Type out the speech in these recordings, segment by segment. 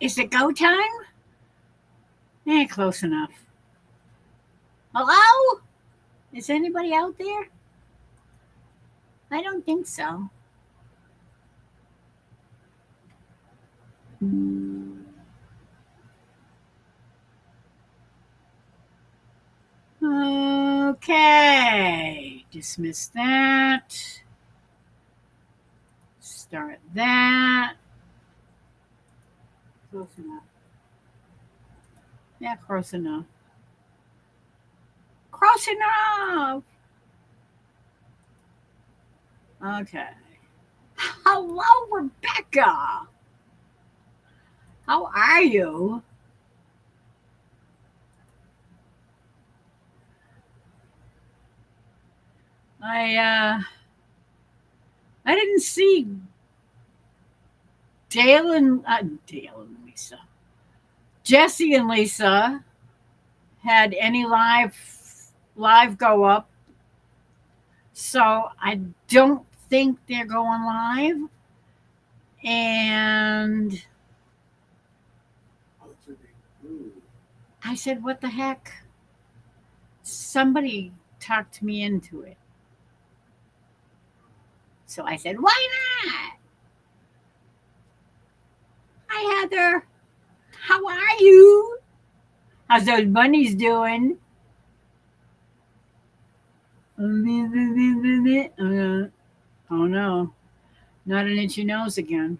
Is it go time? Close enough. Hello? Is anybody out there? I don't think so. Okay. Dismiss that. Start that. Close enough. Yeah, close enough. Close enough. Okay. Hello, Rebecca. How are you? I uh I didn't see Dale and Lisa. Jesse and Lisa had any live go up, so I don't think they're going live. And I said, "What the heck?" Somebody talked me into it, so I said, "Why not?" Hi, Heather. How are you? How's those bunnies doing? Oh no, not an itchy nose again.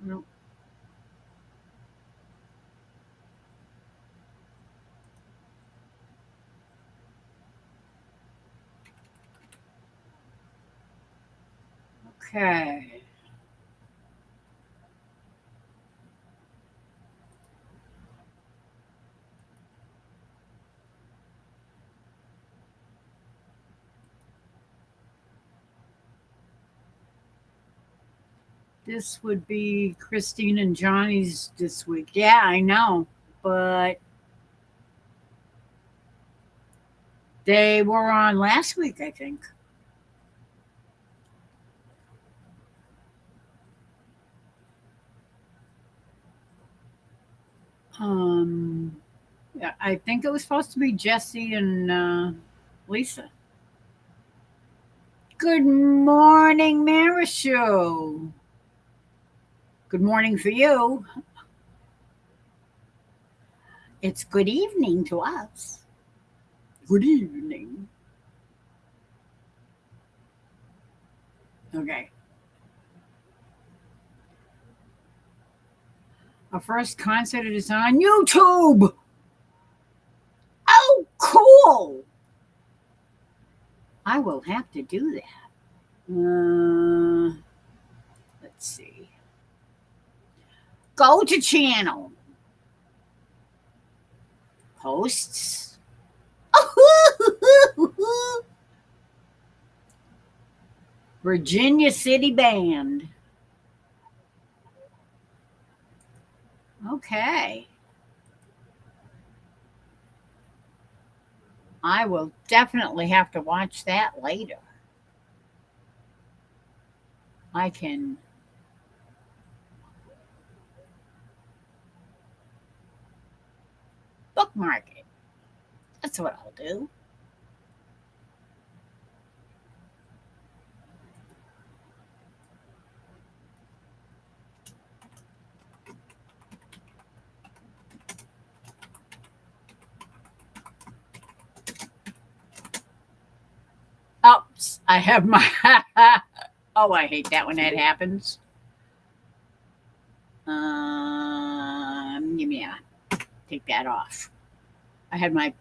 No. Okay. This would be Christine and Johnny's this week. Yeah, I know. But they were on last week, I think. Um, yeah, I think it was supposed to be Jesse and Lisa. Good morning, Marishu. Good morning for you. It's good evening to us. Good evening. Okay. Our first concert is on YouTube. Oh, cool. I will have to do that. Let's see. Go to channel. Posts. Virginia City Band. Okay. I will definitely have to watch that later. I can bookmark it. That's what I'll do. Oops, I have my. Oh, I hate that when that happens. Give me a. Take that off. I had my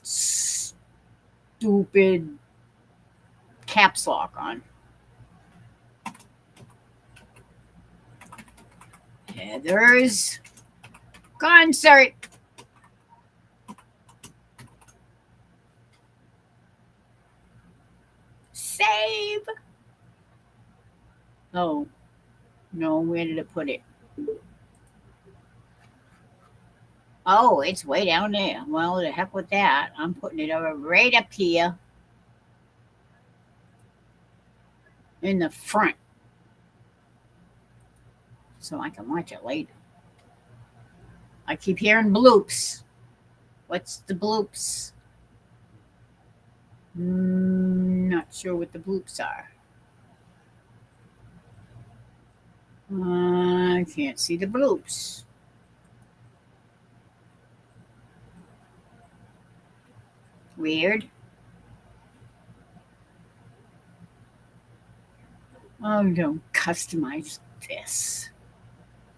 stupid caps lock on. Heather's concert. Save. Oh, no, where did it put it? Oh, it's way down there. Well, the heck with that. I'm putting it over right up here in the front so I can watch it later. I keep hearing bloops. What's the bloops? Not sure what the bloops are. I can't see the bloops. Weird. Oh, don't customize this.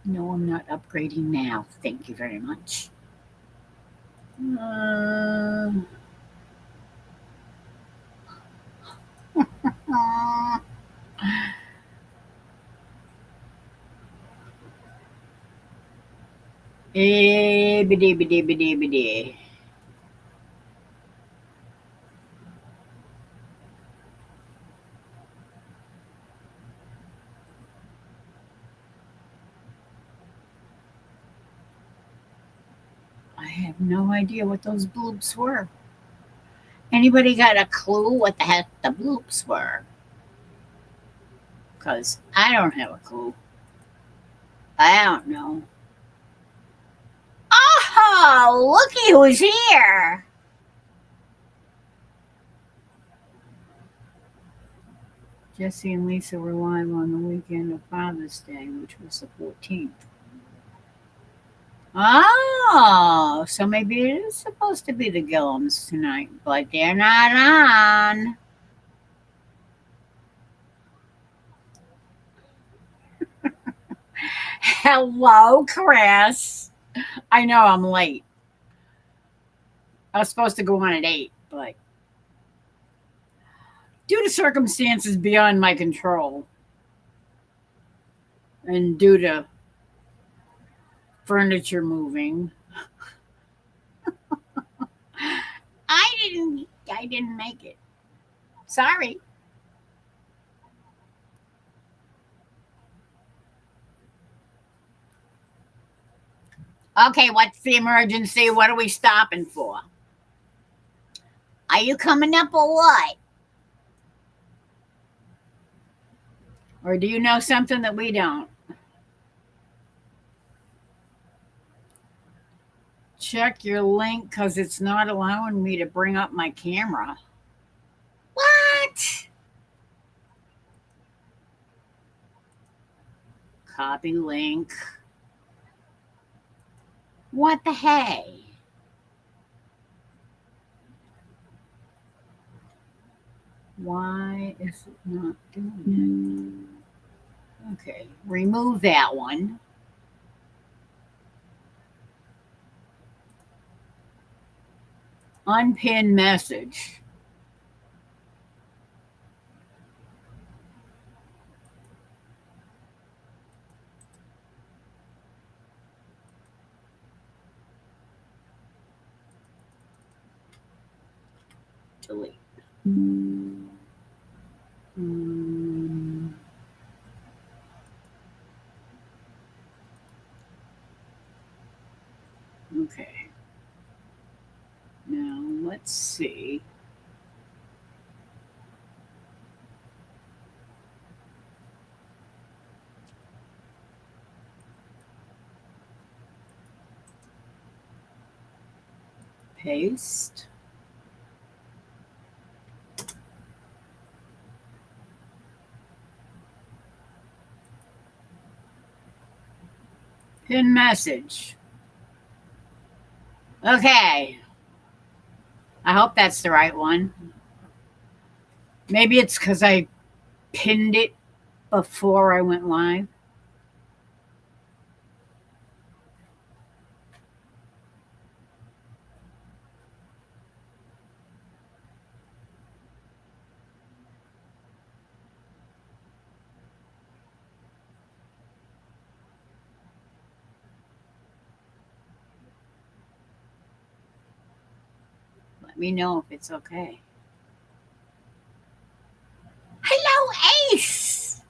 No, I'm not upgrading now. Thank you very much. Uh, biddy, biddy, biddy, biddy. I have no idea what those bloops were. Anybody got a clue what the heck the bloops were? Because I don't have a clue. I don't know. Oh, looky who's here. Jesse and Lisa were live on the weekend of Father's Day, which was the 14th. Oh, so maybe it is supposed to be the Gillums tonight, but they're not on. Hello, Chris. I know I'm late. I was supposed to go on at 8, but due to circumstances beyond my control and due to furniture moving, I didn't make it. Sorry. Okay, what's the emergency? What are we stopping for? Are you coming up or what? Or do you know something that we don't? Check your link because it's not allowing me to bring up my camera. What? Copy link. What the hey? Why is it not doing it? Okay, remove that one. Unpin message. Delete. Okay. Now let's see. Paste. Pin message. Okay. I hope that's the right one. Maybe it's because I pinned it before I went live. Let me know if it's okay. Hello, Ace.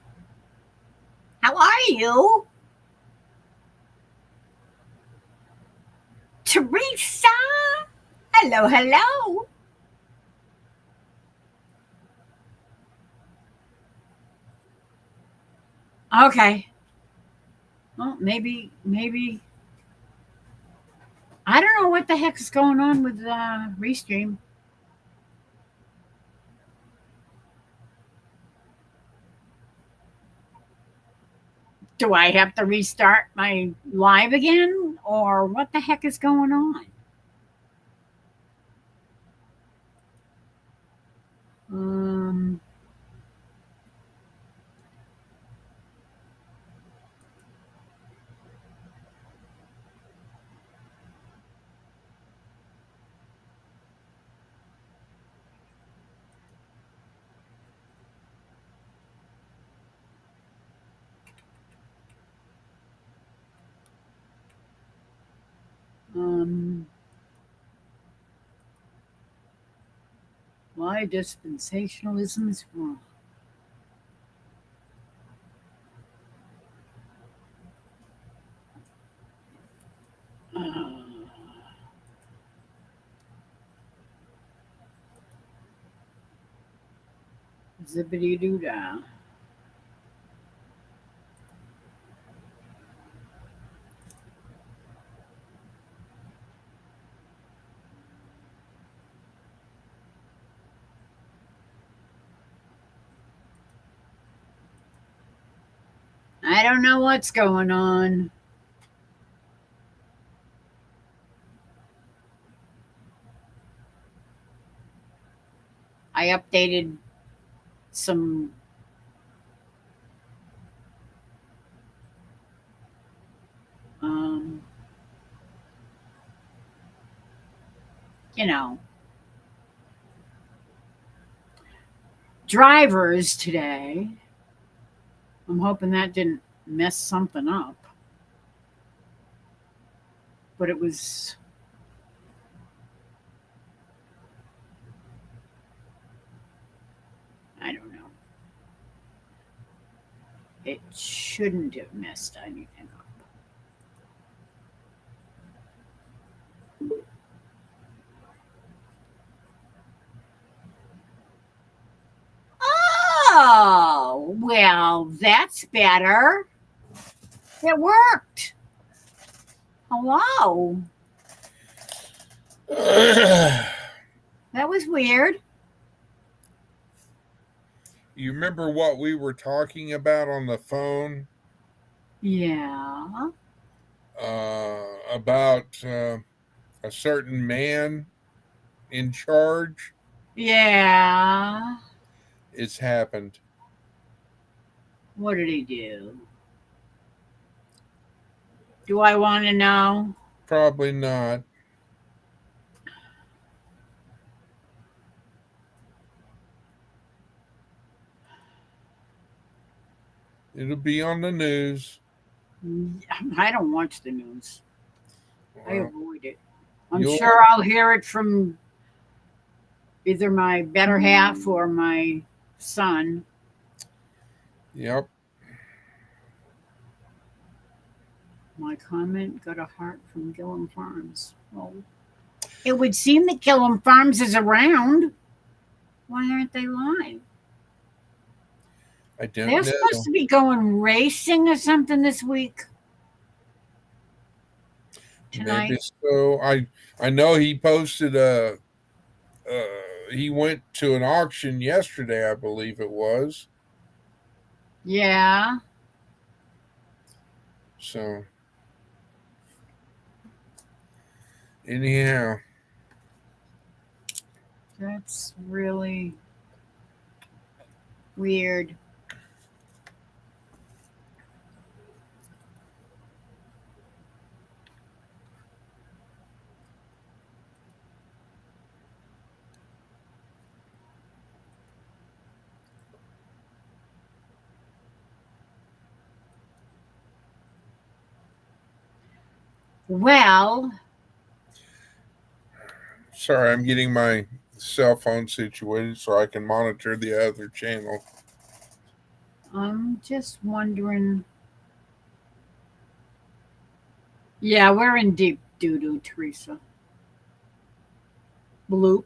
How are you? Teresa. Hello, hello. Okay. Well, maybe. I don't know what the heck is going on with Restream. Do I have to restart my live again? Or what the heck is going on? Um, um, why dispensationalism is wrong. Uh, Zippity doo dah. I don't know what's going on. I updated some um, you know, drivers today. I'm hoping that didn't mess something up. But it was, I don't know. It shouldn't have messed anything up. Oh, well, that's better. It worked. Hello. That was weird. You remember what we were talking about on the phone? Yeah. About a certain man in charge? Yeah. It's happened. What did he do? Do I want to know? Probably not. It'll be on the news. I don't watch the news. I Well, avoid it. I'm you'll, sure I'll hear it from either my better half or my son. yep. My comment got a heart from Gillum Farms. Well, it would seem that Gillum Farms is around. Why aren't they live? I don't They're supposed know. to be going racing or something this week, Maybe tonight. so. I know he posted a. He went to an auction yesterday, I believe it was. Yeah, So anyhow, that's really weird. Well, sorry, I'm getting my cell phone situated so I can monitor the other channel. I'm just wondering. Yeah, we're in deep doo doo, Teresa. Bloop.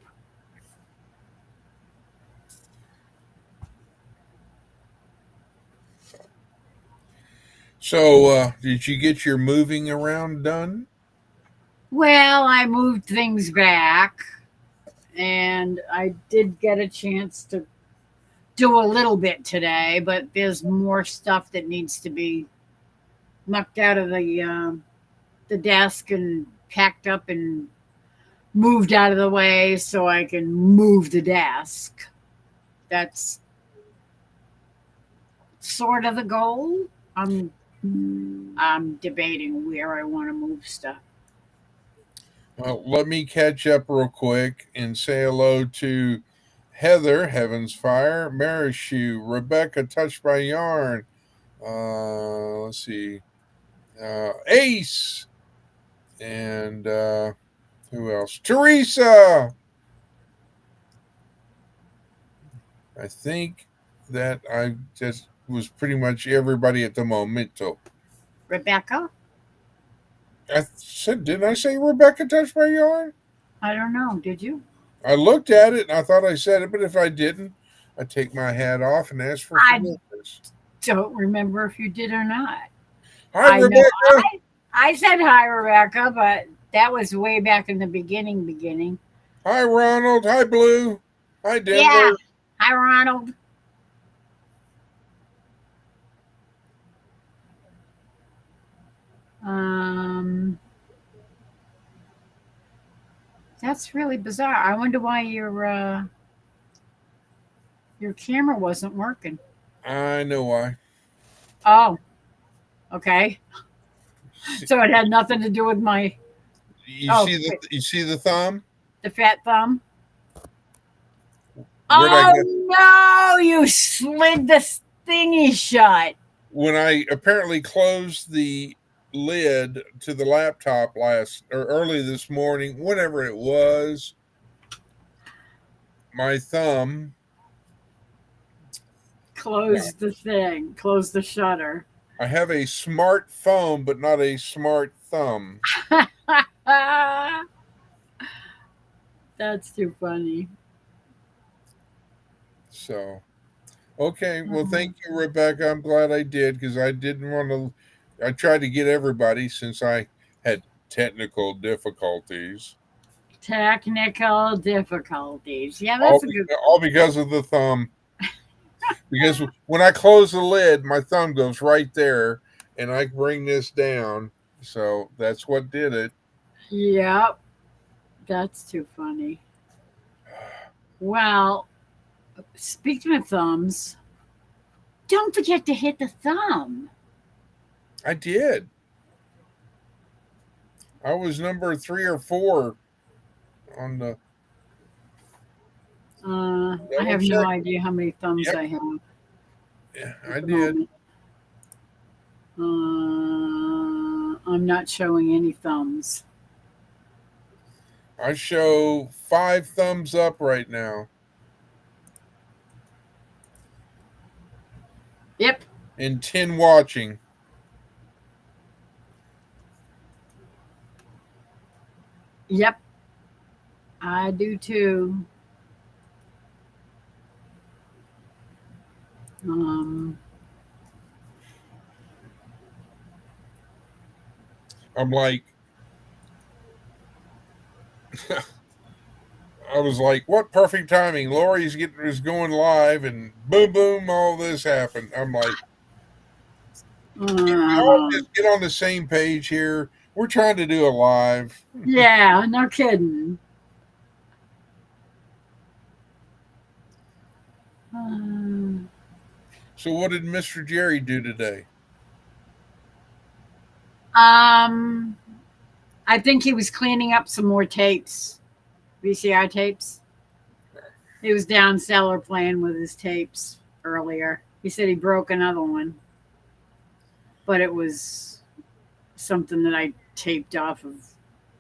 So, did you get your moving around done? Well, I moved things back, and I did get a chance to do a little bit today, but there's more stuff that needs to be mucked out of the desk and packed up and moved out of the way so I can move the desk. That's sort of the goal. I'm debating where I want to move stuff. Well, let me catch up real quick and say hello to Heather, Heaven's Fire, Marishu, Rebecca, Touched by Yarn. Let's see, Ace, and who else? Teresa. I think that I just was pretty much everybody at the momento. Rebecca? I said, didn't I say Rebecca Touched by Yarn? I don't know. Did you? I looked at it and I thought I said it, but if I didn't, I take my hat off and ask for I forgiveness. don't remember if you did or not. Hi, I Rebecca. know I said hi, Rebecca, but that was way back in the beginning. Hi, Ronald. Hi, Blue. Hi, Denver. Yeah. Hi, Ronald. Um, that's really bizarre. I wonder why your camera wasn't working. I know why. Oh, okay. So it had nothing to do with my You see the thumb? the fat thumb. Where'd I Oh get no! You slid the thingy shut. when I apparently closed the lid to the laptop early this morning, whenever it was, my thumb. Close the thing. Close the shutter. I have a smart phone, but not a smart thumb. That's too funny. So, okay. Well, thank you, Rebecca. I'm glad I did because I didn't want to. I tried to get everybody since I had technical difficulties. Technical difficulties. Yeah, All, that's a good. all because of the thumb. Because when I close the lid, my thumb goes right there, and I bring this down. So that's what did it. Yep, that's too funny. Well, speaking of thumbs, don't forget to hit the thumb. I did. I was number 3 or 4 on the. I have no idea how many thumbs Yep. I have. Yeah, I did. I'm not showing any thumbs. I show 5 thumbs up right now. Yep. And 10 watching. Yep. I do too. I'm like, I was like, what perfect timing. Lori's is going live, and boom, boom, all this happened. I'm like, y'all just get on the same page here. We're trying to do a live. Yeah, no kidding. So, what did Mr. Jerry do today? I think he was cleaning up some more tapes, VCR tapes. He was down cellar playing with his tapes earlier. He said he broke another one, but it was something that I taped off of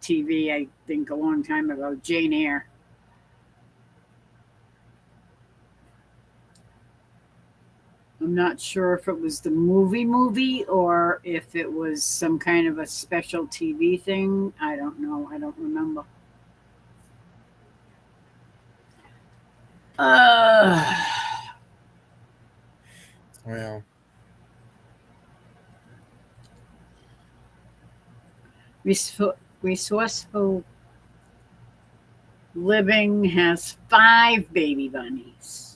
TV, I think, a long time ago. Jane Eyre. I'm not sure if it was the movie or if it was some kind of a special TV thing. I don't know. I don't remember. Uh, Well, resourceful living has 5 baby bunnies.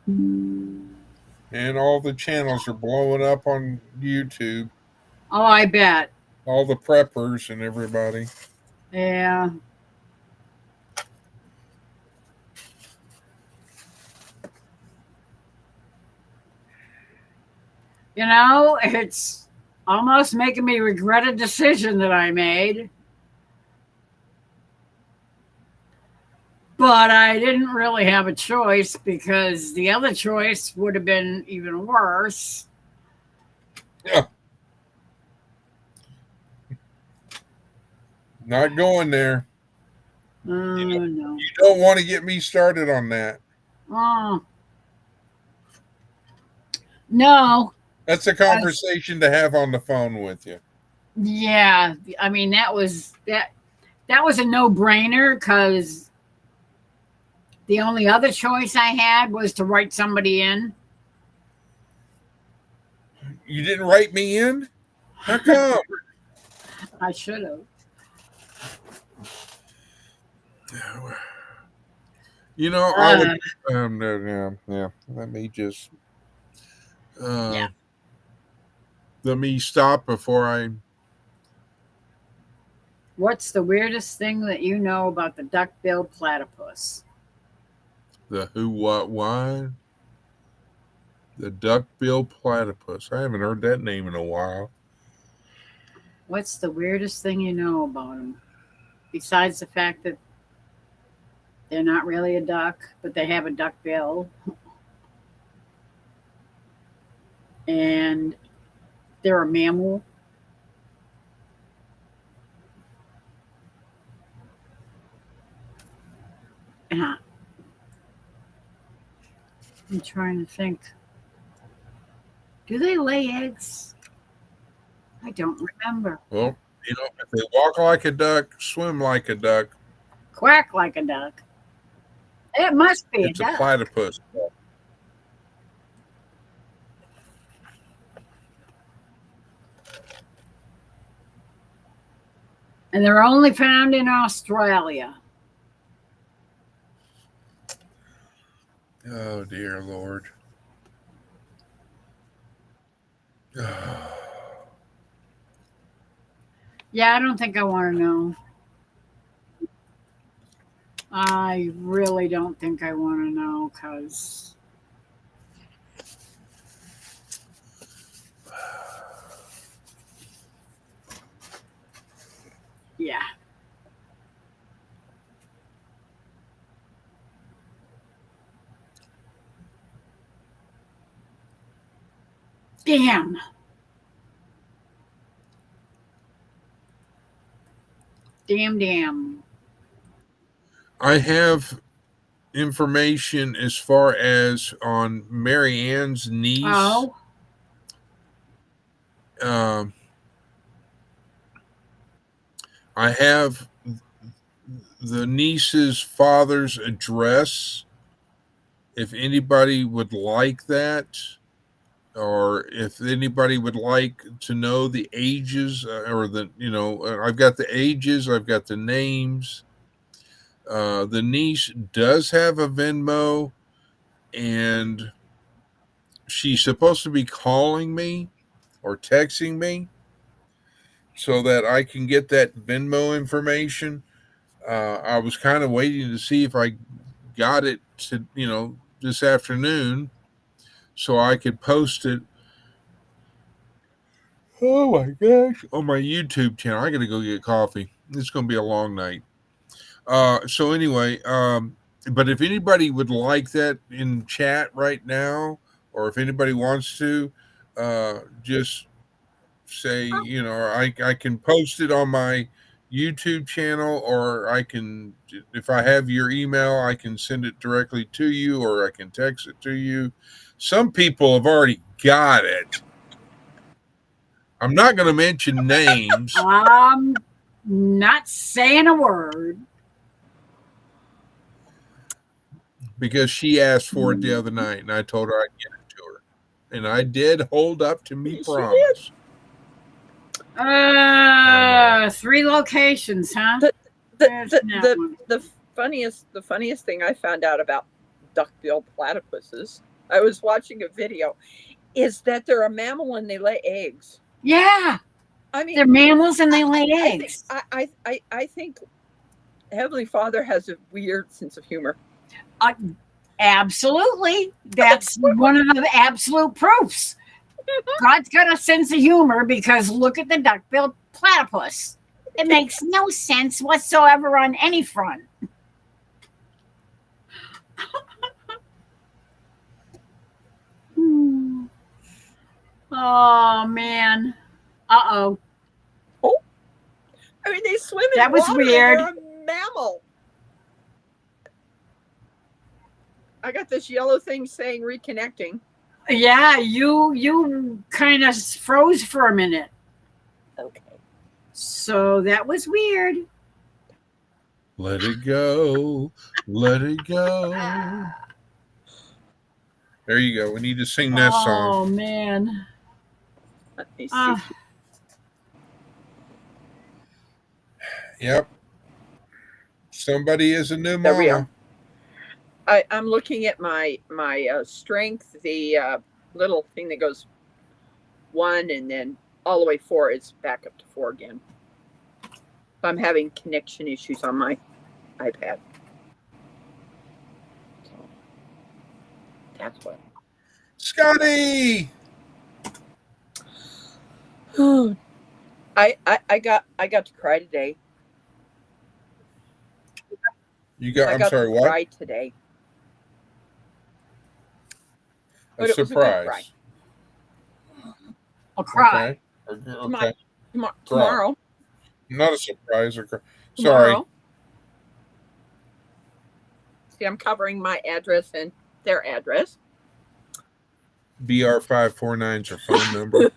and all the channels are blowing up on YouTube. Oh, I bet. All the preppers and everybody. Yeah. It's almost making me regret a decision that I made. But I didn't really have a choice because the other choice would have been even worse. Yeah. Not going there. No. You don't want to get me started on that. Oh. No. That's a conversation to have on the phone with you. Yeah. I mean, that was a no-brainer because the only other choice I had was to write somebody in. You didn't write me in? How come? I should have. You know, I would. Yeah. Let me just. Yeah. Let me stop before I. What's the weirdest thing that you know about the duck-billed platypus? The who, what, why? The duck-billed platypus. I haven't heard that name in a while. What's the weirdest thing you know about them? Besides the fact that they're not really a duck, but they have a duck bill. And they're a mammal. I'm trying to think. Do they lay eggs? I don't remember. Well, if they walk like a duck, swim like a duck, Quack like a duck. It must be it's a a duck. platypus. And they're only found in Australia. Oh, dear Lord. Yeah, I don't think I want to know. I really don't think I want to know because. Yeah. Damn. Damn. I have information as far as on Mary Ann's niece. Oh. I have the niece's father's address. If anybody would like that, or if anybody would like to know the ages, I've got the ages, I've got the names. The niece does have a Venmo, and she's supposed to be calling me or texting me so that I can get that Venmo information. I was kind of waiting to see if I got it to, this afternoon so I could post it. Oh my gosh. On my YouTube channel. I got to go get coffee. It's going to be a long night. So anyway, but if anybody would like that in chat right now, or if anybody wants to, just say, I can post it on my YouTube channel, or I can, if I have your email, I can send it directly to you, or I can text it to you. Some people have already got it. I'm not going to mention names I'm not saying a word. because she asked for it the other night, and I told her I'd get it to her. And I did hold up to me She promise. 3 locations, huh? The, There's that one. the funniest thing I found out about duck-billed platypuses, I was watching a video, is that they're a mammal and they lay eggs. Yeah, I mean, they're mammals and they lay eggs. I think Heavenly Father has a weird sense of humor. Absolutely. That's one of the absolute proofs. God's got a sense of humor because look at the duck-billed platypus. It makes no sense whatsoever on any front. Oh, man. Uh-oh. I mean, they swim in That was water weird. and they're a mammal. I got this yellow thing saying reconnecting. Yeah, you kind of froze for a minute. Okay. So that was weird. Let it go. Let it go. There you go. We need to sing that song. Oh, man. Let me see. Yep. Somebody is a new There we mama. are. I'm looking at my strength, the little thing that goes 1 and then all the way 4 is back up to 4 again. I'm having connection issues on my iPad. So that's what. Scotty! I got to cry today. You got, I I'm got sorry, to what? cry today. A But it was a good surprise. cry. A cry. Okay. Okay. Tomorrow. Not a surprise. Or sorry. Tomorrow. See, I'm covering my address and their address. BR549's her phone number.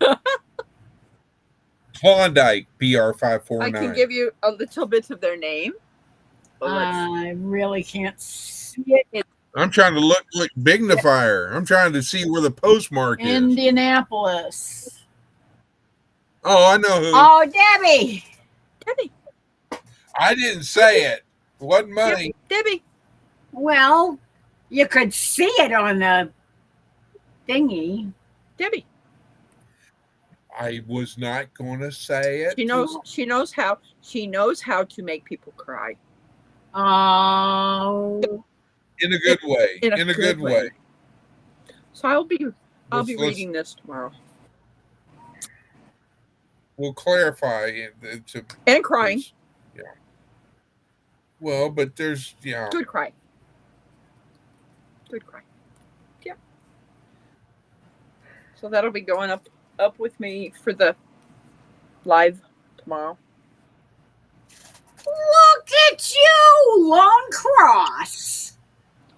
Klondike BR549. I can give you a little bit of their name. Well, I really can't see it. I'm trying to look like Bignifier. I'm trying to see where the postmark is. Indianapolis. Oh, I know who. Oh, Debbie. Debbie. I didn't say it. Wasn't money. Debbie. Well, you could see it on the thingy. Debbie. I was not going to say it. She knows how to make people cry. Oh. In a good way. In a good way. So I'll be Let's- reading this tomorrow. We'll clarify it to And crying. Yeah. Well, but there's Good cry. Good cry. Yeah. So that'll be going up with me for the live tomorrow. Look at you, Lone Cross.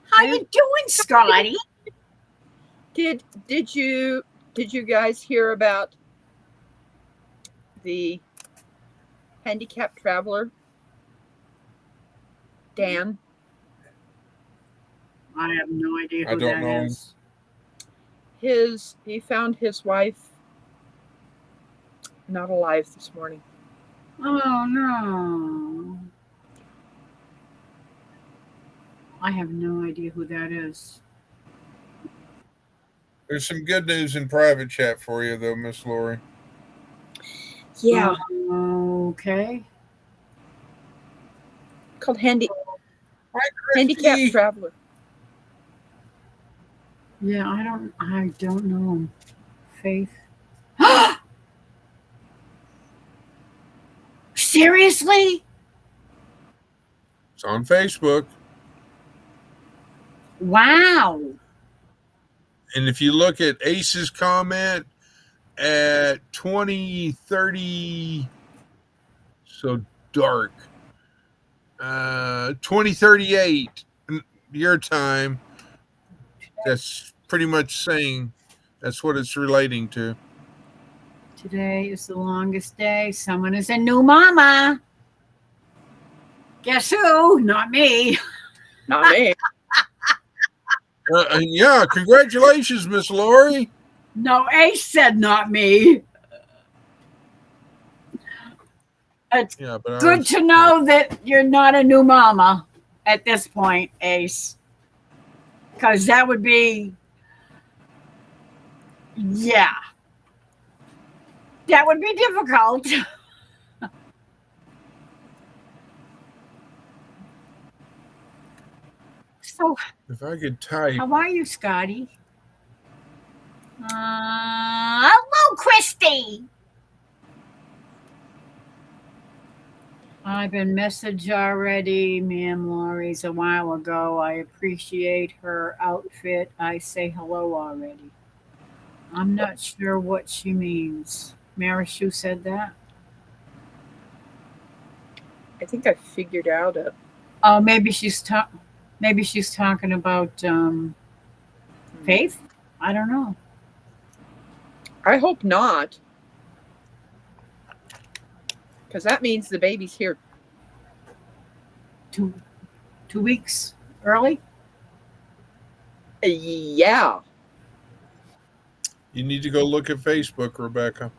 How you doing, Scotty? Did you guys hear about the handicapped traveler, Dan? I have no idea I who don't that know. is. He found his wife not alive this morning. Oh no. I have no idea who that is. There's some good news in private chat for you, though, Miss Lori. Yeah, Okay. called Hi, handicapped Christy. traveler. Yeah, I don't know him. Faith. Seriously? It's on Facebook. Wow. And if you look at Ace's comment at 2030, so dark. 2038 your time. That's pretty much saying that's what it's relating to. Today is the longest day. Someone is a new mama. Guess who? Not me. Not me. Yeah, congratulations, Miss Lori. No, Ace said not me. It's Yeah, but good to know that you're not a new mama at this point, Ace. Because that would be, yeah. That would be difficult. So, if I could type. how are you, Scotty? Hello, Christy. I've been messaged already, ma'am Laurie's a while ago. I appreciate her outfit. I say hello already. I'm not sure what she means. Marishu said that. I think I figured out a. Oh, maybe she's talking about Faith. I don't know. I hope not. Because that means the baby's here. 2 weeks early. Yeah. You need to go look at Facebook, Rebecca.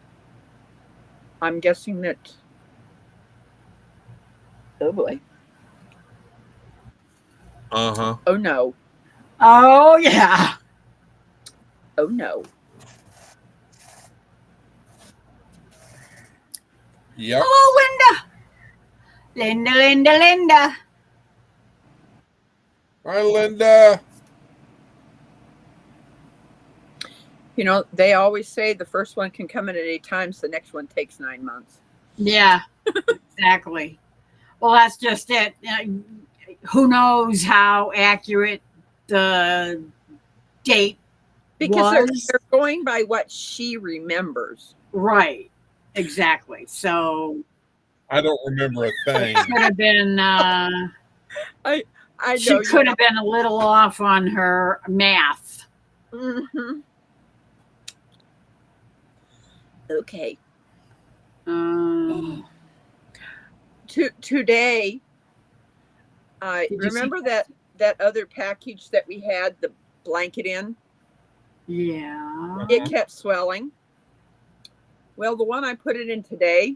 I'm guessing that. Oh boy. Uh-huh. Oh no. Oh yeah. Oh no. Yep. Hello, Linda. Linda. Hi, Linda. You know, they always say the first one can come in at 8 times, the next one takes 9 months. Yeah, exactly. Well, that's just it. Who knows how accurate the date Because was? they're going by what she remembers. Right. Exactly. So I don't remember a thing. could have been. I know She could have been a little off on her math. Mm-hmm. Okay. Today, I Did you see remember that other package that we had the blanket in. Yeah. It kept swelling. Well, the one I put it in today,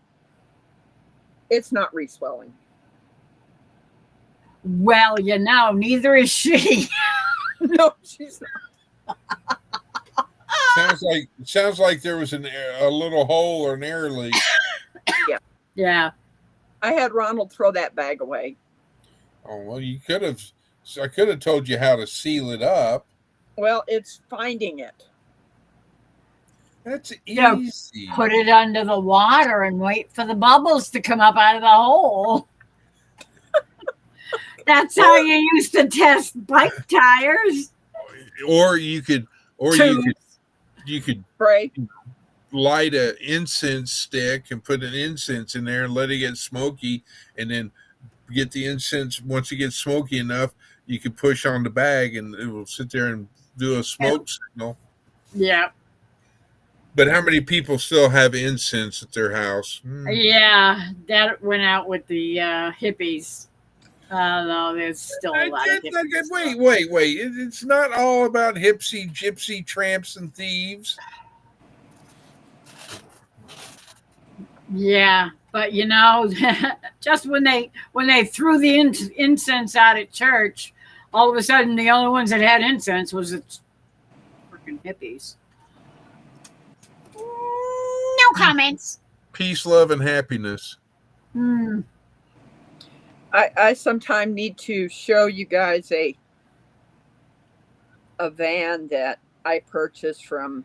it's not re-swelling. Well, neither is she. No, she's not. Sounds like there was a little hole or an air leak. Yeah. I had Ronald throw that bag away. Oh well, you could have. I could have told you how to seal it up. Well, it's finding it. That's Yeah, easy. Put it under the water and wait for the bubbles to come up out of the hole. That's how you used to test bike tires. Or you could Spray. light an incense stick and put an incense in there and let it get smoky, and then get the incense. Once it gets smoky enough, you can push on the bag and it will sit there and do a smoke signal. Yeah. But how many people still have incense at their house? Yeah, that went out with the hippies. No, there's still a lot of hippies. Wait. It's not all about gypsy, tramps, and thieves. Yeah, but just when they threw the incense out at church, all of a sudden the only ones that had incense was the freaking hippies. No comments. Peace, love, and happiness. I sometime need to show you guys a van that I purchased from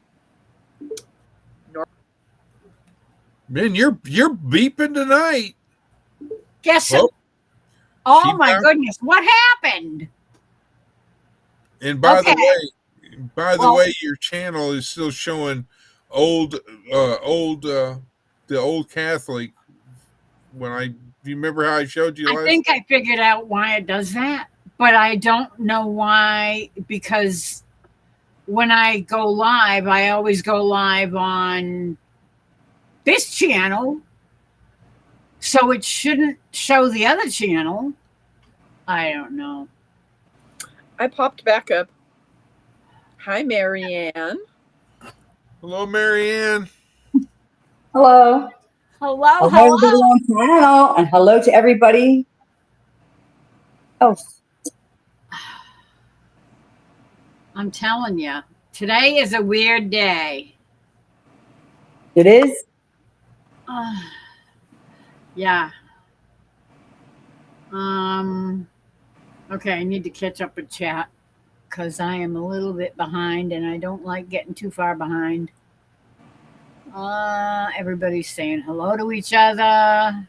Man, you're beeping tonight. Guess who? Oh my goodness, what happened? And by the way, your channel is still showing the old Catholic when I Do you remember how I showed you I last? think I figured out why it does that, but I don't know why, because when I go live, I always go live on this channel, so it shouldn't show the other channel. I don't know. I popped back up. Hi, Marianne. Hello, Marianne. Hello. Hello, Hello, everybody on the panel, and hello to everybody else. I'm telling you, today is a weird day. It is? Yeah. Okay, I need to catch up with chat because I am a little bit behind and I don't like getting too far behind. Everybody's saying hello to each other.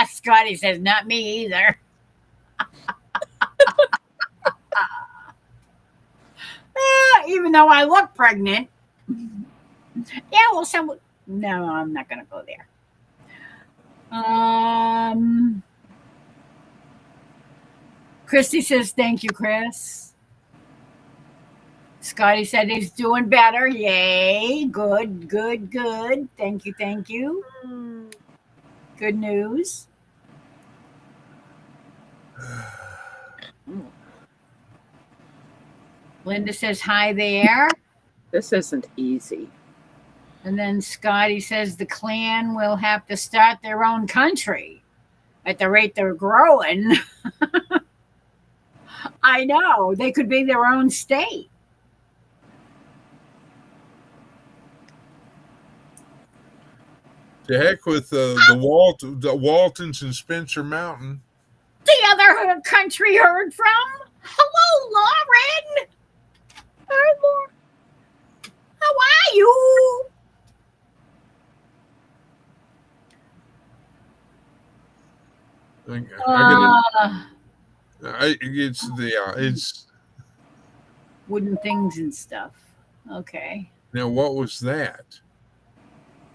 Scotty says, not me either. Even though I look pregnant. Yeah, well, no, I'm not going to go there. Christy says, thank you, Chris. Scotty said he's doing better. Yay. Good, good, good. Thank you, thank you. Good news. Linda says, hi there. This isn't easy. And then Scotty says the clan will have to start their own country at the rate they're growing. I know. They could be their own state. To heck with the Waltons and Spencer Mountain. The other country heard from. Hello, Lauren. Hi, Lauren. How are you? It's wooden things and stuff. Okay. Now, what was that?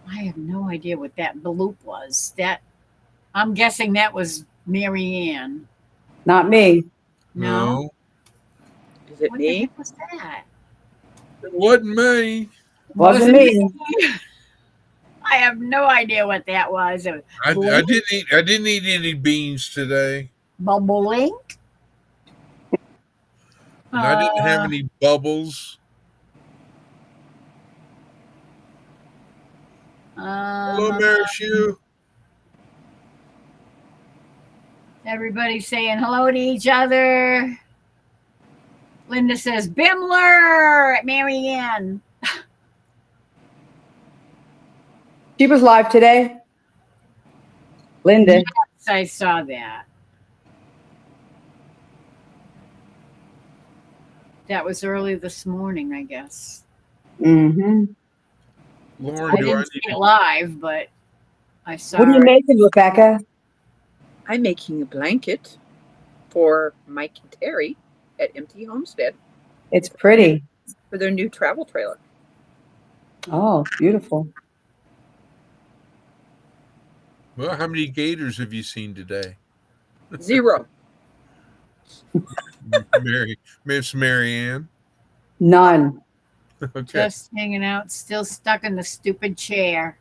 I have no idea what that bloop was. I'm guessing that was Marianne. Not me. No. Is it What me? the heck was that? It wasn't me. Wasn't me. I have no idea what that was. I didn't eat any beans today. Bubbling. And I didn't have any bubbles. Hello, Marishu. Everybody's saying hello to each other. Linda says, Bimler at Marianne. She was live today. Linda. Yes, I saw that. That was early this morning, I guess. Mm-hmm. Lauren, I didn't see it live, but I saw What are you making, Rebecca? I'm making a blanket for Mike and Terry at Empty Homestead It's pretty. for their new travel trailer. Oh, beautiful. Well, how many gators have you seen today? 0. Miss Marianne. None. Okay. Just hanging out, still stuck in the stupid chair.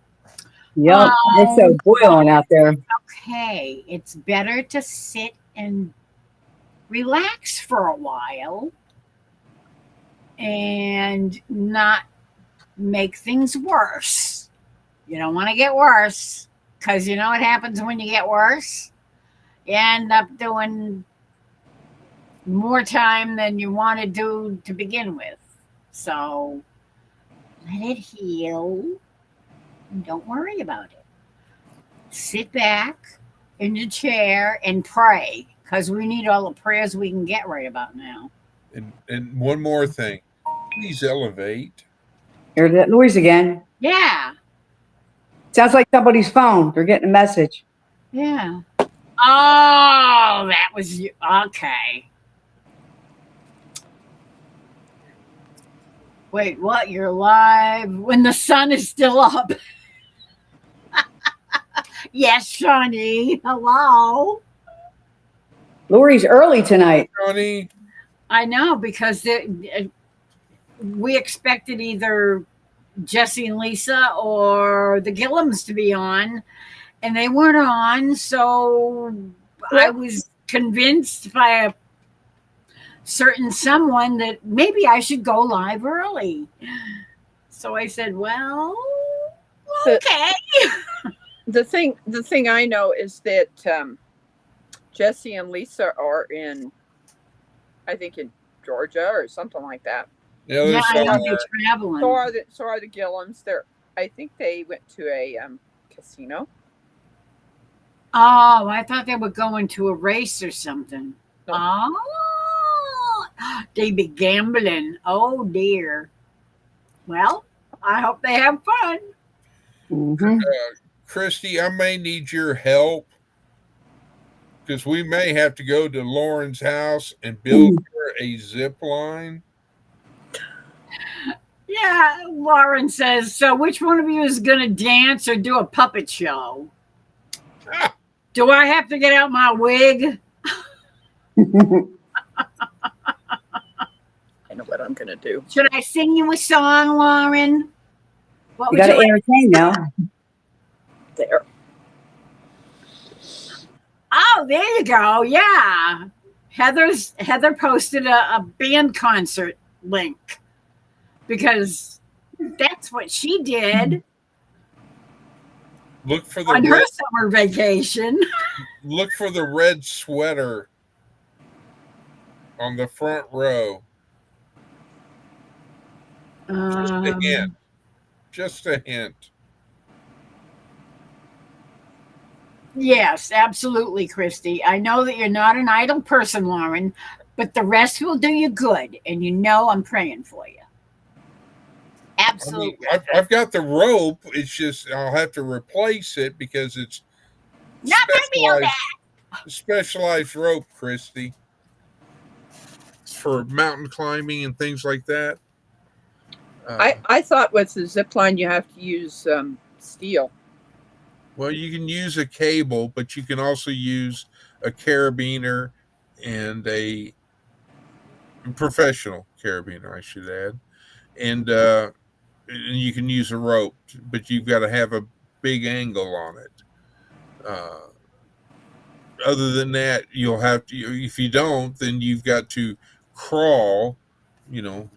Yep. It's so boiling out there. Okay, it's better to sit and relax for a while and not make things worse. You don't want to get worse, because you know what happens when you get worse? You end up doing more time than you want to do to begin with. So let it heal and don't worry about it. Sit back in your chair and pray, because we need all the prayers we can get right about now. And one more thing. Please elevate. Heard that noise again. Yeah. Sounds like somebody's phone. They're getting a message. Yeah. Oh, that was you. Okay. Wait, what? You're live when the sun is still up. Yes, Shawnee. Hello. Lori's early tonight. Johnny, I know because we expected either Jesse and Lisa or the Gillums to be on, and they weren't on. So I was convinced by a certain someone that maybe I should go live early. So I said, well, okay. The thing I know is that Jesse and Lisa are in, I think, in Georgia or something like that. the Yeah, other I know side. they're traveling. So are the Gillums. I think they went to a casino. Oh, I thought they were going to a race or something. No. Oh, they be gambling. Oh dear. Well, I hope they have fun. Mhm. Christy, I may need your help because we may have to go to Lauren's house and build her a zip line. Yeah, Lauren says, so which one of you is going to dance or do a puppet show? Do I have to get out my wig? I know what I'm gonna do. Should I sing you a song, Lauren? What You would got to like? entertain now. There. Oh, there you go. Yeah. Heather posted a band concert link because that's what she did Look for the on her red, summer vacation. look for the red sweater on the front row. Just a hint. Just a hint. Yes, absolutely, Christy. I know that you're not an idle person, Lauren, but the rest will do you good, and you know I'm praying for you. I Absolutely. mean, I've got the rope. It's just I'll have to replace it because it's Not my deal, Dad. specialized rope, Christy. It's for mountain climbing and things like that. I thought with the zip line you have to use steel. Well, you can use a cable, but you can also use a carabiner and a professional carabiner, I should add. And you can use a rope, but you've got to have a big angle on it. Other than that, you'll have to, if you don't, then you've got to crawl,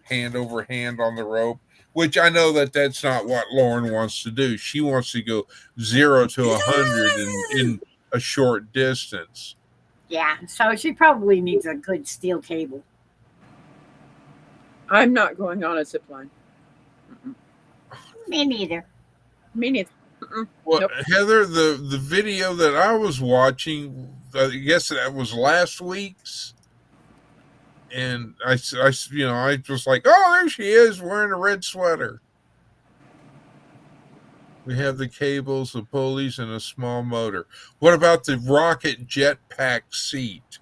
hand over hand on the rope, which I know that that's not what Lauren wants to do. She wants to go 0 to 100 in a short distance. Yeah, so she probably needs a good steel cable. I'm not going on a zip line. Me neither. Me neither. Well, Nope. Heather, the video that I was watching, I guess that was last week's, and I was like, oh, there she is wearing a red sweater. We have the cables, the pulleys, and a small motor. What about the rocket jetpack seat?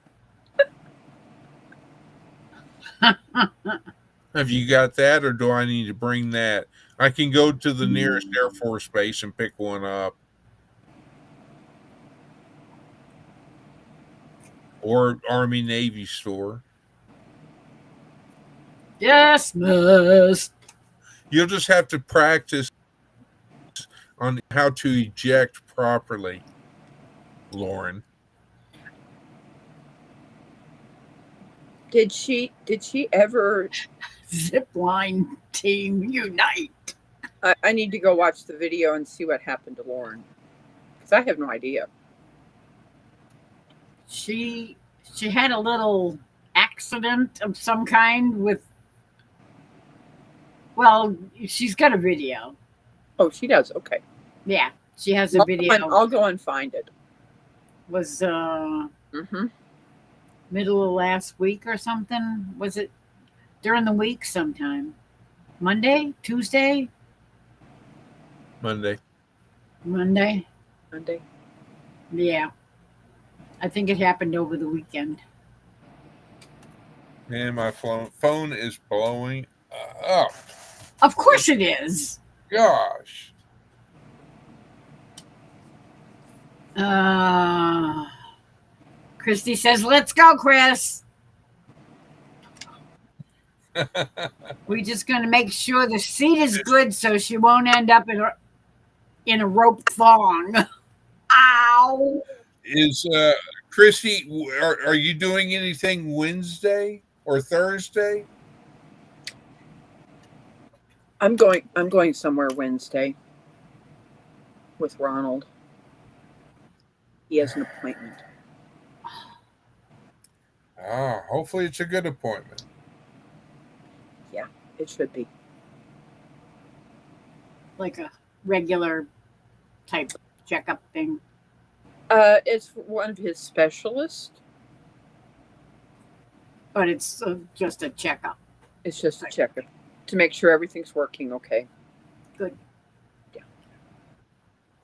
Have you got that, or do I need to bring that? I can go to the nearest Air Force base and pick one up. Or Army Navy store. Yes, miss. You'll just have to practice on how to eject properly, Lauren. Did she ever? Zipline team unite. I need to go watch the video and see what happened to Lauren because I have no idea. She had a little accident of some kind with. Well, she's got a video. Oh, she does. Okay. Yeah, she has a video. I'll go and find it. Was Mm-hmm. middle of last week or something? Was it during the week sometime? Monday? Tuesday? Monday. Monday? Monday. Yeah. I think it happened over the weekend. And my phone is blowing up. Of course it is. Gosh. Christy says, "Let's go, Chris." We're just going to make sure the seat is good so she won't end up in a rope thong. Ow! Is Christy? Are you doing anything Wednesday or Thursday? I'm going somewhere Wednesday with Ronald. He has an appointment. Hopefully it's a good appointment. Yeah, it should be. Like a regular type checkup thing. It's one of his specialists. But it's just a checkup. It's just a checkup to make sure everything's working okay. Good.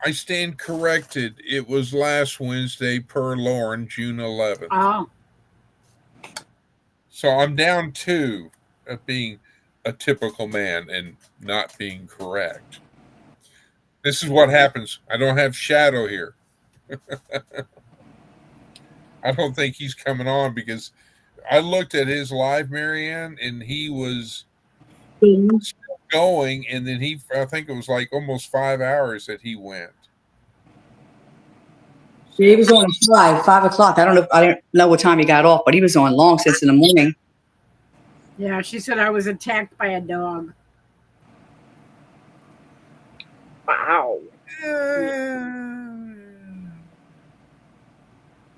I stand corrected. It was last Wednesday per Lauren, June 11th. Oh, So I'm down 2 at being a typical man and not being correct. This is what happens. I don't have Shadow here. I don't think he's coming on because I looked at his live, Marianne, and he was still going, and then I think it was like almost 5 hours that he went. He was on 5 o'clock. I don't know what time he got off, but he was on long since in the morning. yeah. She said I was attacked by a dog. Wow.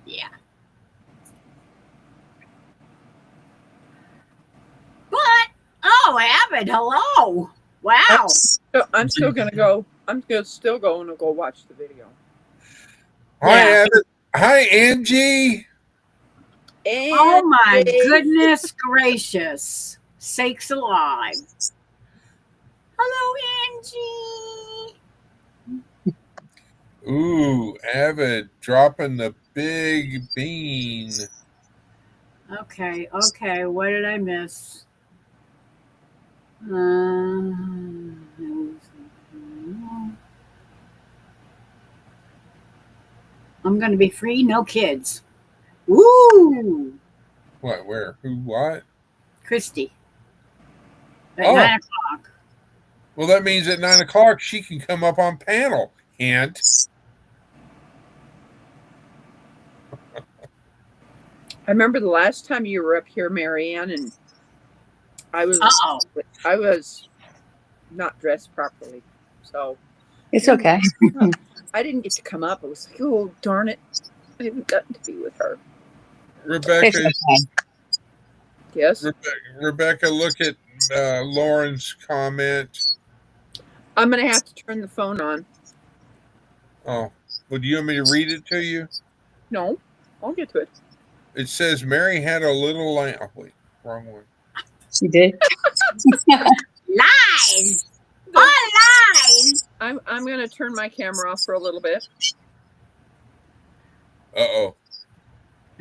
Yeah. But Abbott, hello. Wow. So I'm still gonna go. Still going to go watch the video. Hi, Yeah. Abbott. Hi, Angie. And Oh my goodness gracious. Sakes alive. Hello, Angie. Ooh, Abbott dropping the big bean. Okay. What did I miss? I'm going to be free, no kids. Woo! What? Where? Who? What? Christy. At Oh. 9 o'clock. Well, that means at 9 o'clock she can come up on panel. Hint. I remember the last time you were up here, Marianne, and I was not dressed properly, so It's okay. I didn't get to come up. I was like, oh darn it, I haven't gotten to be with her. Rebecca, It's okay. Yes, Rebecca, look at Lauren's comment. I'm gonna have to turn the phone on. Oh, would you want me to read it to you? No, I'll get to it. It says Mary had a little lamb. Oh, wait, wrong one. She did. Lies! All lies! I'm gonna turn my camera off for a little bit. Uh-oh.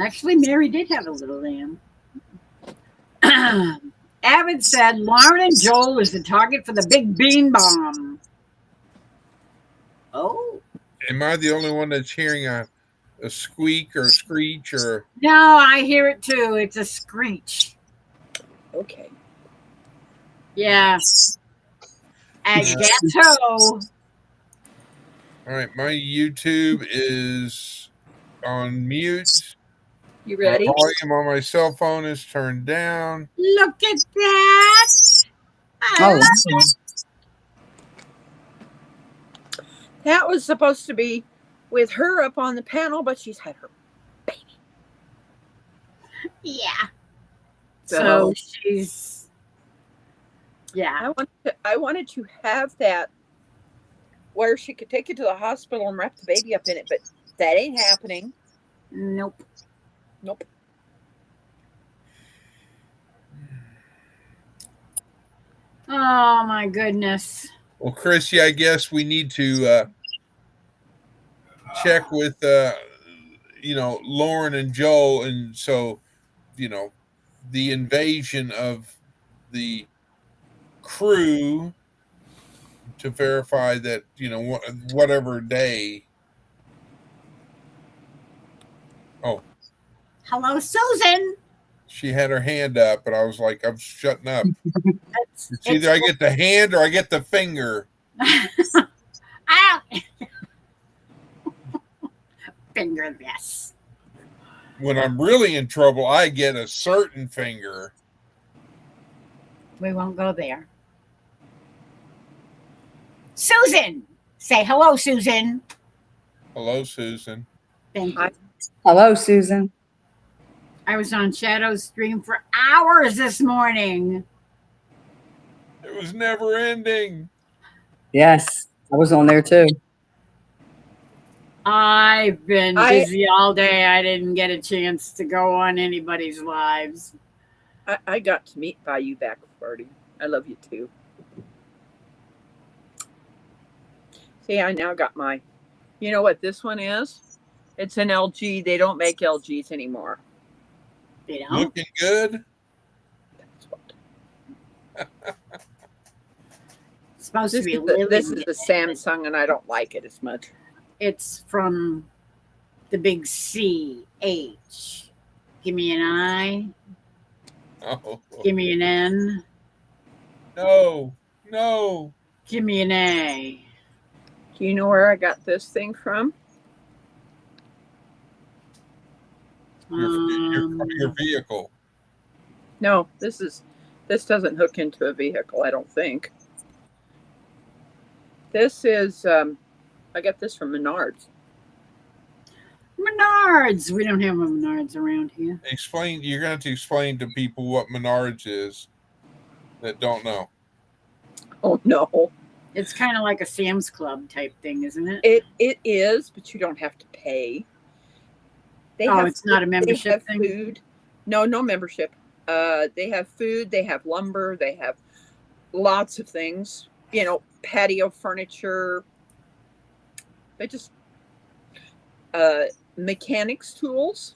Actually, Mary did have a little lamb. Avid said Lauren and Joel is the target for the big bean bomb. Oh. Am I the only one that's hearing a squeak or a screech or? No, I hear it too. It's a screech. Okay. Yeah. At Ghetto. All right, my YouTube is on mute. You ready? My volume on my cell phone is turned down. Look at that. I Oh, love it. That was supposed to be with her up on the panel, but she's had her baby. Yeah. So- So she's. Yeah. I wanted to have that where she could take it to the hospital and wrap the baby up in it, but that ain't happening. Nope. Nope. Oh my goodness. Well, Chrissy, I guess we need to check with Lauren and Joel, and so the invasion of the crew to verify that whatever day Hello, Susan. She had her hand up, but I was like, I'm shutting up. It's either I It's- get the hand or I get the finger. Ah! Finger this. When I'm really in trouble, I get a certain finger. We won't go there. Susan, say hello, Susan. Hello, Susan. Thank Hi. you. Hello, Susan. I was on Shadow's stream for hours this morning. It was never ending. Yes, I was on there too. I've been I- busy all day. I didn't get a chance to go on anybody's lives. I got to meet Bayou back party. I love you too. See, I now got my. You know what this one is? It's an LG. They don't make LGs anymore. You know, Looking good. That's what. it's supposed to be This really is a Samsung, and I don't like it as much. It's from the big CH. Give me an I. Oh, Give me an N. no. Give me an A. Do you know where I got this thing from? Your vehicle. No, this doesn't hook into a vehicle. I don't think. This is. I got this from Menards. Menards. We don't have a Menards around here. Explain. You're going to have to explain to people what Menards is that don't know. Oh no, It's kind of like a Sam's Club type thing, isn't it? it is, but you don't have to pay. They Oh, it's not a they membership have thing? food. No membership. They have food. They have lumber. They have lots of things. You know, patio furniture. They just mechanics tools.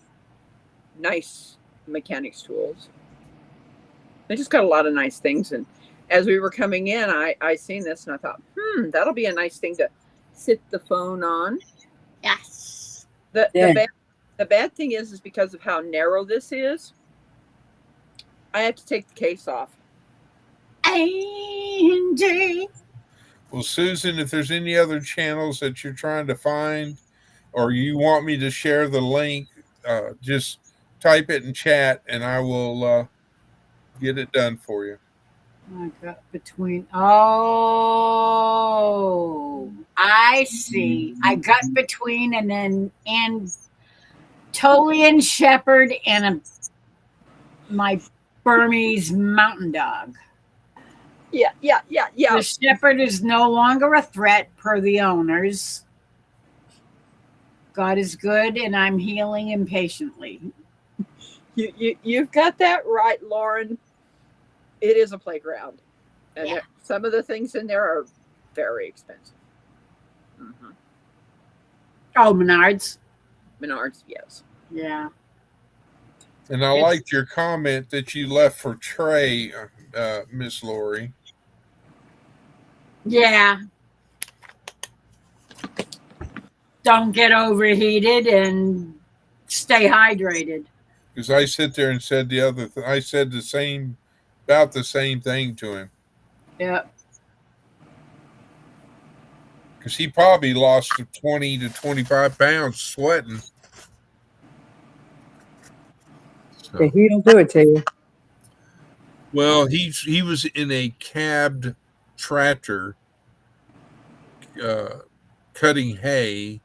Nice mechanics tools. They just got a lot of nice things. And as we were coming in, I seen this and I thought, that'll be a nice thing to sit the phone on. Yes. The bad thing is because of how narrow this is, I have to take the case off. Angie. Well, Susan, if there's any other channels that you're trying to find or you want me to share the link, just type it in chat and I will get it done for you. I got between. Oh, I see. I got between and Tolian Shepherd and my Burmese mountain dog. Yeah. The shepherd is no longer a threat per the owners. God is good, and I'm healing impatiently. You've got that right, Lauren. It is a playground, and Yeah. some of the things in there are very expensive. Mm-hmm. Oh, Menards. Menards, yes. Yeah. And I liked your comment that you left for Trey, Miss Lori. Yeah. Don't get overheated and stay hydrated. Because I sit there and said I said about the same thing to him. Yeah. Because he probably lost 20 to 25 pounds sweating. So, The heat will do it to you. well, he was in a cabbed tractor cutting hay,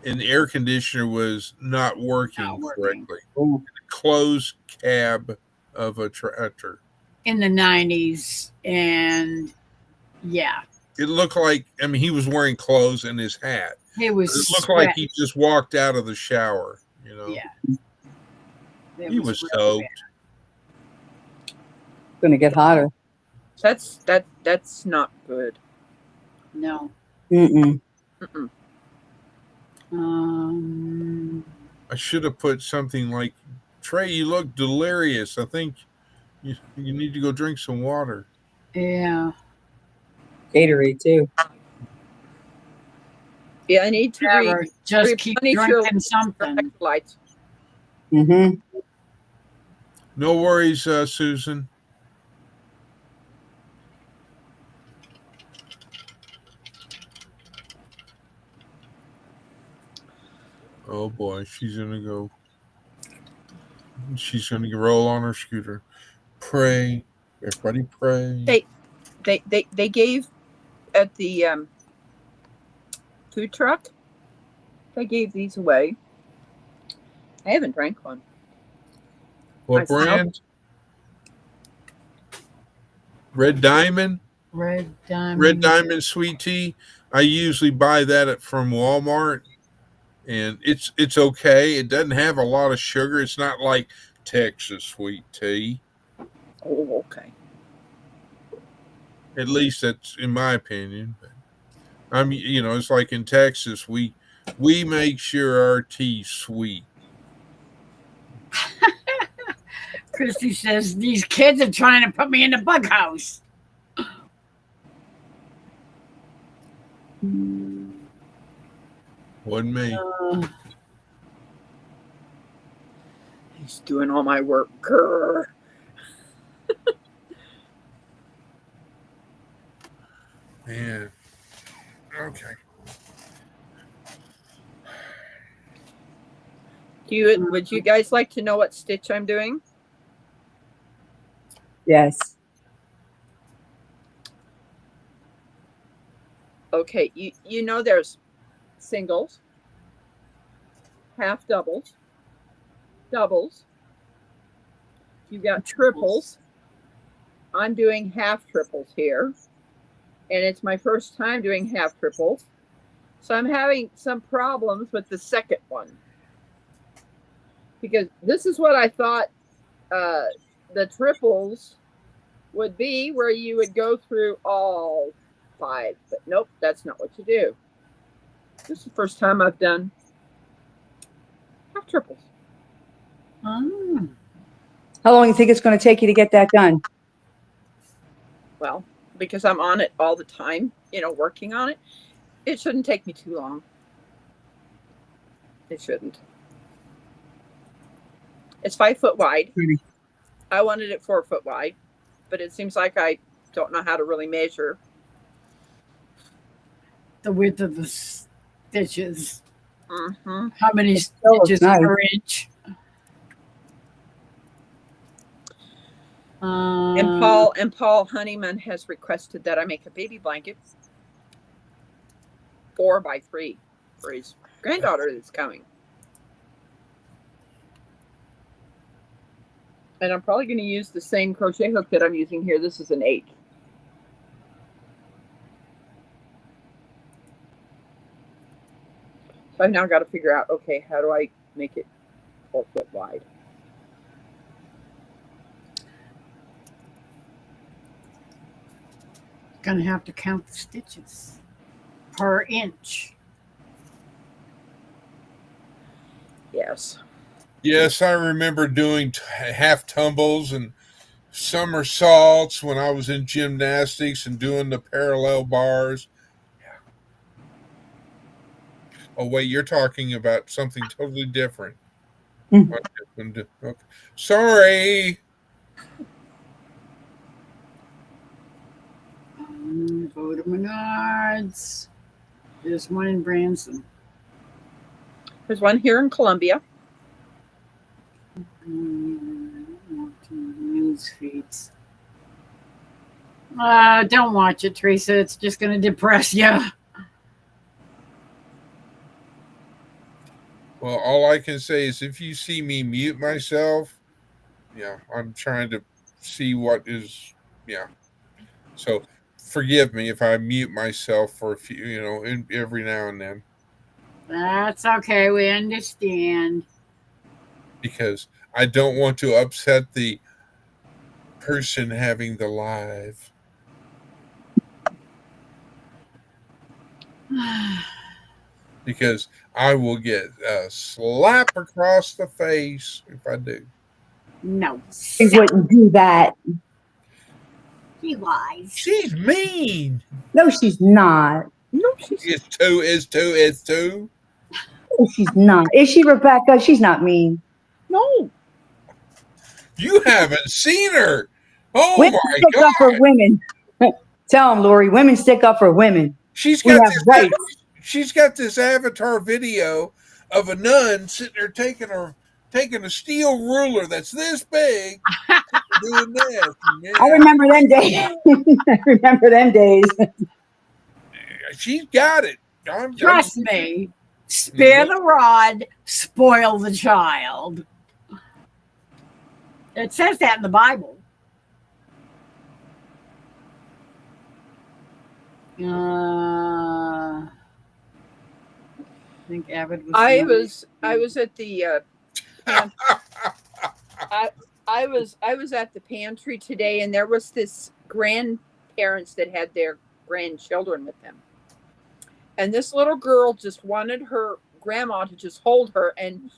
and the air conditioner was not working correctly. Ooh. Closed cab of a tractor. In the 90s. And yeah, It looked like, he was wearing clothes and his hat. it was. It looked like he just walked out of the shower, Yeah. It He was real soaked. It's going to get hotter. That's not good. bad. No. Mm-mm. Mm-mm. I should have put something like, Trey, you look delirious. I think you need to go drink some water. Yeah. Gatorade too. Yeah, I need to Whatever. Just keep replenish your drinking something. electrolytes. Mm-hmm. No worries, Susan. Oh boy, she's gonna go. She's gonna roll on her scooter. Pray, everybody, pray. They gave at the food truck. They gave these away. I haven't drank one. What I smell- brand? Red Diamond. Red Diamond. Red Diamond sweet tea. I usually buy that from Walmart, and it's okay. It doesn't have a lot of sugar. It's not like Texas sweet tea. Oh, okay. At least that's in my opinion. But it's like in Texas, we make sure our tea's sweet. Christy says these kids are trying to put me in the bug house. Wasn't me. He's doing all my work. Grr. Man. Okay. Would you guys like to know what stitch I'm doing? Yes. Okay, you know there's singles, half doubles, doubles. You got triples. I'm doing half triples here. And it's my first time doing half triples. So I'm having some problems with the second one. Because this is what I thought the triples would be, where you would go through all 5. But nope, that's not what you do. This is the first time I've done half triples. Oh. How long do you think it's going to take you to get that done? Well, because I'm on it all the time, working on it, it shouldn't take me too long. It shouldn't. It's 5 foot wide. Pretty. I wanted it 4 foot wide, but it seems like I don't know how to really measure. The width of the stitches. Mm-hmm. How many still looks stitches nice. per inch? And Paul Honeyman has requested that I make a baby blanket 4x3 for his granddaughter that's coming. And I'm probably going to use the same crochet hook that I'm using here. This is an 8. So I've now got to figure out, okay, how do I make it 4 foot wide? Gonna have to count the stitches per inch. Yes. Yes, I remember doing half tumbles and somersaults when I was in gymnastics and doing the parallel bars. Oh, wait, you're talking about something totally different. Okay. Sorry. Go to Menards. There's one in Branson. There's one here in Columbia. News feeds. Don't watch it, Teresa. It's just going to depress you. Well, all I can say is if you see me mute myself, I'm trying to see what is, So forgive me if I mute myself for a few, every now and then. That's okay. We understand. Because I don't want to upset the person having the live. Because I will get a slap across the face if I do. No. He wouldn't do that. He lies. She's mean. No, she's not. No, she's It's two. No, she's not. Is she, Rebecca? She's not mean. No. You haven't seen her. Oh Women my stick up for God. women. Tell them, Lori. Women stick up for women. She's We got have this. rights. She's got this avatar video of a nun sitting there taking a steel ruler that's this big, doing this. I remember them days. I remember them days. She's got it. Trust me. Spare the rod, spoil the child. It says that in the Bible. I think Avid was. I was at the I was at the pantry today, and there was this grandparents that had their grandchildren with them, and this little girl just wanted her grandma to just hold her and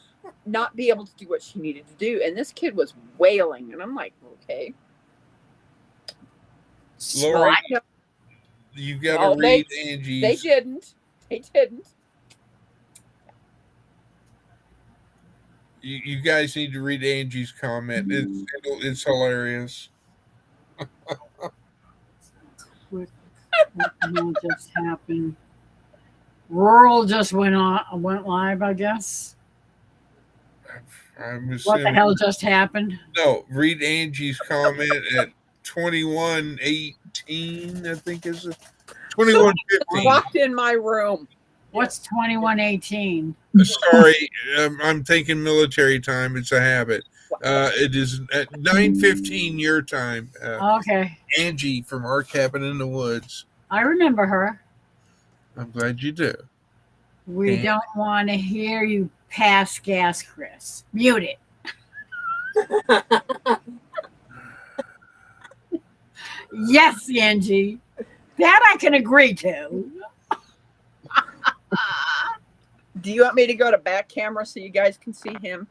not be able to do what she needed to do, and this kid was wailing, and I'm like, okay. Lori, So you've got to read Angie's. They didn't. You guys need to read Angie's comment. It's hilarious. What just happened? Rural just went live, I guess. I'm assuming, What the hell just happened? No, read Angie's comment at 21:18. I think is it 21:15. Walked in my room. What's 21:18? Sorry, I'm thinking military time. It's a habit. It is at 9:15 your time. Okay. Angie from Our Cabin in the Woods. I remember her. I'm glad you do. We don't want to hear you pass gas, Chris. Mute it. Yes, Angie. That I can agree to. Do you want me to go to back camera so you guys can see him?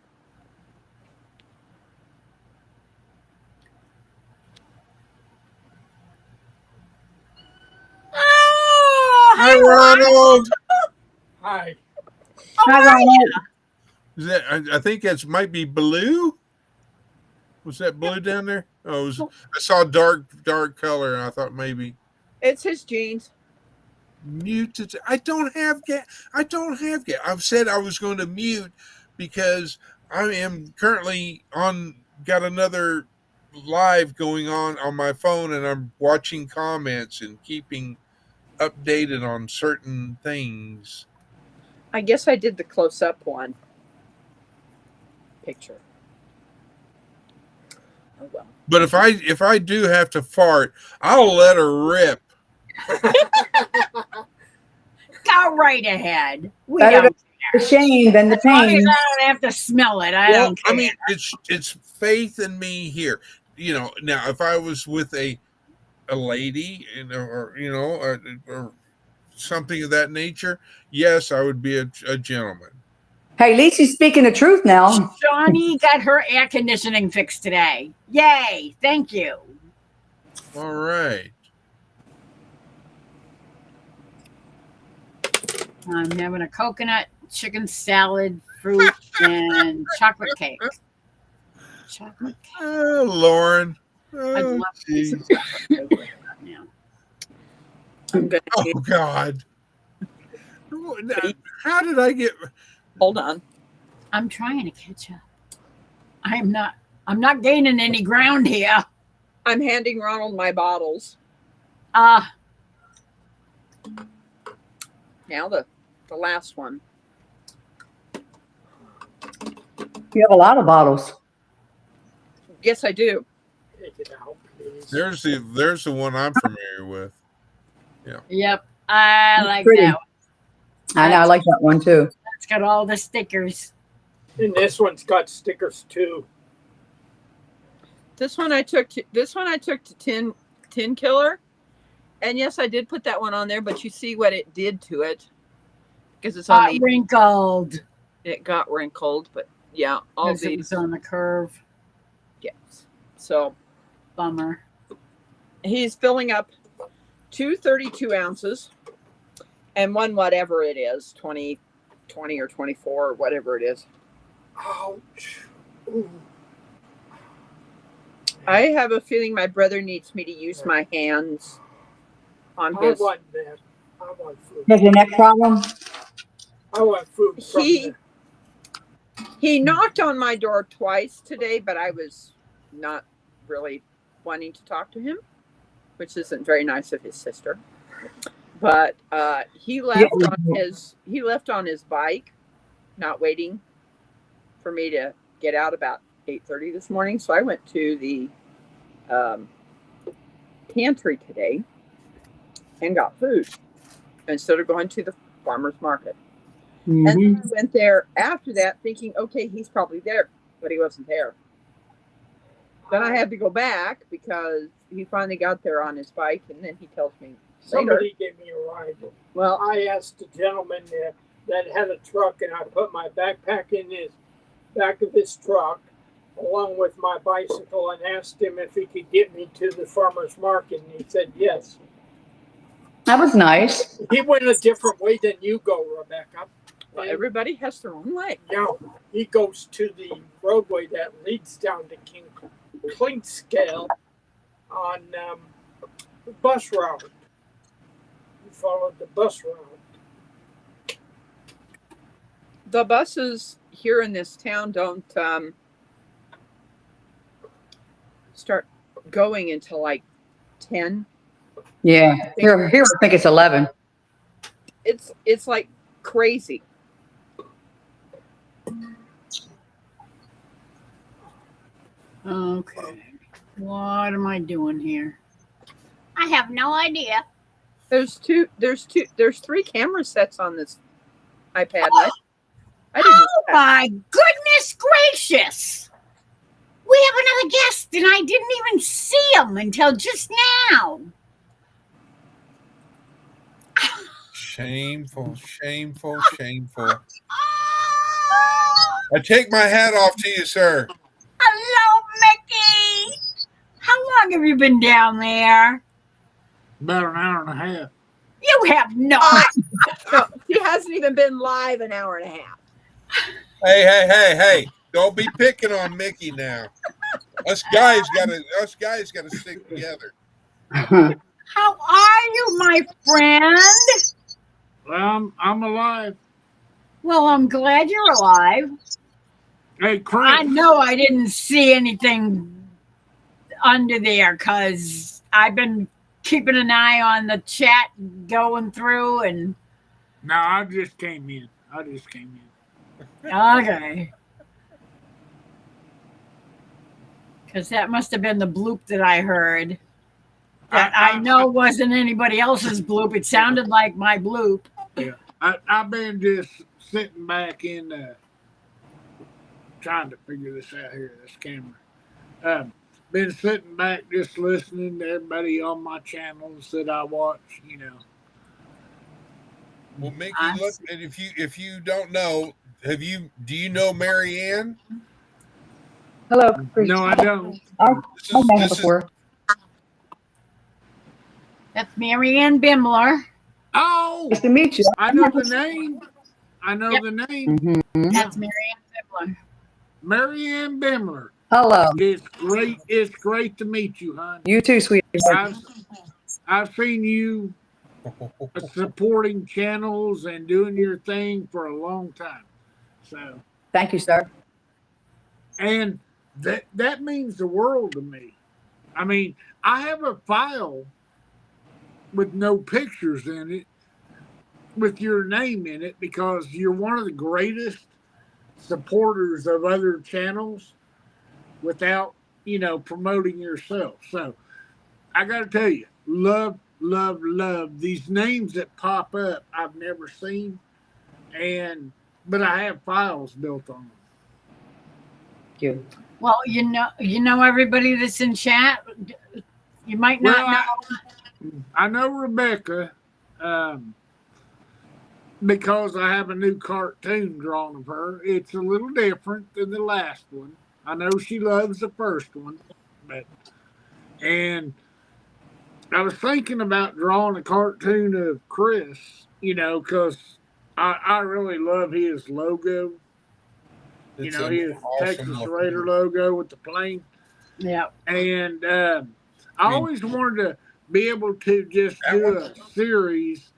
Oh, Hi, Ronald. Hi. Hi, Ronald. Is that? I think that might be Blue. Was that Blue down there? Oh, I saw dark color, and I thought maybe It's his jeans. muted. I don't have gas. I've said I was going to mute because I am currently got another live going on my phone, and I'm watching comments and keeping updated on certain things. I guess I did the close-up one picture. Oh well. But if I do have to fart, I'll let her rip. go right ahead. We Better don't The shame than the As long as pain. I don't have to smell it. I Well, don't care. I mean, it's faith in me here. Now if I was with a lady, or something of that nature, yes, I would be a gentleman. Hey, at least she's speaking the truth now. Shawnee got her air conditioning fixed today. Yay. Thank you. All right. I'm having a coconut, chicken salad, fruit, and chocolate cake. Chocolate cake. Oh, Lauren. I'd Oh, love to eat some geez. chocolate cake right now. I'm gonna Oh, God. How did I get? hold on. I'm trying to catch up. I'm not gaining any ground here. I'm handing Ronald my bottles. Ah, Now the last one. You have a lot of bottles. Yes, I do. Take it out, please. There's the one I'm familiar with. yep. I like Pretty. that one. I know. I like that one too. It's got all the stickers. And this one's got stickers too. This one I took to Tin Killer. And yes, I did put that one on there, but you see what it did to it. Because it's on the Wrinkled. it got wrinkled, but yeah, all Because it these was on the curve. yes. So Bummer. he's filling up 2 32 ounces and one whatever it is, 20 or 24 or whatever it is. Ouch. Ooh. I have a feeling my brother needs me to use my hands on I his. want that. I want food. Has your neck problem? I want food from He the he knocked on my door twice today, but I was not really wanting to talk to him, which isn't very nice of his sister. But he left on his bike, not waiting for me to get out about 8:30 this morning. So I went to the pantry today and got food instead of going to the farmer's market. And then I went there after that thinking, okay, he's probably there, but he wasn't there. Then I had to go back because he finally got there on his bike, and then he tells me later. somebody gave me a ride. Well, I asked a gentleman that had a truck, and I put my backpack in his back of his truck along with my bicycle and asked him if he could get me to the farmer's market, and he said yes. That was nice. He went a different way than you go, Rebecca. well, everybody has their own way. Yeah, he goes to the roadway that leads down to Clinkscale on the bus route. He followed the bus route. The buses here in this town don't start going until like 10. Yeah. Here I think it's 11. It's like crazy. Okay. What am I doing here? I have no idea. There's three camera sets on this iPad. I didn't know Oh that. my goodness gracious! We have another guest, and I didn't even see him until just now. Shameful, shameful, shameful. I take my hat off to you, sir. Hello, Mickey. How long have you been down there? About an hour and a half. You have no. No, he hasn't even been live an hour and a half. Hey! Don't be picking on Mickey now. Us guys gotta stick together. How are you, my friend? Well, I'm alive. Well, I'm glad you're alive. Hey, Chris. I know I didn't see anything under there because I've been keeping an eye on the chat going through and No, I just came in. okay. Because that must have been the bloop that I heard. That I know wasn't anybody else's bloop. It sounded like my bloop. I've been just sitting back in trying to figure this out here, this camera. Been sitting back just listening to everybody on my channels that I watch, Well, Mickey, look, and if you don't know, do you know Mary Ann? Hello. No, I don't. I've met her This is- before. That's Marianne Bimler. Oh, Nice to meet you. I know the name. Yep. The name. Mhm. That's Marianne Bimler. Marianne Bimler. Hello. It's great to meet you, hon. You too, sweetheart. I've seen you supporting channels and doing your thing for a long time. So, Thank you, sir. and that means the world to me. I mean, I have a file with no pictures in it with your name in it because you're one of the greatest supporters of other channels without, promoting yourself. So I got to tell you, love these names that pop up. I've never seen, but I have files built on them. Thank you. Well, you know everybody that's in chat. You might not know. I know Rebecca because I have a new cartoon drawn of her. It's a little different than the last one. I know she loves the first one, and I was thinking about drawing a cartoon of Chris, because I really love his logo. You It's know, an his awesome Texas look. Raider logo with the plane. Yeah. And I mean- always wanted to be able to just That do one? a series.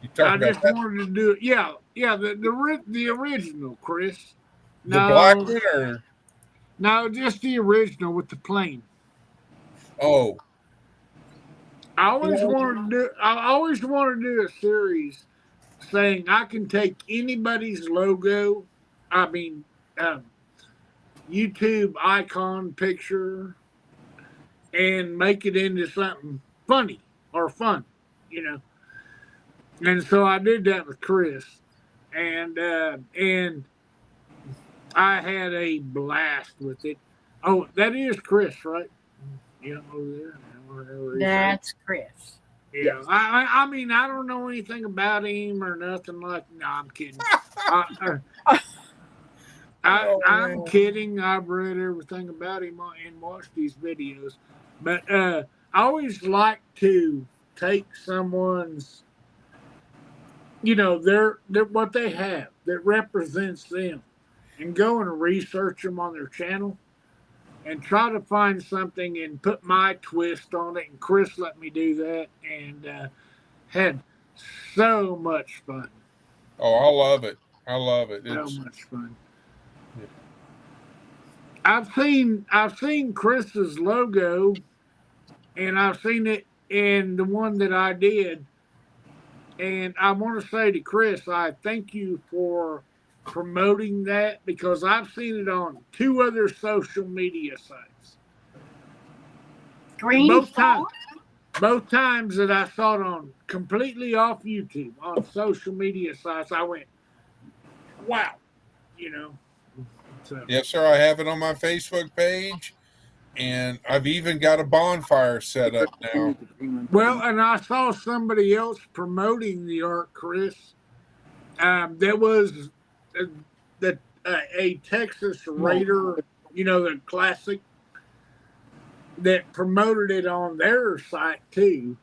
You I talking just about that, wanted to do it. Yeah, the original, Chris. the black No, one, or no, just the original with the plane. oh, I always wanted to do a series saying I can take anybody's logo, I mean, YouTube icon picture, and make it into something funny or fun, you know. And so I did that with Chris, and I had a blast with it. Oh, that is Chris, right? Yeah, over there. Whatever he said. That's Chris. Yeah, Yes. I mean, I don't know anything about him or nothing like. No, I'm kidding. Oh, I'm man. kidding. I've read everything about him and watched these videos, but I always like to take someone's, you know, their what they have that represents them, and go and research them on their channel, and try to find something and put my twist on it. And Chris let me do that, and had so much fun. oh, I love it. I love it. So It's much fun. Yeah. I've seen Chris's logo, and I've seen it in the one that I did. And I want to say to Chris, I thank you for promoting that, because I've seen it on 2 other social media sites. Green Both fog? Both times that I saw it on completely off YouTube on social media sites, I went, wow, you know. So yes, sir. I have it on my Facebook page, and I've even got a bonfire set up now. well, and I saw somebody else promoting the art, Chris. There was a Texas Raider, you know, the classic, that promoted it on their site too,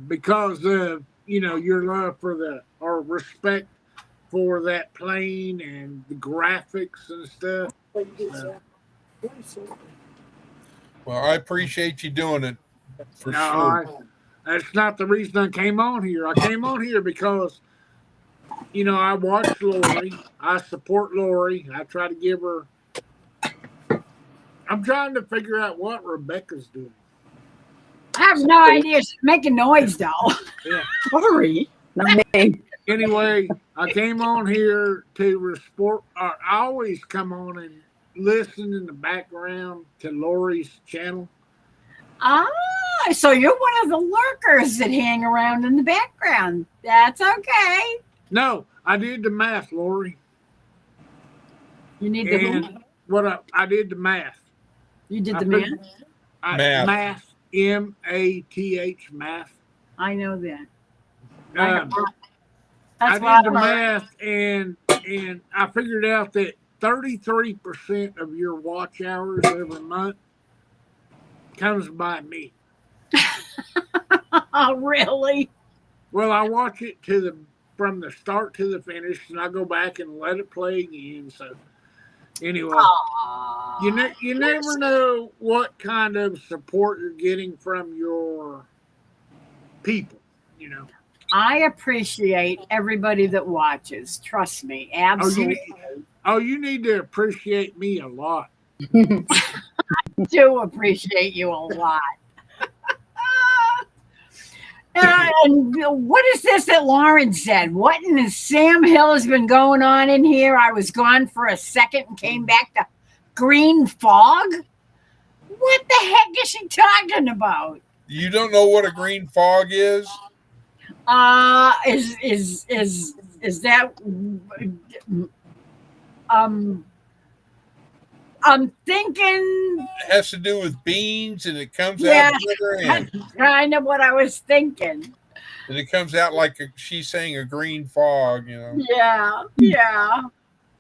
because of, you know, your love for or respect for that plane and the graphics and stuff. Well, I appreciate you doing it for No, sure. that's not the reason I came on here. I came on here because, you know, I watch Lori. I support Lori. I try to give her. I'm trying to figure out what Rebecca's doing. I have no idea. She's making noise though. Sorry. Not me. Anyway, I came on here to I always come on and listen in the background to Lori's channel. Ah, so you're one of the lurkers that hang around in the background. That's okay. No, I did the math, Lori. You need the And what I did the math. you did I the figured- math. Math. MATH, math. I know that. Um, That's I why did the math, and I figured out that 33% of your watch hours every month comes by me. Oh, really? Well, I watch it from the start to the finish, and I go back and let it play again. So, anyway, Aw. you never know what kind of support you're getting from your people. You know. I appreciate everybody that watches. Trust me, absolutely. You need to appreciate me a lot. Do appreciate you a lot. And what is this that Lauren said? What in the Sam Hill has been going on in here? I was gone for a second and came back to green fog. What the heck is she talking about? You don't know what a green fog is? Is that I'm thinking It has to do with beans, and it comes Yeah. out bitter, and kind of what I was thinking. it comes out like she's saying a green fog, you know. Yeah.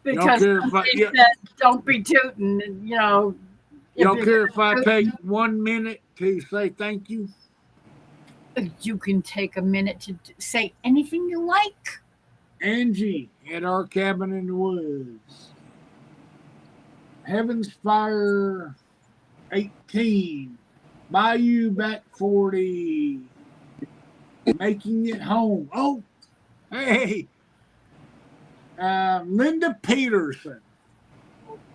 Because care if I- they said, don't be tooting, you know. if You don't you're care if I take 1 minute to say thank you? You can take a minute to say anything you like. Angie at our cabin in the woods. Heaven's Fire 18. Bayou Back 40. Making It Home. Oh, hey. Linda Peterson.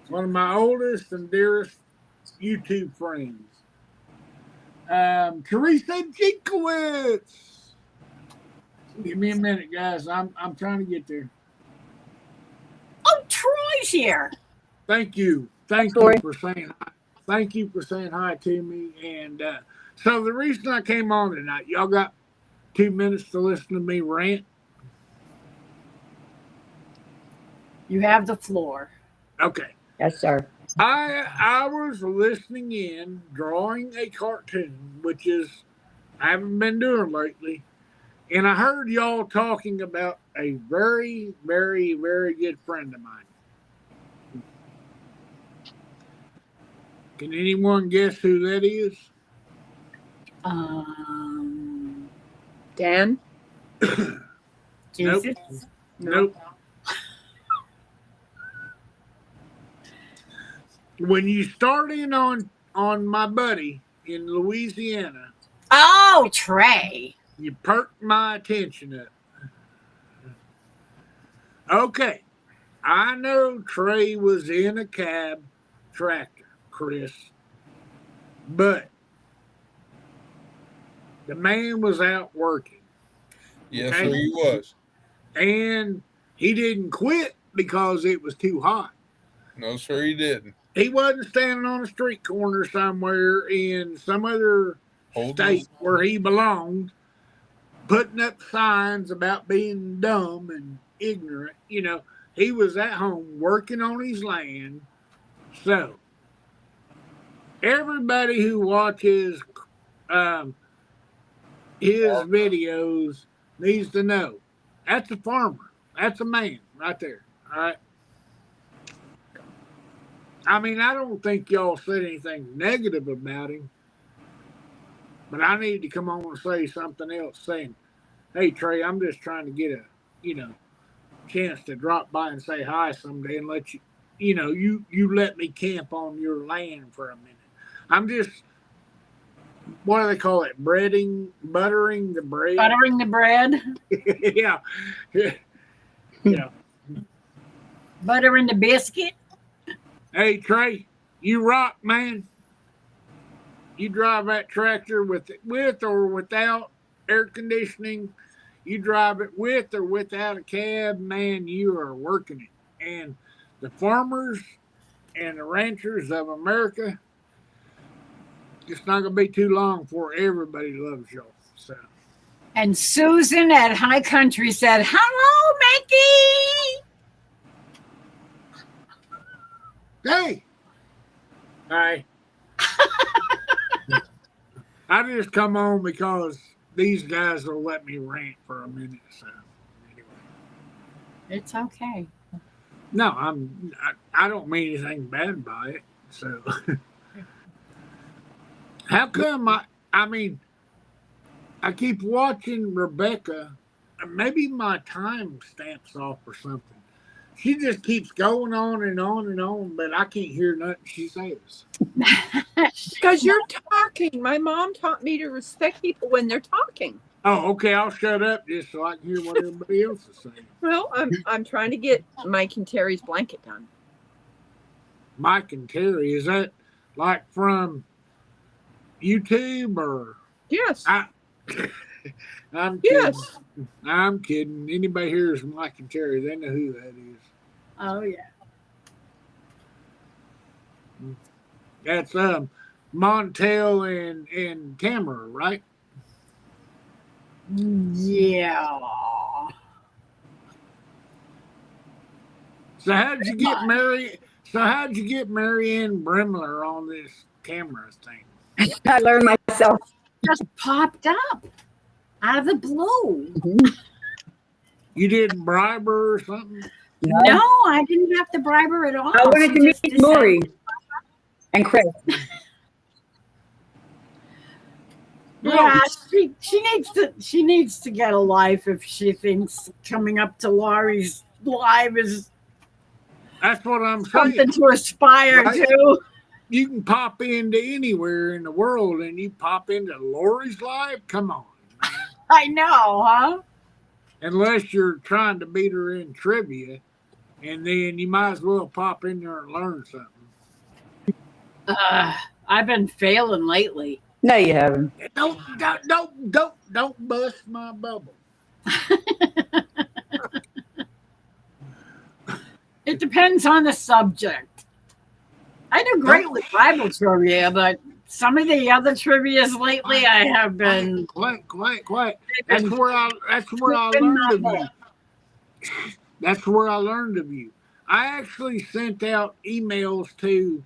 One of my oldest and dearest YouTube friends. Teresa Jinkowitz. Give me a minute, guys. I'm trying to get there. Oh, Troy's here. Thank you. Thank you for saying hi. Thank you for saying hi to me. And so the reason I came on tonight, y'all got 2 minutes to listen to me rant. You have the floor. Okay. Yes, sir. I was listening in, drawing a cartoon, which is I haven't been doing lately, and I heard y'all talking about a very, very, very good friend of mine. Can anyone guess who that is? Dan? Nope. Jesus. Nope. When you start in on my buddy in Louisiana, Oh, Trey. you perked my attention up. Okay. I know Trey was in a cab tractor, Chris, but the man was out working. Yes, Okay. sir, he was. And he didn't quit because it was too hot. No, sir, he didn't. He wasn't standing on a street corner somewhere in some other state where he belonged, putting up signs about being dumb and ignorant. You know, he was at home working on his land. So, everybody who watches his videos needs to know that's a farmer. That's a man right there. All right. I mean, I don't think y'all said anything negative about him, but I need to come on and say something else saying, hey, Trey, I'm just trying to get a, chance to drop by and say hi someday and let you, you let me camp on your land for a minute. I'm just, what do they call it? Buttering the bread. Buttering the bread. Yeah. Yeah. Buttering the biscuit. Hey, Trey, you rock, man. You drive that tractor with or without air conditioning. You drive it with or without a cab, man, you are working it. And the farmers and the ranchers of America, it's not going to be too long before everybody loves y'all. So. And Susan at High Country said, hello, Mickey. Hey. Hi. I just come on because these guys will let me rant for a minute. So anyway. It's okay. No, I don't mean anything bad by it. So how come I keep watching Rebecca, maybe my time stamps off or something. She just keeps going on and on and on, but I can't hear nothing she says. Because you're talking. My mom taught me to respect people when they're talking. Oh, okay. I'll shut up just so I can hear what everybody else is saying. Well, I'm trying to get Mike and Terry's blanket done. Mike and Terry, is that like from YouTube or? Yes. I'm kidding. Yes. I'm kidding. Anybody hears Mike and Terry, they know who that is. Oh, yeah. That's Montel and Tamara, right? Yeah. So how'd you get Marianne Brimler on this camera thing? I learned myself. Just popped up out of the blue. You didn't bribe her or something? No, I didn't have to bribe her at all. I wanted to She just meet decided- Lori and Chris. Yeah, she needs to get a life if she thinks coming up to Laurie's live is That's what I'm something saying. to aspire Right? to. You can pop into anywhere in the world, and you pop into Lori's live. Come on, man. I know, huh? Unless you're trying to beat her in trivia, and then you might as well pop in there and learn something. I've been failing lately. No, you haven't. Don't bust my bubble. It depends on the subject. I do great with Bible trivia, but some of the other trivias lately, I have been. Quiet. That's where I learned of you. That's where I learned of you. I actually sent out emails to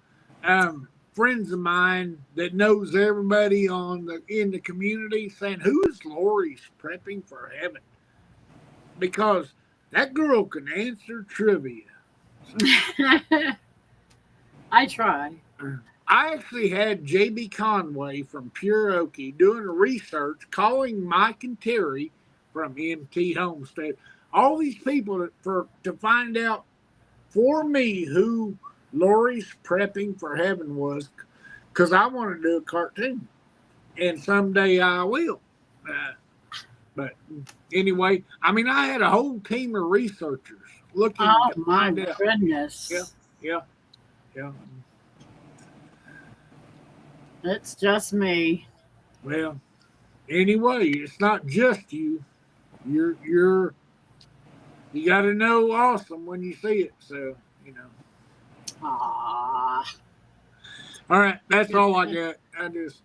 friends of mine that knows everybody in the community, saying, "Who is Lori's prepping for heaven?" Because that girl can answer trivia. I try. I actually had JB Conway from Pure Okie doing a research, calling Mike and Terry from MT Homestead, all these people to find out for me who Lori's prepping for heaven was, because I want to do a cartoon, and someday I will. But anyway, I mean, I had a whole team of researchers looking Oh to my find out. goodness. Yeah. It's just me. Well, anyway, it's not just you. You got to know awesome when you see it. So Ah, All right, that's all I got. I just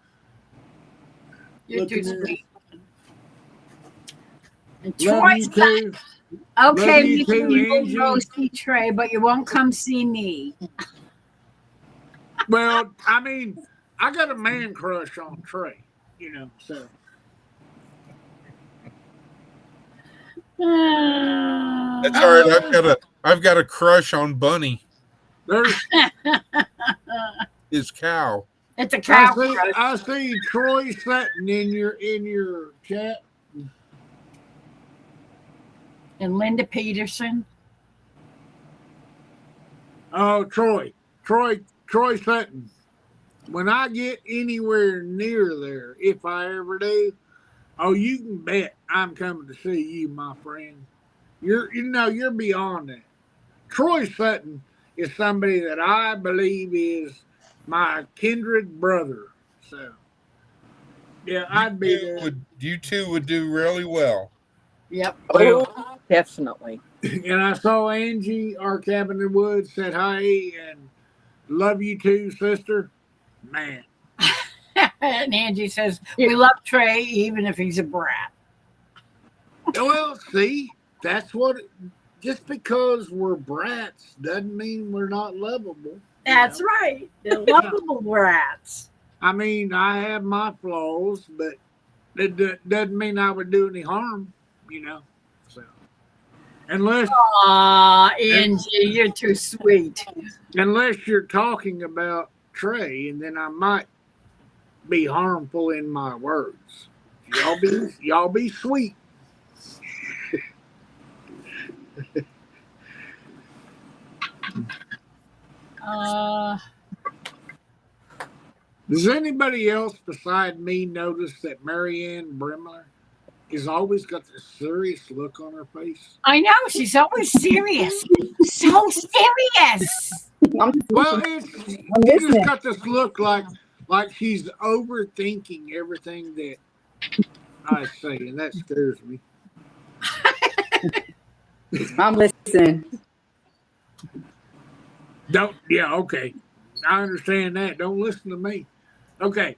you're too looking at- sweet. And love Troy you said, too. okay, Love you you too, can Angie. go see Trey, but you won't come see me. Well, I mean, I got a man crush on Trey. So That's all right. I've got a crush on Bunny, there's. his cow. It's a cow crush. I see Troy Sutton in your chat. And Linda Peterson. Oh, Troy Sutton. When I get anywhere near there, if I ever do, oh, you can bet I'm coming to see you, my friend. You're beyond that. Troy Sutton is somebody that I believe is my kindred brother. So, yeah, I'd be there. You two would do really well. Yep. Oh, definitely. And I saw Angie, our cabin in the woods, said hi and love you too, sister. Man. And Angie says, we love Trey even if he's a brat. Well, see, that's what. Just because we're brats doesn't mean we're not lovable. That's right. They're lovable brats. I mean, I have my flaws, but it doesn't mean I would do any harm. So unless Aw, Angie, you're too sweet. you're talking about Trey, and then I might be harmful in my words. Y'all be sweet. Does anybody else beside me notice that Marianne Brimler has always got this serious look on her face? I know, she's always serious. So serious. Well, she listening. just got this look like she's overthinking everything that I say, and that scares me. I'm listening. Okay. I understand that. Don't listen to me. Okay.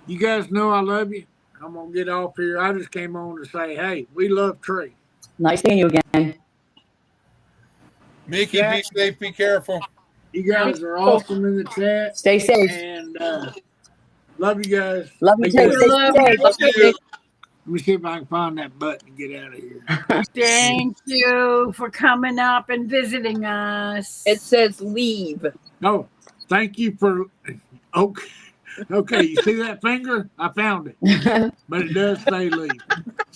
You guys know I love you. I'm going to get off here. I just came on to say, hey, we love Trey. Nice seeing you again. Mickey, Yeah. be safe, be careful. You guys are awesome in the chat. Stay safe. And love you guys. Love you Thank too. you. Stay Love safe. you. Let me see if I can find that button and get out of here. Thank you for coming up and visiting us. It says leave. No, thank you for. Okay. Okay, you see that finger? I found it, but it does say leave.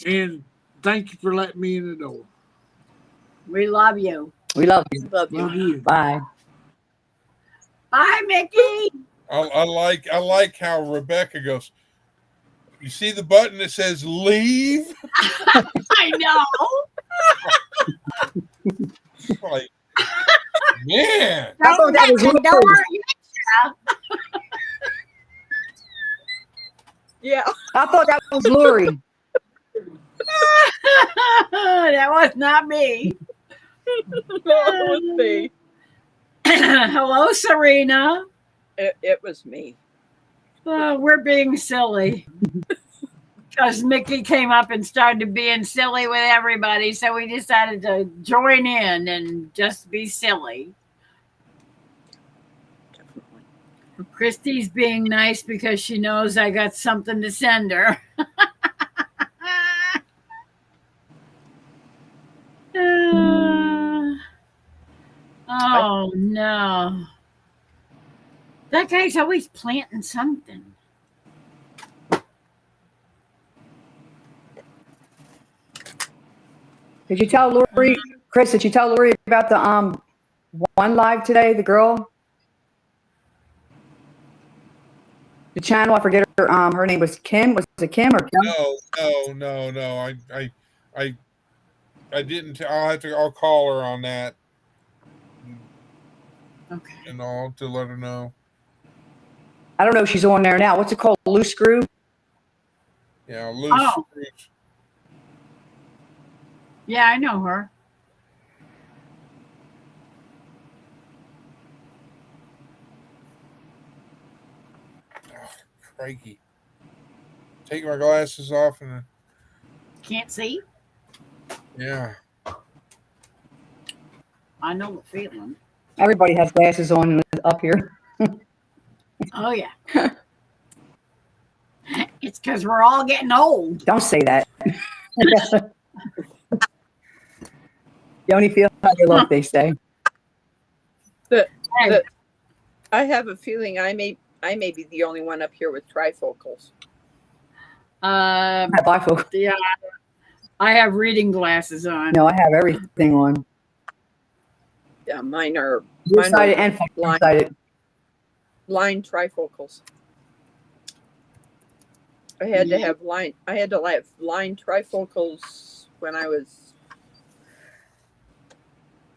And thank you for letting me in the door. We love you. We love you. Love you. Love you. Bye. Bye, Mickey. I like how Rebecca goes. You see the button that says leave? I know. Like, man. I thought that was Don't Lori. worry. Yeah. I thought that was Lori. That was not me. That was me. Hello, Serena. It was me. We're being silly. Because Mickey came up and started being silly with everybody, so we decided to join in and just be silly. Definitely. Christy's being nice because she knows I got something to send her. Oh no. That guy's always planting something. Did you tell Lori, Chris, did you tell Lori about the one live today, the girl? The channel, I forget her name was Kim. Was it Kim or Kim? No. I didn't. I'll call her on that Okay. and all to let her know. I don't know if she's on there now. What's it called? Loose Screw? Yeah, loose Oh. screws. Yeah, I know her. Crikey. Take my glasses off and Can't see? yeah. I know the feeling. Everybody has glasses on up here. Oh, yeah. It's because we're all getting old. Don't say that. You only feel how you look, they say. Hey, I have a feeling I may be the only one up here with trifocals. Bifocal. yeah, I have reading glasses on. No, I have everything on. Yeah, mine are Nearsighted and farsighted. line trifocals. I had to have line trifocals when I was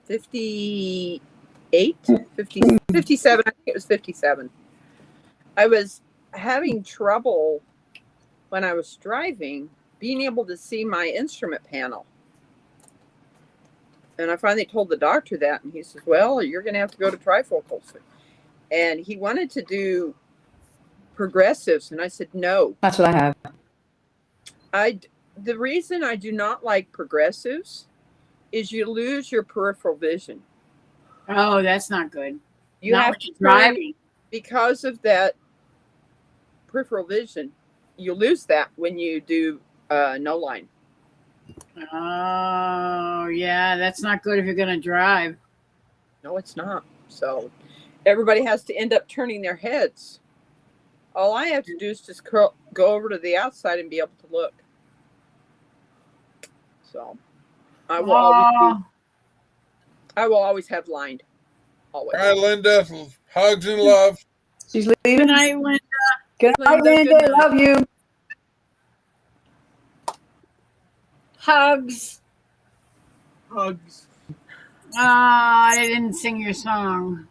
58, 57. I think it was 57. I was having trouble when I was driving being able to see my instrument panel. And I finally told the doctor that, and he says, well, you're going to have to go to trifocals. And he wanted to do progressives, and I said, no. That's what I have. The reason I do not like progressives is you lose your peripheral vision. Oh, that's not good. You Not have when to you're drive driving. because of that peripheral vision. You lose that when you do no line. Oh, yeah, that's not good if you're going to drive. No, it's not. So everybody has to end up turning their heads. All I have to do is just go over to the outside and be able to look. So I will always have lined. Always. All right, Linda. Hugs and love. She's Good leaving. night, Linda. Good night, Linda. Linda. Good night. Love you. Hugs. Hugs. I didn't sing your song.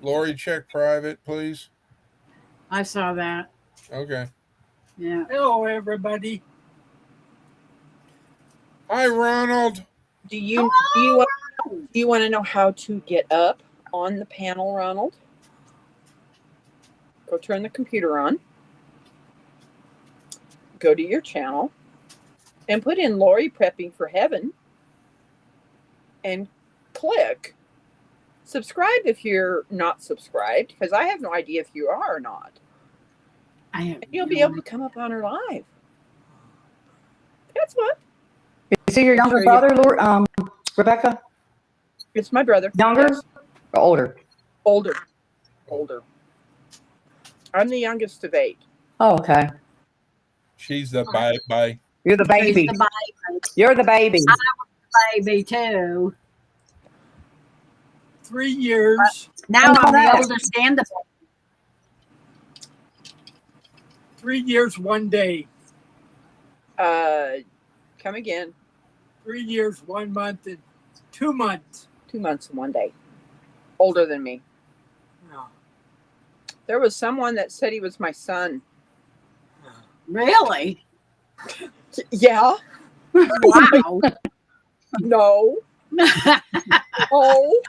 Lori, check private, please. I saw that. Okay. Yeah. Hello, everybody. Hi, Ronald. Do you want to know how to get up on the panel, Ronald? Go turn the computer on. Go to your channel and put in Lori Prepping for Heaven and click subscribe if you're not subscribed, because I have no idea if you are or not. And you'll be able to come up on her live. That's what. Is he your younger Sure, brother, Rebecca? It's my brother. Younger Yes. or older? Older. I'm the youngest of 8. Oh, okay. She's the bye. You're the She's baby. the You're the baby. baby too. 3 years. Now Oh, I'm the that. oldest and the 3 years, 1 day. Come again. 3 years, 1 month, and 2 months. 2 months and 1 day. Older than me. No. There was someone that said he was my son. really. Yeah. Wow. No. Oh.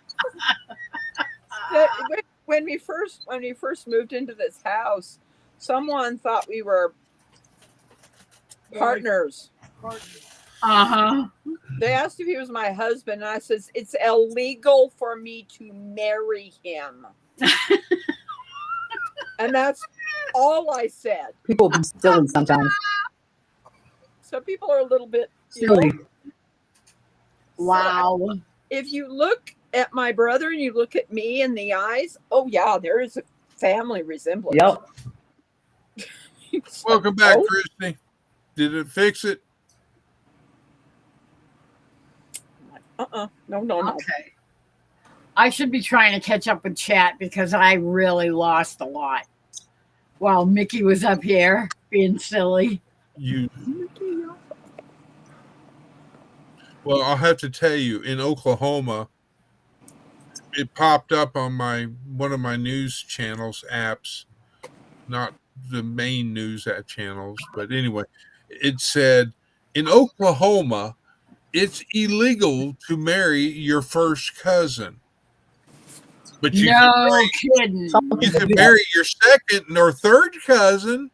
When we first moved into this house, someone thought we were partners. Uh-huh. They asked if he was my husband, and I says it's illegal for me to marry him. And that's all I said. People be silly sometimes. So people are a little bit you know, Silly. Wow. if you look at my brother and you look at me in the eyes, oh yeah, there is a family resemblance. Yep. Welcome back, Oh. Christy. Did it fix it? No. Okay. I should be trying to catch up with chat because I really lost a lot while Mickey was up here being silly. Well, I'll have to tell you, in Oklahoma, it popped up on one of my news channels apps, not the main news app channels, but anyway, it said in Oklahoma, it's illegal to marry your first cousin, but you No kidding. you can marry your second or third cousin.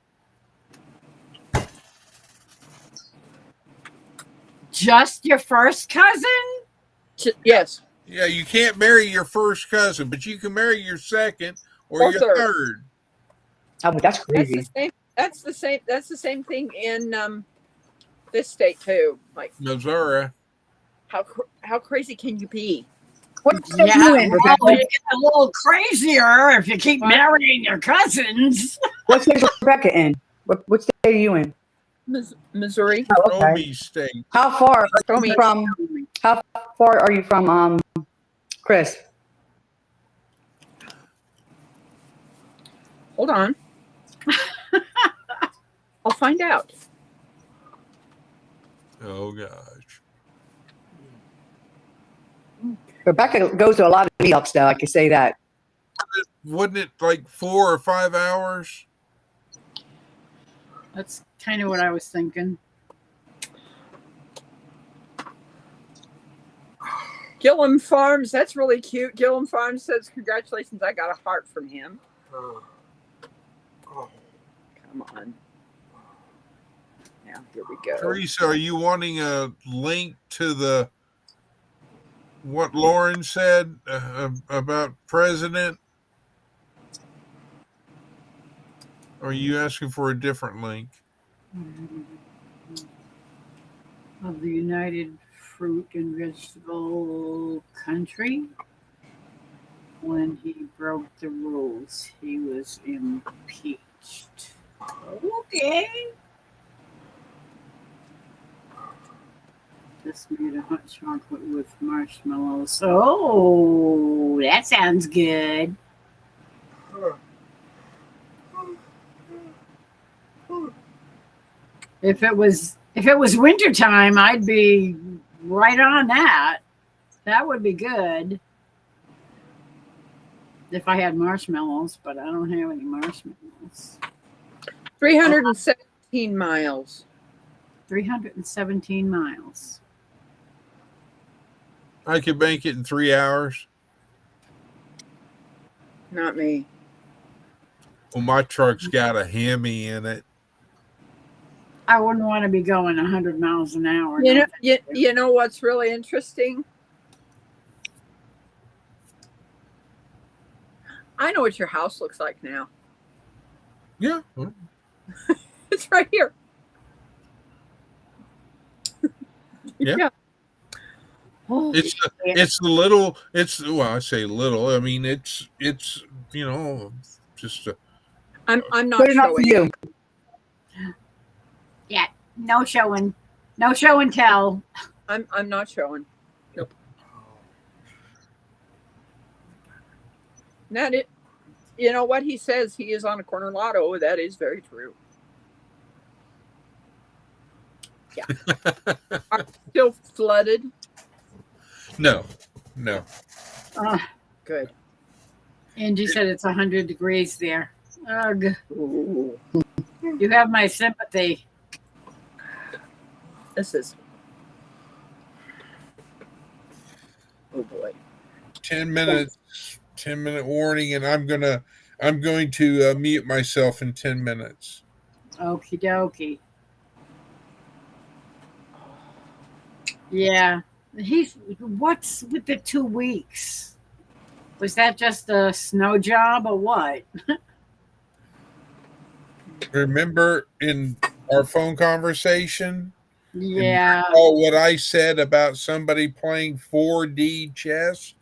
Just your first cousin? Yes. Yeah, you can't marry your first cousin, but you can marry your second or your third. third. Oh, but that's That's crazy. the same. That's the same thing in this state too. Like Missouri. how crazy can you be? What state Yeah, you in, well, Rebecca? it gets a little crazier if you keep marrying your cousins. What state is Rebecca in? What state are you in? Missouri. Oh, okay. Romy State. How far Show are me. you from? How far are you from Chris? Hold on. I'll find out. Oh gosh. Rebecca goes to a lot of meetups, though. I can say that. Wasn't it like 4 or 5 hours? That's kind of what I was thinking. Gillum Farms. That's really cute. Gillum Farms says, "Congratulations, I got a heart from him." Oh. Come on. Now here we go. Teresa, are you wanting a link to what Lauren said about president? Or are you asking for a different link? Of the United Fruit and Vegetable Country. When he broke the rules, he was impeached. Okay. Just made a hot chocolate with marshmallows. Oh, that sounds good. If it was wintertime, I'd be right on that. That would be good. If I had marshmallows, but I don't have any marshmallows. 317 miles. 317 miles. I could make it in 3 hours. Not me. Well, my truck's got a Hemi in it. I wouldn't want to be going 100 miles an hour. You no know, thank you. you know what's really interesting? I know what your house looks like now. Yeah. It's right here. Yeah. Oh, It's the little. It's well, I say little. I mean, it's just a I'm not Good enough for showing. you. Yeah, no showing. No show and tell. I'm not showing. Nope. That it. You know what he says? He is on a corner lotto. That is very true. Yeah. Are you still flooded? No. Uh, Good. Angie said it's 100 degrees there. Ugh. Ooh, You have my sympathy. this is. Oh boy. 10 minutes. 10-minute warning, and I'm going to mute myself in 10 minutes. Okie dokie. Yeah. What's with the 2 weeks? Was that just a snow job or what? Remember in our phone conversation? Yeah. Oh, what I said about somebody playing 4D chess?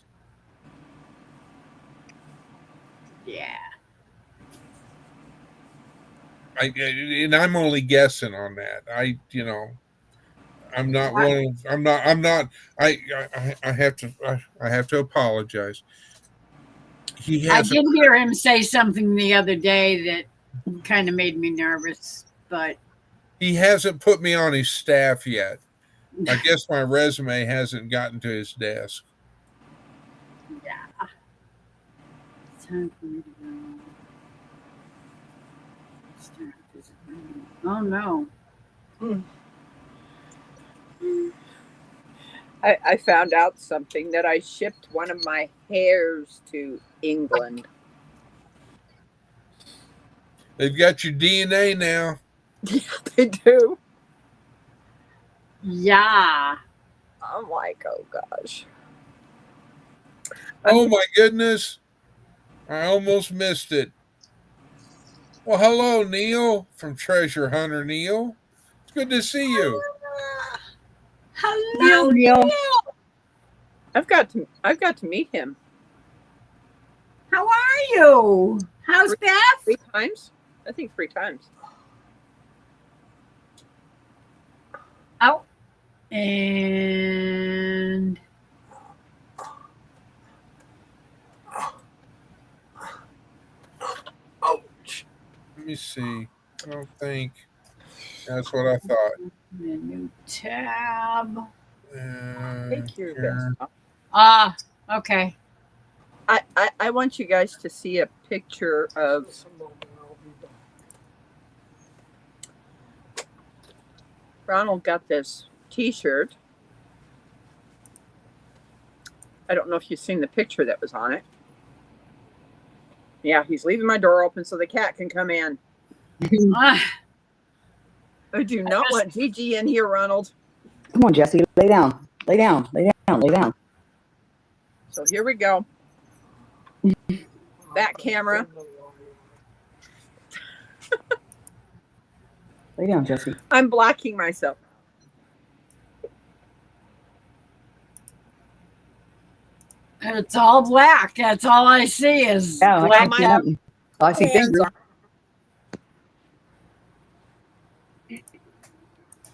Yeah. And I'm only guessing on that. I'm not one of, I'm not, I have to apologize. I did hear him say something the other day that kind of made me nervous, but he hasn't put me on his staff yet. I guess my resume hasn't gotten to his desk. yeah. It's time for me to go. Oh no. I found out something that I shipped one of my hairs to England. They've got your DNA now. Yeah, they do. Yeah. I'm like, oh gosh. Oh my goodness. I almost missed it. Well, hello, Neil from Treasure Hunter Neil. It's good to see you. Hello, Neil. I've got to meet him How are you? How's Beth? 3 times. I think 3 times. Oh. And Ouch. Let me see. I don't think that's what I thought. menu tab. Take your Here. best. Okay. I want you guys to see a picture of Just a moment, I'll be back. Ronald got this T-shirt. I don't know if you've seen the picture that was on it. Yeah, he's leaving my door open so the cat can come in. Ah, I do not want Gigi in here, Ronald. Come on, Jesse. Lay down. Lay down. Lay down. Lay down. So here we go. Back camera. Lay down, Jesse. I'm blocking myself. it's all black. That's all I see is Yeah, I black. can't see nothing. I see Hands fingers. on.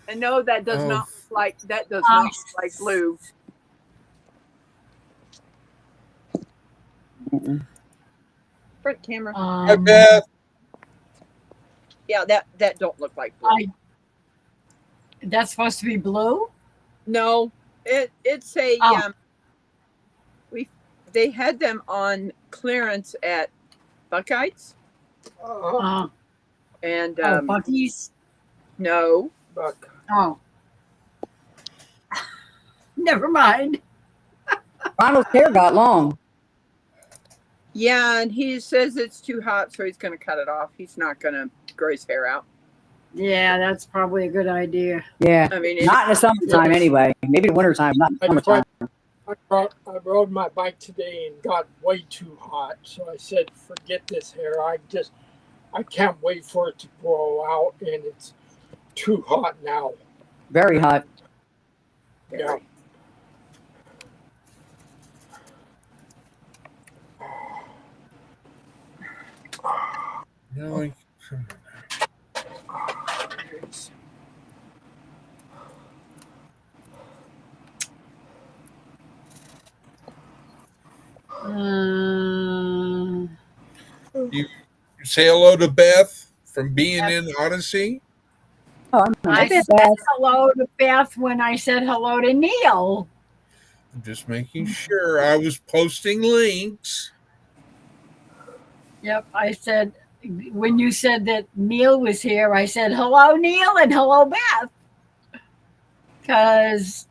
I know that does Oh. not look like not look like blue. Mm-mm. Front camera. Hi, Beth. Yeah, that don't look like blue. That's supposed to be blue? No, it's a Oh. they had them on clearance at Buckeyes Oh, and Bucky's. no, Buck. Oh. Never mind. Ronald's hair got long. yeah, and he says it's too hot, so he's going to cut it off. He's not going to grow his hair out. Yeah, that's probably a good idea. Yeah. I mean, Not in the summertime anyway. Maybe the wintertime, not in the summertime. I rode my bike today and got way too hot, so I said, "Forget this hair. I can't wait for it to grow out, and it's too hot now." Very hot. Yeah. Really? Uh, You say hello to Beth from being Yes. in Odyssey. Oh, I'm I gonna said hello to Beth when I said hello to Neil. I'm just making sure. I was posting links. Yep, I said when you said that Neil was here, I said hello Neil and hello Beth. Because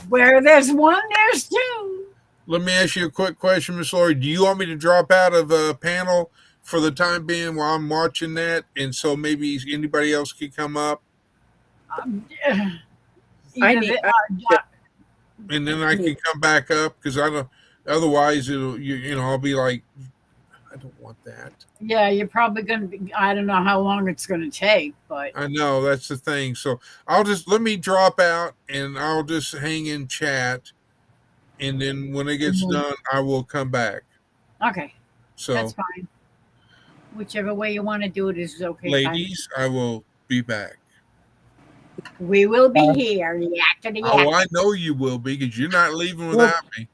where there's one, there's two. Let me ask you a quick question, Miss Lori. Do you want me to drop out of a panel for the time being while I'm watching that, and so maybe anybody else could come up, I Either need. and then I can come back up because I don't. Otherwise, I'll be like, I don't want that. yeah, you're probably going to be, I don't know how long it's going to take, but I know that's the thing. So let me drop out and I'll just hang in chat, and then when it gets done, I will come back. okay, So, that's fine. Whichever way you want to do it is okay. ladies, I will be back. Fine. We will be here. Yak to the yak. Oh, I know you will be because you're not leaving without me,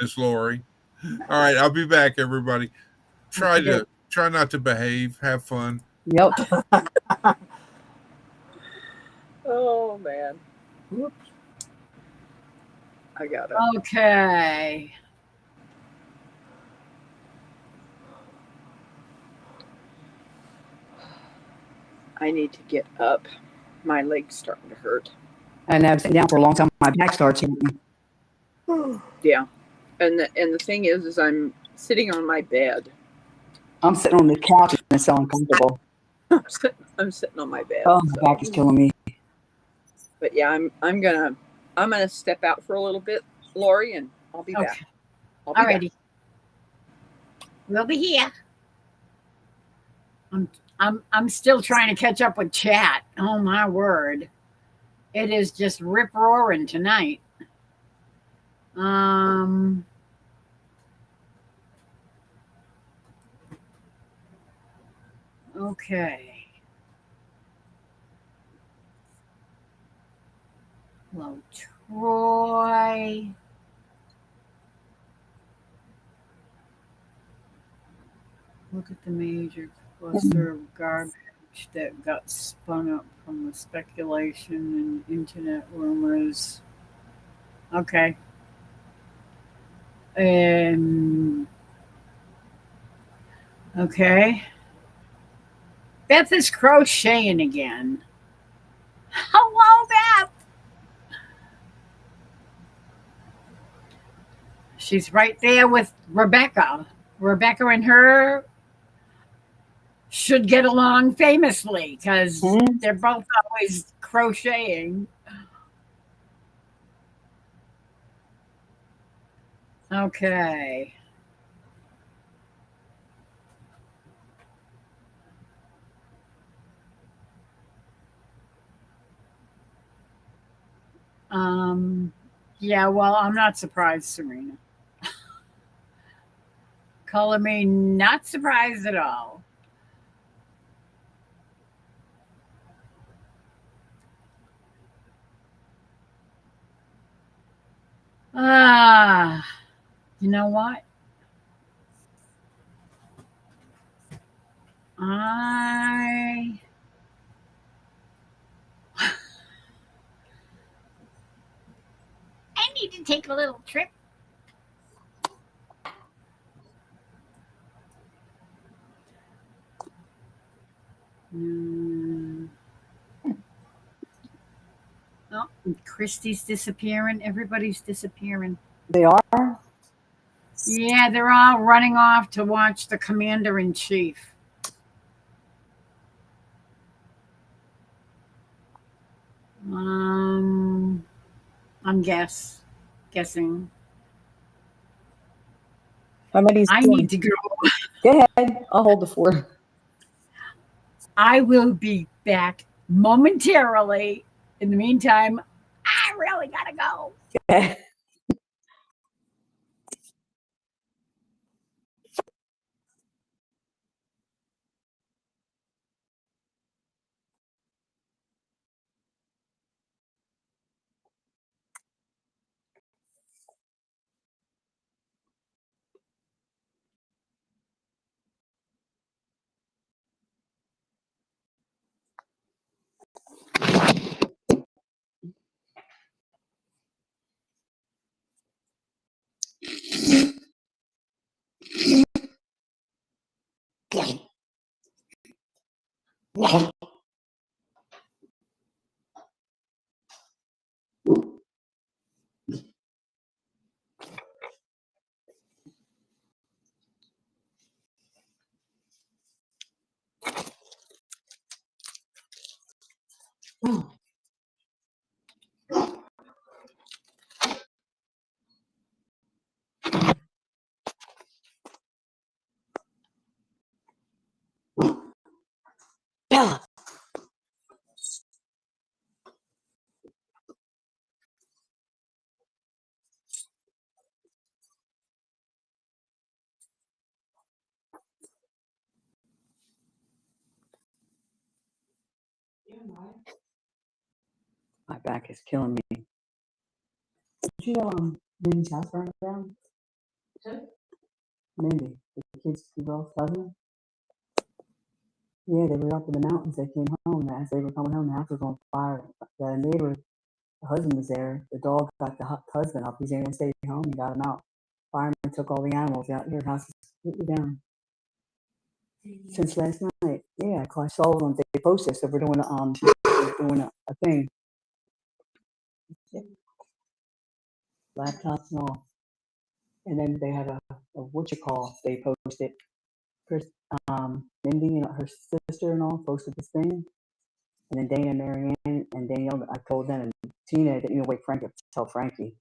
Miss Lori. All right, I'll be back, everybody. Try not to behave, have fun. Yep. Oh man. Whoops. I got it. Okay. I need to get up. My leg's starting to hurt. And I've sitting down for a long time. My back starts hurting. Yeah. And the thing is I'm sitting on my bed. I'm sitting on the couch and it's so uncomfortable. I'm sitting on my bed. Oh, my back is killing me. But yeah, I'm gonna step out for a little bit, Lori, and I'll be back. I'll be back. Alrighty. We'll be here. I'm still trying to catch up with chat. Oh my word. It is just rip roaring tonight. Okay. Hello, Troy. Look at the major cluster of garbage that got spun up from the speculation and internet rumors. Okay. Okay. Beth is crocheting again. Hello, Beth. She's right there with Rebecca. Rebecca and her should get along famously because they're both always crocheting. Okay. Yeah, well, I'm not surprised, Serena. Color me not surprised at all. You know what? I need to take a little trip. Oh, Christy's disappearing. Everybody's disappearing. They are? Yeah, they're all running off to watch the Commander in Chief. I'm guessing. How many? I need to go. Go ahead. I'll hold the fort. I will be back momentarily. In the meantime, I really gotta go. Okay. Bella. My back is killing me. Did you know Mindy's house burned down? Mindy, the kids, the girls' cousin. Yeah, they were up in the mountains. They came home. As they were coming home, the house was on fire. The neighbor, the husband was there. The dog got the husband up. He's going to stay home. He got him out. Firemen took all the animals out. Your house is completely down. Since last night. Yeah, 'cause I saw it on they posted. So we're doing a thing. Yep. Laptops and all. And then they had a what you call they posted. Chris, Mindy and her sister and all posted this thing. And then Dana, Marianne, and Danielle, I told them, and Tina, that wait, Frankie, tell Frankie.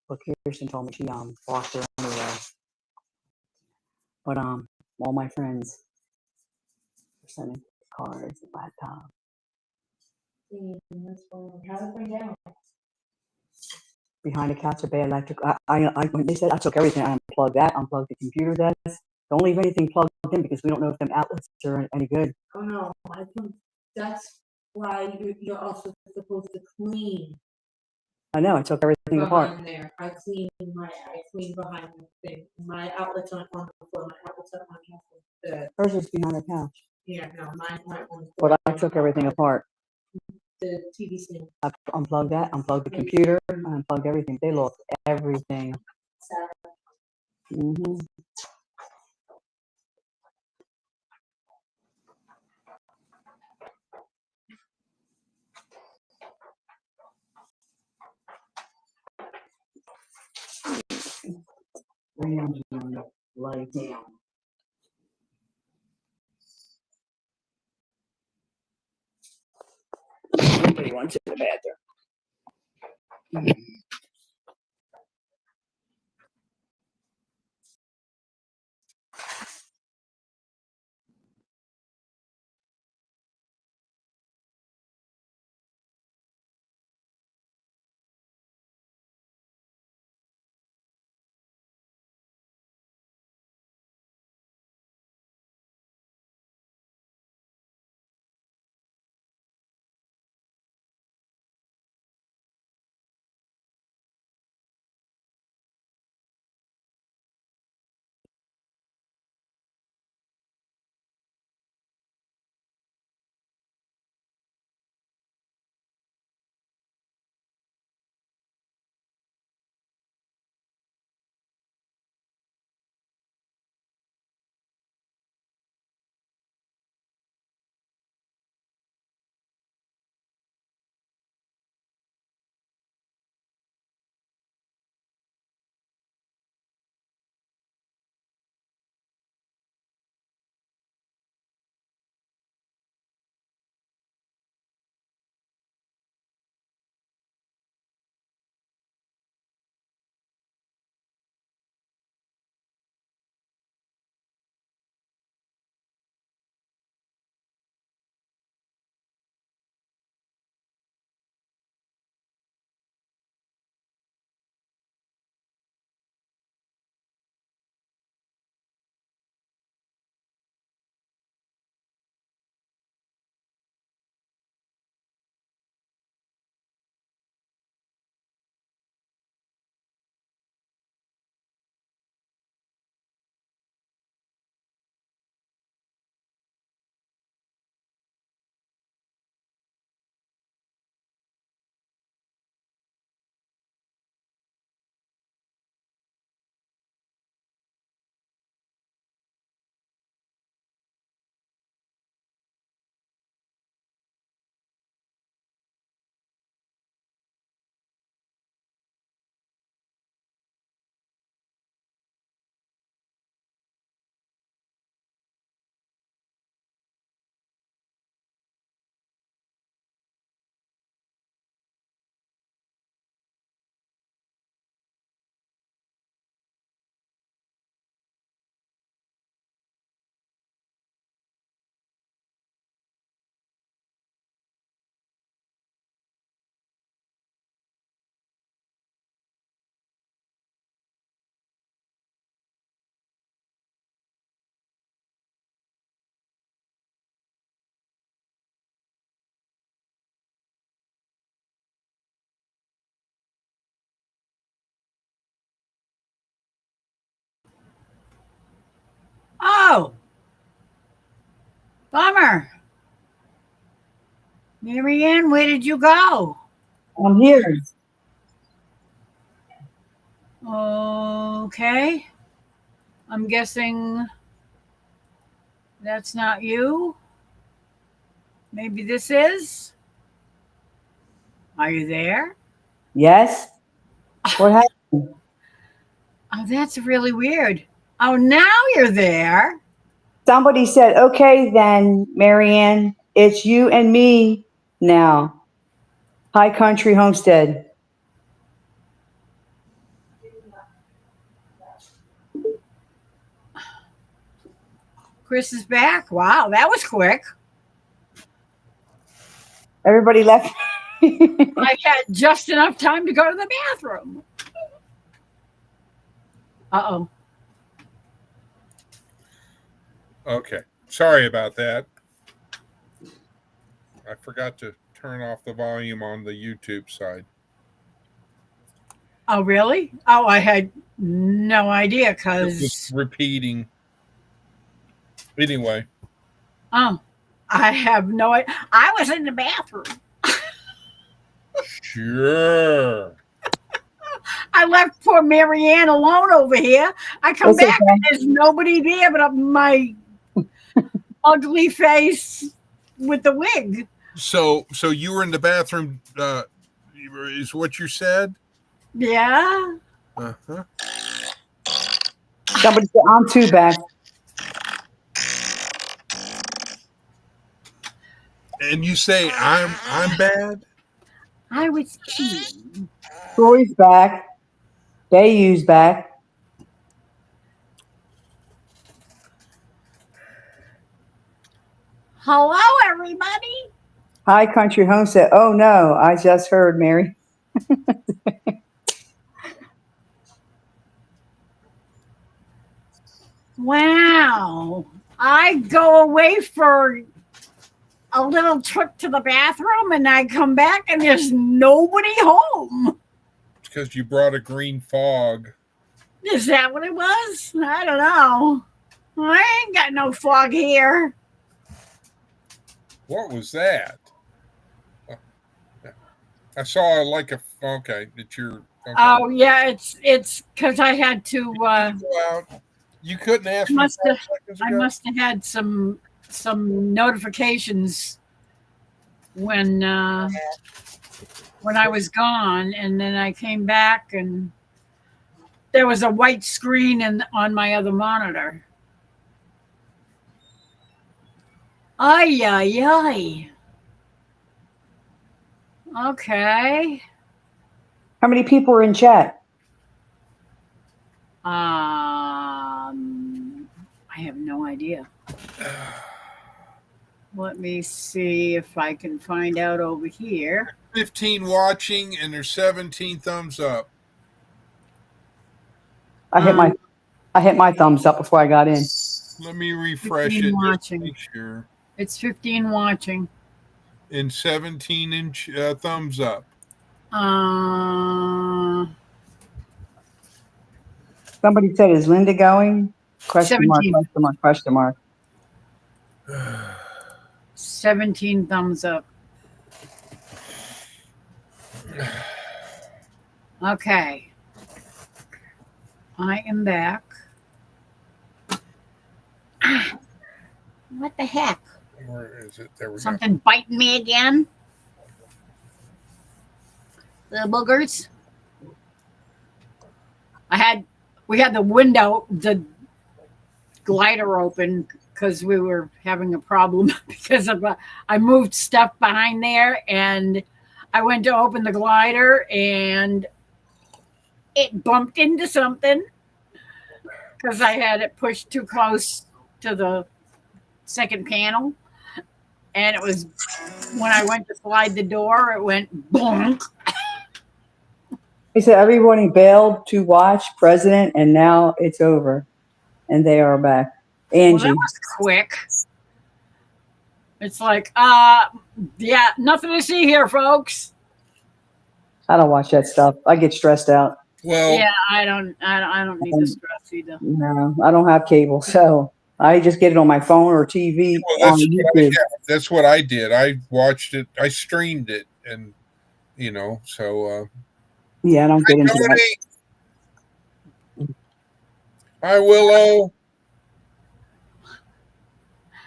But Kirsten told me she blocked her anyway. But all my friends are sending cards and laptops. Behind the couch, a bad electric. When they said I took everything. I unplugged that, unplugged the computer desk. Don't leave anything plugged in because we don't know if them outlets are any good. Oh no, I think that's why you're also supposed to clean I know, I took everything apart. behind there. I clean behind the thing. My outlets aren't on the floor, my outlets are on the, Hers is behind the couch. yeah, no, mine aren't on the But floor. I took everything apart. The TV stand. I unplugged that, unplugged the computer, I unplugged everything. They lost everything. Mm-hmm. Lie down. Nobody wants in the bathroom. Oh, bummer. Marianne, where did you go? I'm here. Okay. I'm guessing that's not you. Maybe this is. Are you there? Yes. What happened? Oh, that's really weird. Oh, now you're there. Somebody said, okay, then, Marianne, it's you and me now. High Country Homestead. Chris is back. Wow, that was quick. Everybody left. I had just enough time to go to the bathroom. Uh-oh. Okay. Sorry about that. I forgot to turn off the volume on the YouTube side. Oh, really? Oh, I had no idea It was because, repeating. Anyway, oh, I have no idea. I was in the bathroom. sure. I left poor Marianne alone over here. I come It's back okay. and there's nobody there but my ugly face with the wig. So you were in the bathroom, is what you said? Yeah. Uh-huh. Somebody said, I'm too back. And you say I'm bad? I was peeing. Troy's back. Bayou's back. Hello, everybody. High Country Homestead. Oh no, I just heard, Mary. Wow. I go away for a little trip to the bathroom and I come back and there's nobody home. It's because you brought a green fog. Is that what it was? I don't know. I ain't got no fog here. What was that? I saw like a okay. It's your okay. Oh yeah, it's because I had to. Go out. You couldn't ask me 5 seconds I ago? must have had some notifications when I was gone, and then I came back and there was a white screen on my other monitor. Ay ay ay. Okay. How many people are in chat? I have no idea. Let me see if I can find out over here. 15 watching and there's 17 thumbs up. I hit my thumbs up before I got in. Let me refresh 15 it just to watching. make sure. It's 15 watching. And 17 thumbs up. Somebody said, "Is Linda going?" Question mark, 17. question mark, question mark. 17 thumbs up. Okay. I am back. Ah, what the heck? Where is it? There we go. Something biting me again? The boogers? We had the window, the glider open because we were having a problem because of I moved stuff behind there and I went to open the glider and it bumped into something because I had it pushed too close to the second panel. And it was when I went to slide the door, it went bonk. He said everybody bailed to watch President, and now it's over, and they are back. Well, Angie, that was quick. It's like, yeah, nothing to see here, folks. I don't watch that stuff. I get stressed out. Well, Yeah, I don't need the stress either. No, I don't have cable, so I just get it on my phone or TV Well, on that's what I YouTube. have. That's what I did. I watched it. I streamed it, and so. Yeah, I don't get into that. Tony. Hi, Willow.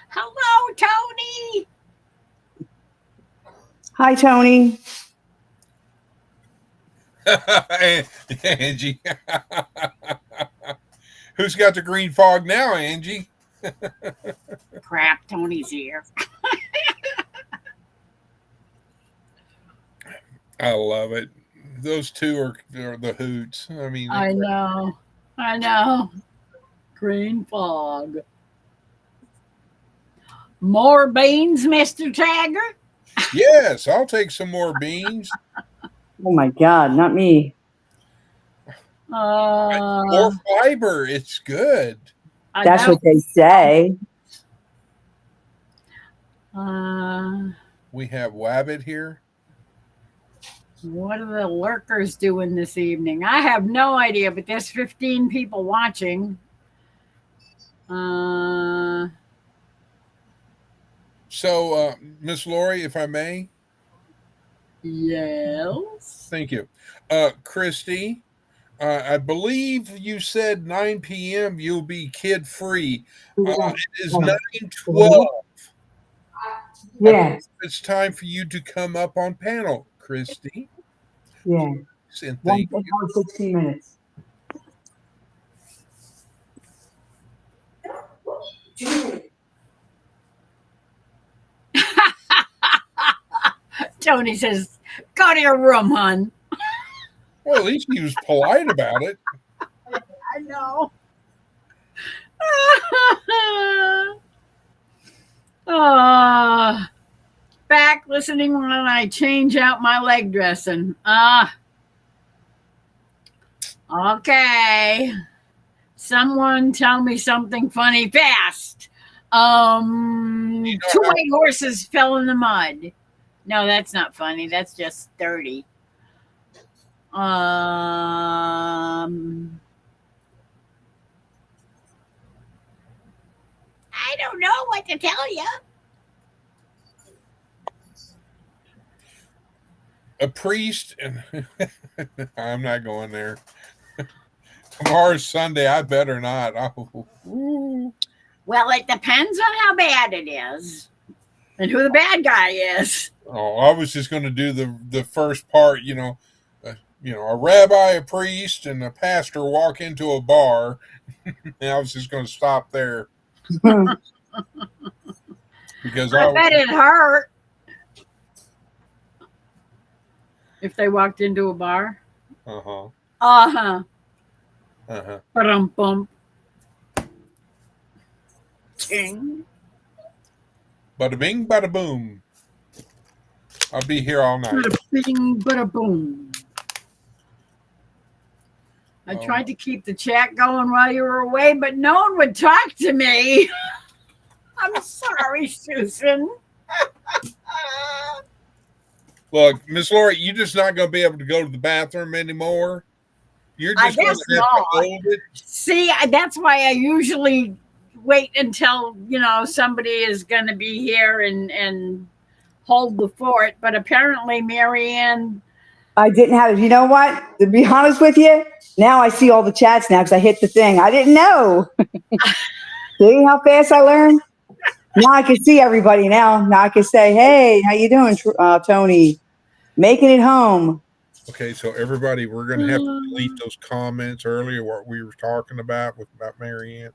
Hello, Tony. Hi, Tony. Angie. Who's got the green fog now, Angie? Crap, Tony's here. I love it. Those two are the hoots. I mean, I know. Green fog. More beans, Mr. Taggart? yes, I'll take some more beans. Oh my God, not me. More fiber. It's good. That's what they say. We have Wabbit here. What are the lurkers doing this evening? I have no idea, but there's 15 people watching. So, Miss Lori, if I may. Yes. Thank you. Christy, I believe you said 9 p.m. you'll be kid free. It is 9:12. Yeah. It's time for you to come up on panel, Christy. Yeah. And thank you. 16 minutes. Tony says, go to your room, hon. Well, at least he was polite about it. I know. Back listening when I change out my leg dressing. Okay. Someone tell me something funny fast. Two white horses fell in the mud. No, that's not funny. That's just dirty. I don't know what to tell you. A priest, and I'm not going there. Tomorrow's Sunday. I better not. Well, it depends on how bad it is and who the bad guy is. Oh, I was just going to do the first part. A rabbi, a priest, and a pastor walk into a bar. And I was just going to stop there because I bet it hurt if they walked into a bar. Bum bum. Ting. Bada bing, bada boom. I'll be here all night. Bada bing, bada boom. I tried to keep the chat going while you were away, but no one would talk to me. I'm sorry, Susan. Look, Miss Lori, you're just not going to be able to go to the bathroom anymore. You're just going to have to hold it. See, that's why I usually wait until, somebody is going to be here and hold the fort. But apparently, Marianne. I didn't have it. You know what? To be honest with you, now I see all the chats now because I hit the thing. I didn't know. See how fast I learned? Now I can see everybody now. Now I can say, hey, how you doing, Tony? Making it home. Okay, so everybody, we're going to have to delete those comments earlier, what we were talking about Marianne.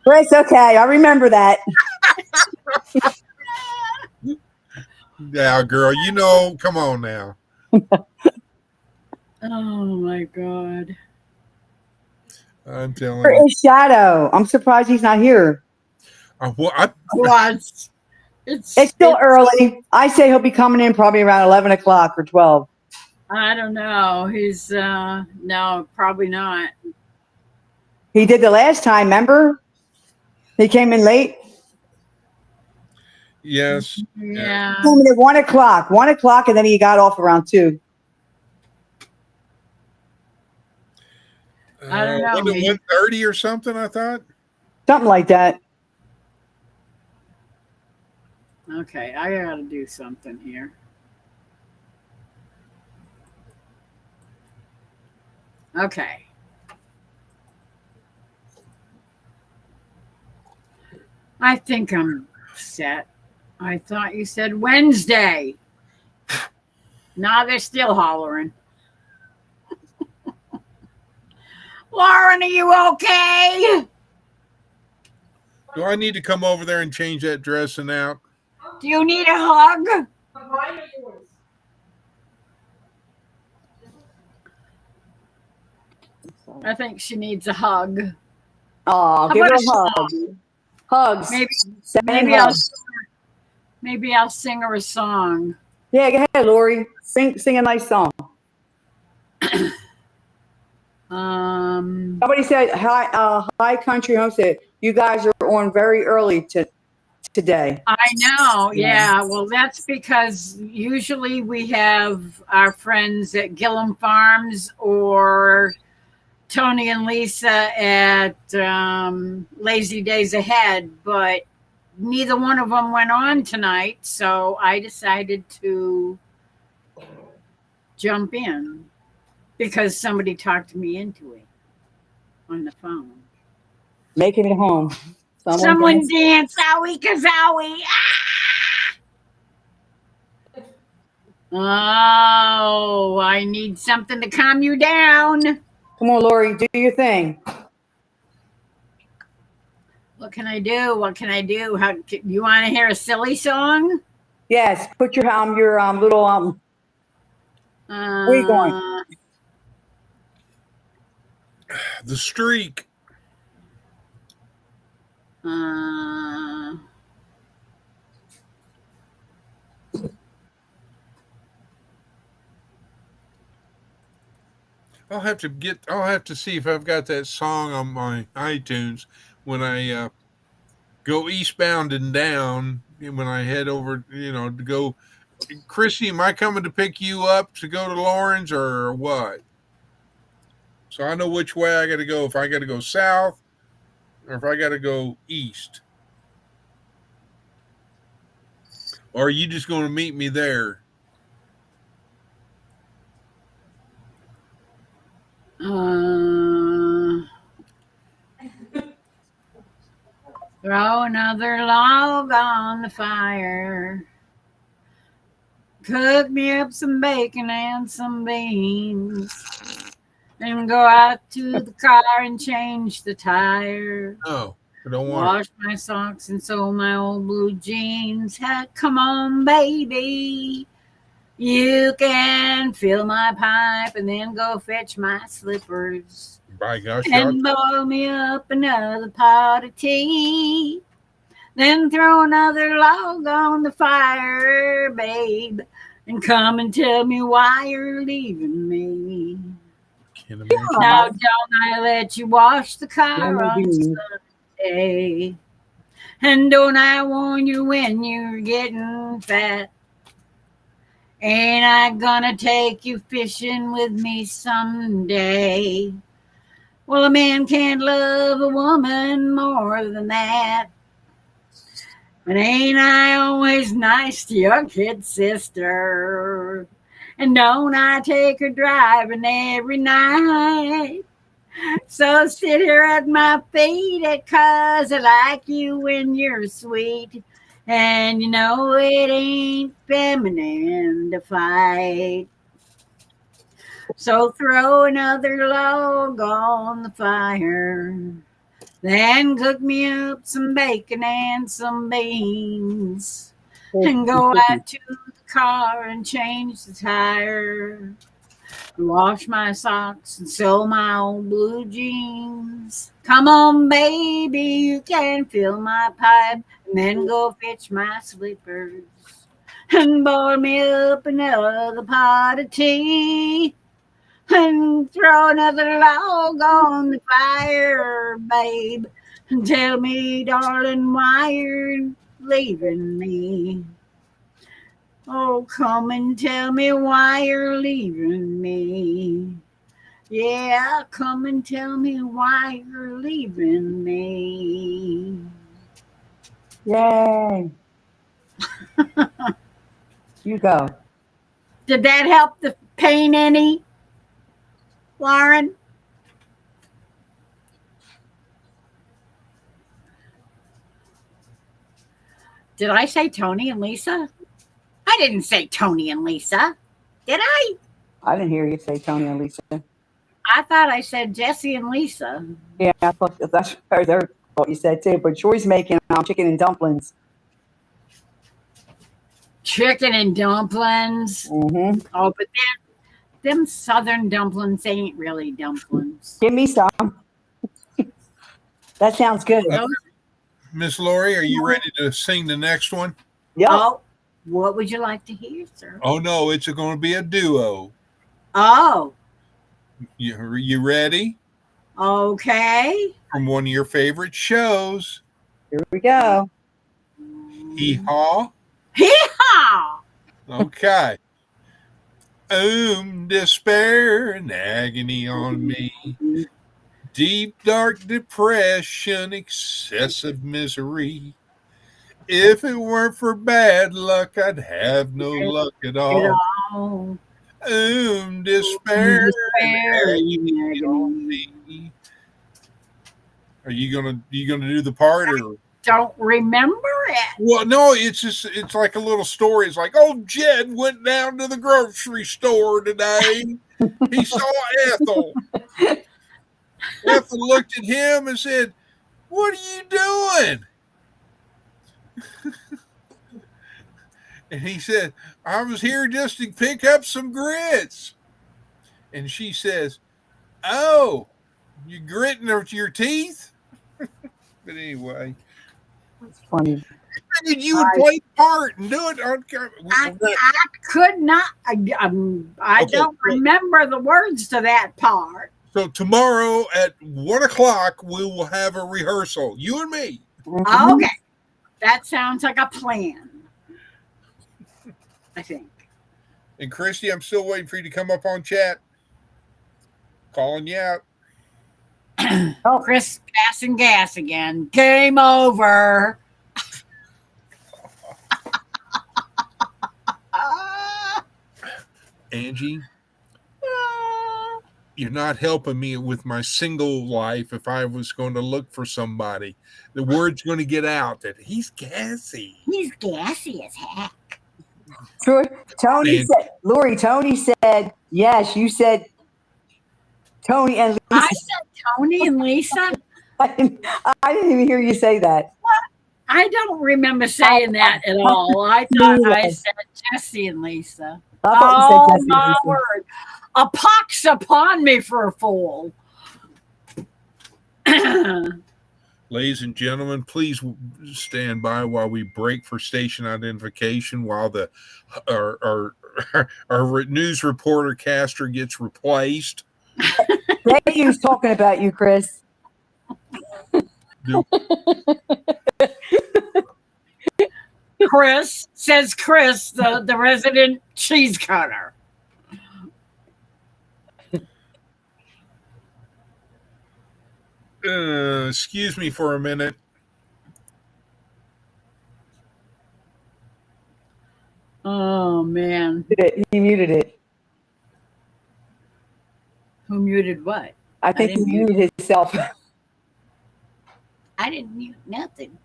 Well, it's okay. I remember that. Yeah, girl, come on now. Oh, my God. I'm telling Where you. is Shadow? I'm surprised he's not here. It's still early. I say he'll be coming in probably around 11 o'clock or 12. I don't know. He's, no, probably not. He did the last time, remember? He came in late. Yes. Yeah. He came in at 1 o'clock. 1 o'clock, and then he got off around 2. I don't know. 1:30 or something, I thought. Something like that. Okay, I gotta do something here. Okay. I think I'm set. I thought you said Wednesday. Nah, they're still hollering. Lauren, are you okay? Do I need to come over there and change that dressing out? Do you need a hug? Mine or yours? I think she needs a hug. Oh, How give her about a hug. Hugs. Maybe, Send maybe I'll, hugs. maybe I'll sing her a song. Yeah, go ahead, Lori. Sing a nice song. Somebody said, hi country home said, you guys are on very early today. I know, Yeah. yeah. Well, that's because usually we have our friends at Gillum Farms or Tony and Lisa at Lazy Days Ahead, but neither one of them went on tonight, so I decided to jump in because somebody talked me into it on the phone. Making it home. Someone dance, owie kazowie. Oh, I need something to calm you down. Come on, Lori, do your thing. What can I do? What can I do? How you want to hear a silly song? Yes, put your little where you going? The streak. I'll have to see if I've got that song on my iTunes when I go eastbound and down, when I head over, to go. Chrissy, am I coming to pick you up to go to Lawrence or what? So I know which way I got to go, if I got to go south or if I got to go east. Or are you just going to meet me there? Throw another log on the fire. Cook me up some bacon and some beans. And go out to the car and change the tire. No, I don't want Wash my socks and sew my old blue jeans. Come on, baby. You can fill my pipe and then go fetch my slippers. By gosh, And boil me up another pot of tea. Then throw another log on the fire, babe. And come and tell me why you're leaving me. Can't imagine. Now don't I let you wash the car on Sunday? And don't I warn you when you're getting fat? Ain't I gonna take you fishing with me someday? Well, a man can't love a woman more than that. And ain't I always nice to your kid sister? And don't I take her driving every night? So sit here at my feet, 'cause I like you when you're sweet. And you know it ain't feminine to fight. So throw another log on the fire. Then cook me up some bacon and some beans. And go out to the car and change the tire. Wash my socks and sew my old blue jeans. Come on, baby, you can fill my pipe. And then go fetch my slippers. And boil me up another pot of tea. And throw another log on the fire, babe. And tell me, darling, why you're leaving me. Oh, come and tell me why you're leaving me. Yeah, come and tell me why you're leaving me. Yay. You go. Did that help the pain any, Lauren? Did I say Tony and Lisa? I didn't say Tony and Lisa. Did I? I didn't hear you say Tony and Lisa. I thought I said Jesse and Lisa. Yeah, I thought that's what you said too. But Troy's making chicken and dumplings. Chicken and dumplings. Mm-hmm. Oh, but them southern dumplings ain't really dumplings. Give me some. That sounds good. Those- Miss Lori, are you ready to sing the next one? Yep. Oh, what would you like to hear, sir? Oh no, it's going to be a duo. Oh, You ready? okay. From one of your favorite shows, Here we go. Hee Haw. Hee-haw! Okay. Despair and agony on me. Deep, dark depression, excessive misery. If it weren't for bad luck, I'd have no luck at all. Oh, Despair and despair agony and on me. Are you gonna do the part or? don't remember it. Well, no, it's like a little story. It's like, oh, Jed went down to the grocery store today. He saw Ethel. Ethel looked at him and said, "What are you doing?" And he said, "I was here just to pick up some grits." And she says, "Oh, you gritting your teeth?" But anyway, It's funny. I figured you would play the part and do it on camera. I could not. I Okay. don't remember the words to that part. So tomorrow at 1:00, we will have a rehearsal. You and me. Mhm. Okay, that sounds like a plan. I think. And Christy, I'm still waiting for you to come up on chat. Calling you out. Oh, Chris passing gas again. Game over. Angie, you're not helping me with my single life if I was going to look for somebody. The word's going to get out that he's gassy. He's gassy as heck. Troy, Tony And- said, Lori, Tony said, yes, you said Tony and I Lisa. said Tony and Lisa. I didn't even hear you say that. I don't remember saying that at all. I thought I said Jesse and Lisa. I thought Oh you said Jesse my and Lisa. word! A pox upon me for a fool. Ladies and gentlemen, please stand by while we break for station identification while our news reporter Castor gets replaced. He was talking about you, Chris. Chris says Chris, the resident cheese cutter. Excuse me for a minute. Oh man, He muted it. who muted what? I think he didn't mute muted himself. I didn't mute nothing.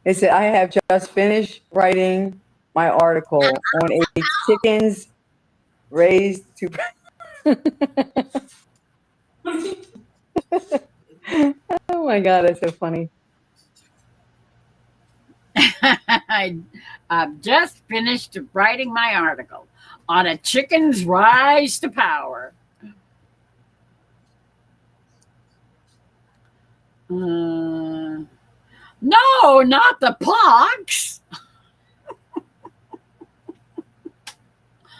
It said, I have just finished writing my article on a chickens raised to. Oh my God, that's so funny. I've just finished writing my article on a chicken's rise to power. No, not the pox.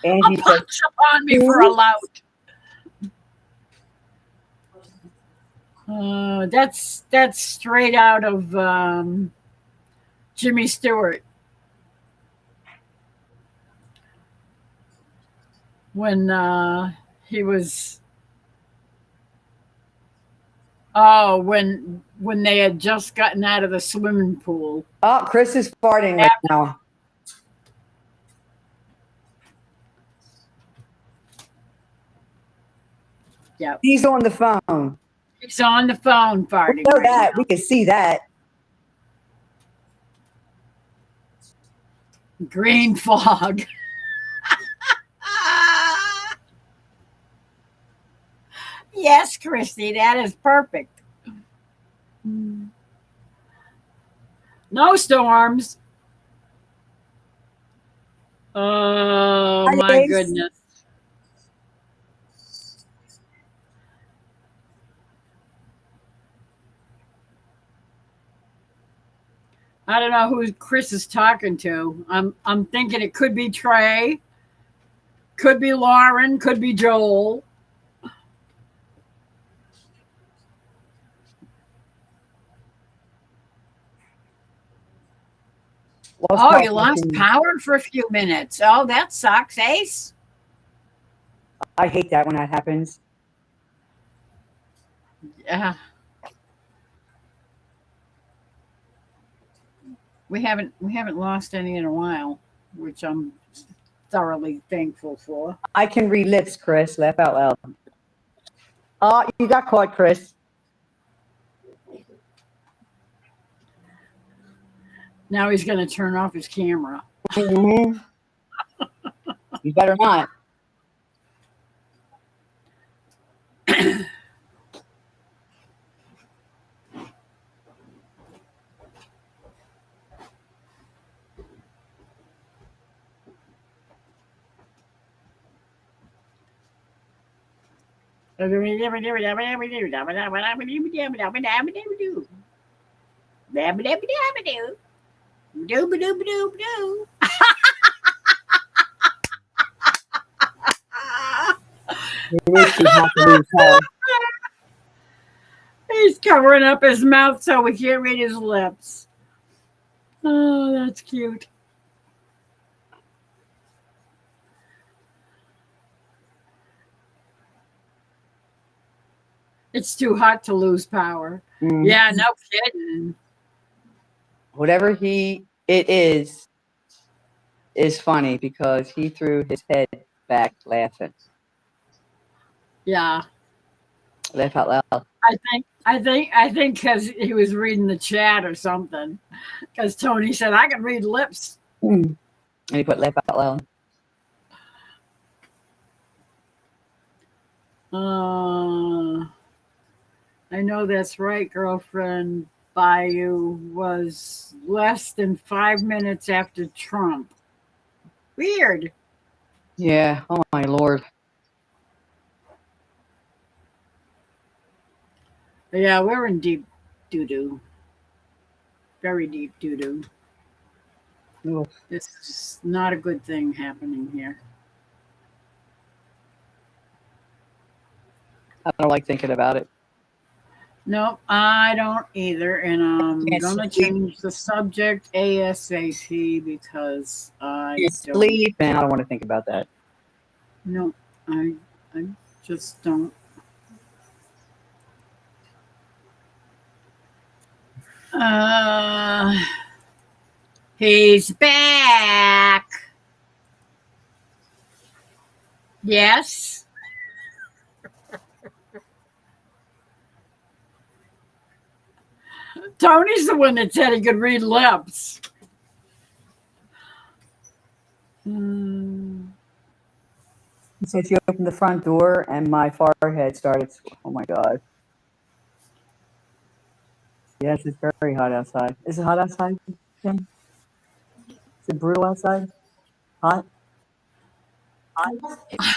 A Angie said, pox upon me for a lout. That's straight out of Jimmy Stewart. When he was Oh, when they had just gotten out of the swimming pool. Oh, Chris is farting right now. Yep. He's on the phone. He's on the phone We farting. know right that. now. We can see that. Green fog. Yes, Christy, that is perfect. No storms. Oh Hi, my Ace. goodness. I don't know who Chris is talking to. I'm thinking it could be Trey, could be Lauren, could be Joel. Oh, you lost power for a few minutes. Oh, that sucks, Ace. I hate that when that happens. Yeah. We haven't lost any in a while, which I'm thoroughly thankful for. I can read lips, Chris. Laugh out loud. Oh, you got caught, Chris. Now he's going to turn off his camera. You better not. He's covering up his mouth so we can't read his lips. Oh, that's cute. It's too hot to lose power. Mhm. Yeah, no kidding. Whatever it is funny because he threw his head back laughing. Yeah. Laugh out loud. I think because he was reading the chat or something. Because Tony said I can read lips. And he put laugh out loud. I know that's right, girlfriend. Bayou was less than 5 minutes after Trump. Weird. Yeah. Oh my Lord. Yeah, we're in deep doo-doo. Very deep doo-doo. Oof. This is not a good thing happening here. I don't like thinking about it. No, I don't either. And I'm Can't going to sleep. change the subject ASAP because I Can't don't. sleep, and I don't want to think about that. No, I just don't. He's back. Yes. Tony's the one that said he could read lips. He said she opened the front door, and my forehead started. Oh my God. Yes, it's very hot outside. Is it hot outside, Kim? Is it brutal outside? Hot?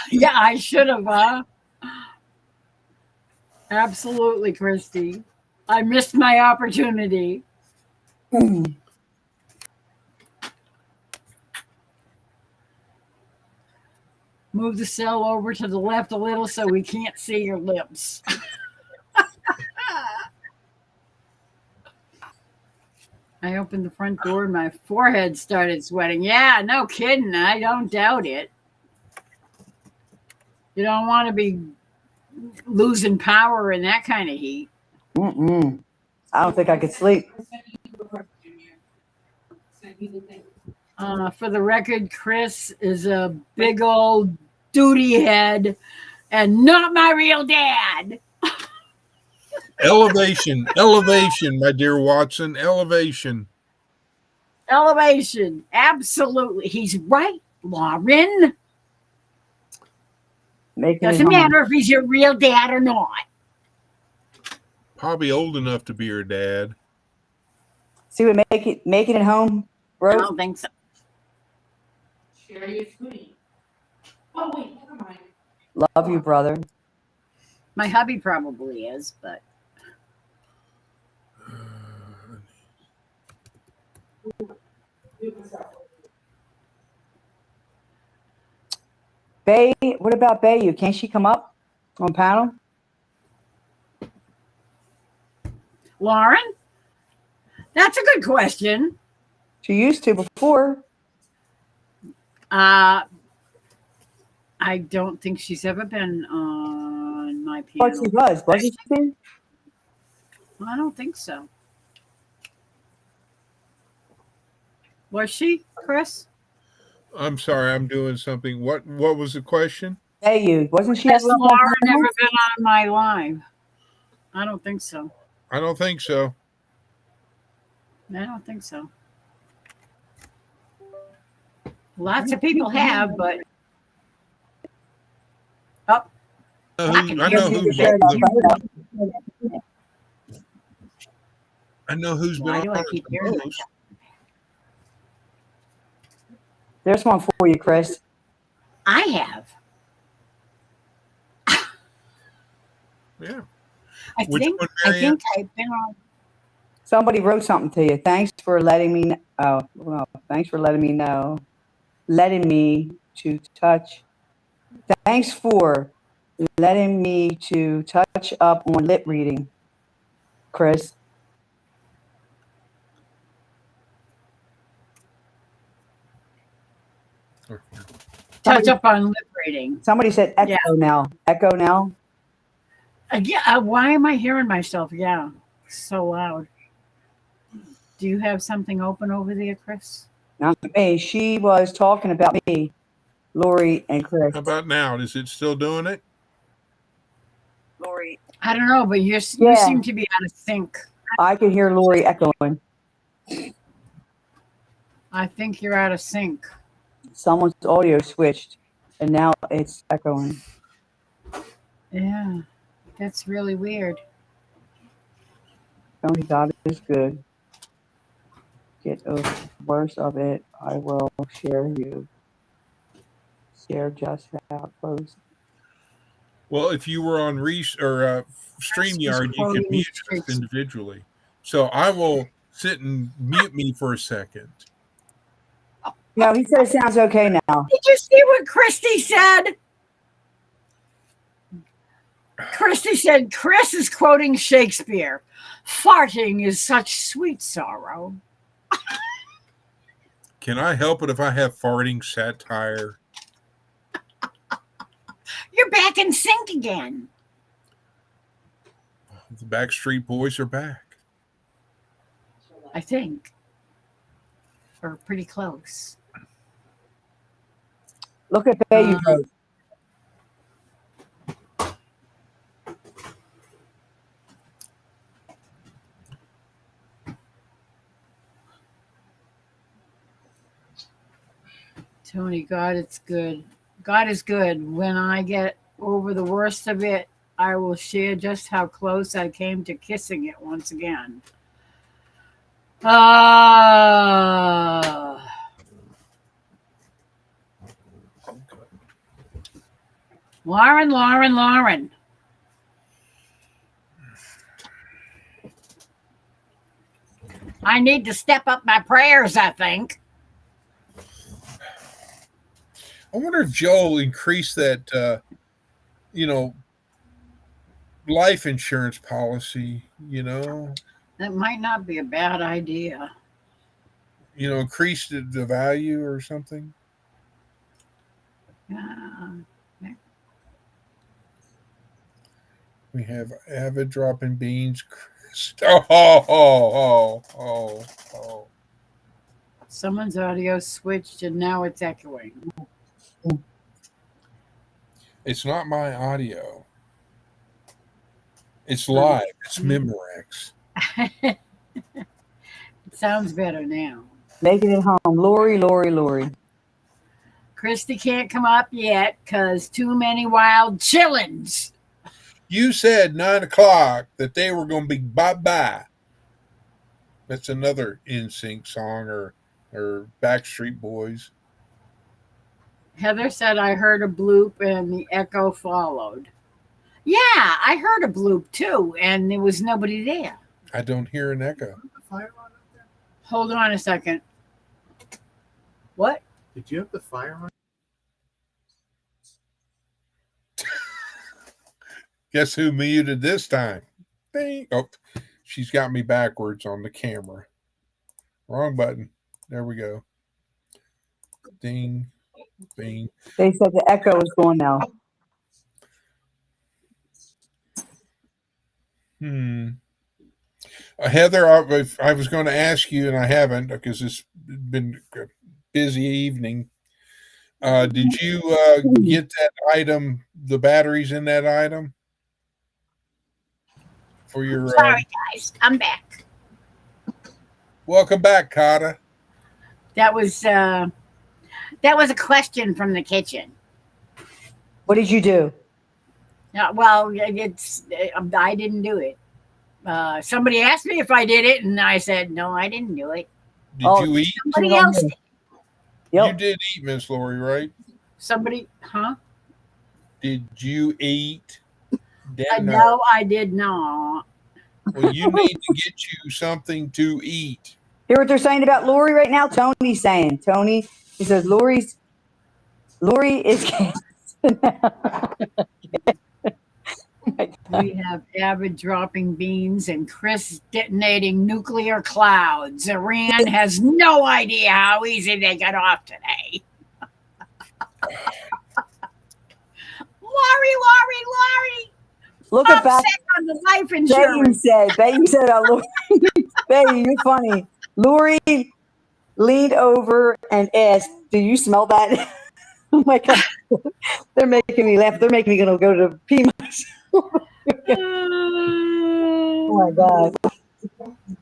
Yeah, I should have. Absolutely, Christy. I missed my opportunity. Move the cell over to the left a little so we can't see your lips. I opened the front door and my forehead started sweating. Yeah, no kidding. I don't doubt it. You don't want to be losing power in that kind of heat. Mm-mm. I don't think I could sleep. For the record, Chris is a big old duty head and not my real dad. Elevation, elevation, my dear Watson, elevation. Elevation. Absolutely. He's right, Lauren. Making it Doesn't home. matter if he's your real dad or not. Probably old enough to be her dad. See what making it home, I bro? don't think so. Share your screen. Oh, wait, never mind. Love you, brother. My hubby probably is, but Bay, what about Bayu? Can't she come up on panel? Lauren, that's a good question. She used to before. I don't think she's ever been on my Thought piano. she was, wasn't she? I don't think so. Was she, Chris? I'm sorry, I'm doing something. What was the question? Bayu, wasn't she Has ever on Lauren panel? ever been on my live? I don't think so. I don't think so. I don't think so. Lots of people have, but oh, I can I hear know you. who's been Why on do I it keep the hearing most. There's one for you, Chris. I have. Yeah. I Which think one, Marianne? I've been on. Somebody wrote something to you. Thanks for letting me. Oh, well, thanks for letting me know. Letting me to touch. Thanks for letting me to touch up on lip reading, Chris. Touch up on lip reading. Somebody said echo now. Echo now. Why am I hearing myself? Yeah, so loud. Do you have something open over there, Chris? Not me. She was talking about me, Lori and Chris. How about now? Is it still doing it? Lori. I don't know, but you Yeah. seem to be out of sync. I can hear Lori echoing. I think you're out of sync. Someone's audio switched, and now it's echoing. Yeah, that's really weird. Tony, God is good. Get a worse of it. I will share you. Share just how close. Well, if you were on StreamYard, you could mute us individually. So I will sit and mute me for a second. No, he said it sounds okay now. Did you see what Christy said? Christy said, Chris is quoting Shakespeare. Farting is such sweet sorrow. Can I help it if I have farting satire? You're back in sync again. The Backstreet Boys are back. I think. Or pretty close. Look at Bayu. Tony, God, it's good. God is good. When I get over the worst of it, I will share just how close I came to kissing it once again. Lauren. I need to step up my prayers, I think. I wonder if Joe increased that, life insurance policy, That might not be a bad idea. Increased the value or something. We have Avid dropping beans. Oh. Someone's audio switched and now it's echoing. It's not my audio. It's live. It's Memorex. It sounds better now. Making it home. Lori. Christy can't come up yet because too many wild chillins. You said 9:00 that they were going to be bye-bye. That's another NSYNC song or Backstreet Boys. Heather said I heard a bloop and the echo followed. Yeah, I heard a bloop too, and there was nobody there. I don't hear an echo. Fire on up there? Hold on a second. What? Did you have the fire on? Guess who muted this time? Ding. Oh, she's got me backwards on the camera. Wrong button. There we go. Ding. Bing. They said the echo is gone now. Heather, I was going to ask you, and I haven't because it's been a busy evening. Did you get that item, the batteries in that item? For your Sorry, guys. I'm back. welcome back, Kata. That was a question from the kitchen. What did you do? Well, I didn't do it. Somebody asked me if I did it, and I said no, I didn't do it. Did Oh, you eat? Somebody else did. You Yep. did eat, Miss Lori, right? Somebody, huh? Did you eat? No, I did not. Well, you need to get you something to eat. Hear what they're saying about Lori right now? Tony's saying. Tony, he says Lori is We have Avid dropping beans and Chris detonating nuclear clouds. Iran has no idea how easy they got off today. Lori. Look at back. Upset on the life insurance. Babe said, Lori, babe, you're funny. Lori leaned over and asked, "Do you smell that?" Oh my God. They're making me laugh. They're making me gonna go to pee myself. Oh my God.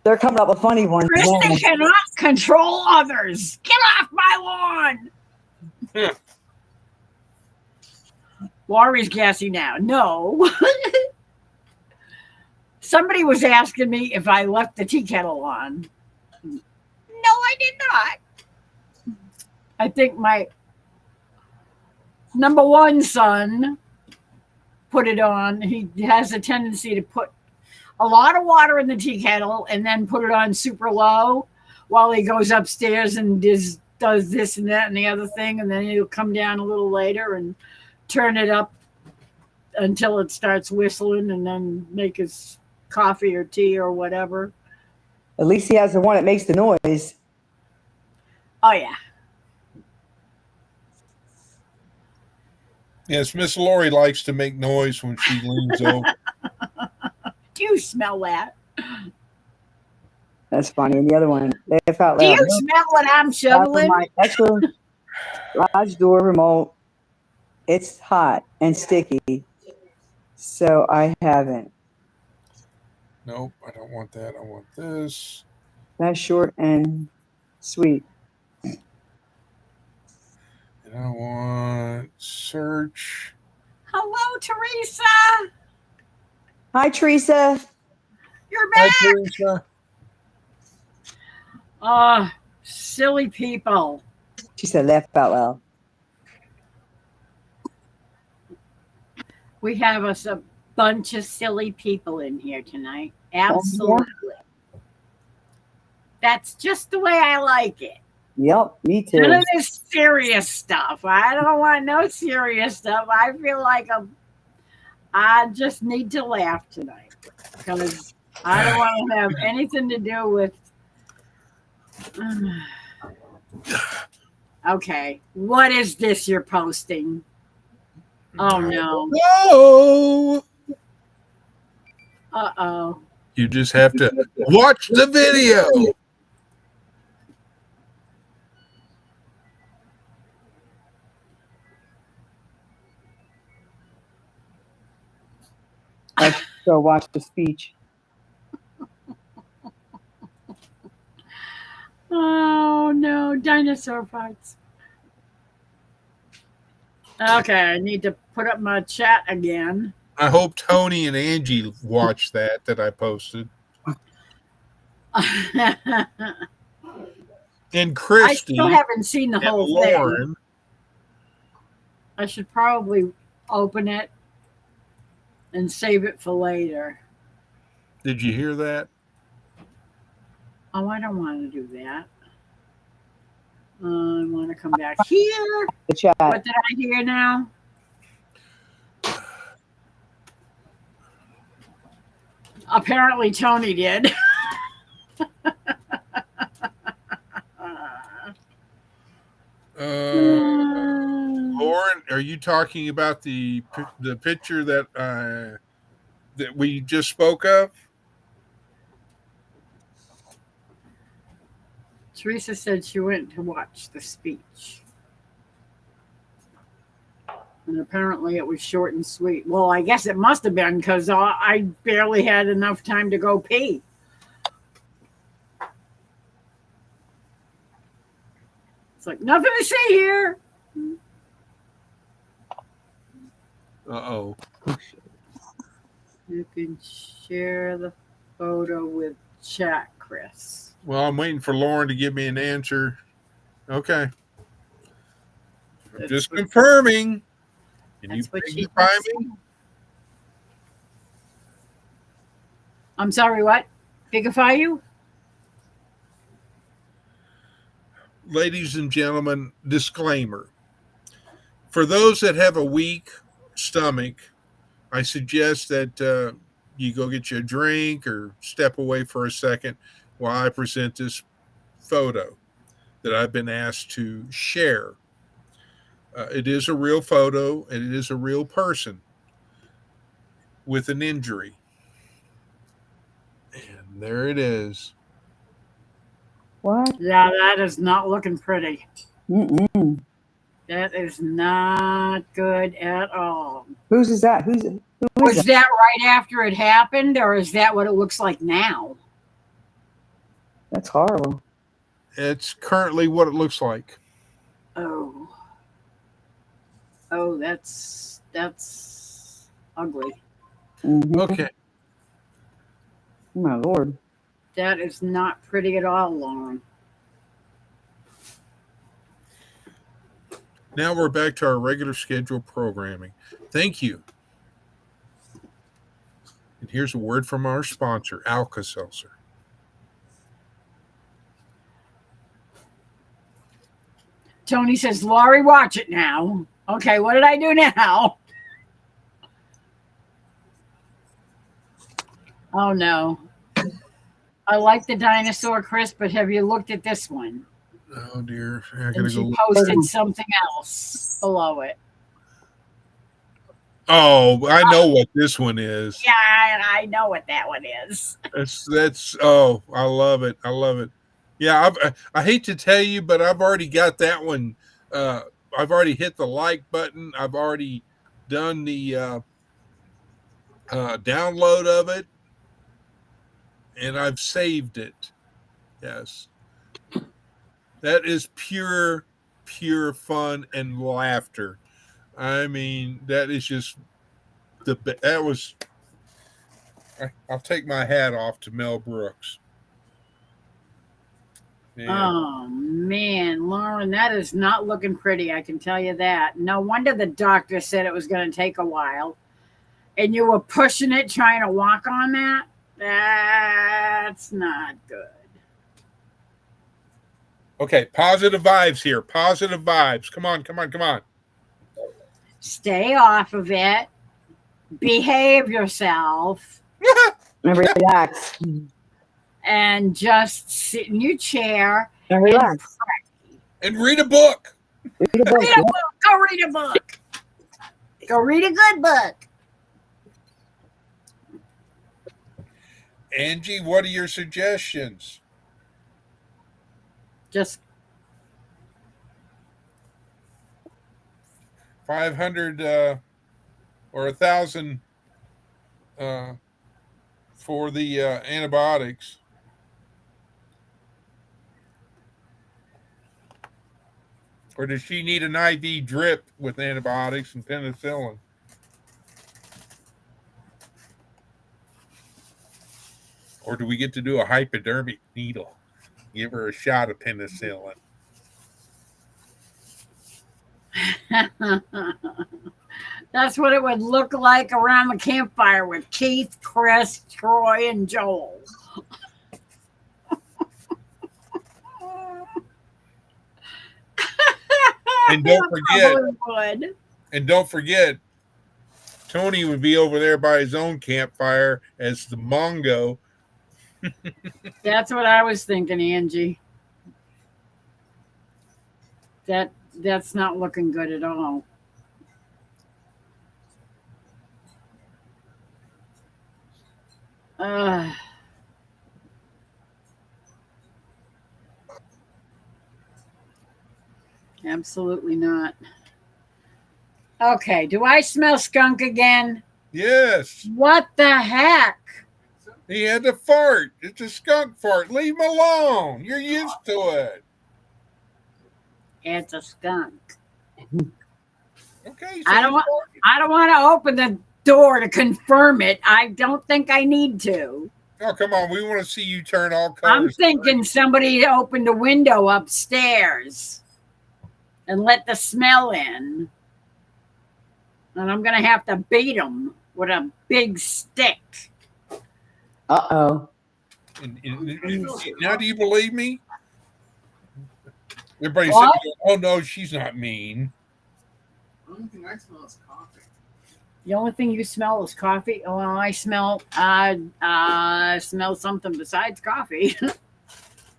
They're coming up with funny ones. Kristen cannot control others. Get off my lawn. Lori's gassy now. No. Somebody was asking me if I left the tea kettle on. No, I did not. I think my number one son put it on. He has a tendency to put a lot of water in the tea kettle and then put it on super low while he goes upstairs and does this and that and the other thing. And then he'll come down a little later and turn it up until it starts whistling and then make his coffee or tea or whatever. At least he has the one that makes the noise. Oh, yeah. Yes, Miss Lori likes to make noise when she leans over. Do you smell that? That's funny. And the other one, laugh out Do loud. you smell what I'm shoveling? That's the garage door remote. It's hot and sticky. So I haven't. Nope, I don't want that. I want this. That's short and sweet. And I want search. Hello, Teresa. Hi, Teresa. You're Hi, back. Teresa. Silly people. She said, laugh out loud. We have a bunch of silly people in here tonight. Absolutely. That's just the way I like it. Yep, me too. None of this serious stuff. I don't want no serious stuff. I feel like I just need to laugh tonight because I don't want to have anything to do with. Okay, what is this you're posting? Oh no! No. Uh-oh. You just have to watch the video. So watch the speech. Oh no, dinosaur parts. Okay, I need to put up my chat again. I hope Tony and Angie watched that I posted. I And Christy still haven't seen the and whole thing. Lauren. I should probably open it and save it for later. Did you hear that? Oh, I don't want to do that. I want to come back here. The chat. What did I hear now? Apparently Tony did. Lauren, are you talking about the picture that we just spoke of? Teresa said she went to watch the speech. And apparently it was short and sweet. Well, I guess it must have been because I barely had enough time to go pee. It's like, nothing to see here. Uh-oh. You can share the photo with chat, Chris. Well, I'm waiting for Lauren to give me an answer. Okay. I'm just confirming. Can you That's what she pigify said. me? I'm sorry, what? Pigify you? Ladies and gentlemen, disclaimer. For those that have a weak stomach, I suggest that you go get you a drink or step away for a second while I present this photo that I've been asked to share. It is a real photo, and it is a real person with an injury. And there it is. What? Yeah, that is not looking pretty. Mm-mm. That is not good at all. Whose is that? Who is Was that? that right after it happened, or is that what it looks like now? That's horrible. It's currently what it looks like. Oh. Oh, that's ugly. Mhm. Okay. Oh, my Lord. That is not pretty at all, Lauren. Now we're back to our regular scheduled programming. Thank you. And here's a word from our sponsor, Alka-Seltzer. Tony says, Laurie, watch it now. Okay, what did I do now? Oh, no. I like the dinosaur, Chris, but have you looked at this one? Oh, dear. I gotta And go she look. posted something else below it. Oh, I know what this one is. Yeah, I know what that one is. That's oh, I love it. I love it. Yeah, I hate to tell you, but I've already got that one. I've already hit the like button. I've already done the download of it, and I've saved it. Yes, that is pure fun and laughter. I mean, that is just that was. I'll take my hat off to Mel Brooks. Yeah. Oh, man, Lauren, that is not looking pretty. I can tell you that. No wonder the doctor said it was going to take a while. And you were pushing it, trying to walk on that? That's not good. Okay, positive vibes here. Positive vibes. Come on. Stay off of it. Behave yourself. And relax. And just sit in your chair. And relax. And read a book. Read a book. Read a book. Go read a book. Go read a good book. Angie, what are your suggestions? Just 500 or 1,000 for the antibiotics. Or does she need an IV drip with antibiotics and penicillin? Or do we get to do a hypodermic needle? Give her a shot of penicillin. that's what it would look like around the campfire with Keith, Chris, Troy, and Joel. And don't forget, Probably would. and don't forget, Tony would be over there by his own campfire as the Mongo. That's what I was thinking, Angie. That's not looking good at all. Absolutely not. Okay, do I smell skunk again? Yes, What the heck? he had to fart. It's a skunk fart. Leave him alone. You're used to it. It's a skunk. Okay. I don't want to open the door to confirm it. I don't think I need to. Oh, come on. We want to see you turn all I'm colors. thinking somebody opened a window upstairs and let the smell in. And I'm going to have to beat them with a big stick. Uh-oh. And now, do you believe me? Everybody said, What? "Oh no, she's not mean." The only thing I smell is coffee. The only thing you smell is coffee. Oh, well, I smell something besides coffee.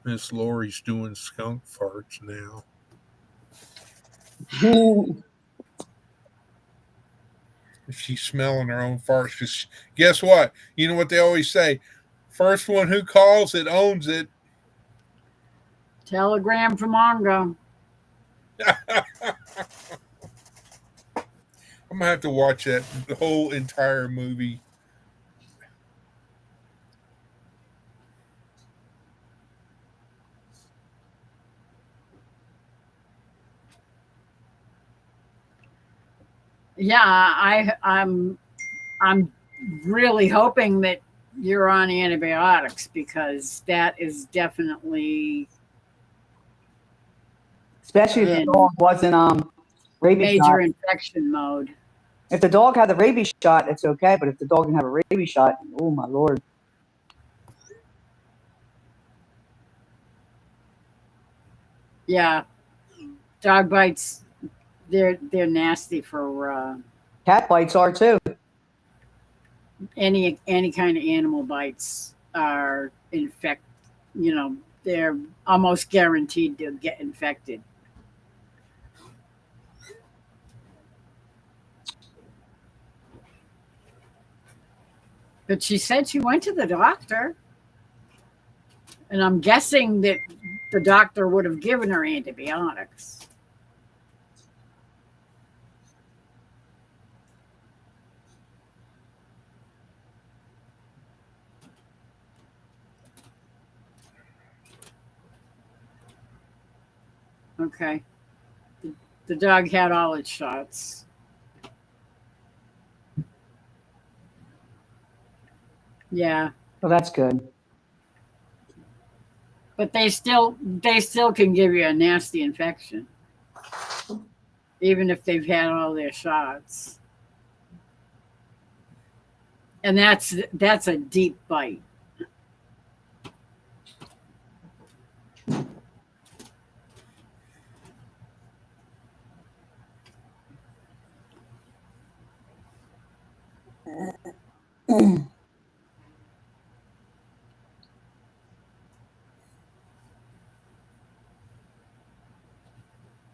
Miss Lori's doing skunk farts now. She's smelling her own farts. 'Cause guess what? You know what they always say? First one who calls it owns it. Telegram from Mongo. I'm gonna have to watch that the whole entire movie. Yeah, I'm really hoping that you're on antibiotics because that is definitely Especially if Yeah. the dog wasn't rabies major shot. infection mode. If the dog had the rabies shot, it's okay. But if the dog didn't have a rabies shot, oh my lord. Yeah, dog bites. They're nasty for Cat bites are too. any kind of animal bites are infect. You know, they're almost guaranteed to get infected. But she said she went to the doctor. And I'm guessing that the doctor would have given her antibiotics. Okay. The dog had all its shots. Yeah. Well, that's good. But they still can give you a nasty infection. Even if they've had all their shots. And that's a deep bite.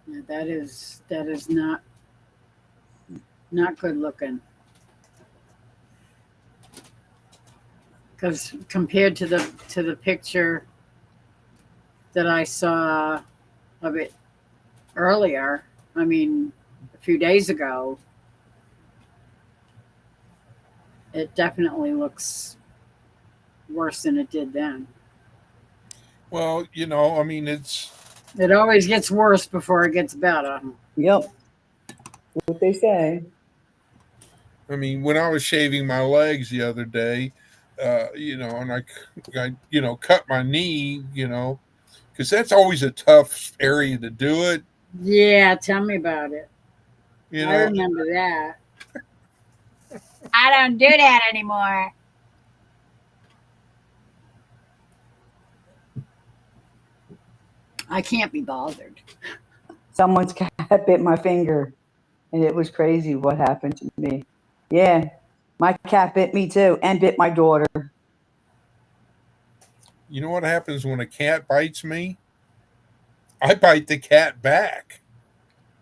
Yeah, that is not good looking. because compared to the picture that I saw of it earlier, I mean, a few days ago, it definitely looks worse than it did then. Well, you know, I mean, it's It always gets worse before it gets better. Yep. What they say. I mean, when I was shaving my legs the other day, you know, and you know, cut my knee, you know, because that's always a tough area to do it. Yeah, tell me about it. You I know, remember that. I don't do that anymore. I can't be bothered. Someone's cat bit my finger, and it was crazy what happened to me. Yeah, my cat bit me too, and bit my daughter. you know what happens when a cat bites me? I bite the cat back.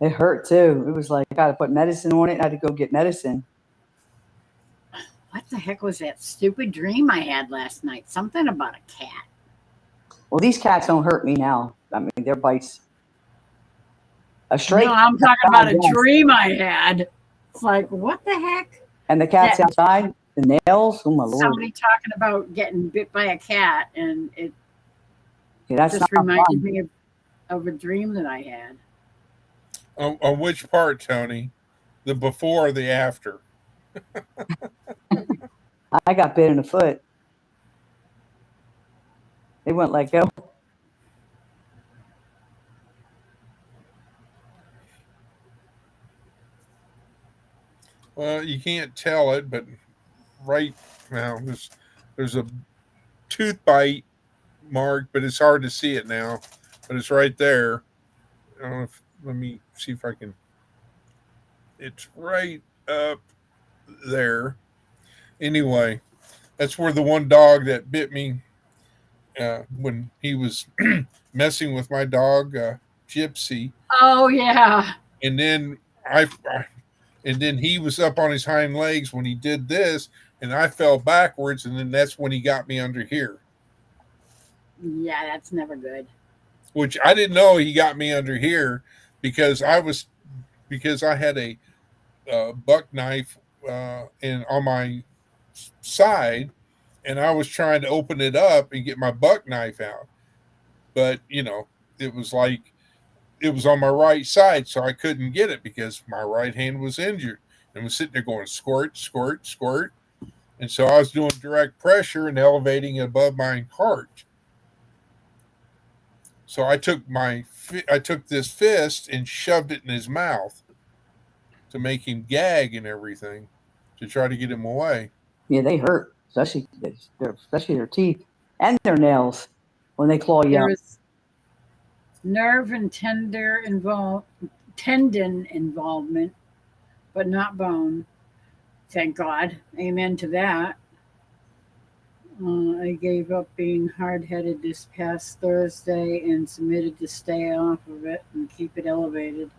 It hurt too. It was like I got to put medicine on it. I had to go get medicine. What the heck was that stupid dream I had last night? Something about a cat. Well, these cats don't hurt me now. I mean, their bites. A stray No, cat I'm talking about a outside, yes. dream I had. It's like, what the heck? And the cats That- outside, the nails. Oh my lord! Somebody talking about getting bit by a cat, and it Yeah, that's just not reminded fun. me of a dream that I had. On which part, Tony? The before or the after? I got bit in the foot. They wouldn't let go. Well, you can't tell it, but right now there's a tooth bite mark, but it's hard to see it now. But it's right there. I don't know if, let me see if I can. It's right up there. Anyway, that's where the one dog that bit me when he was messing with my dog, Gypsy, Oh yeah. and then and then he was up on his hind legs when he did this, and I fell backwards, and then that's when he got me under here, Yeah, that's never good. which I didn't know he got me under here because I had a buck knife and on my side, and I was trying to open it up and get my buck knife out, but you know, it was like it was on my right side, so I couldn't get it because my right hand was injured and was sitting there going squirt, squirt, squirt. And so I was doing direct pressure and elevating it above my heart. So I took this fist and shoved it in his mouth to make him gag and everything to try to get him away. Yeah, they hurt, especially their teeth and their nails when they claw you There up. is nerve and tendon involvement, but not bone. Thank God. Amen to that. I gave up being hard-headed this past Thursday and submitted to stay off of it and keep it elevated.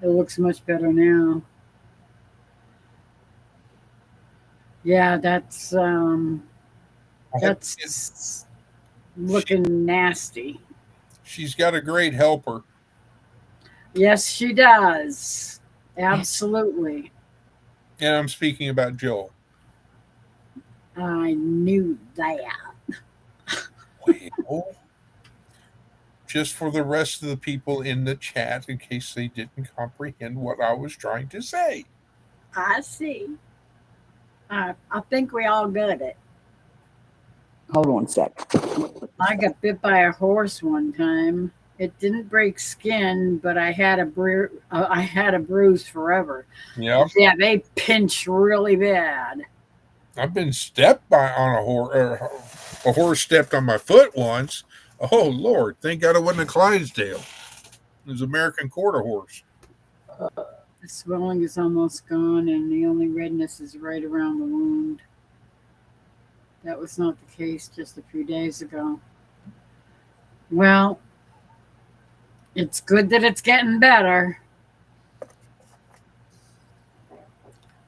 It looks much better now. Yeah, that's looking nasty. She's got a great helper. Yes, she does. Absolutely. And I'm speaking about Joel. I knew that. Well, just for the rest of the people in the chat, in case they didn't comprehend what I was trying to say. I see. I think we all got it. Hold on a sec. I got bit by a horse one time. It didn't break skin, but I had a bruise forever. Yeah, Yeah, they pinch really bad. I've been stepped by on a horse. A horse stepped on my foot once. Oh Lord! Thank God it wasn't a Clydesdale. It was an American quarter horse. The swelling is almost gone, and the only redness is right around the wound. That was not the case just a few days ago. Well, it's good that it's getting better,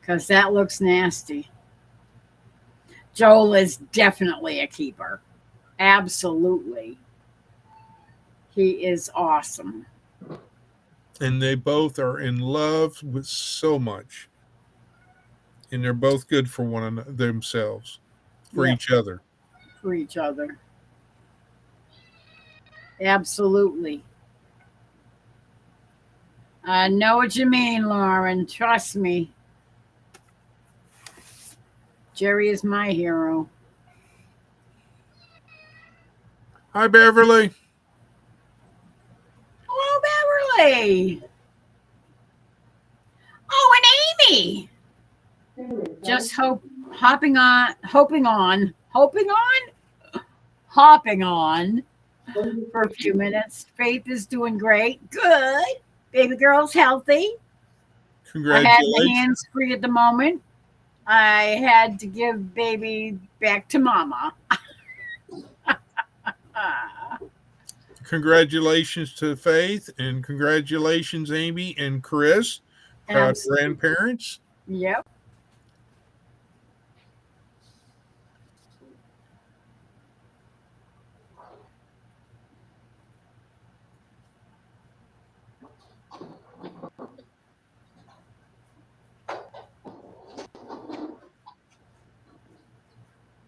because that looks nasty. Joel is definitely a keeper. Absolutely. He is awesome. And they both are in love with so much. And they're both good for one another themselves, for Yep. each other. For each other. Absolutely. I know what you mean, Lauren. Trust me. Jerry is my hero. Hi, Beverly. Hello, Beverly. Oh, and Amy. Just hopping on for a few minutes. Faith is doing great. Good. Baby girl's healthy. I had my Congratulations. hands free at the moment. I had to give baby back to mama. Congratulations to Faith, and congratulations, Amy and Chris, proud Absolutely. grandparents. Yep.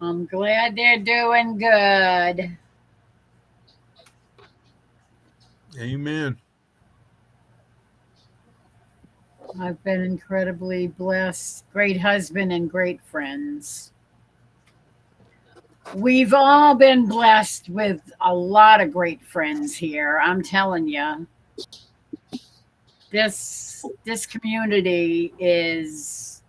I'm glad they're doing good. Amen. I've been incredibly blessed. Great husband and great friends. We've all been blessed with a lot of great friends here. I'm telling you. This community is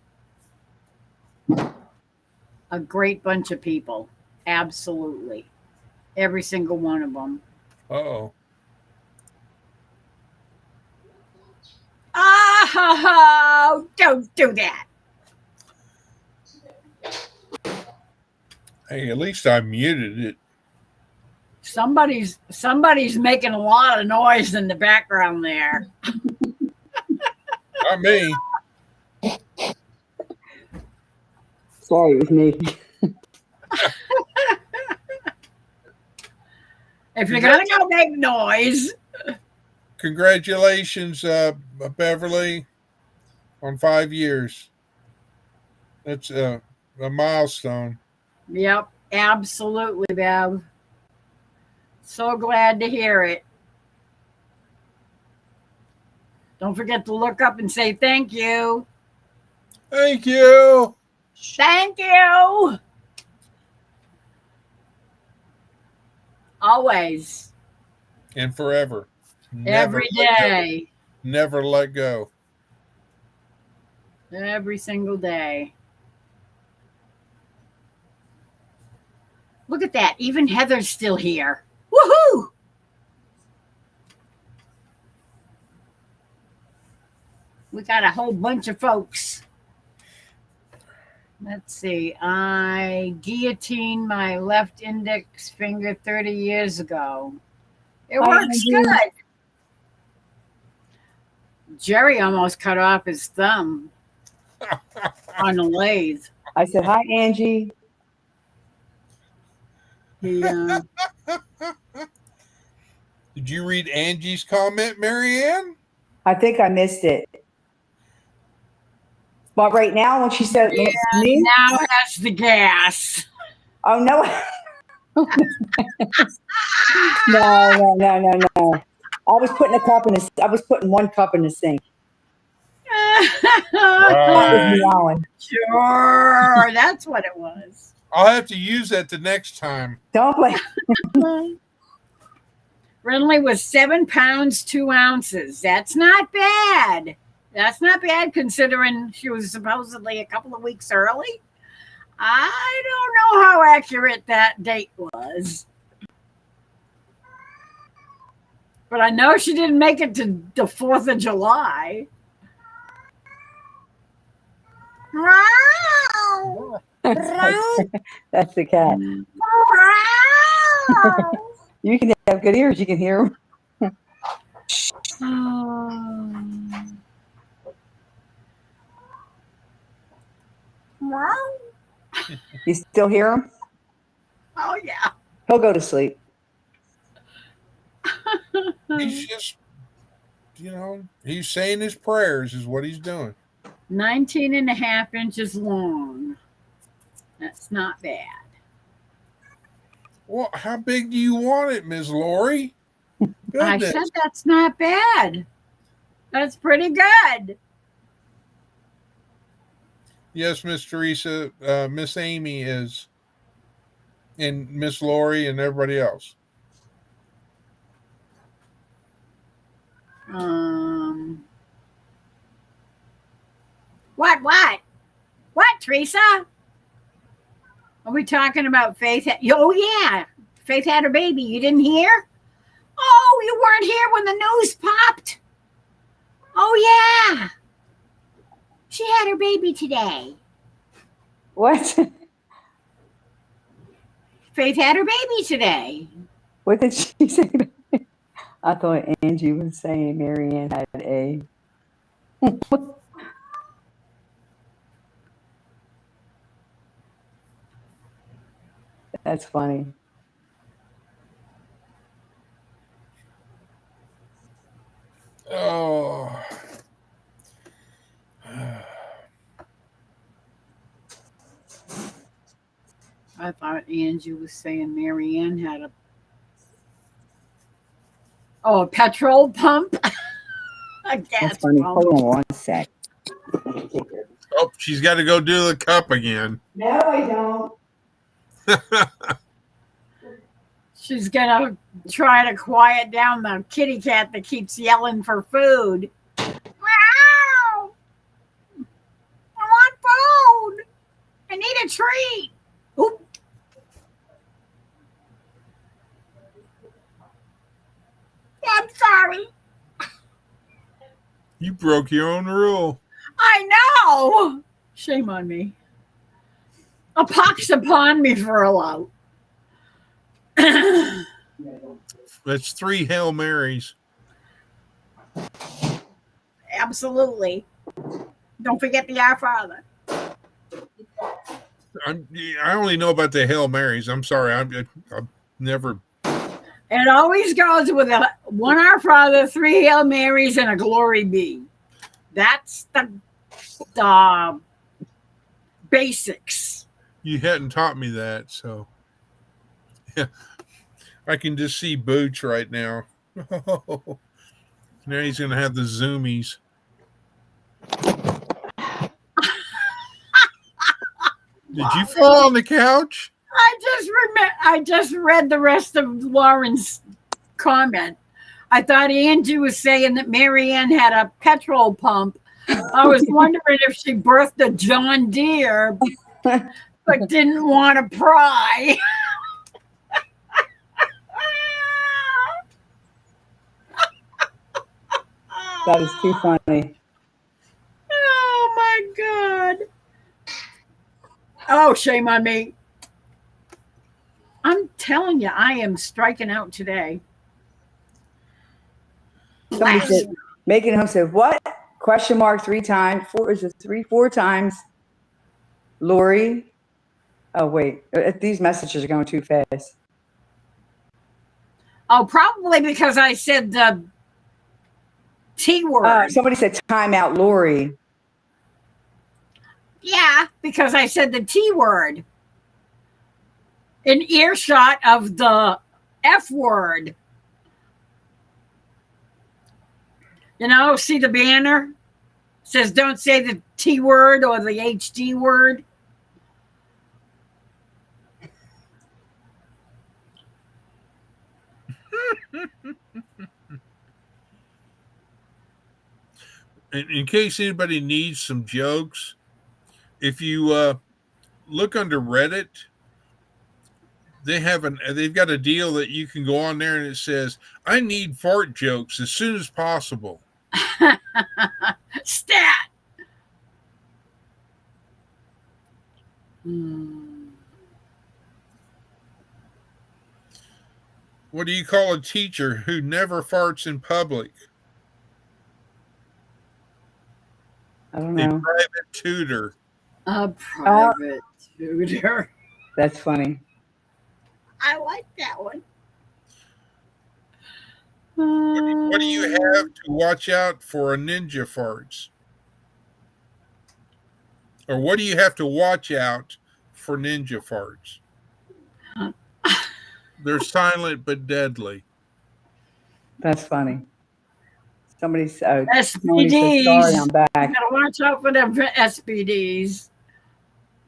a great bunch of people. Absolutely. Every single one of them. Uh-oh. Oh, don't do that. Hey, at least I muted it. Somebody's making a lot of noise in the background there. Not me. Sorry, it was me. If you're gonna go make noise, Congratulations, Beverly, on 5 years. That's a milestone. yep, absolutely, Bev. So glad to hear it. Don't forget to look up and say thank you. Thank you. Thank you. Always. And forever. Every let go. day. Never let go. Every single day. Look at that. Even Heather's still here. Woohoo! We got a whole bunch of folks. Let's see. I guillotined my left index finger 30 years ago. It works good. Jerry almost cut off his thumb on the lathe. I said, hi, Angie. He, Did you read Angie's comment, Marianne? I think I missed it. But right now, when she said me, now has the gas. oh no, no. I was putting one cup in the sink. That was meowing. Sure, that's what it was. I'll have to use that the next time. Don't blame. Renly was 7 pounds 2 ounces. That's not bad. That's not bad considering she was supposedly a couple of weeks early. I don't know how accurate that date was. But I know she didn't make it to the 4th of July. That's the cat. You can have good ears. You can hear him. You still hear him? Oh yeah. He'll go to sleep. He's just, he's saying his prayers is what he's doing. 19 and a half inches long. That's not bad. Well, how big do you want it, Ms. Lori? I Goodness. said that's not bad. That's pretty good. Yes, Miss Teresa, Miss Amy is, and Miss Lori and everybody else. What, Teresa? Are we talking about Faith? Oh, yeah. Faith had her baby. You didn't hear? Oh, you weren't here when the news popped? Oh, yeah. She had her baby today. What? Faith had her baby today. What did she say? I thought Angie was saying Marianne had a. That's funny. Oh. I thought Angie was saying Marianne had a petrol pump. A gas That's funny. pump. Hold on one sec. Oh, she's got to go do the cup again. No, I don't. She's gonna try to quiet down the kitty cat that keeps yelling for food. Meow! I want food. I need a treat. Oop. I'm sorry. You broke your own rule. I know. Shame on me. A pox upon me for a lout. That's 3 Hail Marys. Absolutely. Don't forget the Our Father. I only know about the Hail Marys. I'm sorry. I've never. It always goes with a 1 Our Father, 3 Hail Marys, and a Glory Be. That's the basics. You hadn't taught me that, so yeah. I can just see Booch right now. Now he's going to have the zoomies. Did you fall on the couch? I just read the rest of Lauren's comment. I thought Angie was saying that Marianne had a petrol pump. I was wondering if she birthed a John Deere, but didn't want to pry. That is too funny. Oh my God. Oh, shame on me. I'm telling you, I am striking out today. Somebody said, Megan Home said, what? Question mark 3 times. 4 times. Lori. Oh, wait. These messages are going too fast. Oh, probably because I said the T word. Somebody said timeout, Lori. Yeah, because I said the T word. An earshot of the F word. You know, see the banner? It says don't say the T word or the HD word. In case anybody needs some jokes, if you look under Reddit, they've got a deal that you can go on there and it says, I need fart jokes as soon as possible. Stat. What do you call a teacher who never farts in public? I don't A know. private tutor. A private Shooter. That's funny. I like that one. What do you have to watch out for a ninja farts? Or what do you have to watch out for ninja farts? They're silent but deadly. That's funny. Tony said, SPDs. sorry, I'm You back. gotta watch out for them SPDs.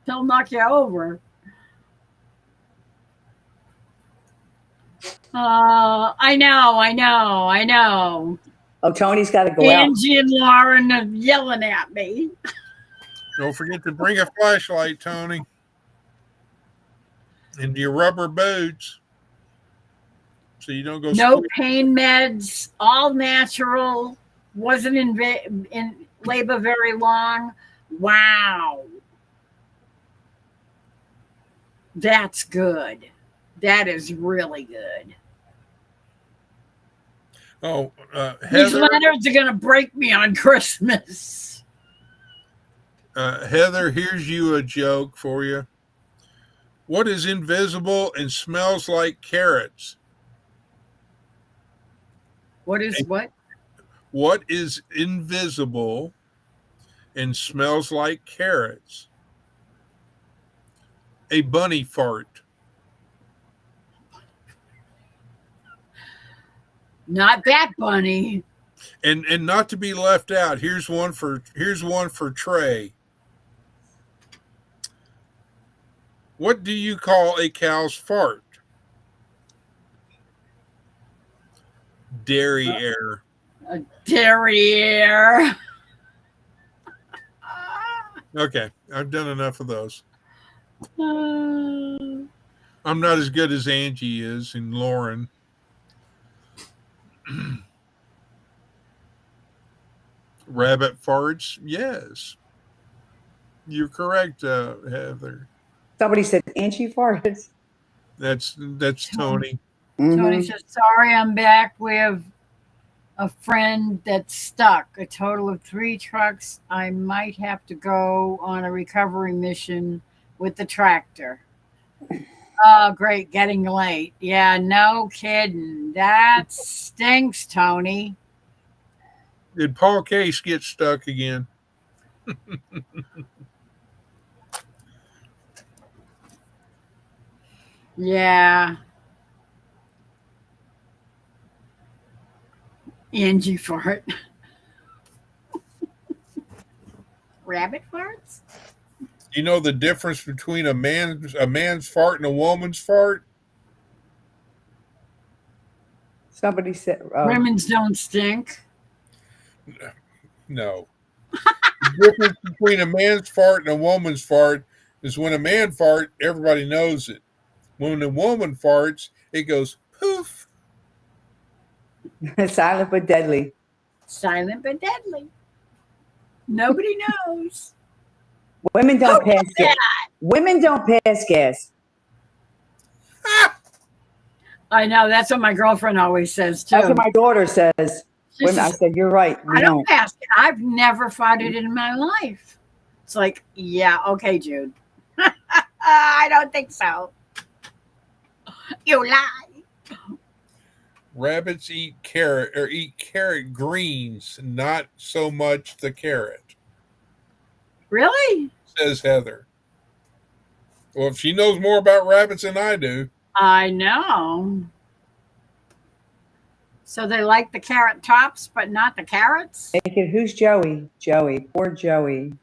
They'll knock you over. I know. Oh, Tony's got to go out. Angie and Lauren are yelling at me. Don't forget to bring a flashlight, Tony. And your rubber boots. So you don't go No squeak. pain meds, all natural. Wasn't in labor very long. Wow. That's good. That is really good. Oh, These Heather, letters are going to break me on Christmas. Heather, here's you a joke for you. What is invisible and smells like carrots? What is what? What is invisible and smells like carrots? A bunny fart. Not that bunny. And not to be left out, here's one for Trey. What do you call a cow's fart? Derriere. A derriere. Okay, I've done enough of those. Uh, I'm not as good as Angie is and Lauren. Rabbit farts? Yes. You're correct, Heather. Somebody said, Angie farts. That's Tony. Tony Mhm. says, sorry, I'm back. We have a friend that's stuck. A total of 3 trucks. I might have to go on a recovery mission with the tractor. Oh, great. Getting late. Yeah, no kidding. That stinks, Tony. Did Paul Case get stuck again? Yeah. Angie fart. Rabbit farts? You know the difference between a man's fart and a woman's fart? Somebody said, Women's don't stink. No. The difference between a man's fart and a woman's fart is when a man fart, everybody knows it. When a woman farts, it goes poof. silent but deadly. Silent but deadly. Nobody knows. Women don't Who pass did gas. Women don't pass gas. I know. That's what my girlfriend always says too. That's what my daughter says. She Women, I says, said, you're right. We I don't don't. pass it. I've never farted in my life. It's like, yeah, okay, Jude. I don't think so. You lie. Rabbits eat carrot greens, not so much the carrot, Really? says Heather. Well, if she knows more about rabbits than I do. I know. So they like the carrot tops, but not the carrots? Naked. Who's Joey? Joey. Poor Joey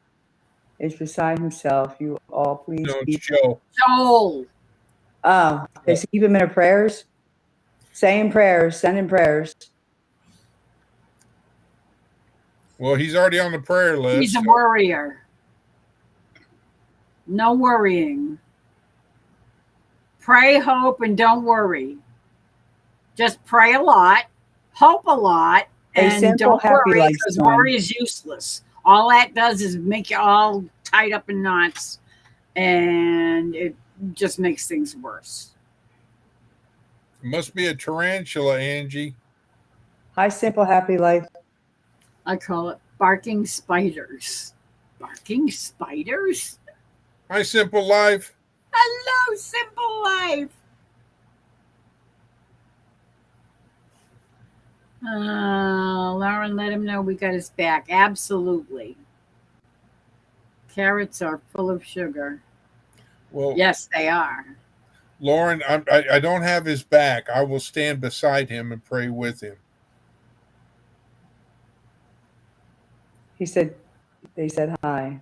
is beside himself. You all please No, keep. it's Joe. Joel. Oh, they say keep him in her prayers. Saying prayers, sending prayers. Well, he's already on the prayer list. He's a worrier. No worrying. Pray, hope, and don't worry. Just pray a lot, hope a lot, A and simple, don't happy worry life, because son. worry is useless. All that does is make you all tied up in knots, and it just makes things worse. It must be a tarantula, Angie. Hi, simple, happy life. I call it barking spiders. Barking spiders? Hi, Simple Life. Hello, Simple Life. Lauren, let him know we got his back. Absolutely. Carrots are full of sugar. Well, Yes, they are. Lauren, I don't have his back. I will stand beside him and pray with him. He said, they said hi.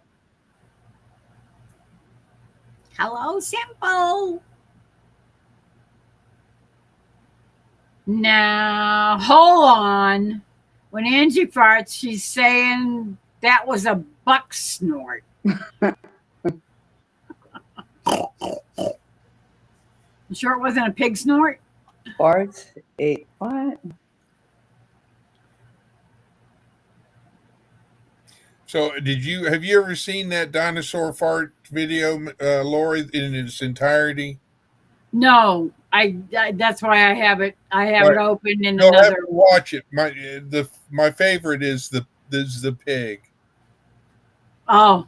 Hello, Simple. Now, hold on. When Angie farts, she's saying that was a buck snort. You sure it wasn't a pig snort? Farts, ate what? So, have you ever seen that dinosaur fart video, Lori, in its entirety? No, I that's why I have it. I have it open in You'll have another. to watch it. My favorite is the pig. Oh,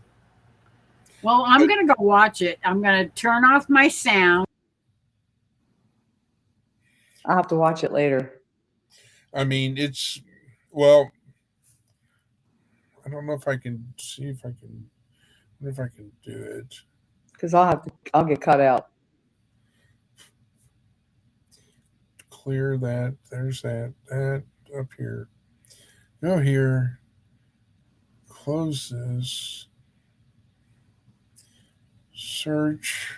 well, I'm gonna go watch it. I'm gonna turn off my sound. I'll have to watch it later. I mean, I don't know if I can see if I can. I wonder if I can do it. Because I'll get cut out. Clear that. There's that up here. Go here. Close this. Search.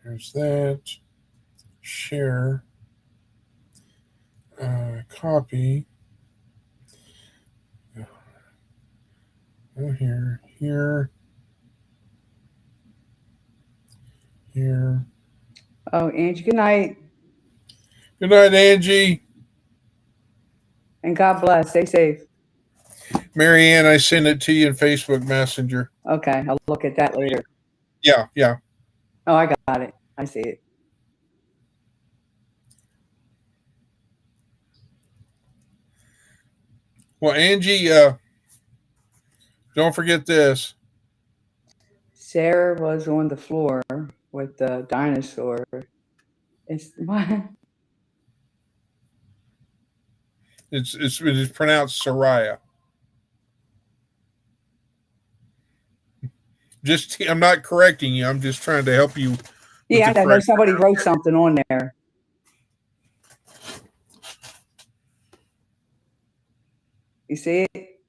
There's that. Share. Copy. Go here. Here. Here. Oh, Angie, good night. Good night, Angie. And God bless. Stay safe. Marianne, I sent it to you in Facebook Messenger. Okay, I'll look at that later. Yeah. Oh, I got it. I see it. Well, Angie, don't forget this. Sarah was on the floor with the dinosaur. It's what? It's pronounced Soraya. I'm not correcting you. I'm just trying to help you. Yeah, I know somebody wrote something on there. You see it?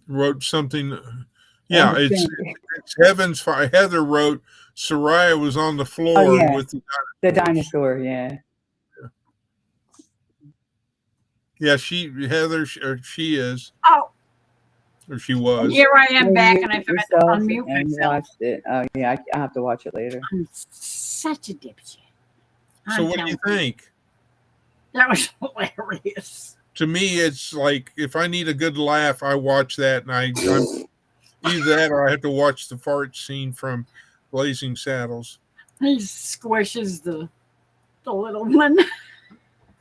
Wrote something. Yeah, On the it's thing. Heaven's Fire. Heather wrote Soraya was on the floor yeah. with The dinosaur. Yeah. Yeah, she is. Oh, Or she was. here I am back, and I forgot to unmute and myself. watched it. Oh yeah, I have to watch it later. I'm such a dipshit. So what do you think? That was hilarious. To me, it's like if I need a good laugh, I watch that, and I'm either that or I have to watch the fart scene from Blazing Saddles. He squishes the little one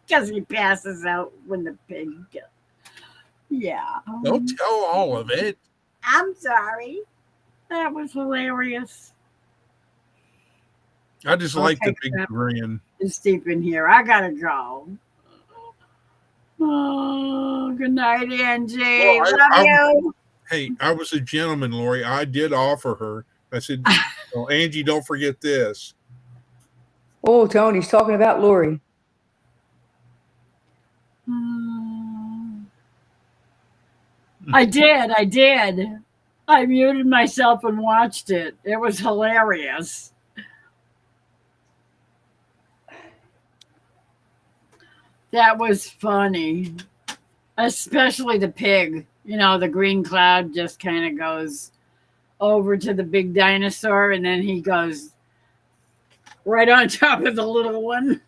because he passes out when the pig. Yeah. Don't tell all of it. I'm sorry. That was hilarious. I just like the big crap. grin. It's deep in here. I gotta go. Oh, good night, Angie. Well, Love you. Hey, I was a gentleman, Lori. I did offer her. I said, well, Angie, don't forget this. Oh, Tony's talking about Lori. I did. I muted myself and watched it. It was hilarious. That was funny. Especially the pig. You know, the green cloud just kind of goes over to the big dinosaur and then he goes right on top of the little one.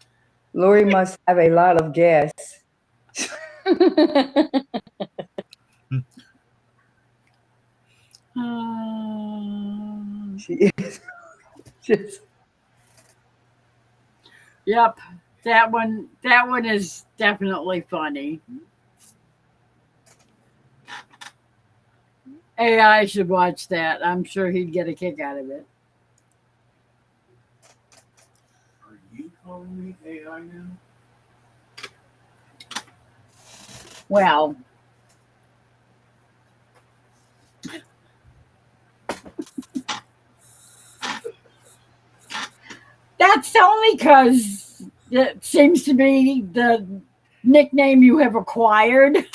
Lori must have a lot of gas. Yep. That one is definitely funny. AI should watch that. I'm sure he'd get a kick out of it. Are you calling me AI now? Well, that's only because it seems to be the nickname you have acquired.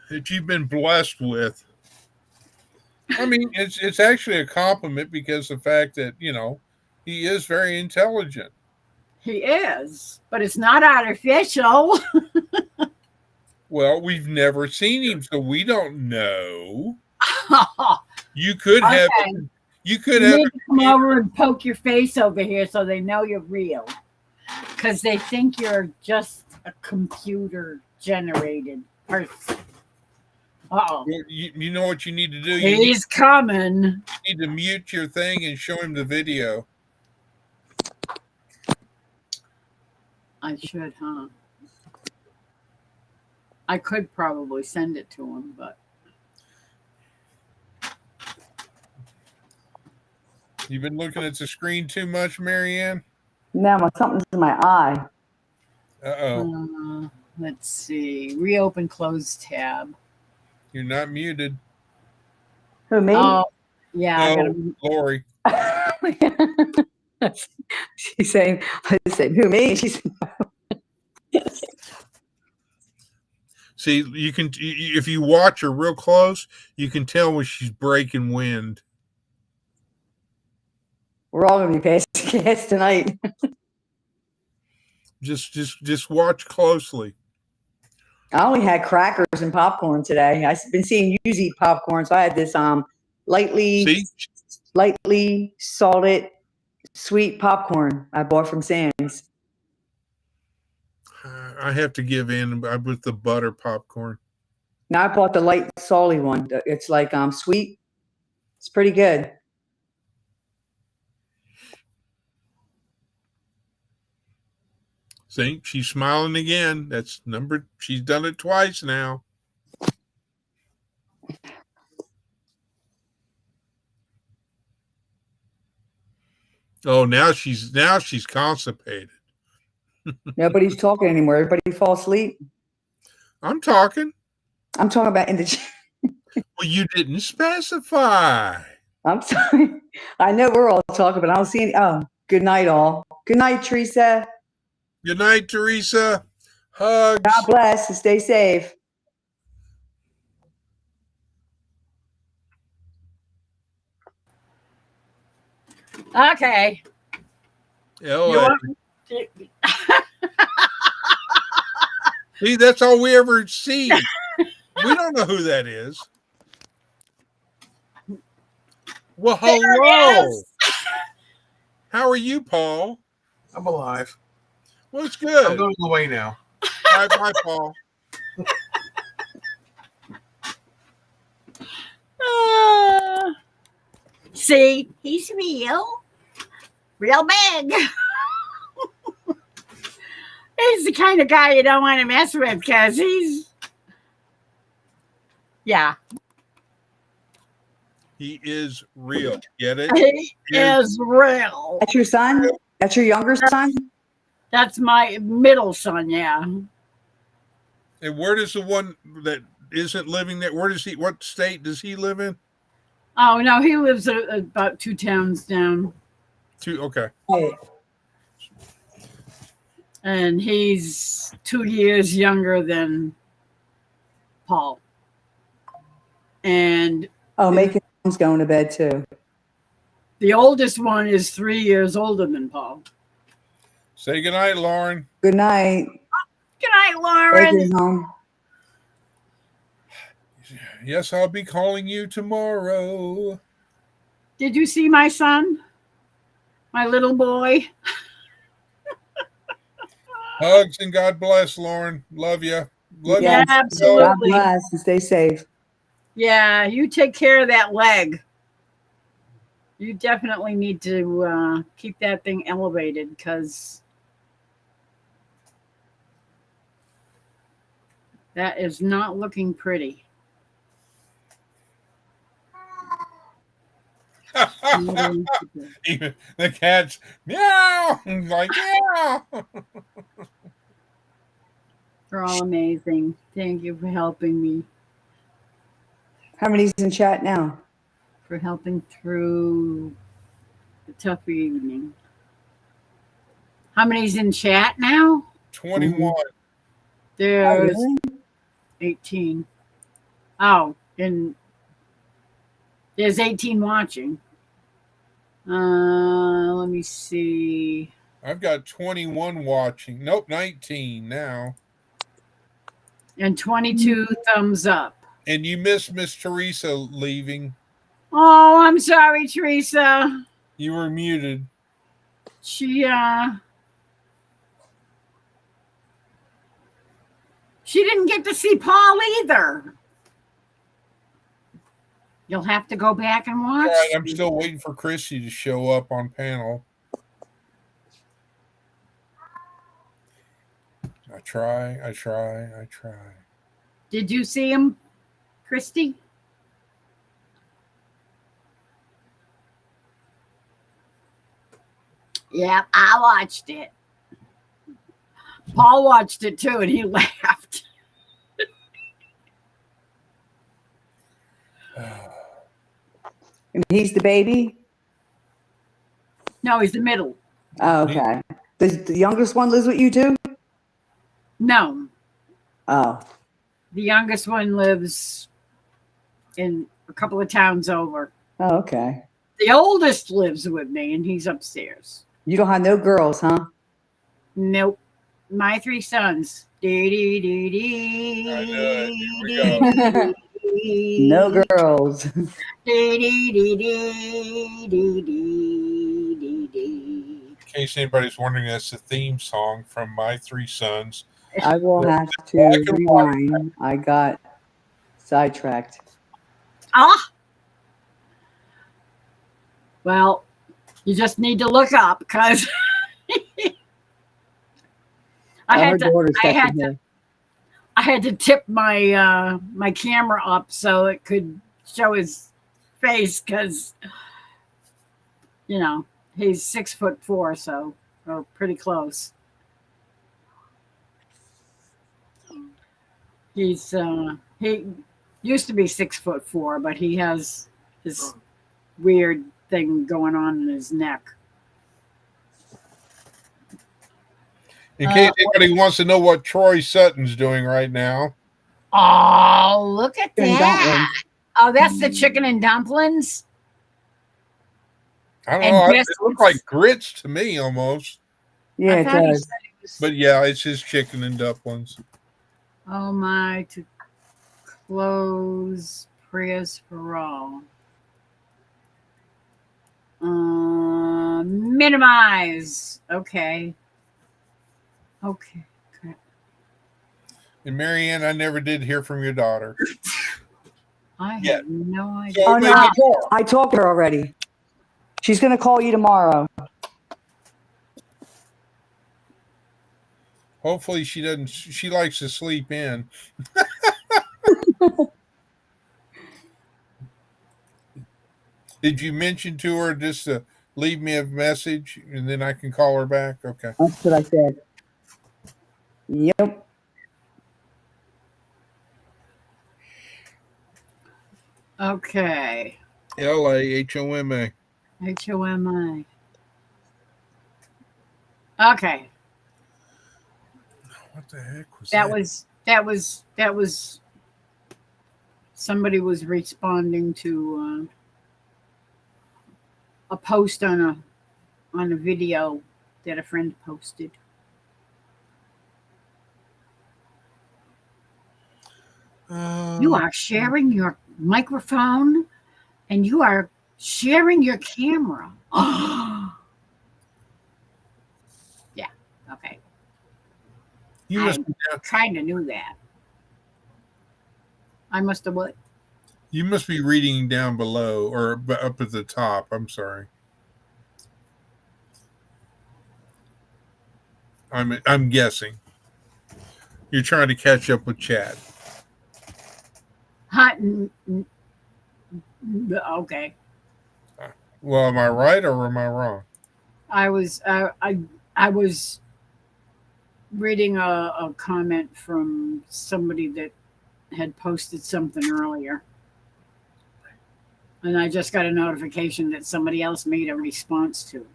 That you've been blessed with. I mean, it's actually a compliment because the fact that, he is very intelligent. He is, but it's not artificial. Well, we've never seen him, so we don't know. You could have Okay. you You could have need to come over and poke your face over here so they know you're real. Because they think you're just a computer generated person. Uh-oh. you know what you need to do? You He's coming. need to mute your thing and show him the video. I should, huh? I could probably send it to him, but You've been looking at the screen too much, Marianne? No, something's in my eye. Uh-oh. Let's see. Reopen closed tab. You're not muted. Who, me? Oh, yeah. I No, gotta, Lori. She's saying, who, me? She's See, you can if you watch her real close, you can tell when she's breaking wind. we're all going to be passing gas tonight. Just watch closely. I only had crackers and popcorn today. I've been seeing you eat popcorn, so I had this lightly salted sweet popcorn I bought from Sam's. I have to give in with the butter popcorn. Now I bought the light salty one. It's like sweet. It's pretty good. See, she's smiling again. She's done it twice now. Oh, now she's constipated. Nobody's talking anymore. Everybody fall asleep. I'm talking. I'm talking about in the. Well, you didn't specify. I'm sorry. I know we're all talking, but I don't see any. Oh, good night, all. Good night, Teresa. Good night, Teresa. Hugs. God bless and stay safe. okay. LA. See, that's all we ever see. We don't know who that is. Well, hello. How are you, Paul? I'm alive. Well, it's I'm good. going away now. Bye, Paul. See, he's real big. He's the kind of guy you don't want to mess with because yeah. He is real. Get it? He is real. That's your son? That's your younger son? That's my middle son, yeah. And where does the one that isn't living there? What state does he live in? Oh, no, he lives about 2 towns down. Okay. Hey, And he's 2 years younger than Paul. And Macon's going to bed too. the oldest one is 3 years older than Paul. Say goodnight, Lauren. Good night. Good night, Lauren. Adrian home. Yes, I'll be calling you tomorrow. Did you see my son? My little boy? Hugs and God bless, Lauren. Love you. Love Yeah, you. absolutely. God bless and stay safe. Yeah, you take care of that leg. You definitely need to keep that thing elevated because That is not looking pretty. Even the cat's meow, like meow. They're all amazing. Thank you for helping me, How many's in chat now? for helping through the tough evening. How many's in chat now? 21. Oh, There's really? 18. Oh, and there's 18 watching. Let me see. I've got 21 watching. Nope, 19 now. And 22 thumbs up. And you missed Miss Teresa leaving. Oh, I'm sorry, Teresa. You were muted. She didn't get to see Paul either. You'll have to go back and watch. All right, I'm still waiting for Chrissy to show up on panel. I try. Did you see him, Christy? Yeah, I watched it. Paul watched it too, and he laughed. And he's the baby? No, he's the middle. Oh, okay. The youngest one lives with you too? No, Oh, the youngest one lives in a couple of towns over. oh, okay. The oldest lives with me, and he's upstairs. You don't have no girls, huh? Nope. My 3 sons. Dee, dee, dee, dee, I know, here we dee, No girls. dee, dee, dee, dee, dee, dee, dee, dee. In case anybody's wondering, that's the theme song from My 3 Sons. I will have to Black and white. rewind. I got sidetracked. Ah. Well, you just need to look up because I had Her daughter's I had texting her. I had to tip my my camera up so it could show his face because he's 6'4", so we're pretty close. He's he used to be 6'4", but he has this weird thing going on in his neck. In case anybody wants to know what Troy Sutton's doing right now. Oh, look at Chicken that! dumplings. Oh, that's the chicken and dumplings. I don't And know. It biscuits. looks like grits to me almost. Yeah, I it thought he does. said it was- But yeah, it's his chicken and dumplings. Oh my! To close prayers for all. Minimize. Okay. Okay. And Marianne, I never did hear from your daughter. I have Yeah. no idea. So Oh, no, maybe- I talked to her already. She's going to call you tomorrow. Hopefully she doesn't. She likes to sleep in. Did you mention to her just to leave me a message and then I can call her back? Okay. That's what I said. Yep. Okay. LAHOMA. HOMI. Okay. What the heck was That was somebody was responding to a post on a video that a friend posted. You are sharing your microphone and you are sharing your camera. Yeah. Okay. You must I kind of knew that. I must have what? You must be reading down below or up at the top. I'm sorry. I'm guessing. You're trying to catch up with Chad. Okay. Well, am I right or am I wrong? I was reading a comment from somebody that had posted something earlier. And I just got a notification that somebody else made a response to it.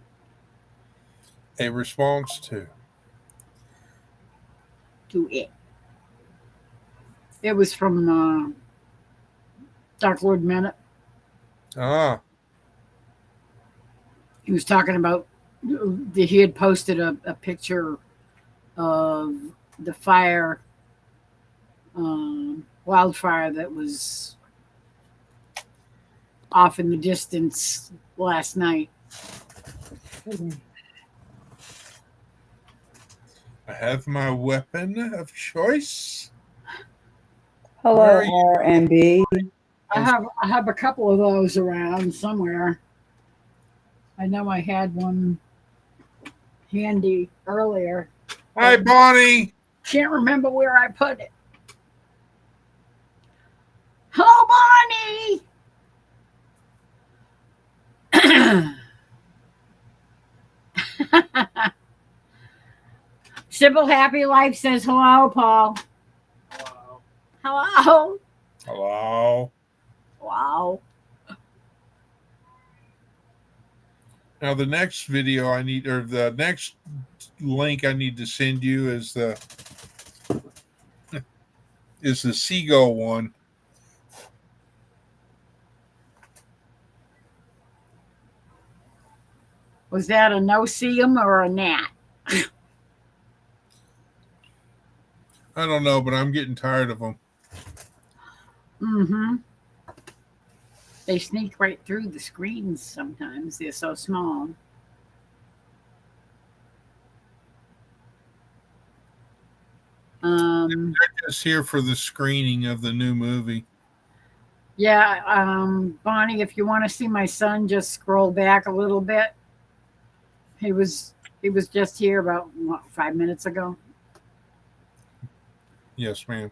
A response to. It. It was from Dark Lord Minute. Ah, He was talking about, he had posted a picture of the fire, wildfire that was off in the distance last night. I have my weapon of choice. Hello, Where are you? RMB. I have a couple of those around somewhere. I know I had one handy earlier. Hi, Bonnie. Can't remember where I put it. Hello, Bonnie. Simple Happy Life says hello, Paul. Hello. Hello. Wow. Now the next video I need, or the next link I need to send you is the seagull one. Was that a no-see-em or a gnat? I don't know, but I'm getting tired of them. Mm-hmm. They sneak right through the screens sometimes. They're so small. They're just here for the screening of the new movie. Yeah, Bonnie, if you want to see my son, just scroll back a little bit. He was just here about 5 minutes ago. Yes, ma'am.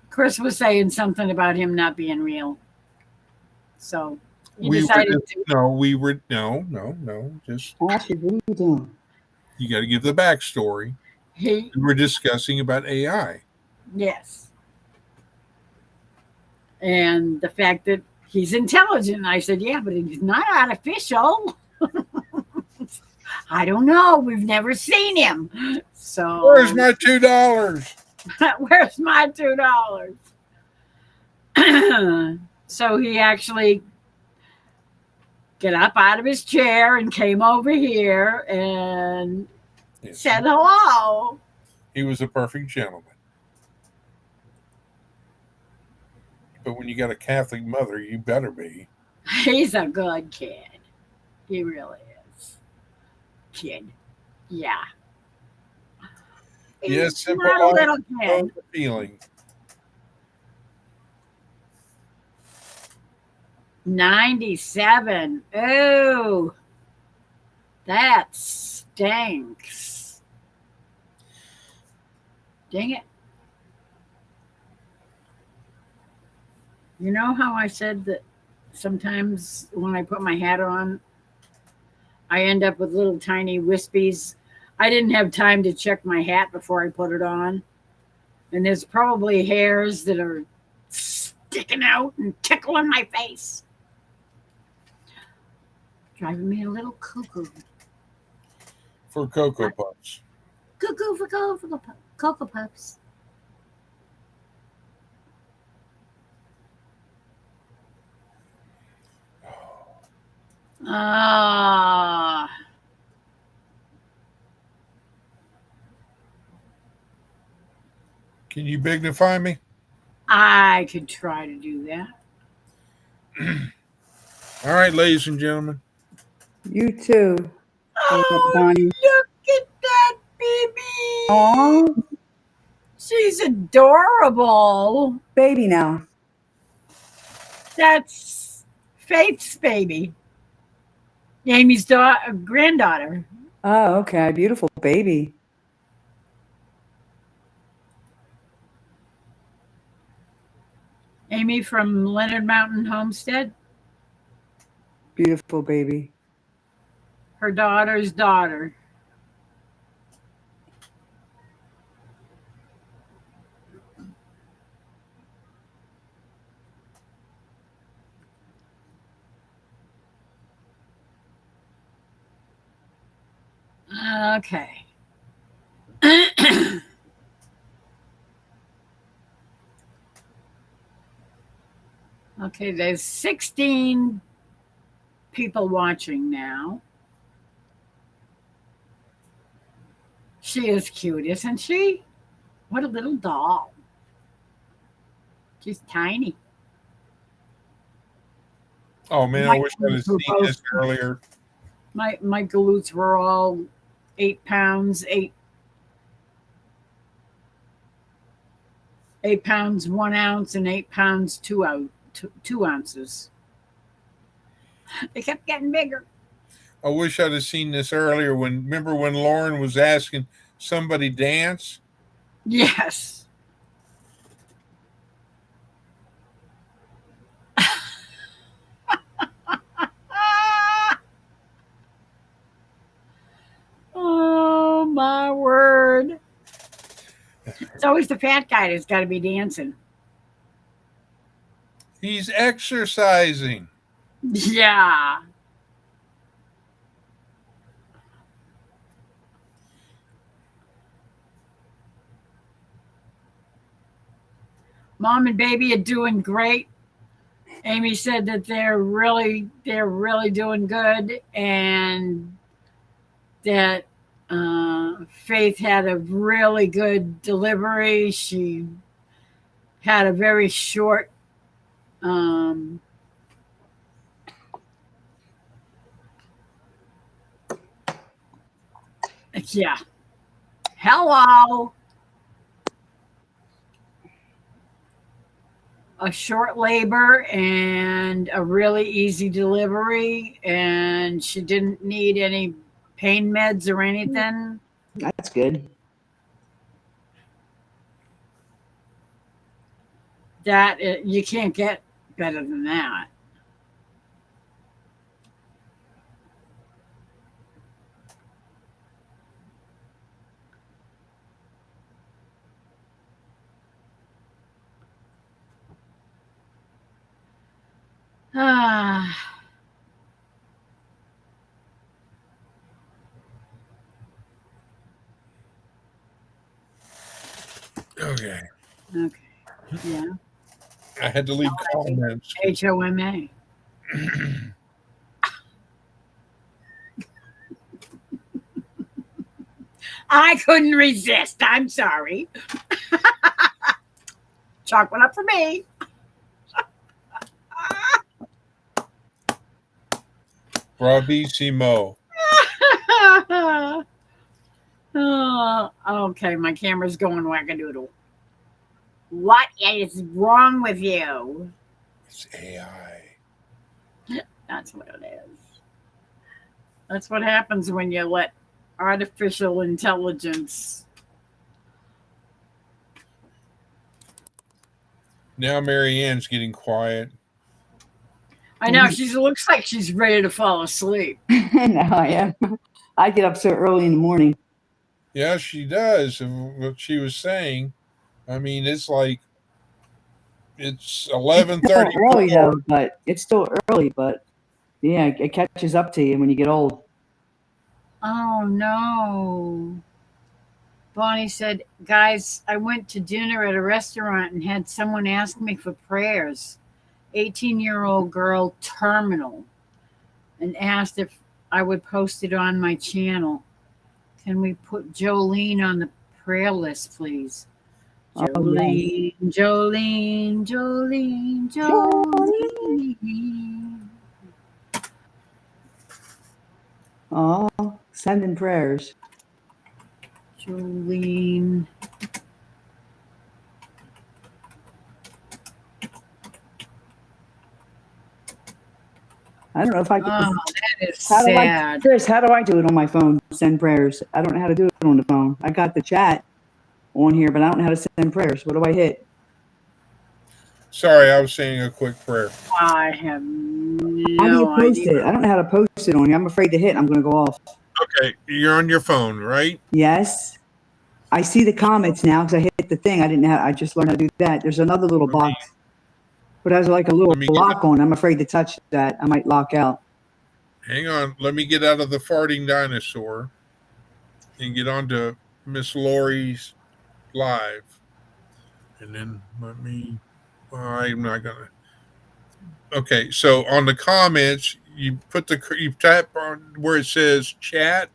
Chris was saying something about him not being real. So he No. Just Ashley, what are you doing? you got to give the backstory. We're discussing about AI. Yes. And the fact that he's intelligent. I said, yeah, but he's not artificial. I don't know. We've never seen him. So Where's my $2? Where's my $2? So he actually got up out of his chair and came over here and said hello. He was a perfect gentleman. But when you got a Catholic mother, you better be. He's a good kid. He really is. Kid. Yeah. Yes, simple not a little kid. feeling. 97. Oh, that stinks. Dang it. You know how I said that sometimes when I put my hat on, I end up with little tiny wispies? I didn't have time to check my hat before I put it on. And there's probably hairs that are sticking out and tickling my face. Driving me a little cuckoo. For Cocoa Puffs. Cuckoo for Cocoa Puffs. Ah. Can you bignify me? I could try to do that. All right, ladies and gentlemen. You too. Oh, Bonnie. look at that baby. Aw, She's adorable. baby now. That's Faith's baby. Amy's granddaughter. Oh, okay. Beautiful baby. Amy from Leonard Mountain Homestead, Beautiful baby. her daughter's daughter. Okay. Okay, there's 16 people watching now. She is cute, isn't she? What a little doll. She's tiny. Oh man, I wish I'd have seen this earlier. My galoots were all 8 pounds, 8 pounds 1 ounce, and 8 pounds 2 ounces. They kept getting bigger. I wish I'd have seen this earlier. Remember when Lauren was asking somebody dance? Yes. Oh my word. It's always the fat guy that's got to be dancing. He's exercising. Yeah. Mom and baby are doing great. Amy said that they're really doing good, and that Faith had a really good delivery. She had a very short yeah. Hello. A short labor and a really easy delivery, and she didn't need any pain meds or anything. That's good. That you can't get better than that. Ah. Okay. Okay. Yeah. I had to leave comments. HOMA. I couldn't resist. I'm sorry. Chalk one up for me. Bravissimo. Oh, okay, my camera's going wackadoodle. What is wrong with you? It's AI. That's what it is. That's what happens when you let artificial intelligence. Now Marianne's getting quiet. I know, she looks like she's ready to fall asleep. No, I am. I get up so early in the morning. Yeah, she does. And what she was saying, I mean, it's like it's 11:30. Early though, but it's still early. But yeah, it catches up to you when you get old. Oh no. Bonnie said, guys, I went to dinner at a restaurant and had someone ask me for prayers. 18-year-old girl, terminal, and asked if I would post it on my channel. Can we put Jolene on the prayer list, please? Jolene, Oh, Jolene, Jolene, Jolene. Oh, sending prayers. Jolene. I don't know if I can. Oh, that is sad. Chris, how do I do it on my phone? send prayers. I don't know how to do it on the phone. I got the chat on here, but I don't know how to send prayers. What do I hit? Sorry, I was saying a quick prayer. I have How do you no post idea. it? I don't know how to post it on here. I'm afraid to hit. I'm going to go off. Okay, you're on your phone, right? Yes. I see the comments now because I hit the thing. I didn't have, I just learned how to do that. There's another little box, but it has like a little Let me get lock on. I'm afraid to touch that. I might lock out. Hang on. Let me get out of the farting dinosaur and get on to Miss Lori's live. And then I'm not going to. Okay, so on the comments, you tap on where it says chat,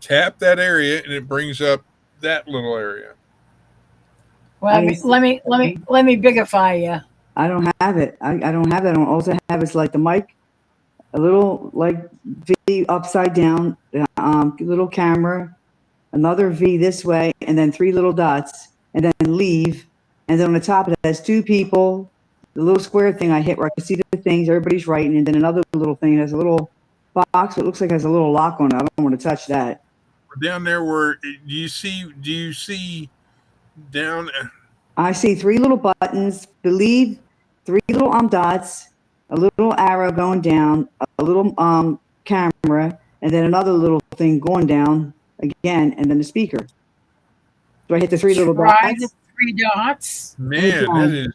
tap that area, and it brings up that little area. Well, let me bigify you. I don't have it. I don't have that on. All I have is like the mic, a little like V upside down, little camera, another V this way, and then 3 little dots, and then leave. And then on the top it has 2 people, the little square thing I hit where I can see the things, everybody's writing, and then another little thing has a little box that looks like it has a little lock on it. I don't want to touch that. Down there where do you see down? I see 3 little buttons, believe, 3 little dots, a little arrow going down, a little camera, and then another little thing going down again, and then the speaker. Do I hit the 3 little Try dots? the 3 dots. Man, that is.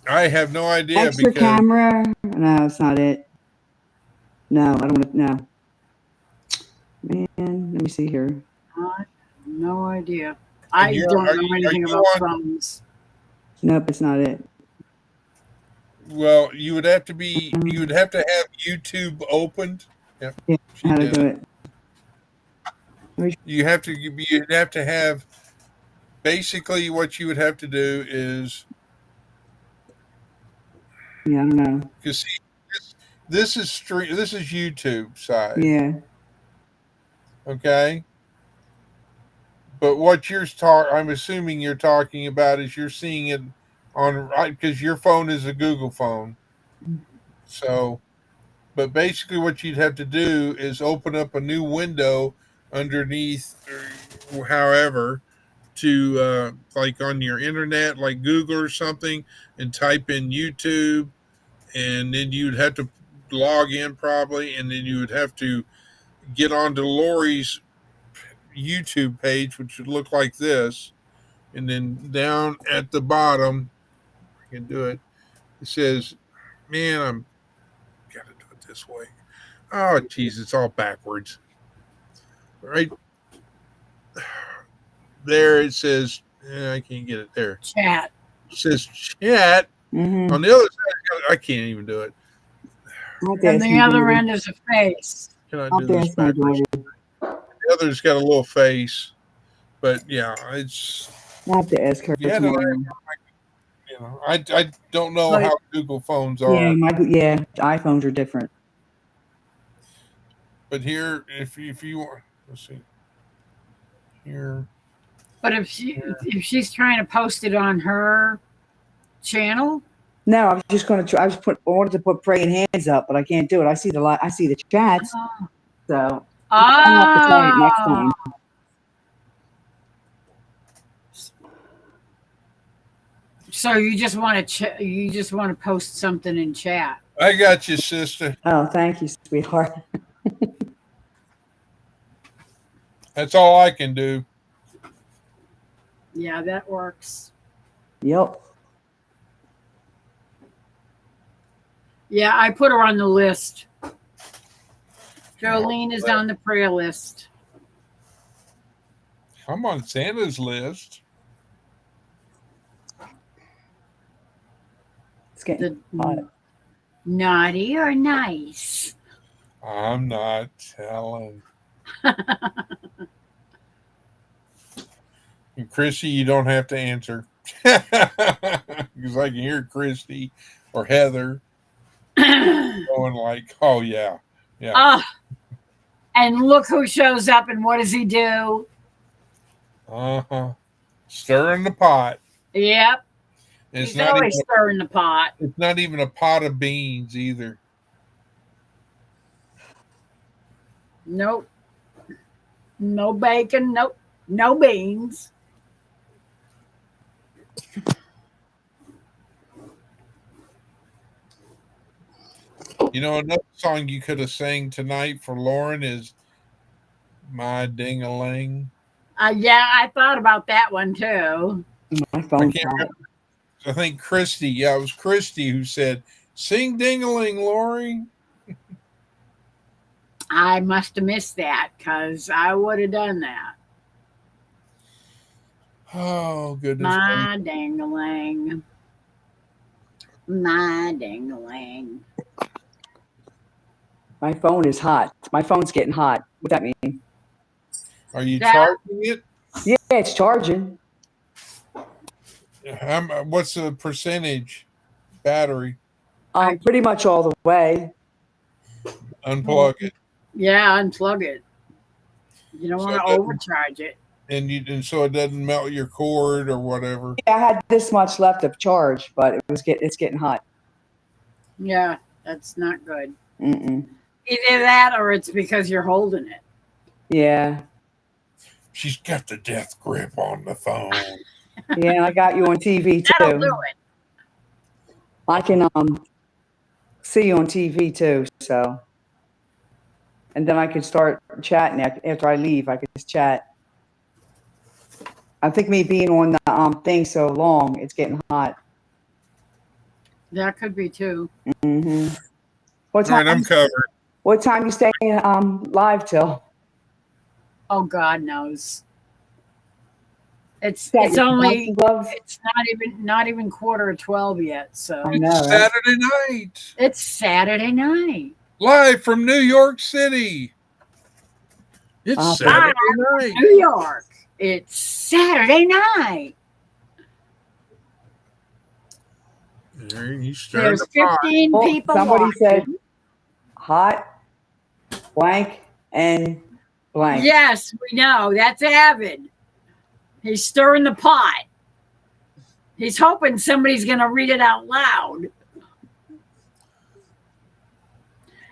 I have no idea. Extra because camera? No, it's not it. No, I don't want to. No. Man, let me see here. I have no idea. I you're- don't are know you- anything are you about on- phones. Nope, it's not it. Well, you would have to have YouTube opened. Yep. Yeah, she how to did. do it? You'd have to have basically what you would have to do is Yeah, I don't know. because see this is YouTube side. Yeah. Okay. But what I'm assuming you're talking about is you're seeing it on right because your phone is a Google phone. So, but basically what you'd have to do is open up a new window underneath, or however, to like on your internet, like Google or something, and type in YouTube, and then you'd have to log in probably, and then you would have to get onto Lori's YouTube page, which would look like this, and then down at the bottom, I can do it. It says, "Man, I'm gotta do it this way." Oh, geez, it's all backwards. Right there, it says, I can't get it there. Chat. It says chat. Mm-hmm. On the other side, I can't even do it. And the other end is a face. Can I I'll do this ask my backwards? daughter. The other's got a little face, but yeah, it's I'll have to ask her Yeah, no, tomorrow. I don't know But- how Google phones are, Yeah, iPhones are different. but here, if you want, let's see, here, But if she's trying to post it on her channel, No, I was just going to try. I wanted to put praying hands up, but I can't do it. I see the chats, so I'll have to try it next time. so you just want to post something in chat. I got you, sister. Oh, thank you, sweetheart. That's all I can do. Yeah, that works. Yep. Yeah, I put her on the list. Jolene is on the prayer list. I'm on Santa's list. It's getting The hot. naughty or nice? I'm not telling. And Chrissy, you don't have to answer because I can hear Christy or Heather going like, "Oh yeah, yeah." Ah, and look who shows up, and what does he do? Stirring the pot. Yep, It's he's not always even. stirring the pot. It's not even a pot of beans either. Nope. No bacon. Nope. No beans. You know, another song you could have sang tonight for Lauren is "My Ding-a-Ling." Yeah, I thought about that one too. My I phone's can't hot. remember. I think Christy. Yeah, it was Christy who said, "Sing Ding-a-Ling, Lori." I must have missed that because I would have done that. Oh goodness My dang-a-lang. My dang-a-lang. My phone is hot. My phone's getting hot. What that mean? Are you That- charging it? Yeah, it's charging. What's the percentage battery? Pretty much all the way. Unplug it, Yeah, unplug it. You don't So want it to doesn't- overcharge it. and so it doesn't melt your cord or whatever. Yeah, I had this much left of charge, but it's getting hot. Yeah, that's not good. Mm-mm. Either that or it's because you're holding it. Yeah, She's got the death grip on the phone. yeah. And I got you on TV That'll do too. it. I can see you on TV too. So, and then I can start chatting after I leave. I can just chat. I think me being on the thing so long, it's getting hot. That could be too. Hmm What All right, time? I'm covered. What time you staying live till? Oh, God knows. It's Got it's your only gloves? it's not even 11:45 yet. So I know, right? Saturday night, it's Saturday night. live from New York City. It's Saturday night. New York. It's Saturday night. There, you stirring There's the pot. 15 Well, people. somebody watching. said hot, blank, and blank. Yes, we know. That's Avid. He's stirring the pot. He's hoping somebody's going to read it out loud.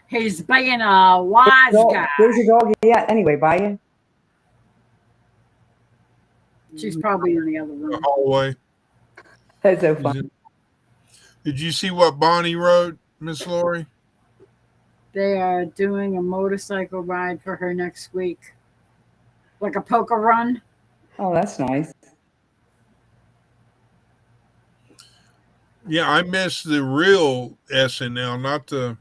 He's being a wise guy. Where's your dog at anyway, Brian? She's probably in the other The room. hallway. That's so fun. Did you see what Bonnie wrote, Miss Lori? They are doing a motorcycle ride for her next week. Like a poker run. Oh, that's nice. Yeah, I missed the real SNL, not the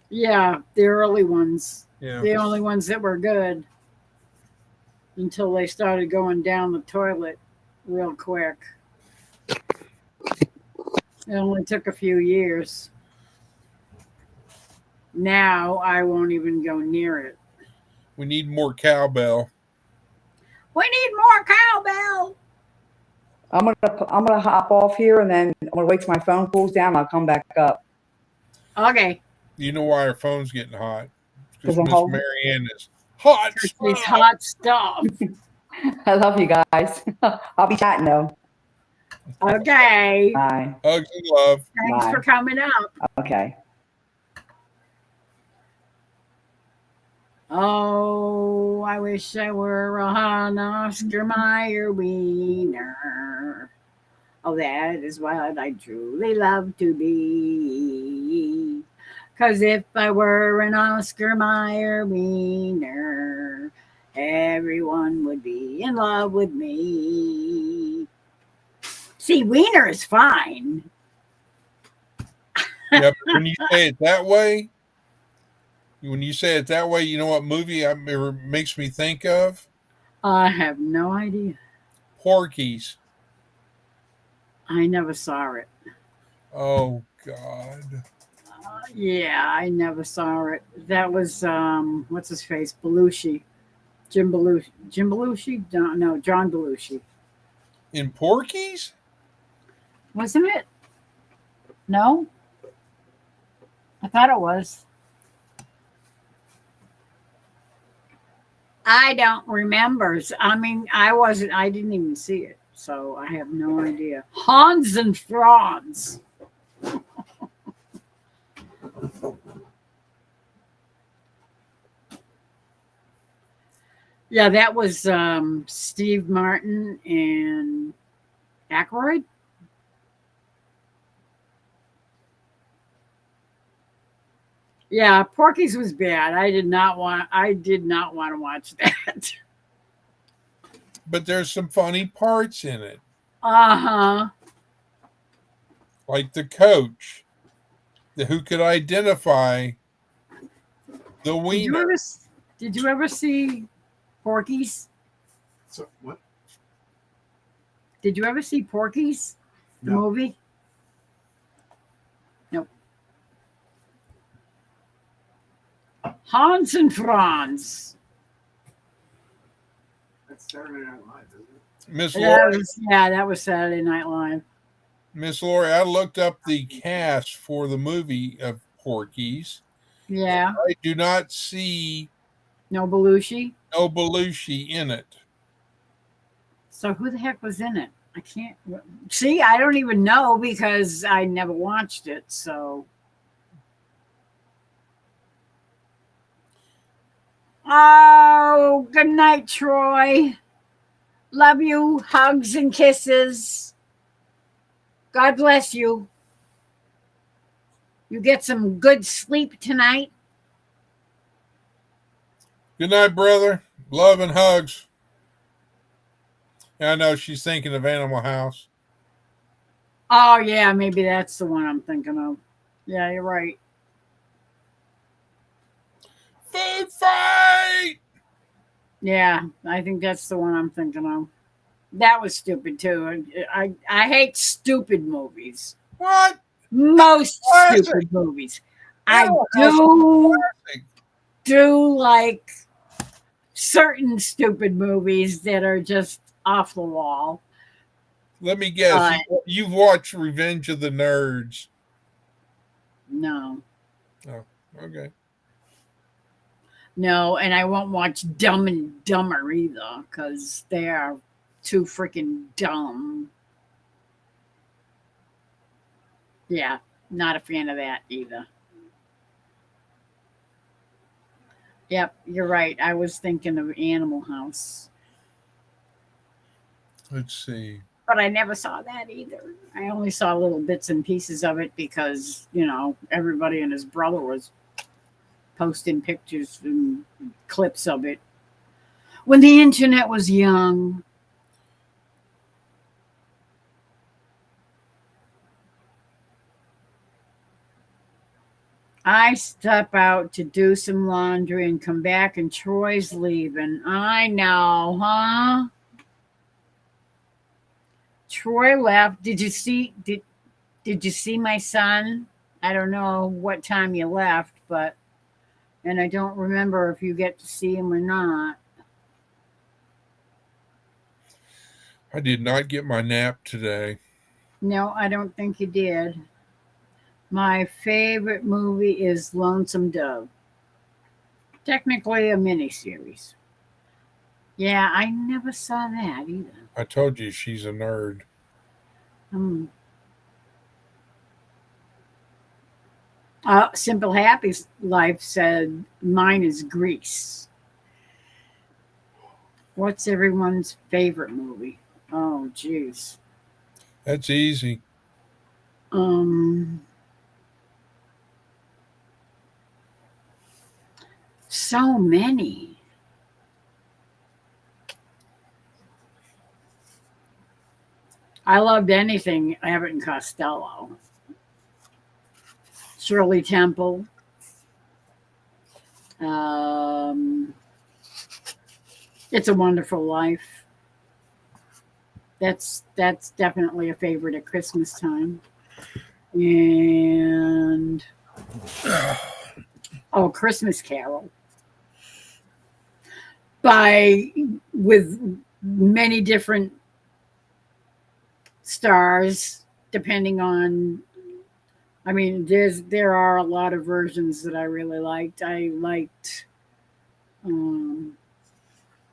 Yeah, the early ones. yeah. The only ones that were good. Until they started going down the toilet real quick. It only took a few years. Now I won't even go near it. We need more cowbell. We need more cowbell. I'm gonna hop off here and then I'm gonna wait till my phone cools down. I'll come back up. Okay. You know why our phone's getting hot? 'Cause Because I'm Miss home. Marianne is hot. It's stuff. hot stuff. I love you guys. I'll be chatting though. Okay. Bye. Hugs and love. Thanks Bye. for coming up. Okay. Oh, I wish I were an Oscar Mayer wiener. Oh, that is what I truly love to be. 'Cause if I were an Oscar Mayer wiener, everyone would be in love with me. See, wiener is fine. Yeah, but when you say it that way, you know what movie it makes me think of? I have no idea. Porky's. I never saw it. Oh God. Yeah, I never saw it. That was what's his face? Belushi. Jim Belushi. Jim Belushi? No, John Belushi. In Porky's? Wasn't it? No? I thought it was. I don't remember. I mean, I didn't even see it, so I have no idea. Hans and Franz. Yeah, that was Steve Martin and Aykroyd. Yeah, Porky's was bad. I did not want to watch that. But there's some funny parts in it, Uh-huh. like the coach, who could identify the Did you wiener. ever did you ever see Porky's? So what? Did you ever see Porky's? The No. movie? Nope. Hans and Franz. That's Saturday Night Live, isn't it? Miss Lori, That was Saturday Night Live. Miss Lori, I looked up the cast for the movie of Porky's. Yeah. I do not see No Belushi. no Belushi in it. So who the heck was in it? I can't see. I don't even know because I never watched it. So, oh, good night, Troy. Love you. Hugs and kisses. God bless you. You get some good sleep tonight. Good night, brother. Love and hugs. I know she's thinking of Animal House. Oh yeah, maybe that's the one I'm thinking of. Yeah, you're right. Food fight! Yeah, I think that's the one I'm thinking of. That was stupid too. I hate stupid movies. What? Most Classic. stupid movies. I Animal House is classic. do like certain stupid movies that are just off the wall. Let me guess. You've watched Revenge of the Nerds. No. Okay. No, and I won't watch Dumb and Dumber either because they are too freaking dumb. Yeah, not a fan of that either. Yep, you're right. I was thinking of Animal House, Let's see. but I never saw that either. I only saw little bits and pieces of it because, everybody and his brother was posting pictures and clips of it when the internet was young. I step out to do some laundry and come back and Troy's leaving. I know, huh? Troy left. Did you see my son? I don't know what time you left, and I don't remember if you get to see him or not. I did not get my nap today. No, I don't think you did. My favorite movie is Lonesome Dove. Technically a miniseries. Yeah, I never saw that either. I told you she's a nerd. Simple Happy Life said mine is Grease. What's everyone's favorite movie? Oh, geez. That's easy. So many. I loved anything Abbott and Costello. Shirley Temple. It's a Wonderful Life. That's definitely a favorite at Christmas time. And Christmas Carol. With many different stars, depending on. I mean, there are a lot of versions that I really liked. I liked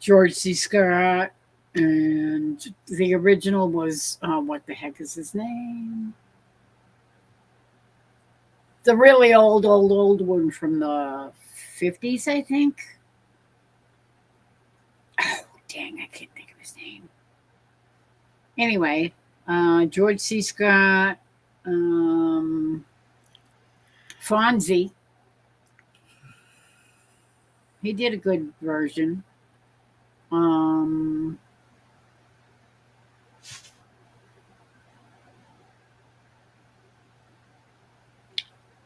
George C. Scott, and the original was what the heck is his name? The really old one from the 50s, I think. dang, I can't think of his name. Anyway, George C. Scott, Fonzie. He did a good version.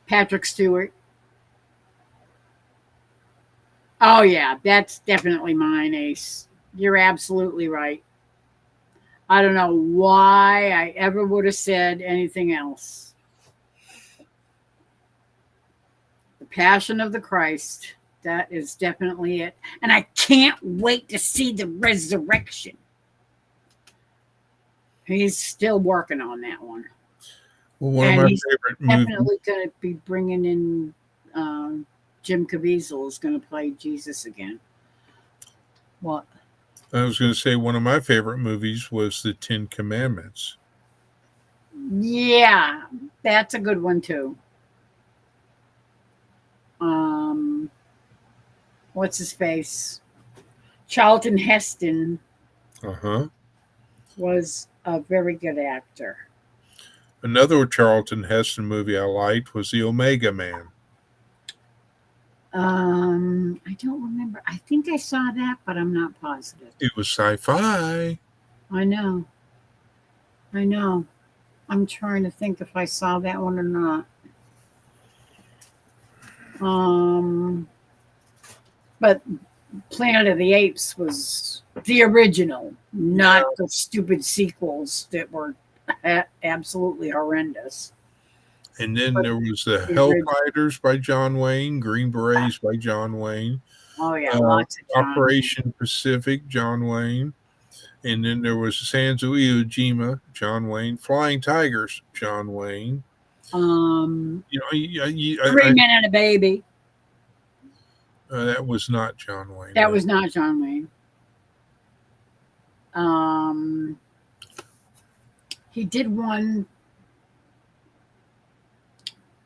Patrick Stewart. Oh yeah, that's definitely mine, Ace. You're absolutely right. I don't know why I ever would have said anything else. The Passion of the Christ. That is definitely it. And I can't wait to see the resurrection. He's still working on that one. Well, one And of my he's favorite movies. Definitely going to be bringing in Jim Caviezel is going to play Jesus again. What? I was going to say one of my favorite movies was The Ten Commandments. Yeah, that's a good one too. What's his face? Charlton Heston Uh-huh. was a very good actor. Another Charlton Heston movie I liked was The Omega Man. I don't remember. I think I saw that, but I'm not positive. It was sci-fi. I know. I'm trying to think if I saw that one or not. But Planet of the Apes was the original, not the stupid sequels that were absolutely horrendous. And then But there was The the Hellfighters by John Wayne, Green Berets by John Wayne, Oh yeah, lots of John. Operation Pacific, John Wayne. And then there was Sands of Iwo Jima, John Wayne, Flying Tigers, John Wayne. Three I, Men and a Baby. that was not John Wayne. That was not John Wayne. He did one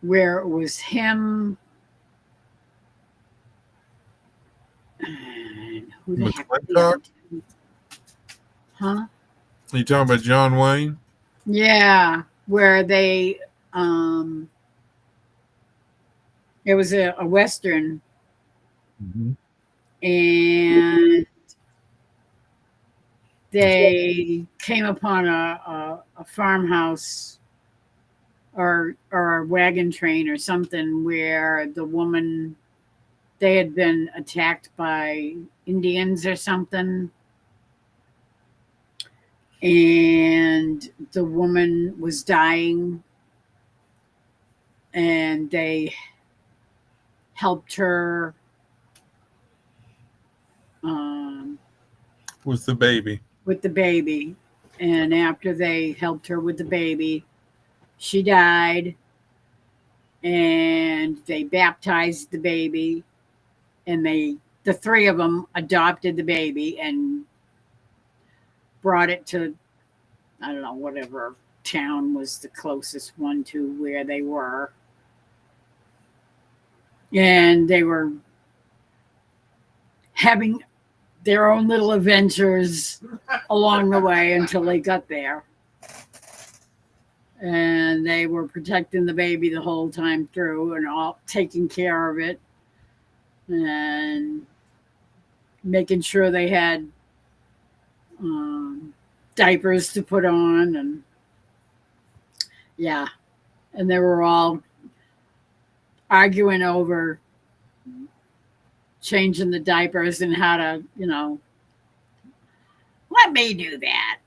where it was him. Who the With heck? Flintock? Huh? You talking about John Wayne? Yeah, where they it was a Western, and they came upon a farmhouse or a wagon train or something where the woman, they had been attacked by Indians or something, and the woman was dying, and they helped her With the baby. with the baby. And after they helped her with the baby, she died, and they baptized the baby, and the three of them adopted the baby and brought it to, I don't know, whatever town was the closest one to where they were. And they were having their own little adventures along the way until they got there. And they were protecting the baby the whole time through and all taking care of it and making sure they had diapers to put on, and yeah, and they were all arguing over changing the diapers and how to, let me do that.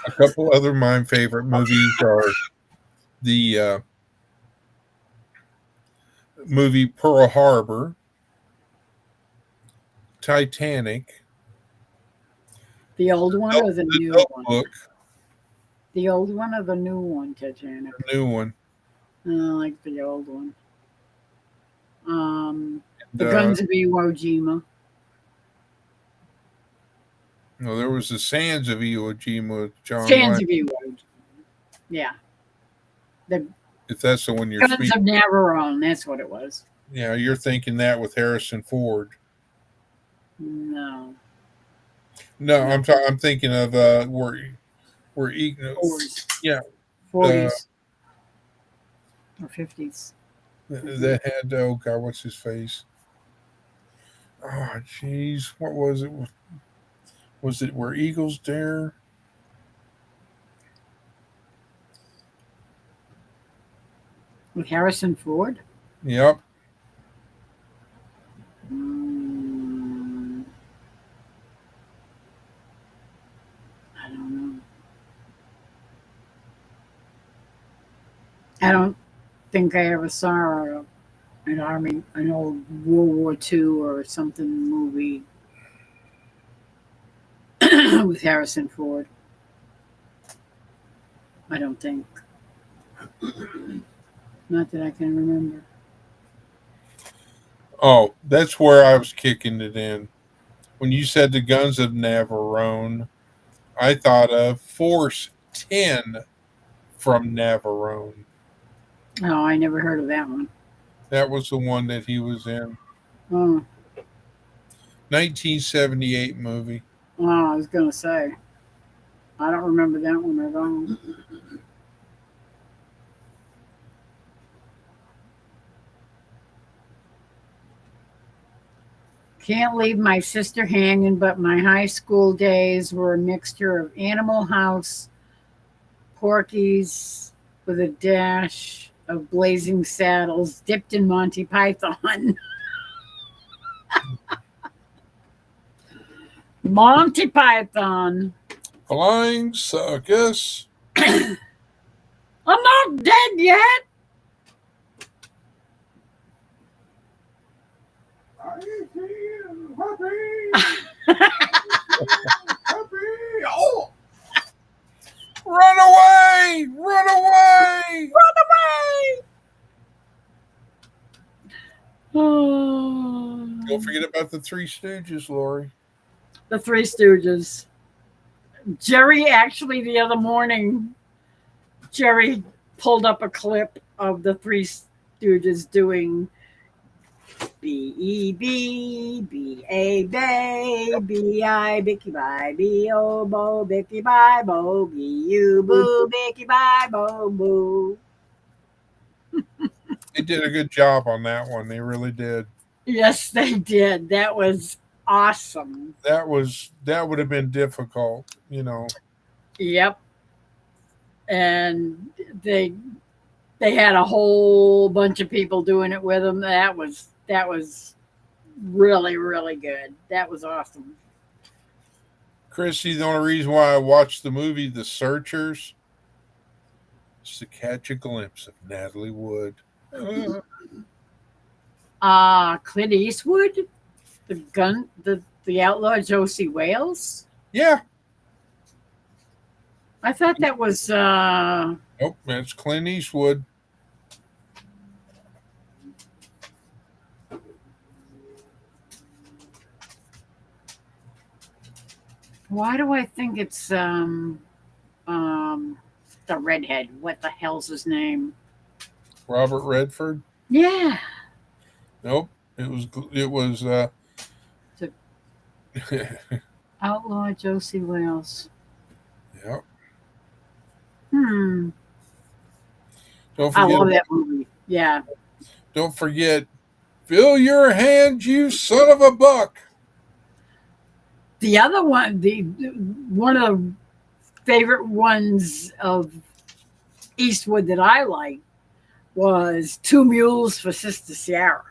A couple other my favorite movies are the movie Pearl Harbor, Titanic, The old one or the new one? Notebook, The old one or the new one, Titanic? the new one. I like the old one. The Guns of Iwo Jima. No, there was the Sands of Iwo Jima with John Sands Wayne. of Iwo Jima. Yeah. If that's the one you're Guns speaking. of Navarone, that's what it was. Yeah, you're thinking that with Harrison Ford. No. No, I'm thinking of where Egan. 40s. Yeah, 40s. Or 50s. that had oh god, what's his face? Oh jeez, what was it? Was it Where Eagles Dare? With Harrison Ford? Yep. Mm, I don't know. I don't think I ever saw an old World War II or something movie with Harrison Ford. I don't think. Not that I can remember. Oh, that's where I was kicking it in. When you said the Guns of Navarone, I thought of Force 10 from Navarone. Oh, I never heard of that one. That was the one that he was in. Oh, 1978 movie. I was going to say. I don't remember that one at all. Can't leave my sister hanging, but my high school days were a mixture of Animal House, Porky's, with a dash of Blazing Saddles, dipped in Monty Python. Monty Python. Flying Circus. I'm not dead yet. I see happy. Happy. Oh, Run away! Run away! Run away! Oh. Don't forget about the Three Stooges, Lori. The Three Stooges. Jerry actually the other morning, Jerry pulled up a clip of the Three Stooges doing B-E-B, B-A, Bay, B-I, Bicky, Bye, B-O, Bo, Bicky, Bye, Bo, B-U, Boo, Bicky, Bye, Bo, Boo. They did a good job on that one. They really did. Yes, they did. That was awesome. That would have been difficult, you know. Yep. And they had a whole bunch of people doing it with them. That was really, really good. That was awesome. Chrissy, the only reason why I watched the movie The Searchers is to catch a glimpse of Natalie Wood. Clint Eastwood, the outlaw Josie Wales. Yeah. I thought that was Nope, that's Clint Eastwood. why do I think it's the redhead? What the hell's his name? Robert Redford. Yeah. Nope, it was Outlaw Josie Wales. Yep. Don't Don't I forget love that movie. Yeah. Don't forget, fill your hand, you son of a buck. The other one, one of the favorite ones of Eastwood that I like was Two Mules for Sister Sierra.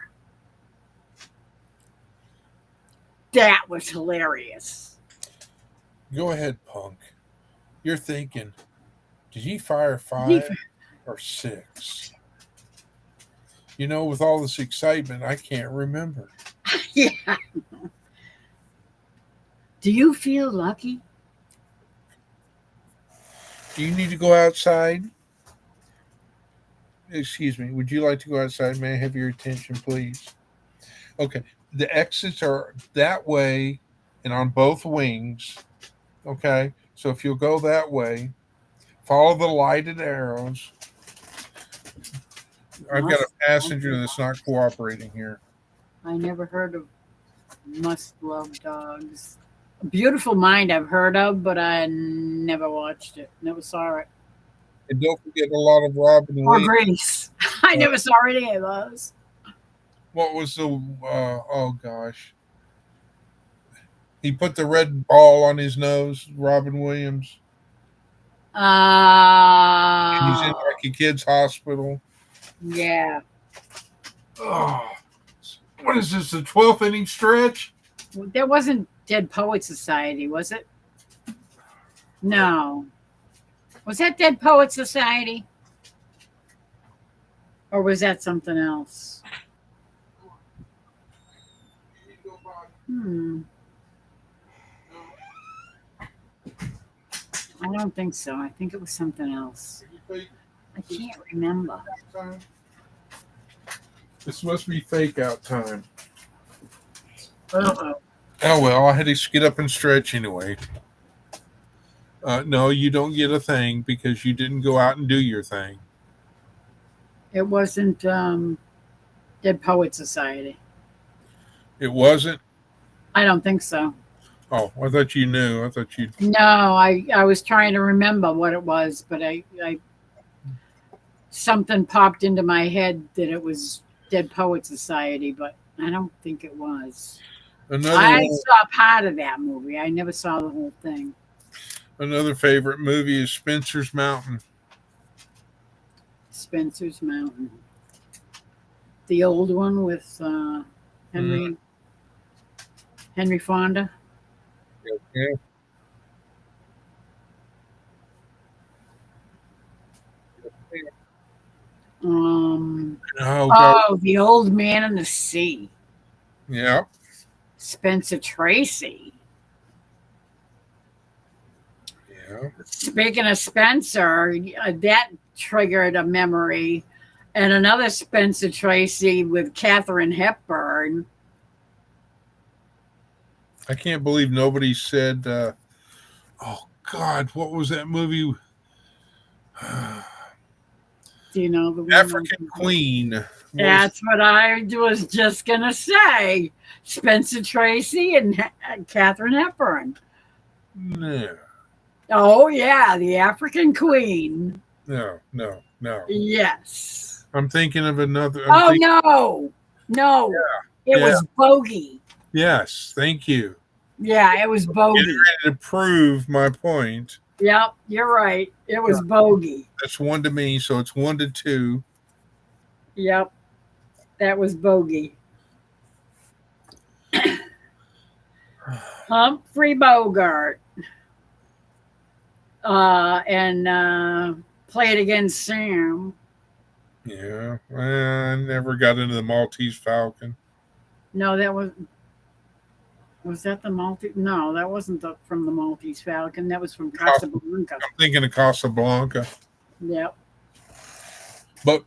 That was hilarious. Go ahead, punk. You're thinking, did he fire 5 or 6? You know, with all this excitement, I can't remember. Yeah. Do you feel lucky? Do you need to go outside? Excuse me. Would you like to go outside? May I have your attention, please? Okay. The exits are that way and on both wings. Okay. So if you'll go that way, follow the lighted arrows. I've got a passenger that's not cooperating here. I never heard of Must Love Dogs. Beautiful Mind I've heard of, but I never watched it. Never saw it. And don't forget a lot of Robin Or Williams. Grease. I never saw any of those. What was the oh gosh. He put the red ball on his nose, Robin Williams. And he's in like a kid's hospital. Yeah. Oh, what is this, the 12th inning stretch? There wasn't Dead Poet Society, was it? No. Was that Dead Poet Society? Or was that something else? I don't think so. I think it was something else. I can't remember. This must be fake out time. Uh-oh. Oh well, I had to get up and stretch anyway. No, you don't get a thing because you didn't go out and do your thing. It wasn't Dead Poet Society. It wasn't? I don't think so. Oh, I thought you knew. I thought you'd. No, I was trying to remember what it was, but I something popped into my head that it was Dead Poet Society, but I don't think it was. I saw part of that movie. I never saw the whole thing. Another favorite movie is Spencer's Mountain. Spencer's Mountain. The old one with Henry Fonda. Yeah. The Old Man in the Sea. Yeah. Spencer Tracy. Yeah. Speaking of Spencer, that triggered a memory. And another Spencer Tracy with Katharine Hepburn. I can't believe nobody said, oh, God, what was that movie? Do you know the one? African Queen. That's what I was just going to say. Spencer Tracy and Katharine Hepburn. No. Oh, yeah, the African Queen. No. Yes. I'm thinking of another. No. It was Bogey. Yes, thank you. Yeah, it was Bogey. Getting ready to prove my point. Yep, you're right. It was Bogey. That's 1 to me, so it's 1 to 2. Yep, that was Bogey. Humphrey Bogart. And played against Sam. Yeah, I never got into the Maltese Falcon. No, that was that the Maltese? No, that wasn't from the Maltese Falcon. That was from Casablanca. I'm thinking of Casablanca. Yep. But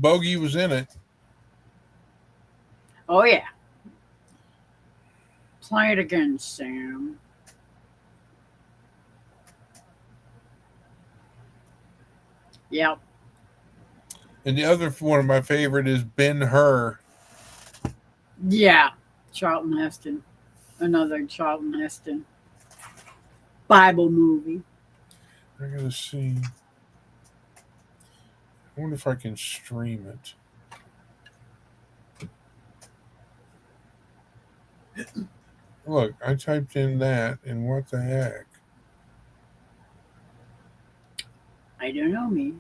Bogey was in it. Oh yeah. Played against Sam. Yep. And the other one of my favorite is Ben-Hur. Yeah. Charlton Heston. Another Charlton Heston Bible movie. I gotta see. I wonder if I can stream it. Look, I typed in that, and what the heck? I don't know, me.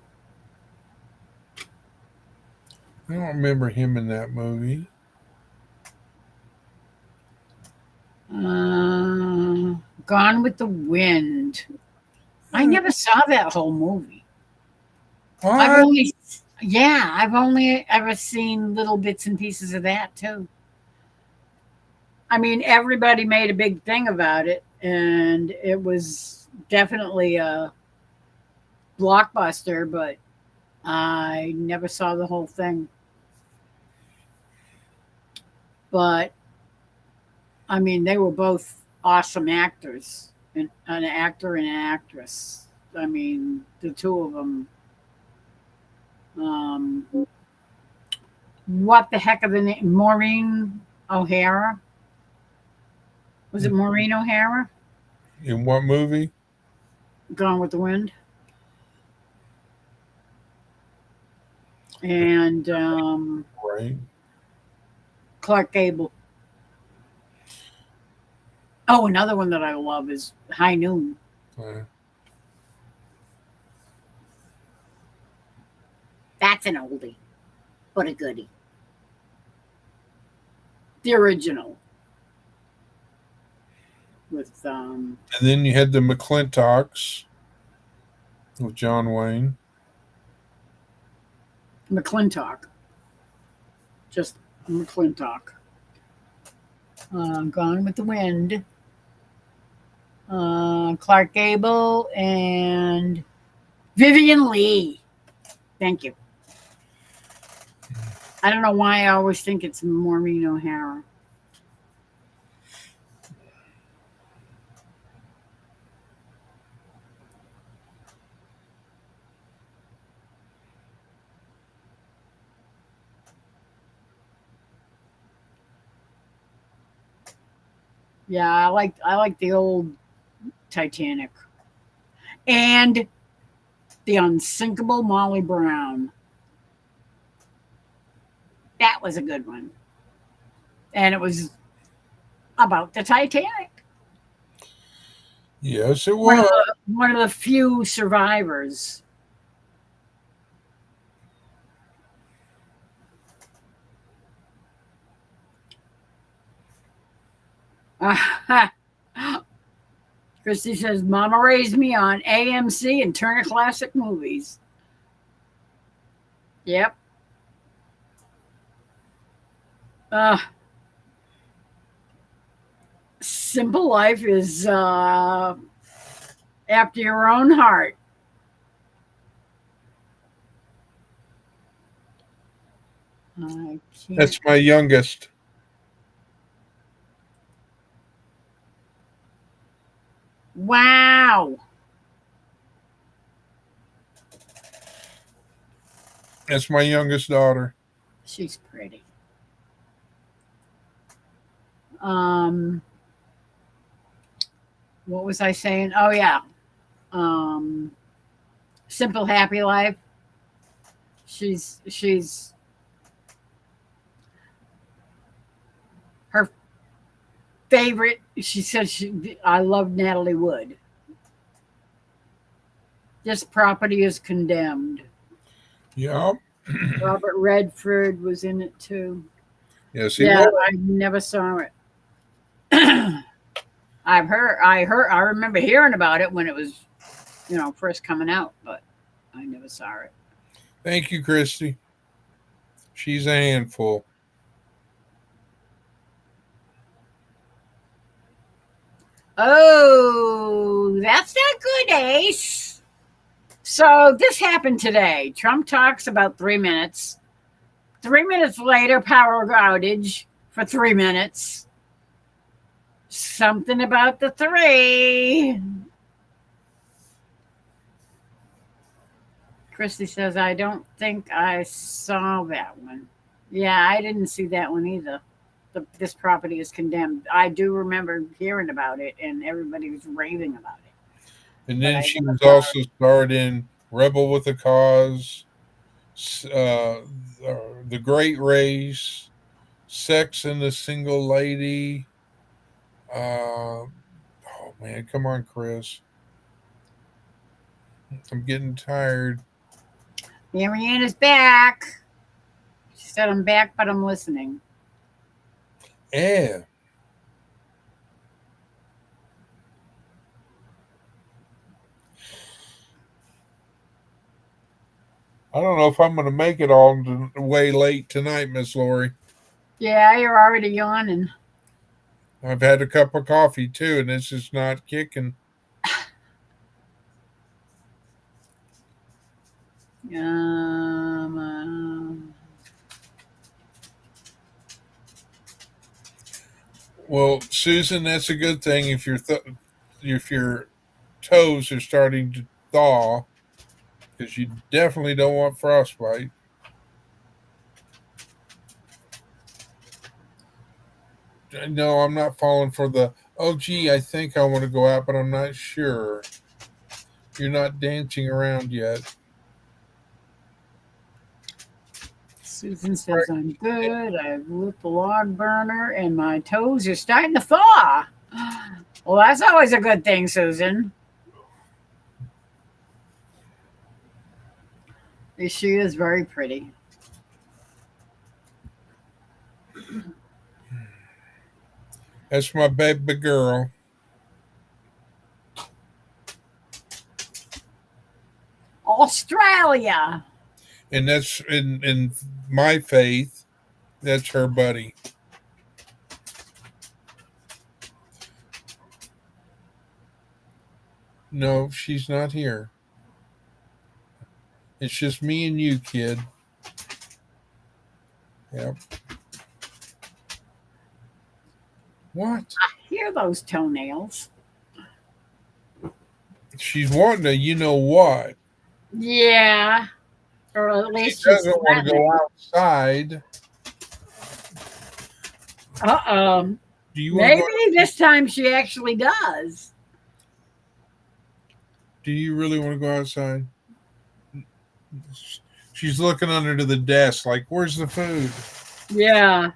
I don't remember him in that movie. Gone with the Wind. I never saw that whole movie. What? I've only ever seen little bits and pieces of that too. I mean, everybody made a big thing about it, and it was definitely a blockbuster, but I never saw the whole thing. But I mean, they were both awesome actors, an actor and an actress. I mean, the two of them. What the heck of the name? Maureen O'Hara. Was it Maureen O'Hara? In what movie? Gone with the Wind. And Right. Clark Gable. Oh, another one that I love is High Noon. That's an oldie, but a goodie. The original. With And then you had the McClintocks with John Wayne. McClintock. Just McClintock. Gone with the Wind. Clark Gable and Vivian Lee. Thank you. I don't know why I always think it's Maureen O'Hara. Yeah, I like the old Titanic. And the Unsinkable Molly Brown. That was a good one. And it was about the Titanic. Yes, it One of was. one of the few survivors. Christy says, Mama raised me on AMC and Turner Classic Movies. Yep. Simple Life is after your own heart. I can't. That's my youngest. Wow. That's my youngest daughter. She's pretty. What was I saying? Oh yeah. Simple Happy Life. She's her favorite. She said I love Natalie Wood. This Property is Condemned. Yep. Robert Redford was in it too. Yes, he Yeah, was. I never saw it. I remember hearing about it when it was, first coming out, but I never saw it. Thank you, Christy. She's a handful. Oh, that's not good, Ace. So this happened today. Trump talks about 3 minutes. 3 minutes later, power outage for 3 minutes. Something about the 3. Christy says, I don't think I saw that one. Yeah, I didn't see that one either. This Property is Condemned. I do remember hearing about it, and everybody was raving about it. And then she was also starred in Rebel with a Cause, The Great Race, Sex and the Single Lady. Oh, man, come on, Chris. I'm getting tired. Marianne is back. She said, I'm back, but I'm listening. Yeah. I don't know if I'm going to make it all the way late tonight, Miss Lori. Yeah, you're already yawning. I've had a cup of coffee too, and it's just not kicking. Well, Susan, that's a good thing if your toes are starting to thaw. because you definitely don't want frostbite. No, I'm not falling for the, oh, gee, I think I want to go out, but I'm not sure. You're not dancing around yet. Susan says, I'm good. I've lit the log burner and my toes are starting to thaw. Well, that's always a good thing, Susan. She is very pretty. That's my baby girl. Australia. And that's in my faith, that's her buddy. No, she's not here. It's just me and you, kid. Yep. What? Hear those toenails. She's wanting to, you know what? Yeah. Or at She least doesn't want to go outside. Uh-oh. Do you want Maybe to go, this time she actually does. do you really want to go outside? She's looking under the desk like, where's the food? Yeah.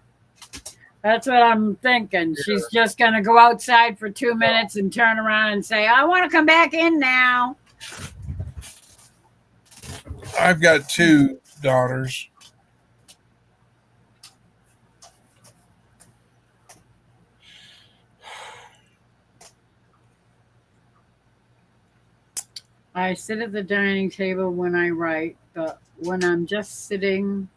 That's what I'm thinking. She's just going to go outside for 2 minutes and turn around and say, I want to come back in now. I've got 2 daughters. I sit at the dining table when I write, but when I'm just sitting,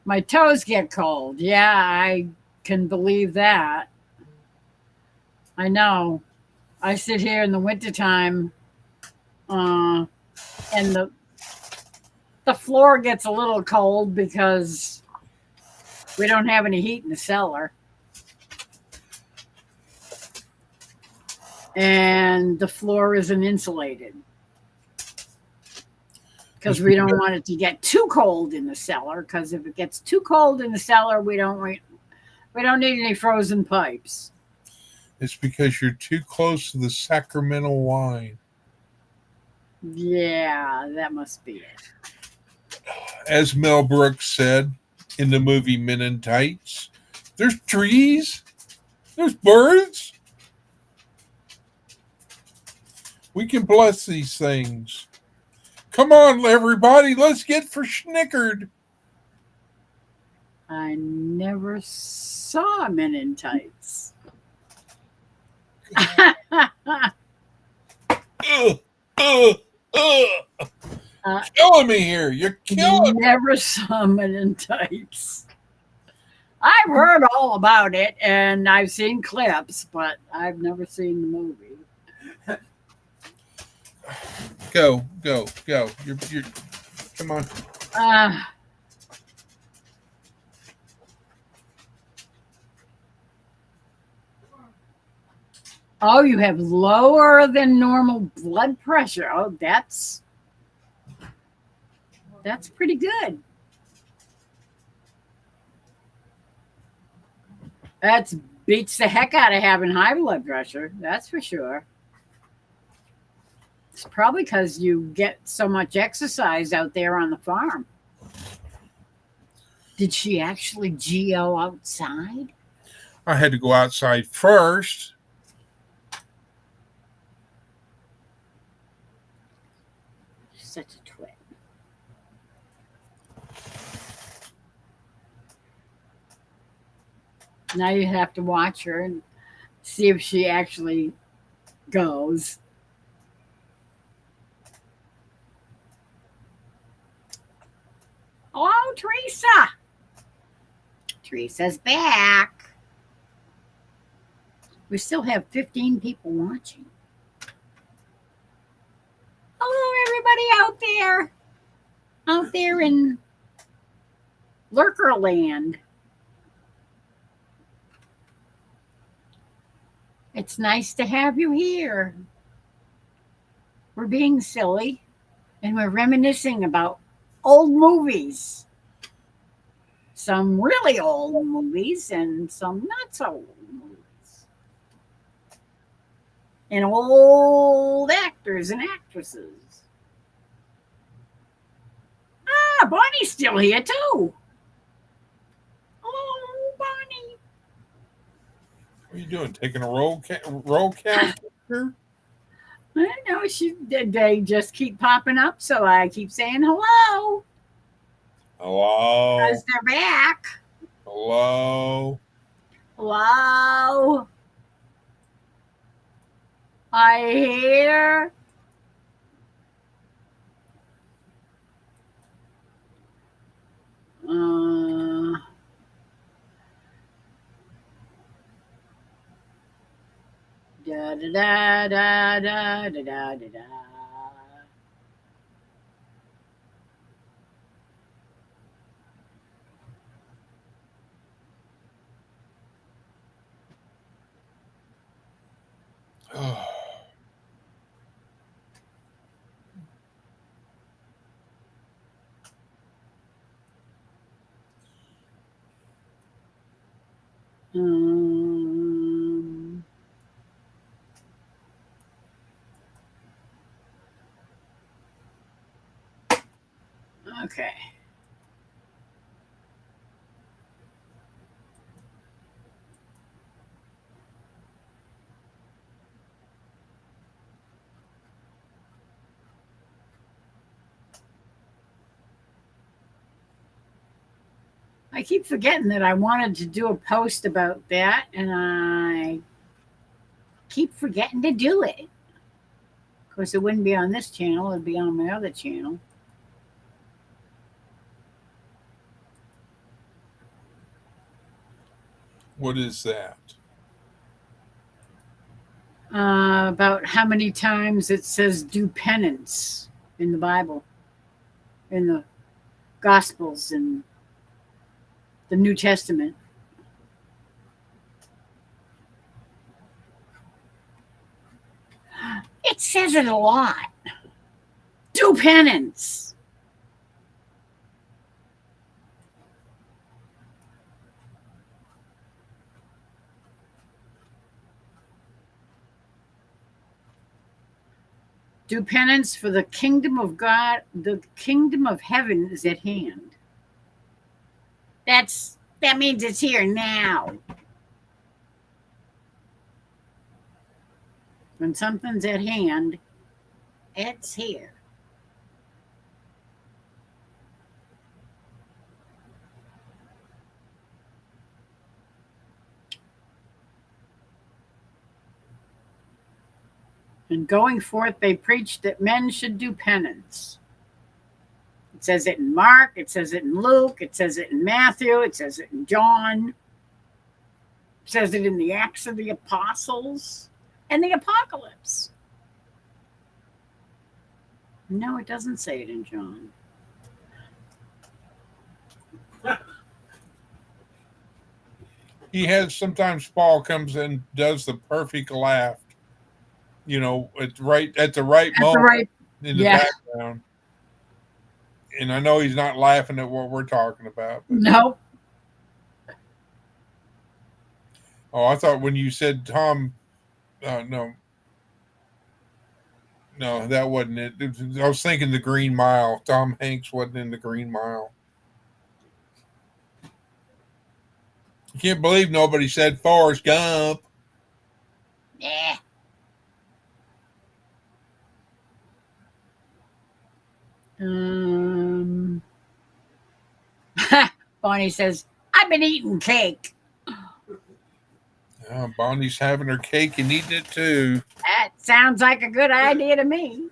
my toes get cold. Yeah, I can believe that. I know. I sit here in the wintertime, and the floor gets a little cold because we don't have any heat in the cellar. And the floor isn't insulated because we don't want it to get too cold in the cellar, because if it gets too cold in the cellar, we don't need any frozen pipes. It's because you're too close to the Sacramento wine. Yeah, that must be it. As Mel Brooks said in the movie Men in Tights, there's trees, there's birds. We can bless these things. Come on, everybody, let's get for schnickered. I never saw Men in Tights. Killing me here. You're killing me. Never saw Men in Tights. I've heard all about it and I've seen clips, but I've never seen the movie. Go. You're come on. Oh, you have lower than normal blood pressure. Oh, that's pretty good. That beats the heck out of having high blood pressure. That's for sure. It's probably because you get so much exercise out there on the farm. Did she actually GO outside? I had to go outside first. Such a twit. Now you have to watch her and see if she actually goes. Hello, Teresa. Teresa's back. We still have 15 people watching. Hello, everybody out there in Lurkerland. It's nice to have you here. We're being silly and we're reminiscing about old movies. Some really old movies and some not so old movies. And old actors and actresses. Ah, Bonnie's still here too. Oh, Bonnie. What are you doing? Taking a roll count picture? I know they just keep popping up, so I keep saying hello Hello. because they're back. Hello. Hello. I hear. Da da da da da da da da. Um, okay. I keep forgetting that I wanted to do a post about that, and I keep forgetting to do it. Of course, it wouldn't be on this channel, it'd be on my other channel. What is that? About how many times it says do penance in the Bible, in the Gospels, in the New Testament. It says it a lot. Do penance. Do penance, for the kingdom of God, the kingdom of heaven is at hand. That means it's here now. When something's at hand, it's here. And going forth, they preached that men should do penance. It says it in Mark, it says it in Luke, it says it in Matthew, it says it in John, it says it in the Acts of the Apostles and the Apocalypse. No, it doesn't say it in John. He has sometimes Paul comes and does the perfect laugh, you know, at the right moment in the background. And I know he's not laughing at what we're talking about. But. Nope. Oh, I thought when you said Tom, no, that wasn't it. I was thinking the Green Mile. Tom Hanks wasn't in the Green Mile. I can't believe nobody said Forrest Gump. Yeah. Bonnie says, I've been eating cake. Bonnie's having her cake and eating it too. That sounds like a good idea to me.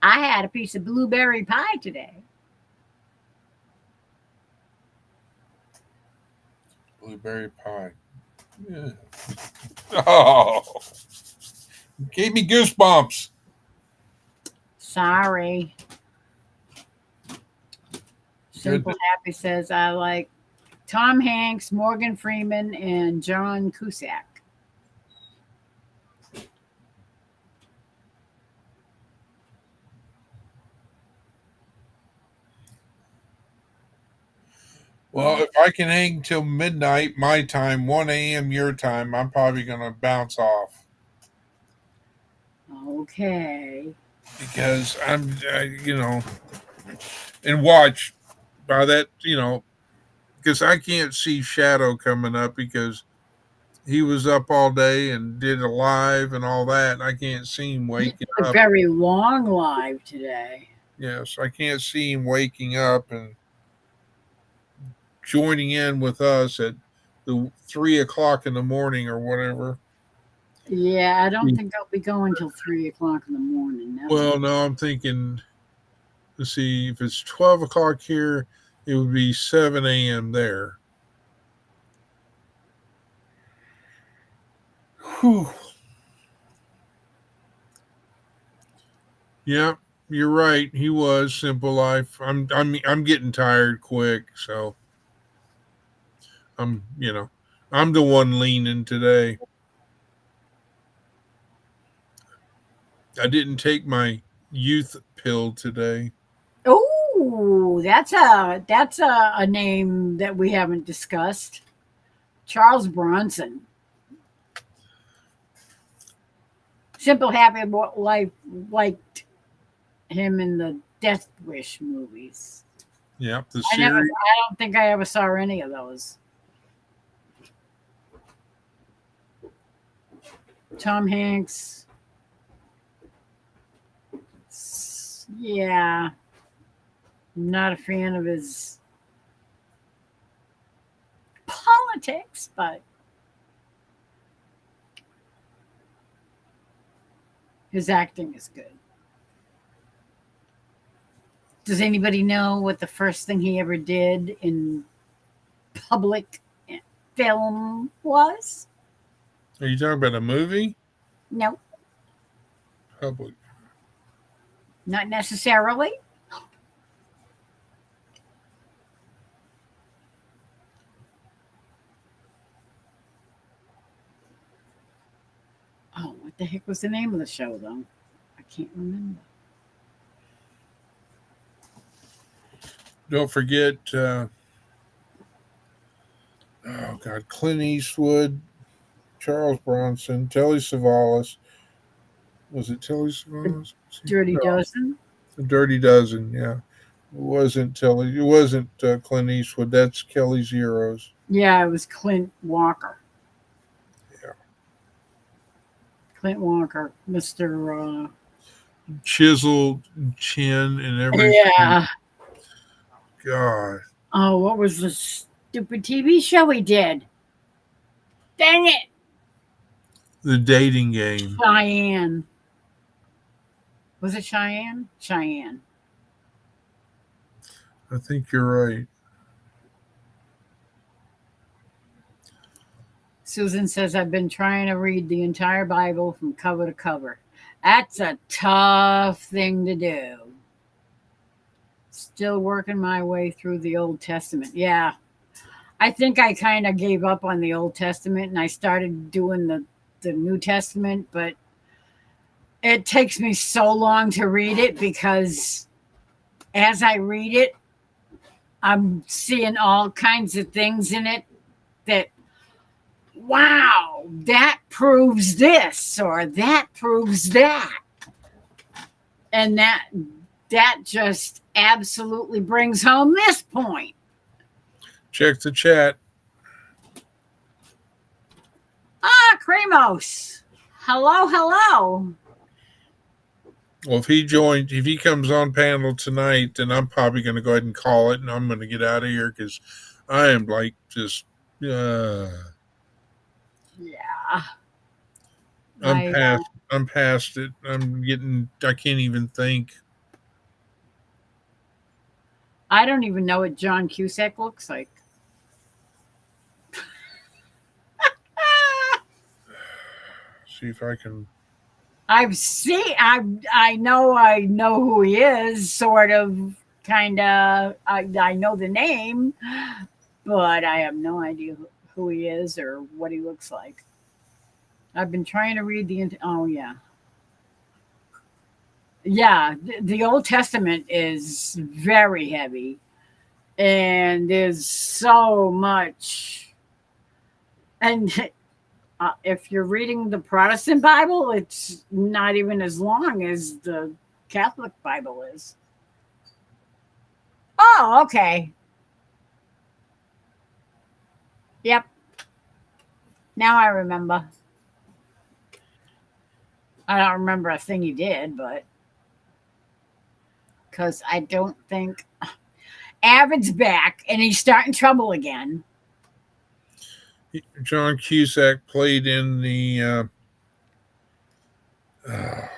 I had a piece of blueberry pie today. Blueberry pie. Yeah. Oh, gave me goosebumps. Sorry. Simple Happy says, I like Tom Hanks, Morgan Freeman, and John Cusack. Well, if I can hang till midnight my time, 1 a.m. your time, I'm probably going to bounce off Okay. because and watch by that, because I can't see Shadow coming up because he was up all day and did a live and all that. And I can't see him He waking did a up. very long live today. Yes, I can't see him waking up and joining in with us at the 3 o'clock in the morning or whatever. Yeah, I don't think I'll be going till 3 o'clock in the morning. That's Well, no, I'm thinking, let's see, if it's 12 o'clock here, it would be 7 a.m. there. Whew. Yeah, you're right. He was Simple Life. I'm getting tired quick, so I'm the one leaning today. I didn't take my youth pill today. oh, that's a name that we haven't discussed. Charles Bronson. Simple Happy Life liked him in the Death Wish movies. Yep, the I series. don't think I ever saw any of those. Tom Hanks. Yeah. Not a fan of his politics, but his acting is good. Does anybody know what the first thing he ever did in public film was? Are you talking about a movie? No, Public. not necessarily. Oh, what the heck was the name of the show, though? I can't remember. Don't forget, oh God, Clint Eastwood, Charles Bronson, Telly Savalas. Was it Telly Savalas? Dirty No, Dozen? The Dirty Dozen, yeah. It wasn't Telly. It wasn't Clint Eastwood. That's Kelly's Heroes. Yeah, it was Clint Walker. Yeah. Clint Walker, Mr. Chiseled chin and everything. Yeah. God. Oh, what was the stupid TV show he did? Dang it. The Dating Game. Cheyenne. Was it Cheyenne? Cheyenne. I think you're right. Susan says, I've been trying to read the entire Bible from cover to cover. That's a tough thing to do. Still working my way through the Old Testament. Yeah. I think I kind of gave up on the Old Testament and I started doing the New Testament, but it takes me so long to read it because as I read it, I'm seeing all kinds of things in it that, wow, that proves this or that proves that. And that just absolutely brings home this point. Check the chat. Kremos. Hello, hello. Well, if he comes on panel tonight, then I'm probably going to go ahead and call it, and I'm going to get out of here because I am like just, Yeah. I'm past it. I can't even think. I don't even know what John Cusack looks like. See if I can. I know who he is, sort of, kind of. I know the name, but I have no idea who he is or what he looks like. I've been trying to read the Old Testament is very heavy, And there's so much. And if you're reading the Protestant Bible, it's not even as long as the Catholic Bible is. Oh, okay. Yep. Now I remember. I don't remember a thing he did, but because I don't think Avid's back and he's starting trouble again. John Cusack played in the I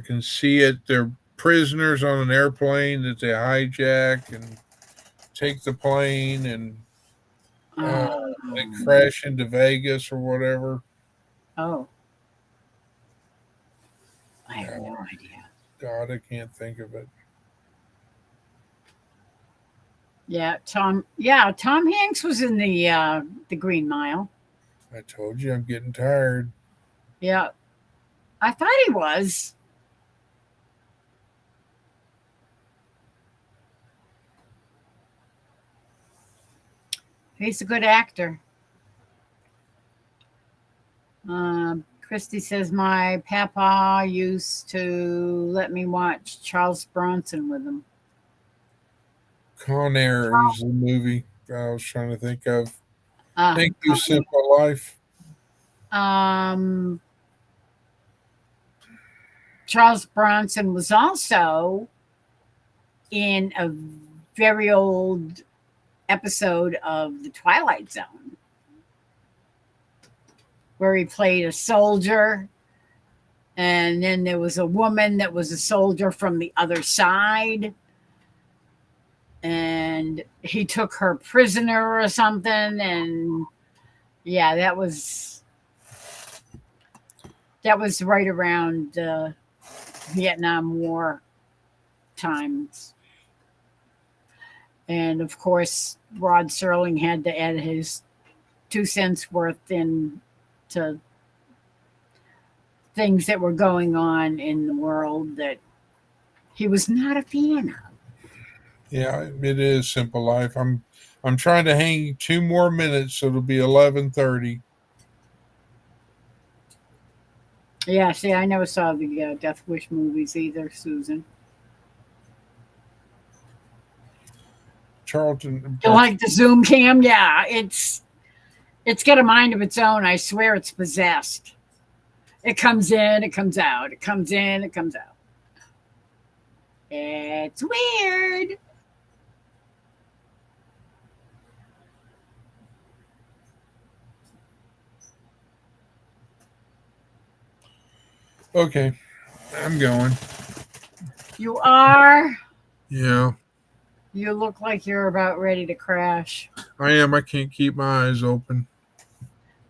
can see it. They're prisoners on an airplane that they hijack and take the plane and they crash into Vegas or whatever. Oh. I have no idea. God, I can't think of it. Yeah, Tom Hanks was in the Green Mile. I told you I'm getting tired. Yeah. I thought he was. He's a good actor. Christy says my papa used to let me watch Charles Bronson with him. Con Air is the movie I was trying to think of. Thank you, Con- Simple Life. Charles Bronson was also in a very old episode of The Twilight Zone where he played a soldier, and then there was a woman that was a soldier from the other side, and he took her prisoner or something. And yeah, that was right around Vietnam War times. And of course, Rod Serling had to add his 2 cents worth in to things that were going on in the world that he was not a fan of. Yeah, it is Simple Life. I'm trying to hang 2 more minutes, so it'll be 11:30. Yeah, see, I never saw the Death Wish movies either, Susan. Charlton. You like the Zoom cam? Yeah, it's got a mind of its own. I swear it's possessed. It comes in, it comes out. It comes in, it comes out. It's weird. Okay, I'm going. You are? Yeah, You look like you're about ready to crash. I am. I can't keep my eyes open.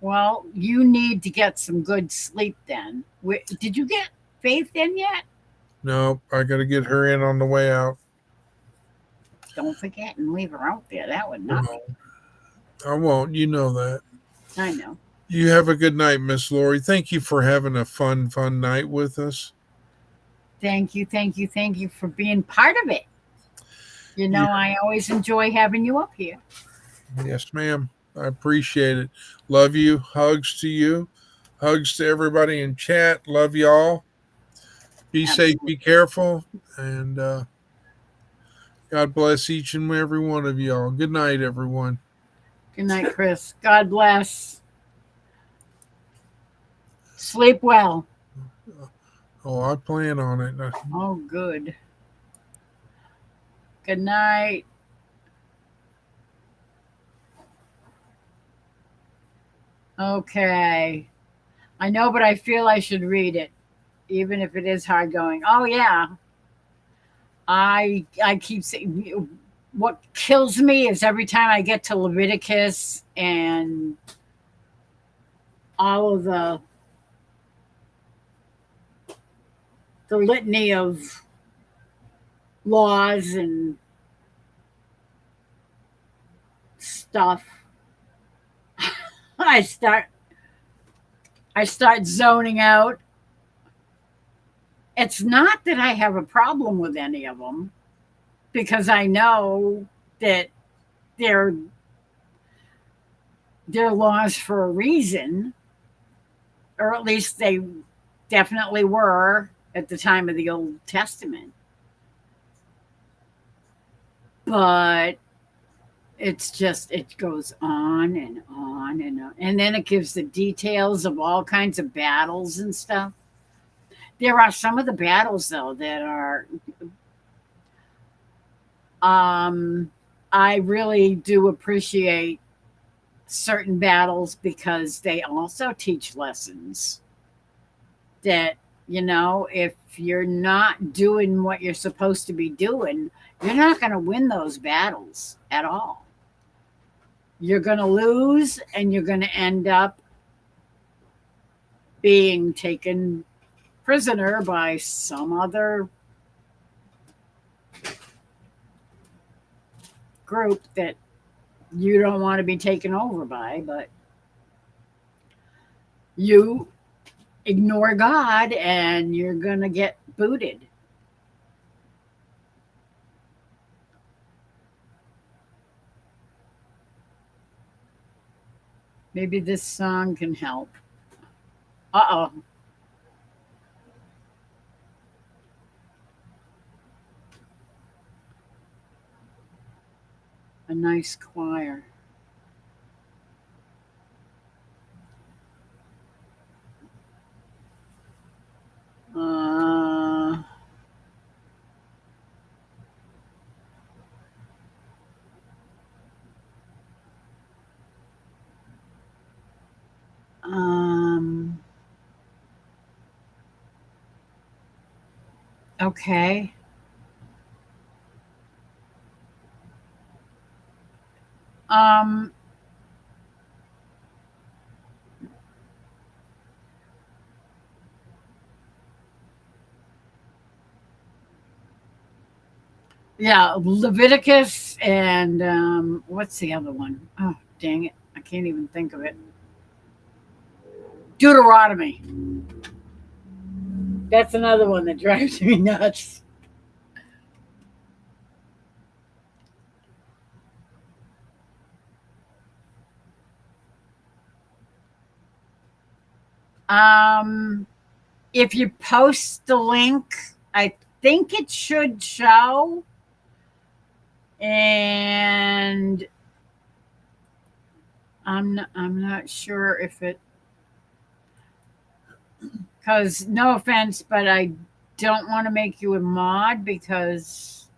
Well, you need to get some good sleep then. Did you get Faith in yet? No, I got to get her in on the way out. Don't forget and leave her out there. That would not be. I won't. You know that. I know. You have a good night, Miss Lori. Thank you for having a fun night with us. Thank you for being part of it. You know, I always enjoy having you up here. Yes, ma'am. I appreciate it. Love you. Hugs to you. Hugs to everybody in chat. Love y'all. Be safe. Be careful. And God bless each and every one of y'all. Good night, everyone. Good night, Chris. God bless. Sleep well. Oh, I plan on it. Oh, good. Good night. Okay. I know, but I feel I should read it, even if it is hard going. Oh, yeah. I keep saying, what kills me is every time I get to Leviticus and all of the litany of laws and stuff, I start zoning out. It's not that I have a problem with any of them. because I know that they're laws for a reason, or at least they definitely were at the time of the Old Testament. But it's just, it goes on and on and on. And then it gives the details of all kinds of battles and stuff. There are some of the battles, though, that are, I really do appreciate certain battles because they also teach lessons that, you know, if you're not doing what you're supposed to be doing, you're not going to win those battles at all. You're going to lose, and you're going to end up being taken prisoner by some other group that you don't want to be taken over by, but you ignore God and you're going to get booted. Maybe this song can help. Uh-oh. A nice choir. Uh, okay. Um, yeah, Leviticus and what's the other one? Oh, dang it. I can't even think of it. Deuteronomy. That's another one that drives me nuts. If you post the link, I think it should show. And I'm not sure if it, because no offense, but I don't want to make you a mod because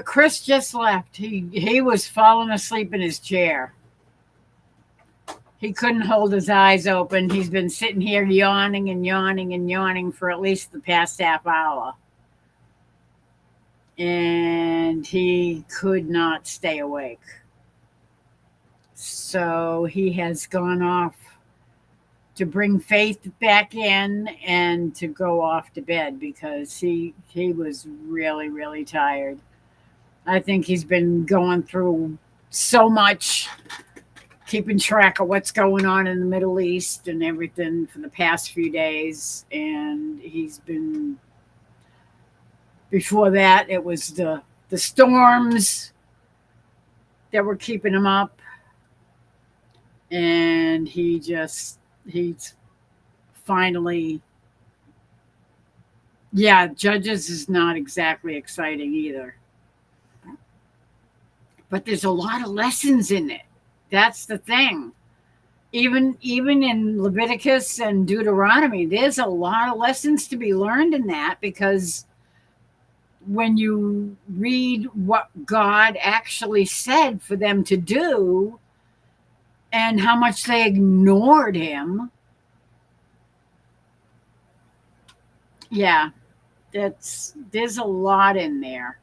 Chris just left. He was falling asleep in his chair. He couldn't hold his eyes open. He's been sitting here yawning and yawning and yawning for at least the past half hour. And he could not stay awake. So he has gone off to bring Faith back in and to go off to bed because he was really, really tired. I think he's been going through so much, keeping track of what's going on in the Middle East and everything for the past few days. And he's been, before that, it was the storms that were keeping him up. And he's finally, yeah, Judges is not exactly exciting either. But there's a lot of lessons in it. That's the thing. Even in Leviticus and Deuteronomy, there's a lot of lessons to be learned in that, because when you read what God actually said for them to do and how much they ignored him, yeah, there's a lot in there.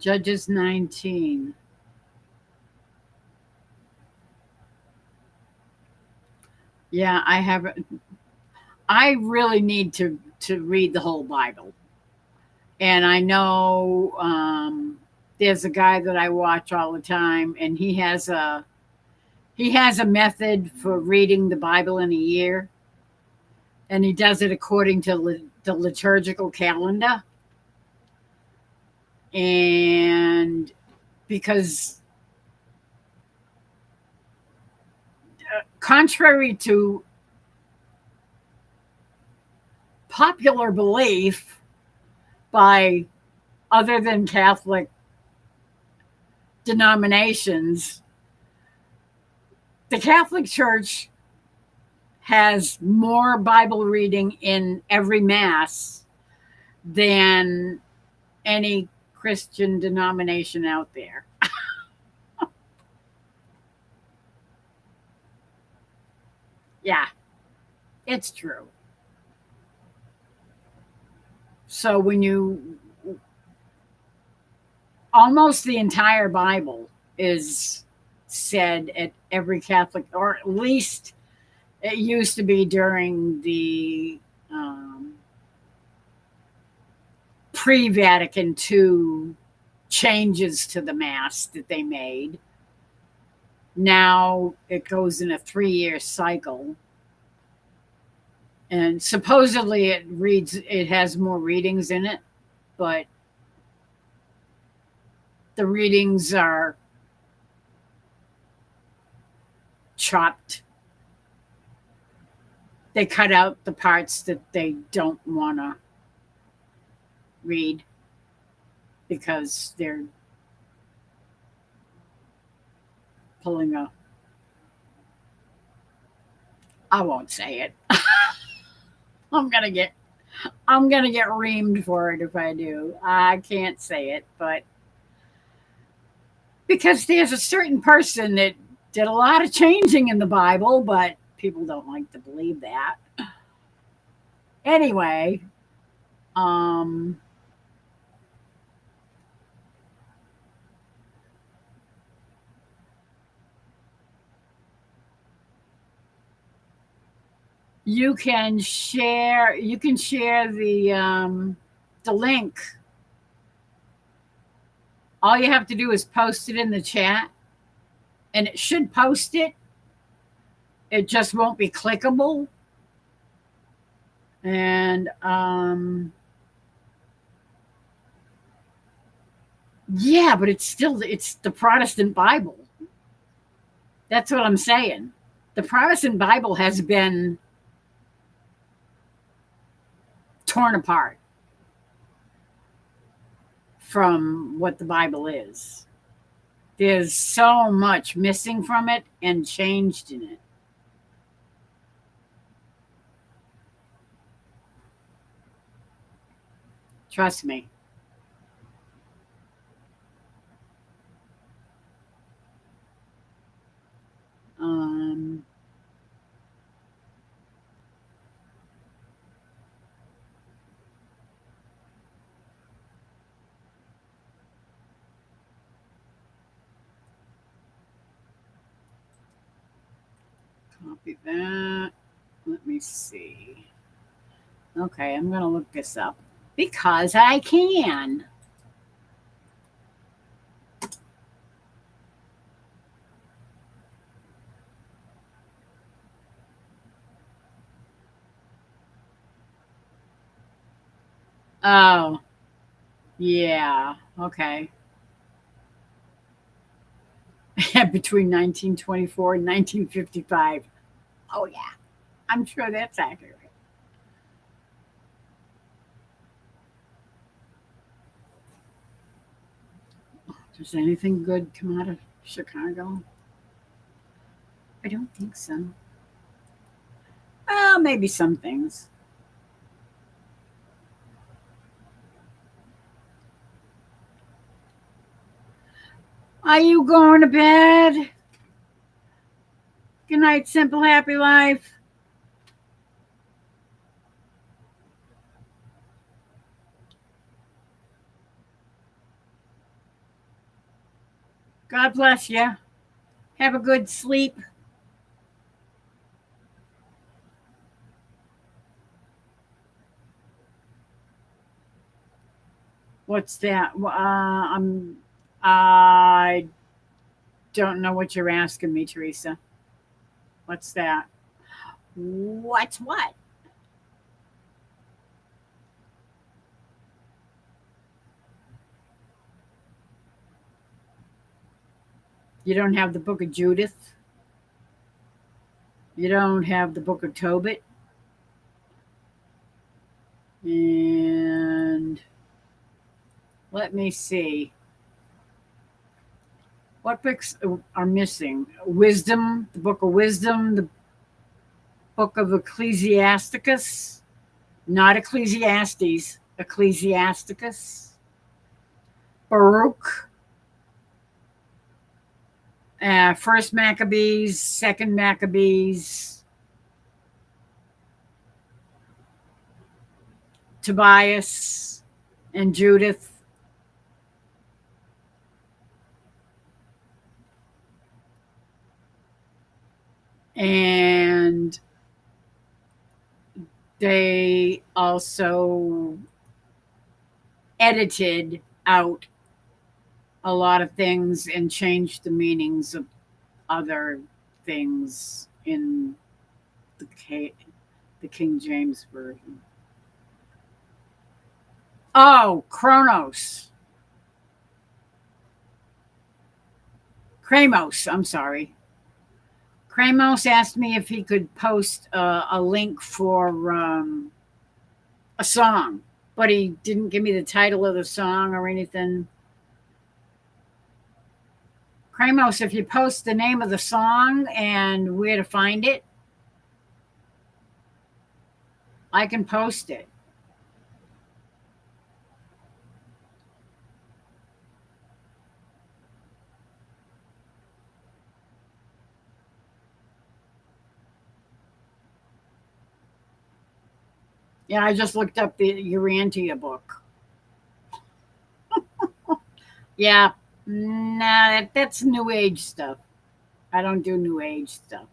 Judges 19. Yeah, I really need to read the whole Bible. And I know there's a guy that I watch all the time, and he has a method for reading the Bible in a year, and he does it according to the liturgical calendar. And because contrary to popular belief by other than Catholic denominations, the Catholic Church has more Bible reading in every Mass than any Christian denomination out there. Yeah, it's true. So when you almost the entire Bible is said at every Catholic, or at least it used to be during the pre-Vatican II changes to the Mass that they made. Now it goes in a 3-year cycle. And supposedly it has more readings in it, but the readings are chopped. They cut out the parts that they don't want to read because they're pulling a, I won't say it. I'm gonna get reamed for it if I do. I can't say it, but because there's a certain person that did a lot of changing in the Bible, but people don't like to believe that. Anyway, you can share the link. All you have to do is post it in the chat, and it should post it. It just won't be clickable. And yeah, but it's the Protestant Bible. That's what I'm saying. The Protestant Bible has been torn apart from what the Bible is. There's so much missing from it and changed in it. Trust me. Copy that. Let me see. Okay, I'm going to look this up because I can. Oh, yeah. Okay. Between 1924 and 1955. Oh, yeah. I'm sure that's accurate. Does anything good come out of Chicago? I don't think so. Well, maybe some things. Are you going to bed? Good night, simple, happy life. God bless you. Have a good sleep. What's that? I don't know what you're asking me, Teresa. What's that? What's what? You don't have the book of Judith. You don't have the book of Tobit. And let me see. What books are missing? Wisdom, the book of Wisdom, the book of Ecclesiasticus, not Ecclesiastes, Ecclesiasticus, Baruch, First Maccabees, Second Maccabees, Tobias, and Judith. And they also edited out a lot of things and changed the meanings of other things in the King James Version. Oh, Chronos. Kramos, I'm sorry. Kramos asked me if he could post a link for a song, but he didn't give me the title of the song or anything. Kramos, if you post the name of the song and where to find it, I can post it. Yeah, I just looked up the Urantia book. Yeah, nah, that's New Age stuff. I don't do New Age stuff.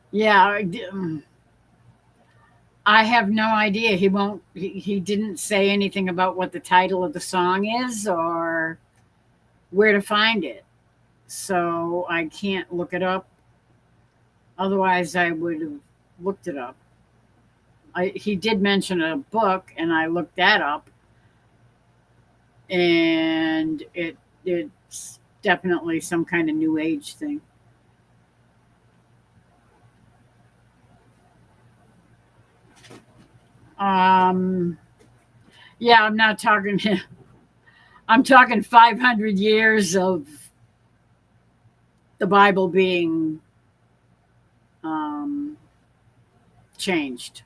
Yeah, I have no idea. He won't. He didn't say anything about what the title of the song is or where to find it. So I can't look it up. Otherwise, I would have looked it up. He did mention a book, and I looked that up, and it's definitely some kind of New Age thing. Yeah, I'm not talking. I'm talking 500 years of the Bible being changed.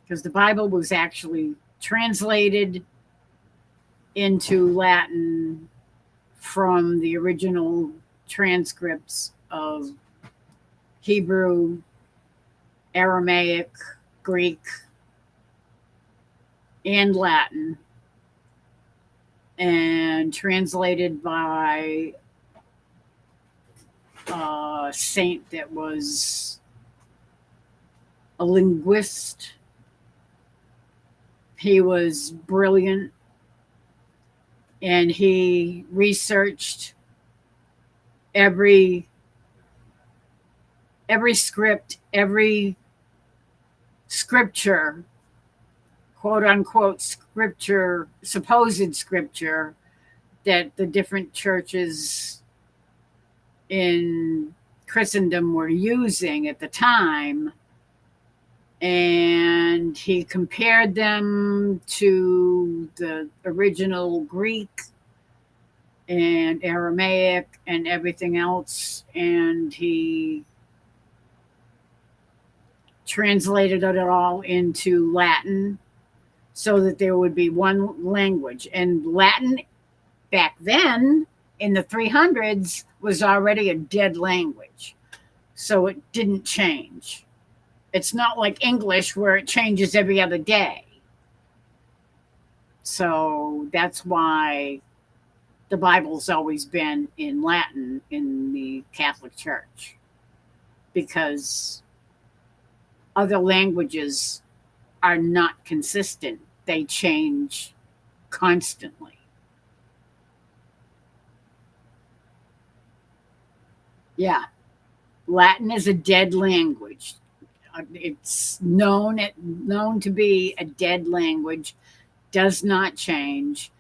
Because the Bible was actually translated into Latin from the original transcripts of Hebrew, Aramaic, Greek, and Latin, and translated by a saint that was a linguist. He was brilliant, and he researched every script, every scripture, quote unquote scripture, supposed scripture, that the different churches in Christendom were using at the time. And he compared them to the original Greek and Aramaic and everything else. And he translated it all into Latin so that there would be one language. And Latin back then in the 300s was already a dead language. So it didn't change. It's not like English where it changes every other day. So that's why the Bible's always been in Latin in the Catholic Church, because other languages are not consistent. They change constantly. Yeah. Latin is a dead language. It's known to be a dead language, does not change.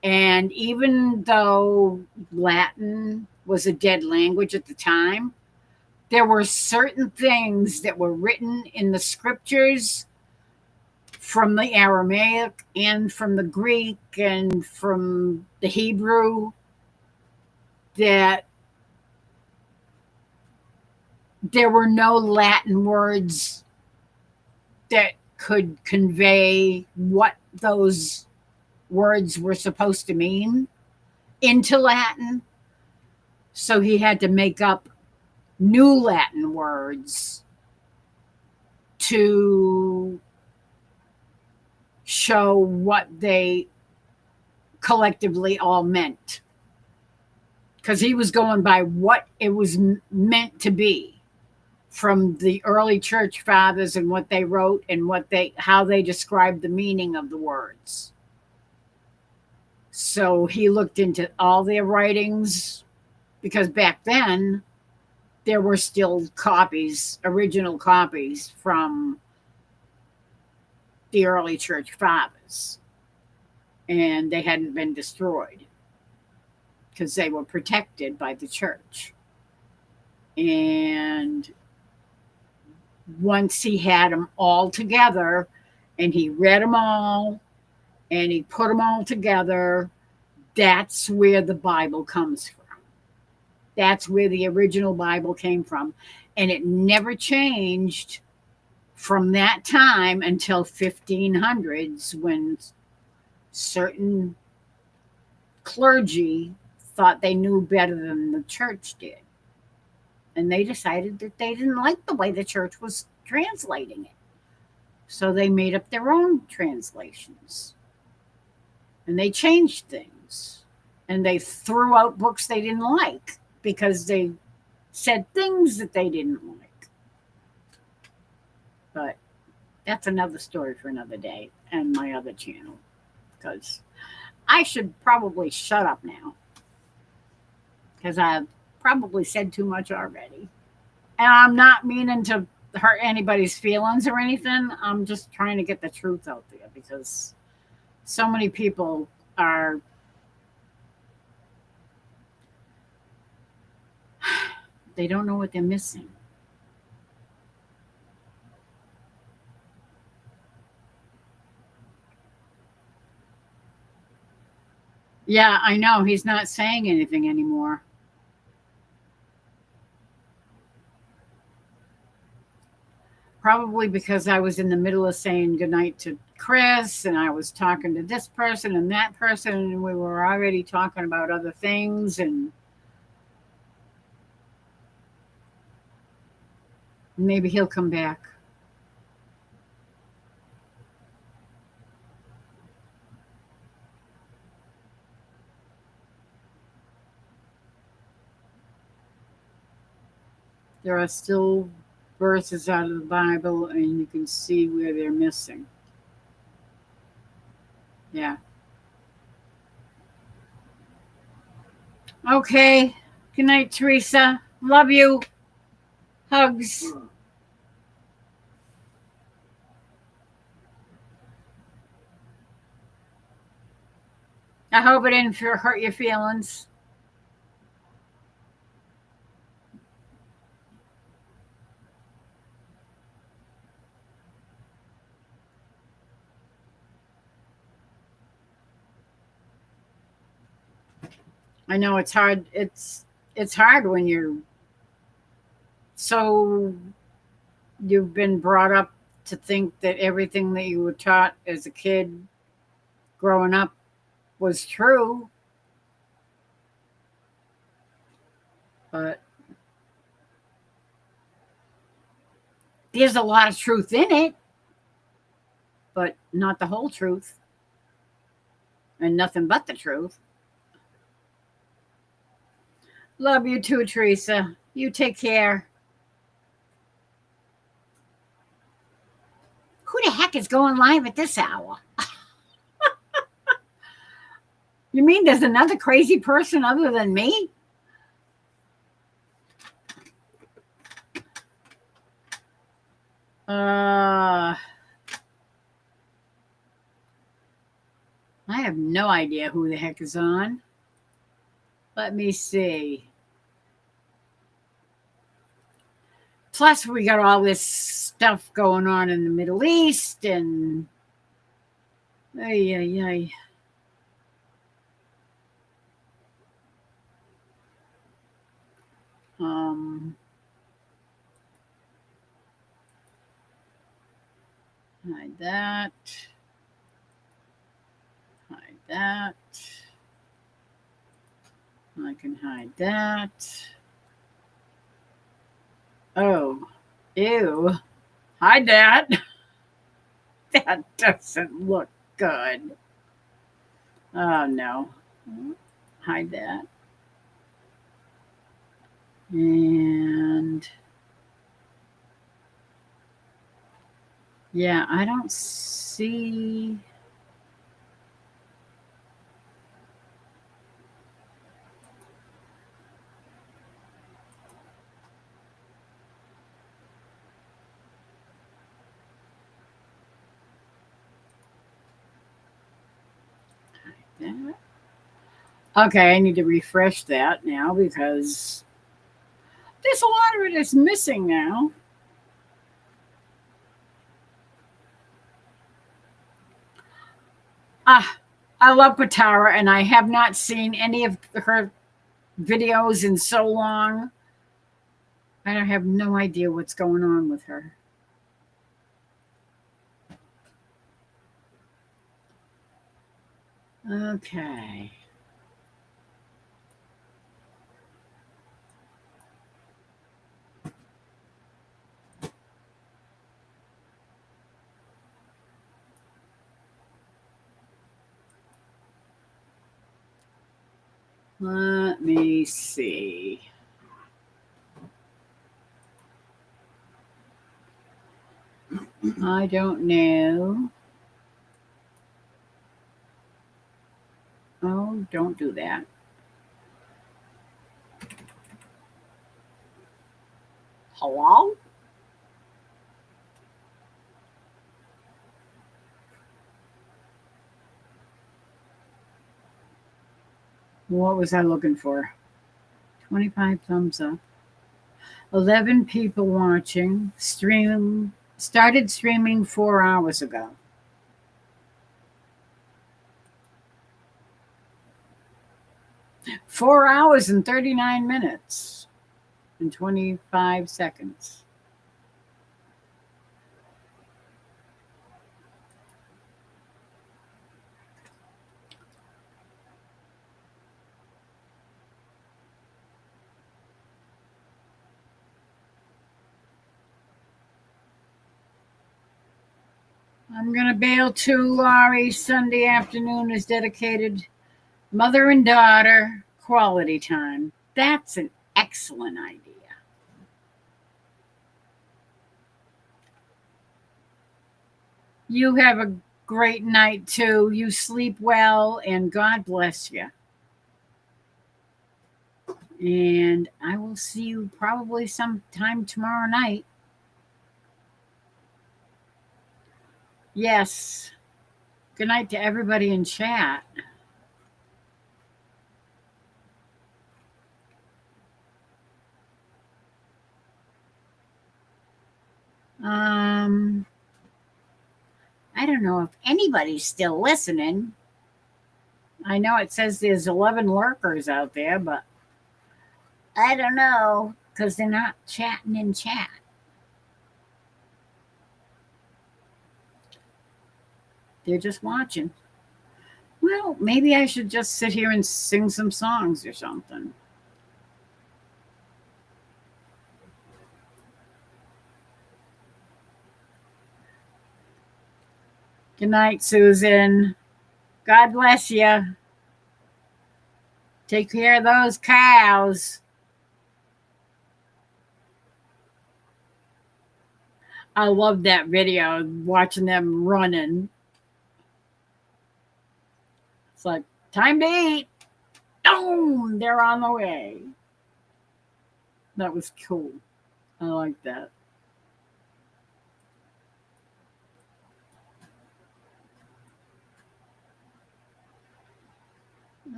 And even though Latin was a dead language at the time, there were certain things that were written in the scriptures from the Aramaic and from the Greek and from the Hebrew that there were no Latin words that could convey what those words were supposed to mean into Latin. So he had to make up new Latin words to show what they collectively all meant. Because he was going by what it was meant to be from the early church fathers and what they wrote and how they described the meaning of the words. So he looked into all their writings, because back then there were still copies, original copies from the early church fathers, and they hadn't been destroyed because they were protected by the church. And once he had them all together and he read them all and he put them all together, that's where the Bible comes from. That's where the original Bible came from. And it never changed from that time until 1500s, when certain clergy thought they knew better than the church did. And they decided that they didn't like the way the church was translating it. So they made up their own translations. And they changed things. And they threw out books they didn't like because they said things that they didn't like. But that's another story for another day and my other channel. Because I should probably shut up now, because I've probably said too much already. And I'm not meaning to hurt anybody's feelings or anything. I'm just trying to get the truth out there, because so many people they don't know what they're missing. Yeah, I know. He's not saying anything anymore. Probably because I was in the middle of saying goodnight to Chris, and I was talking to this person and that person, and we were already talking about other things, and maybe he'll come back. There are still verses out of the Bible, and you can see where they're missing. Yeah. Okay. Good night, Teresa. Love you. Hugs. I hope it didn't hurt your feelings. I know it's hard. It's hard when you've been brought up to think that everything that you were taught as a kid growing up was true. But there's a lot of truth in it, but not the whole truth, and nothing but the truth. Love you too, Teresa. You take care. Who the heck is going live at this hour? You mean there's another crazy person other than me? I have no idea who the heck is on. Let me see. Plus, we got all this stuff going on in the Middle East and ay, ay, ay. Hide that. Hide that. I can hide that. Oh, ew. Hide that. That doesn't look good. Oh, no. Hide that. And yeah, I don't see. That. Okay, I need to refresh that now because there's a lot of it is missing now. I love Patara, and I have not seen any of her videos in so long. I have no idea what's going on with her. Okay. Let me see. I don't know. Oh, don't do that. Hello? What was I looking for? 25 thumbs up. 11 people watching. Started streaming 4 hours ago. Four hours and 39 minutes and 25 seconds. I'm going to bail too, Laurie. Sunday afternoon is dedicated mother and daughter quality time. That's an excellent idea. You have a great night too. You sleep well and God bless you. And I will see you probably sometime tomorrow night. Yes. Good night to everybody in chat. I don't know if anybody's still listening. I know it says there's 11 lurkers out there, but I don't know because they're not chatting in chat. They're just watching. Well, maybe I should just sit here and sing some songs or something. Good night, Susan. God bless you. Take care of those cows. I love that video, watching them running. It's like, time to eat. Boom, they're on the way. That was cool. I like that.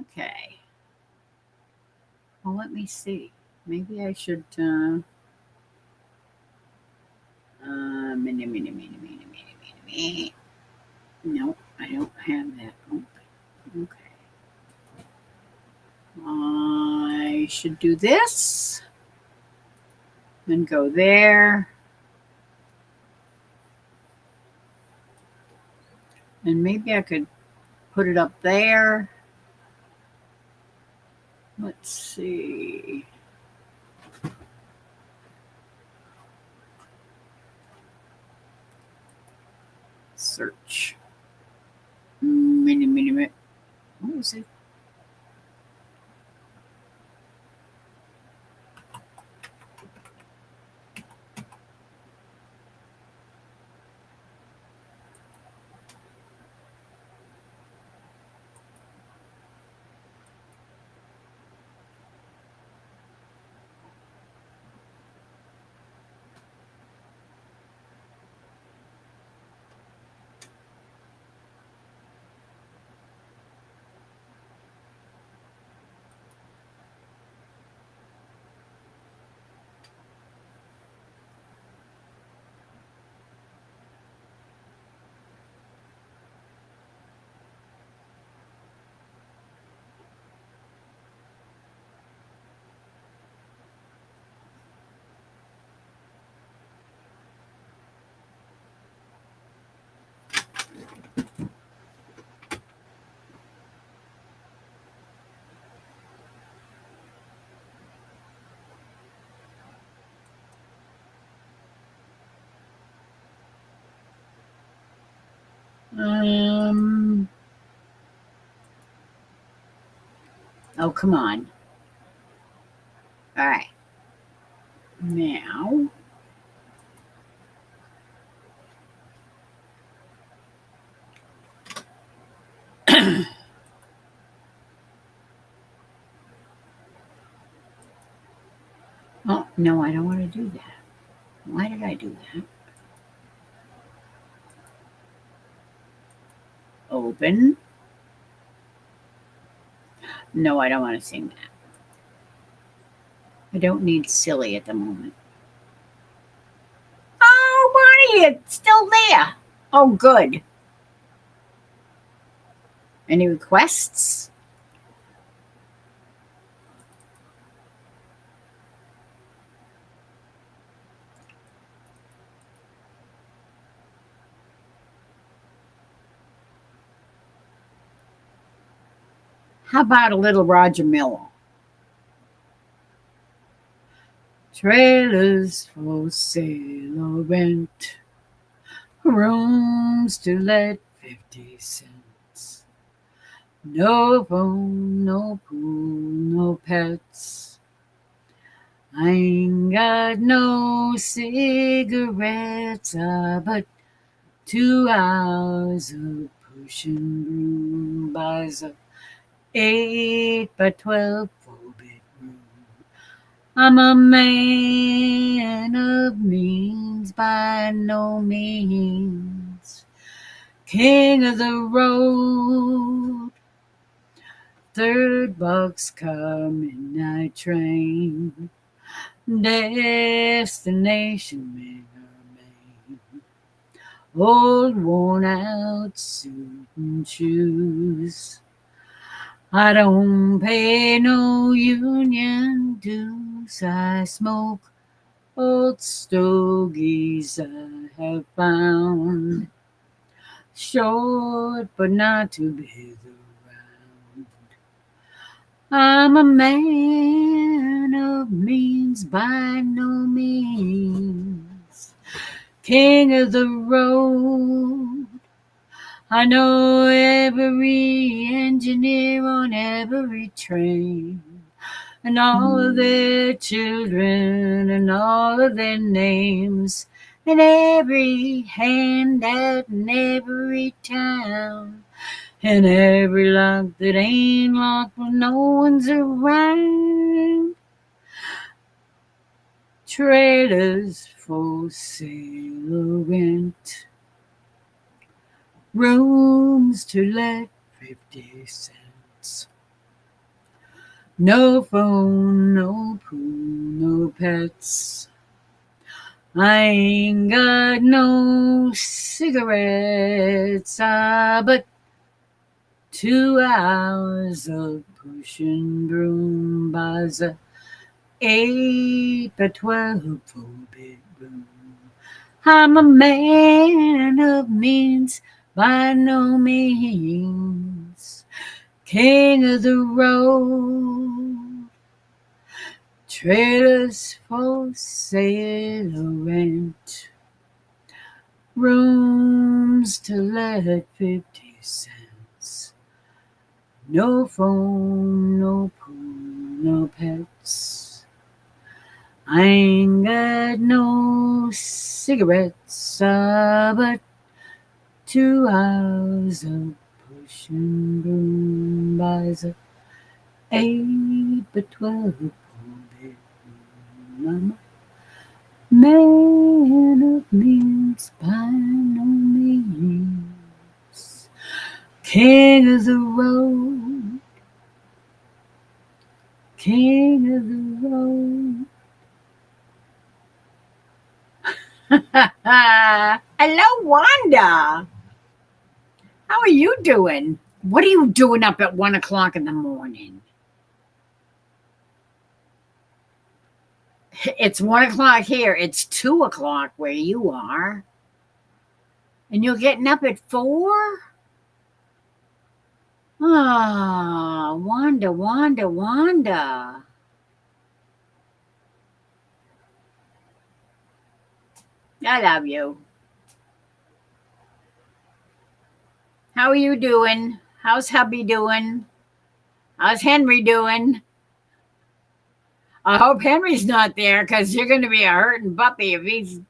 Okay. Well, let me see. Maybe I should. No, I don't have that open. Okay. I should do this. Then go there. And maybe I could put it up there. Let's see. Search. What was it? Oh, come on. All right. Now. Oh, no, I don't want to do that. Why did I do that? Open. No, I don't want to sing that. I don't need silly at the moment. Oh, Bonnie, it's still there. Oh, good. Any requests? How about a little Roger Miller? Trailers for sale or rent, rooms to let 50 cents. No phone, no pool, no pets. I ain't got no cigarettes, but 2 hours of pushing broom buys a 8 by 12 4-bedroom. I'm a man of means by no means, king of the road, 3rd boxcar midnight train, destination Maine, old worn out suit and shoes. I don't pay no union dues. I smoke old stogies I have found, short but not too big around. I'm a man of means by no means, king of the road. I know every engineer on every train, and all of their children and all of their names, in every handout in every town, and every lock that ain't locked when no one's around. Trailers for sale or rent, rooms to let 50 cents. No phone, no pool, no pets. I ain't got no cigarettes, but 2 hours of pushing broom buys a 8 by 12 4-bedroom. I'm a man of means, by no means king of the road. Trailers for sale or rent, rooms to let 50 cents. No phone, no pool, no pets. I ain't got no cigarettes, but 2 hours of pushing broom buys a 8 by 12 4-bedroom. I'm a man of means, by no means king of the road, king of the road. Hello, Wanda. How are you doing? What are you doing up at 1 o'clock in the morning? It's 1 o'clock here. It's 2 o'clock where you are. And you're getting up at 4? Ah, Wanda, Wanda, Wanda. I love you. How are you doing? How's hubby doing? How's Henry doing? I hope Henry's not there because you're going to be a hurting puppy if he's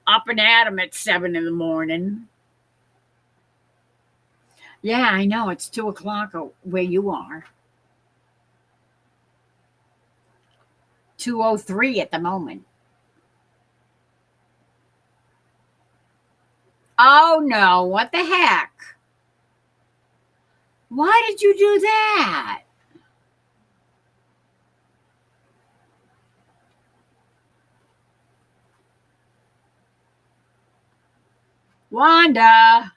up and at him at 7 in the morning. Yeah, I know. It's 2 o'clock where you are. 2:03 at the moment. Oh, no. What the heck? Why did you do that? Wanda,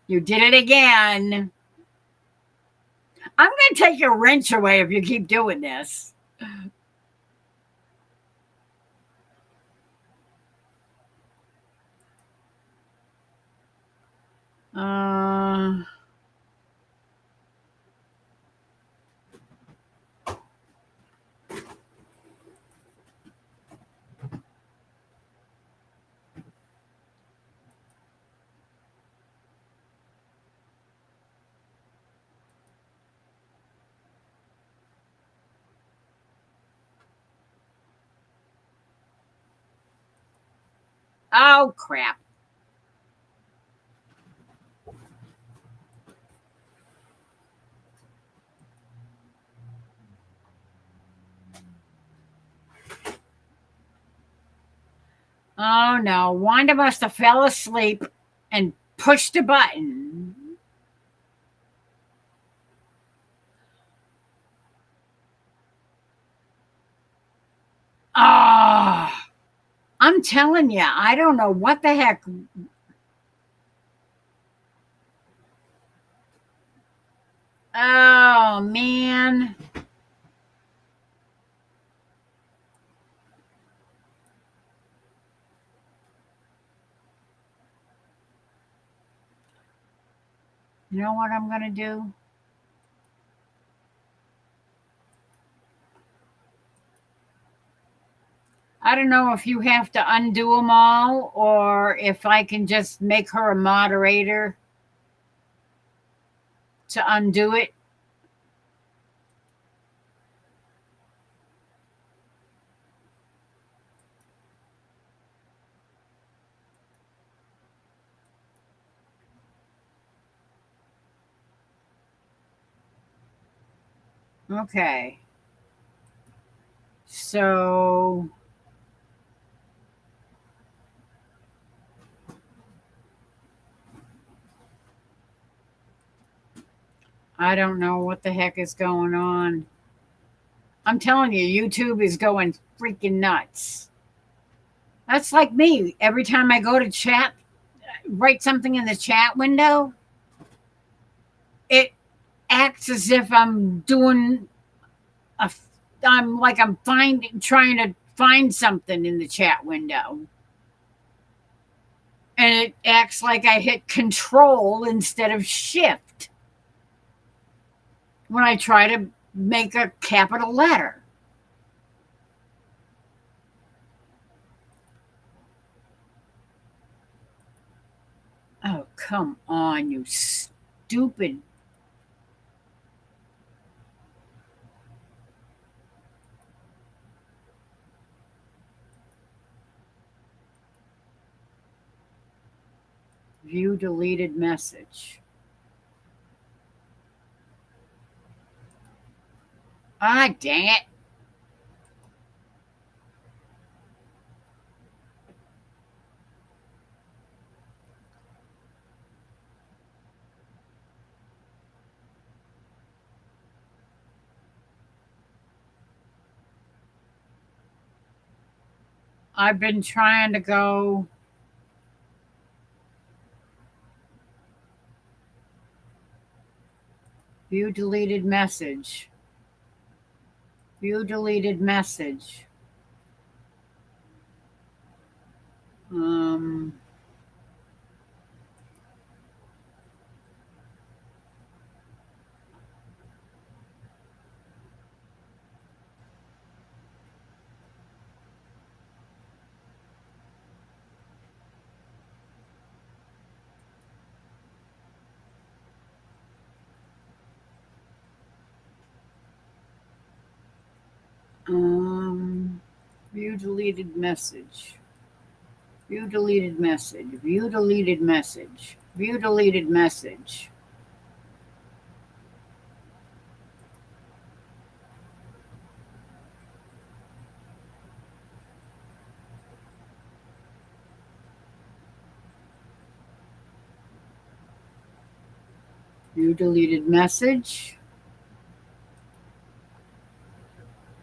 you did it again. I'm going to take your wrench away if you keep doing this. Oh, crap. Oh, no. Wanda must have fell asleep and pushed a button. Ah, I'm telling you, I don't know what the heck. Oh, man. You know what I'm going to do? I don't know if you have to undo them all or if I can just make her a moderator to undo it. Okay. So I don't know what the heck is going on. I'm telling you, YouTube is going freaking nuts. That's like me. Every time I go to chat, write something in the chat window, it acts as if I'm doing I'm trying to find something in the chat window. And it acts like I hit control instead of shift when I try to make a capital letter. Oh, come on, you stupid. View deleted message. Ah, dang it. I've been trying to go. View deleted message. View deleted message. View deleted message. View deleted message. View deleted message. View deleted message. View deleted message.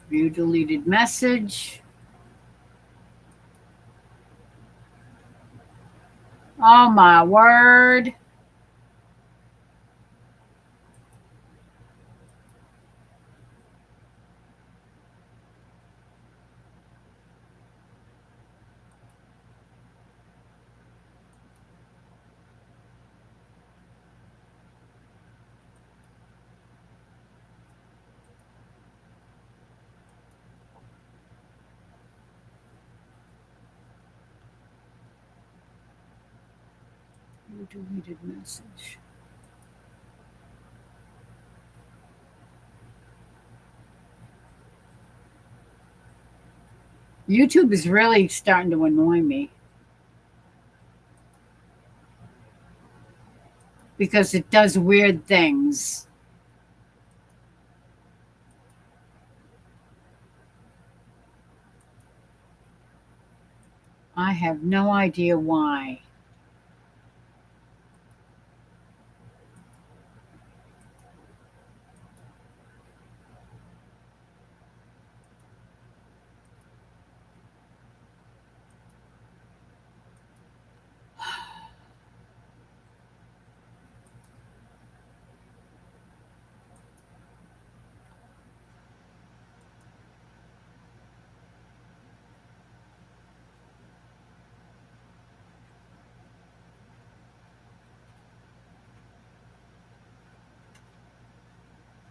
View deleted message. Oh my word. View deleted message. YouTube is really starting to annoy me because it does weird things. I have no idea why.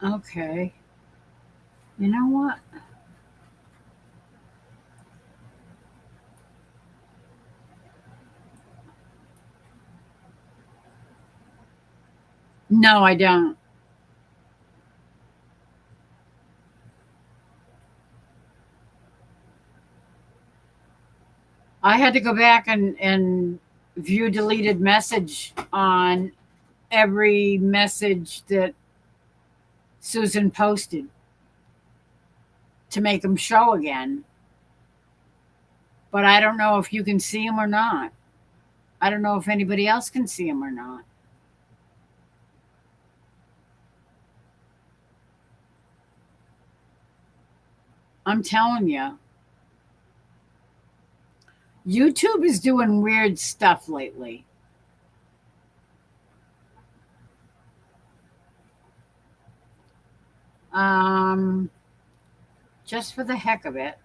Okay. You know what? No, I don't. I had to go back and view deleted message on every message that Susan posted to make them show again. But I don't know if you can see them or not. I don't know if anybody else can see them or not. I'm telling you. YouTube is doing weird stuff lately. Just for the heck of it.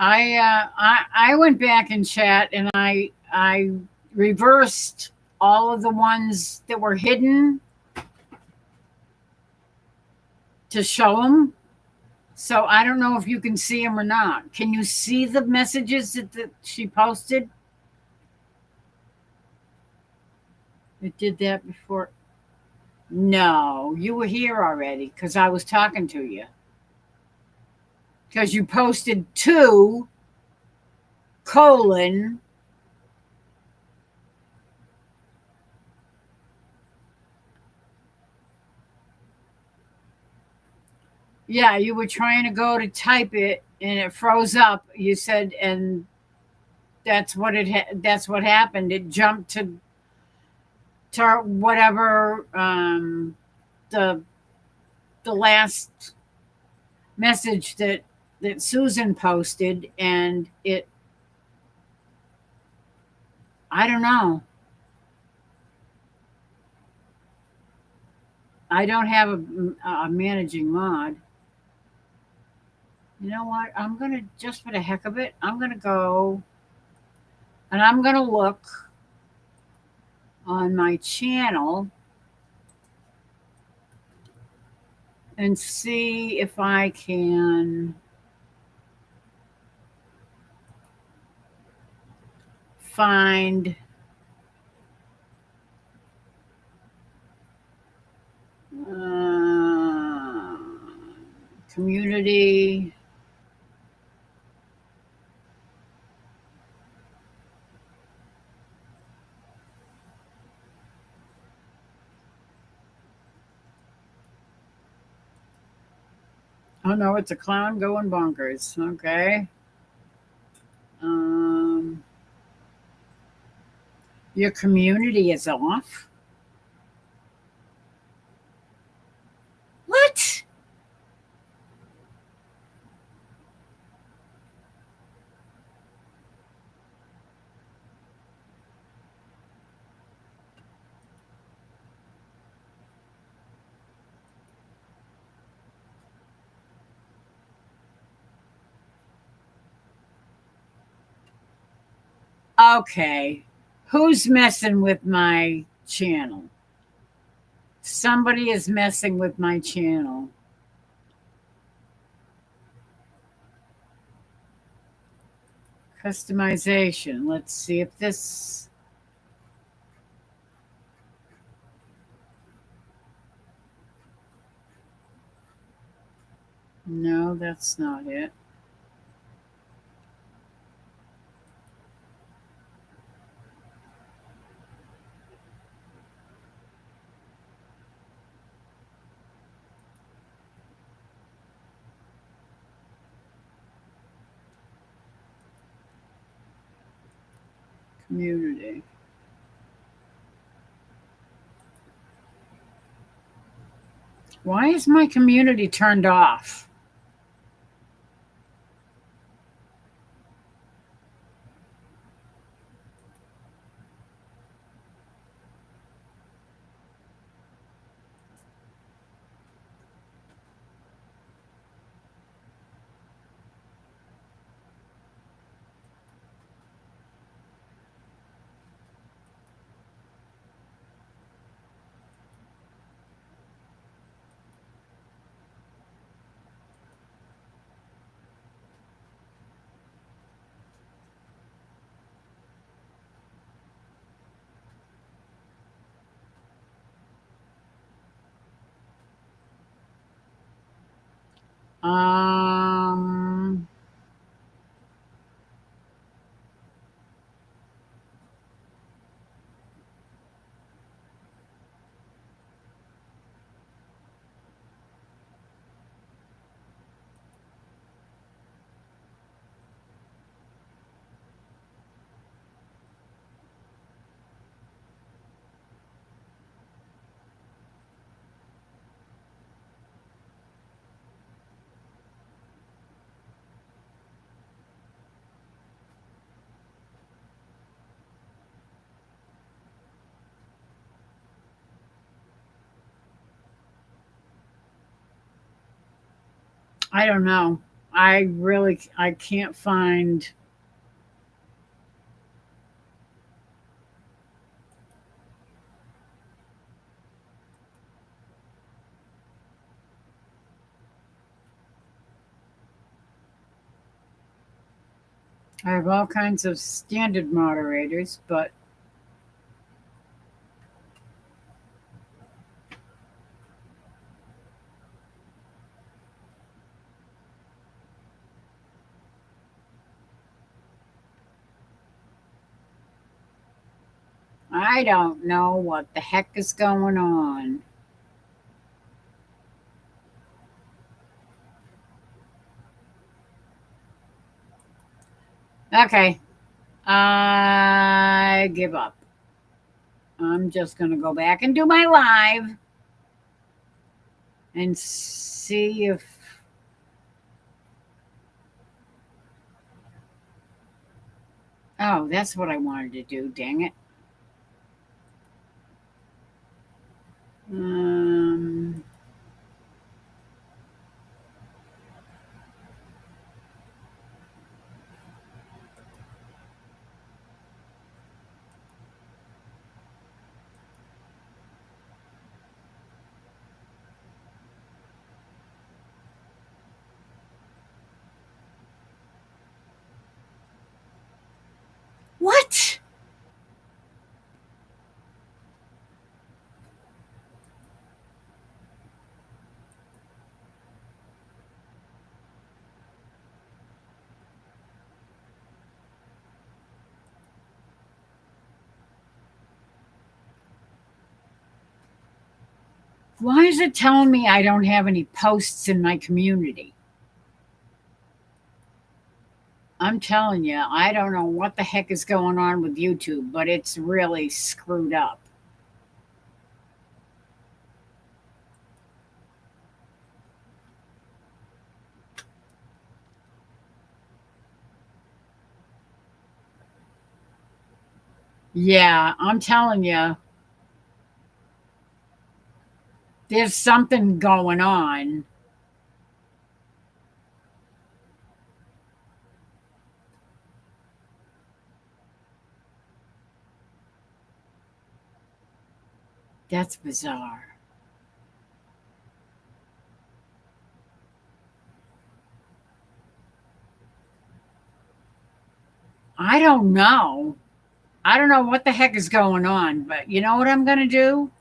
I went back in chat and I reversed all of the ones that were hidden to show them. So I don't know if you can see them or not. Can you see the messages that she posted? It did that before. No, you were here already because I was talking to you. Because you posted 2 : yeah, you were trying to go to type it and it froze up. You said, and that's what that's what happened. It jumped to whatever the last message that Susan posted, and it, I don't know. I don't have a managing mod. You know what? I'm going to, just for the heck of it, I'm going to go and I'm going to look on my channel and see if I can find community. Oh no, it's a clown going bonkers. Okay. Your community is off. What? Okay. Who's messing with my channel? Somebody is messing with my channel. Customization. Let's see if this. No, that's not it. Community. Why is my community turned off? Um, I don't know. I can't find. I have all kinds of standard moderators, but I don't know what the heck is going on. Okay. I give up. I'm just going to go back and do my live and see if. Oh, that's what I wanted to do. Dang it. Um, what? Why is it telling me I don't have any posts in my community? I'm telling you, I don't know what the heck is going on with YouTube, but it's really screwed up. Yeah, I'm telling you, there's something going on. That's bizarre. I don't know. I don't know what the heck is going on, but you know what I'm going to do?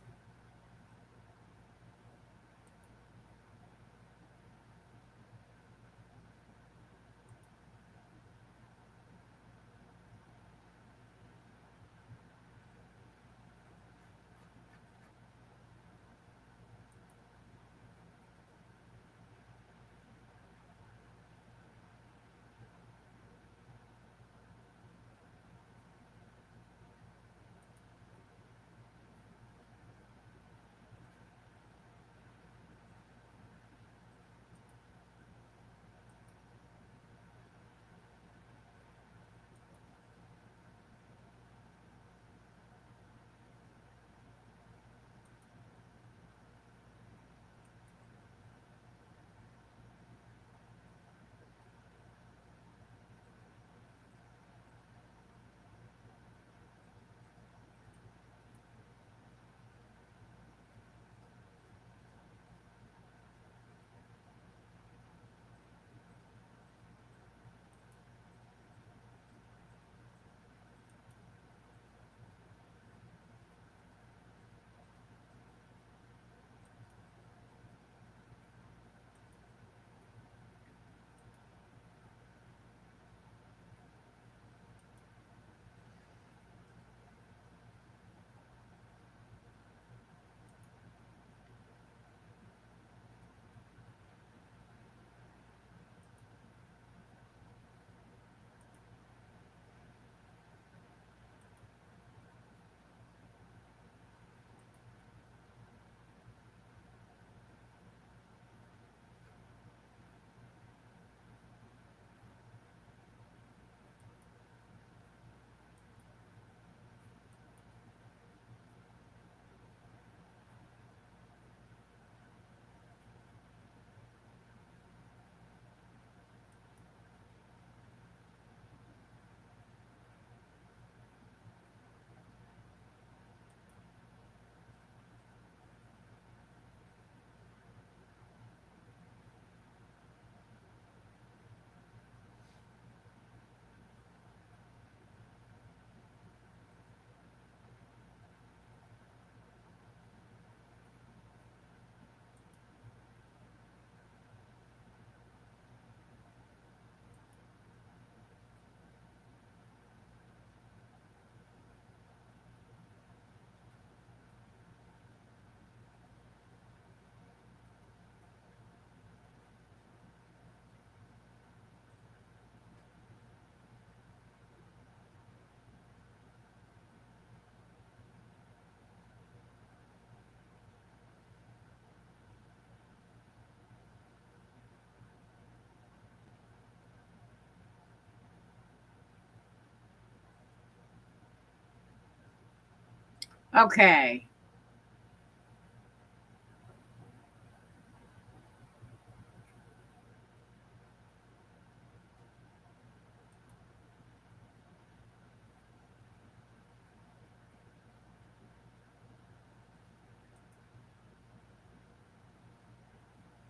Okay.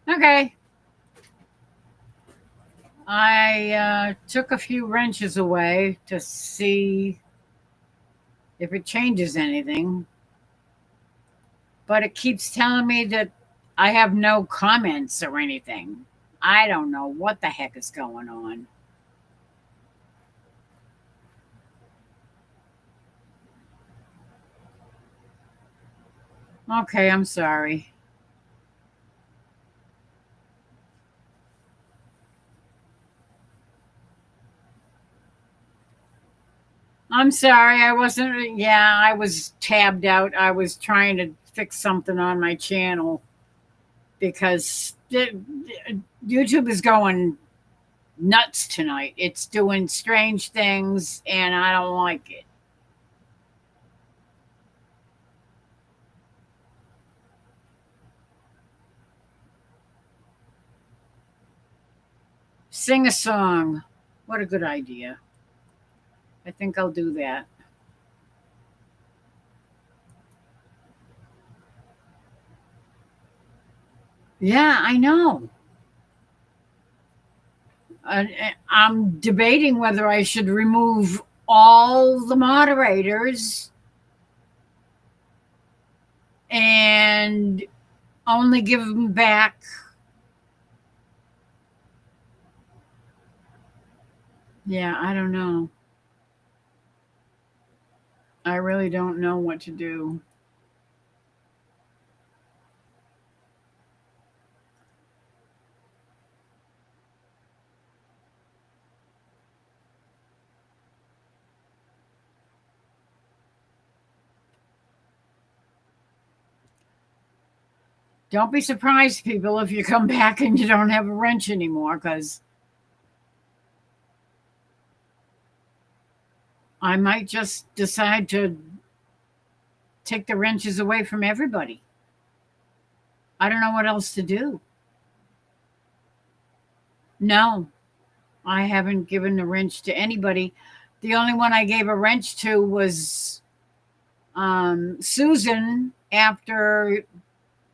Okay. I took a few wrenches away to see if it changes anything, but it keeps telling me that I have no comments or anything. I don't know what the heck is going on. Okay, I'm sorry. I'm sorry. I wasn't, yeah, I was tabbed out. I was trying to fix something on my channel because YouTube is going nuts tonight. It's doing strange things and I don't like it. Sing a song. What a good idea. I think I'll do that. Yeah, I know. I'm debating whether I should remove all the moderators and only give them back. Yeah, I don't know. I really don't know what to do. Don't be surprised, people, if you come back and you don't have a wrench anymore, because I might just decide to take the wrenches away from everybody. I don't know what else to do. No, I haven't given a wrench to anybody. The only one I gave a wrench to was Susan after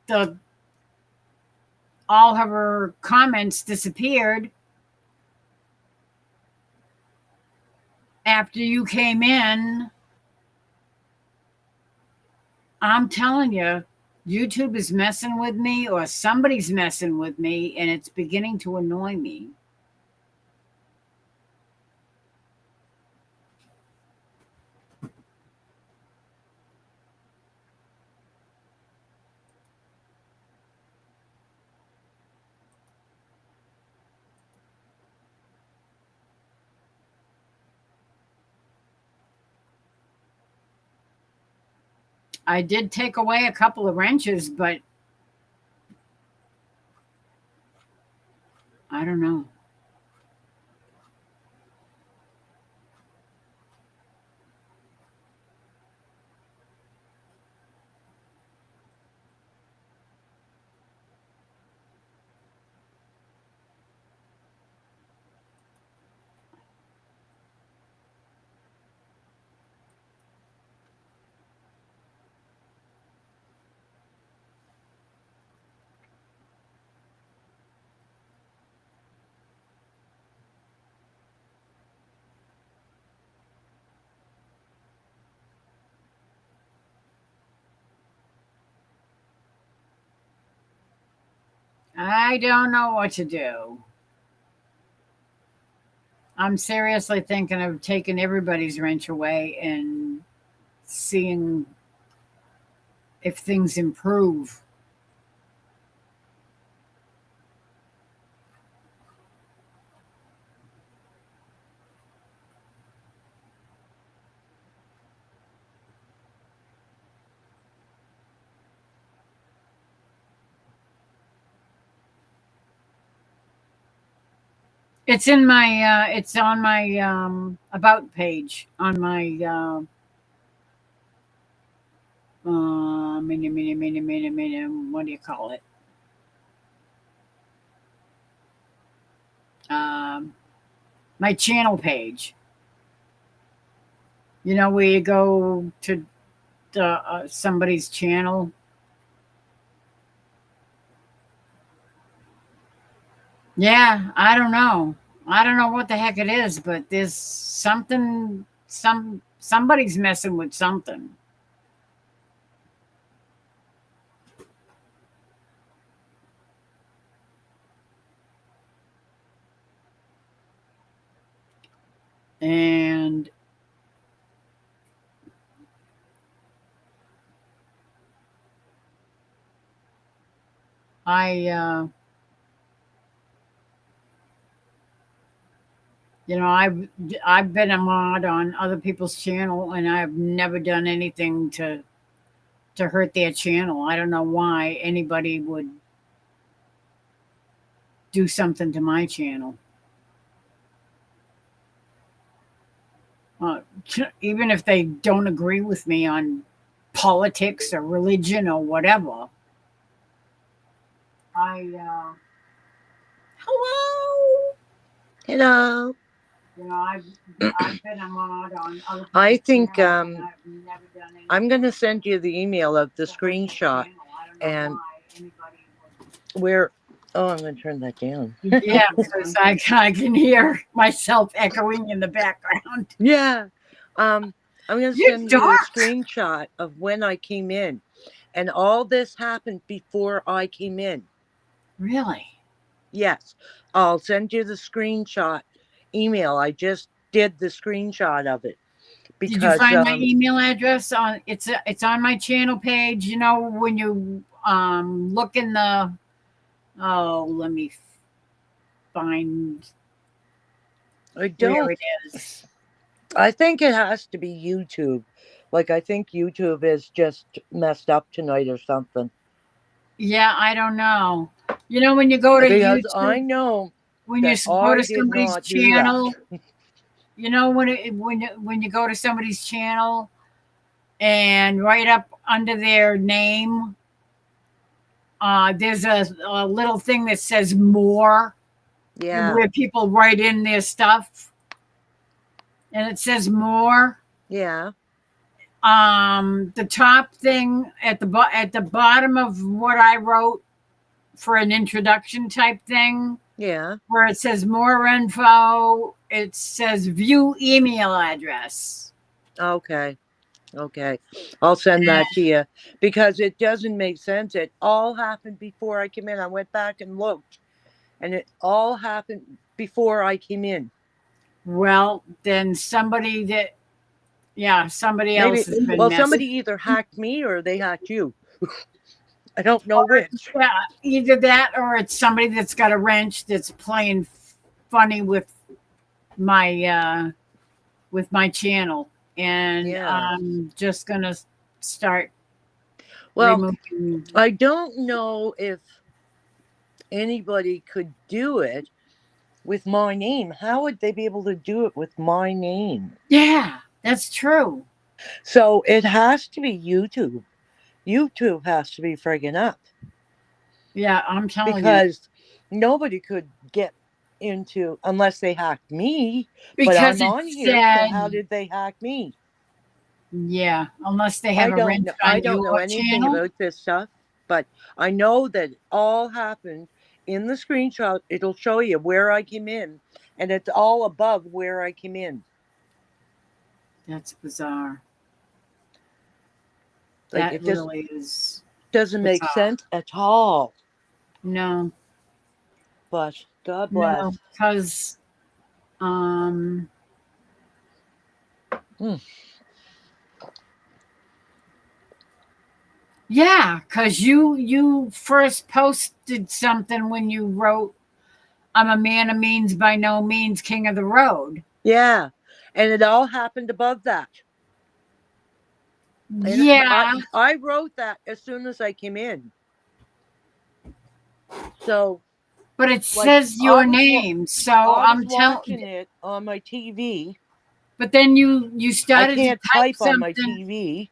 the all of her comments disappeared. After you came in, I'm telling you, YouTube is messing with me or somebody's messing with me and it's beginning to annoy me. I did take away a couple of wrenches, but I don't know. I don't know what to do. I'm seriously thinking of taking everybody's wrench away and seeing if things improve. It's in my it's on my about page on my what do you call it? My channel page. You know, where you go to somebody's channel. Yeah, I don't know. I don't know what the heck it is, but there's somebody's messing with something. And I you know, I've been a mod on other people's channel, and I've never done anything to hurt their channel. I don't know why anybody would do something to my channel. Even if they don't agree with me on politics or religion or whatever. Hello. Hello. You know, I've been a mod on other people's I think channel, and I've never done anything I'm going to send you the email of the to hurt their screenshot channel. I don't know and why anybody would. where. Oh, I'm going to turn that down. Yeah, because I can hear myself echoing in the background. Yeah. I'm going to You're send you a dark. screenshot of when I came in. And all this happened before I came in. Really? Yes. I'll send you the screenshot email. I just did the screenshot of it. Because, Did you find my email address on it's on my channel page? You know, when you look in the let me find I where don't. it is. I think it has to be YouTube. Like, I think YouTube is just messed up tonight or something. Yeah, I don't know. You know, when you go to Because YouTube, I know when you that go I to did somebody's not do that. channel, you know, when you go to somebody's channel and right up under their name, there's a little thing that says more, Yeah. where people write in their stuff, and it says more. Yeah. The top thing at the bottom of what I wrote for an introduction type thing, Yeah. where it says more info, it says view email address. Okay. Okay. I'll send that to you because it doesn't make sense. It all happened before I came in. I went back and looked, and it all happened before I came in. Well, then somebody else has been Well, messing. somebody either hacked me or they hacked you. I don't know which. Yeah, either that or it's somebody that's got a wrench that's playing funny with my channel, and Yeah. I'm just gonna start Well, removing. I don't know if anybody could do it with my name. How would they be able to do it with my name? Yeah, that's true. So it has to be YouTube. YouTube has to be friggin' up. Yeah, I'm telling you. Because nobody could get into unless they hacked me. Because but I'm it on here, said, so how did they hack me? yeah, unless they have a wrench I on don't know your anything channel. about this stuff, but I know that it all happened in the screenshot. It'll show you where I came in, and it's all above where I came in. That's bizarre. Like, That it just really is. doesn't make bizarre. sense at all. No, But God bless. no, because yeah, because you first posted something when you wrote, "I'm a man of means, by no means king of the road." Yeah, and it all happened above that. And Yeah, I wrote that as soon as I came in. So, but it like, says your name, so I was I'm watching telling. it on my TV. But then you I started can't to type type on my something. TV.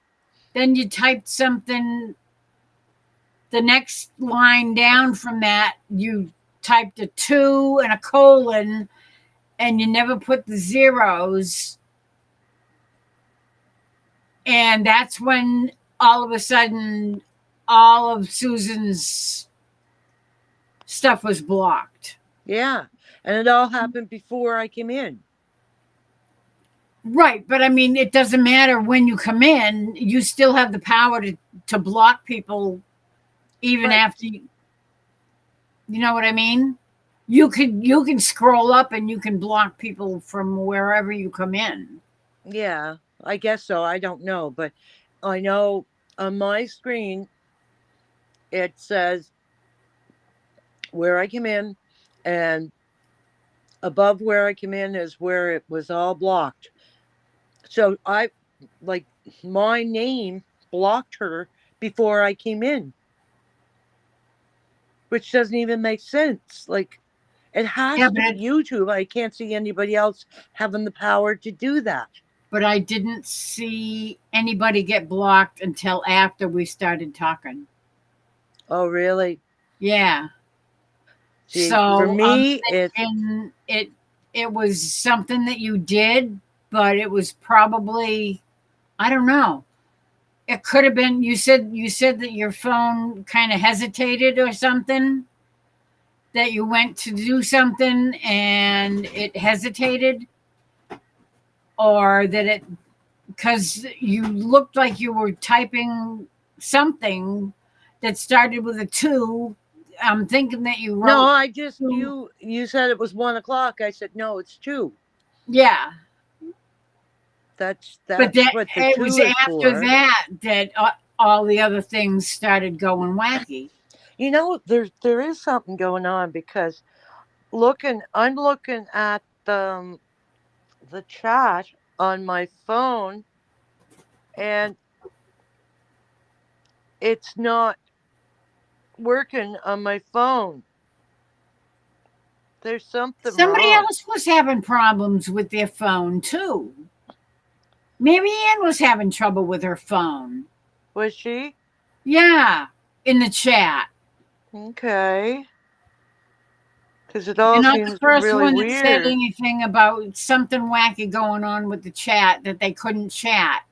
then you typed something. The next line down from that, you typed a 2 and a colon, and you never put the zeros. And that's when all of a sudden, all of Susan's stuff was blocked. Yeah. And it all happened before I came in. Right, but I mean, it doesn't matter when you come in. You still have the power to block people, even Right. after you know what I mean. You can scroll up and you can block people from wherever you come in. Yeah, I guess so. I don't know, but I know on my screen it says where I came in, and above where I came in is where it was all blocked. So I, like, my name blocked her before I came in, which doesn't even make sense. Like, it has Yeah, to be YouTube. I can't see anybody else having the power to do that. But I didn't see anybody get blocked until after we started talking. Oh, really? Yeah. See, So for me, and it was something that you did, but it was probably, I don't know. It could have been, you said that your phone kind of hesitated or something, that you went to do something and it hesitated, or that it, because you looked like you were typing something that started with a 2. I'm thinking that you wrote. no, I just, 2. you said it was 1 o'clock. I said, no, it's 2. Yeah. That's But what the it 2 was is after for. that all the other things started going wacky. You know, there is something going on, because I'm looking at the chat on my phone, and it's not working on my phone. There's something Somebody wrong. else was having problems with their phone too. Mary Ann was having trouble with her phone. Was she? Yeah, in the chat. Okay. Because it all You're not the seems first really one that said weird. anything about something wacky going on with the chat, that they couldn't chat.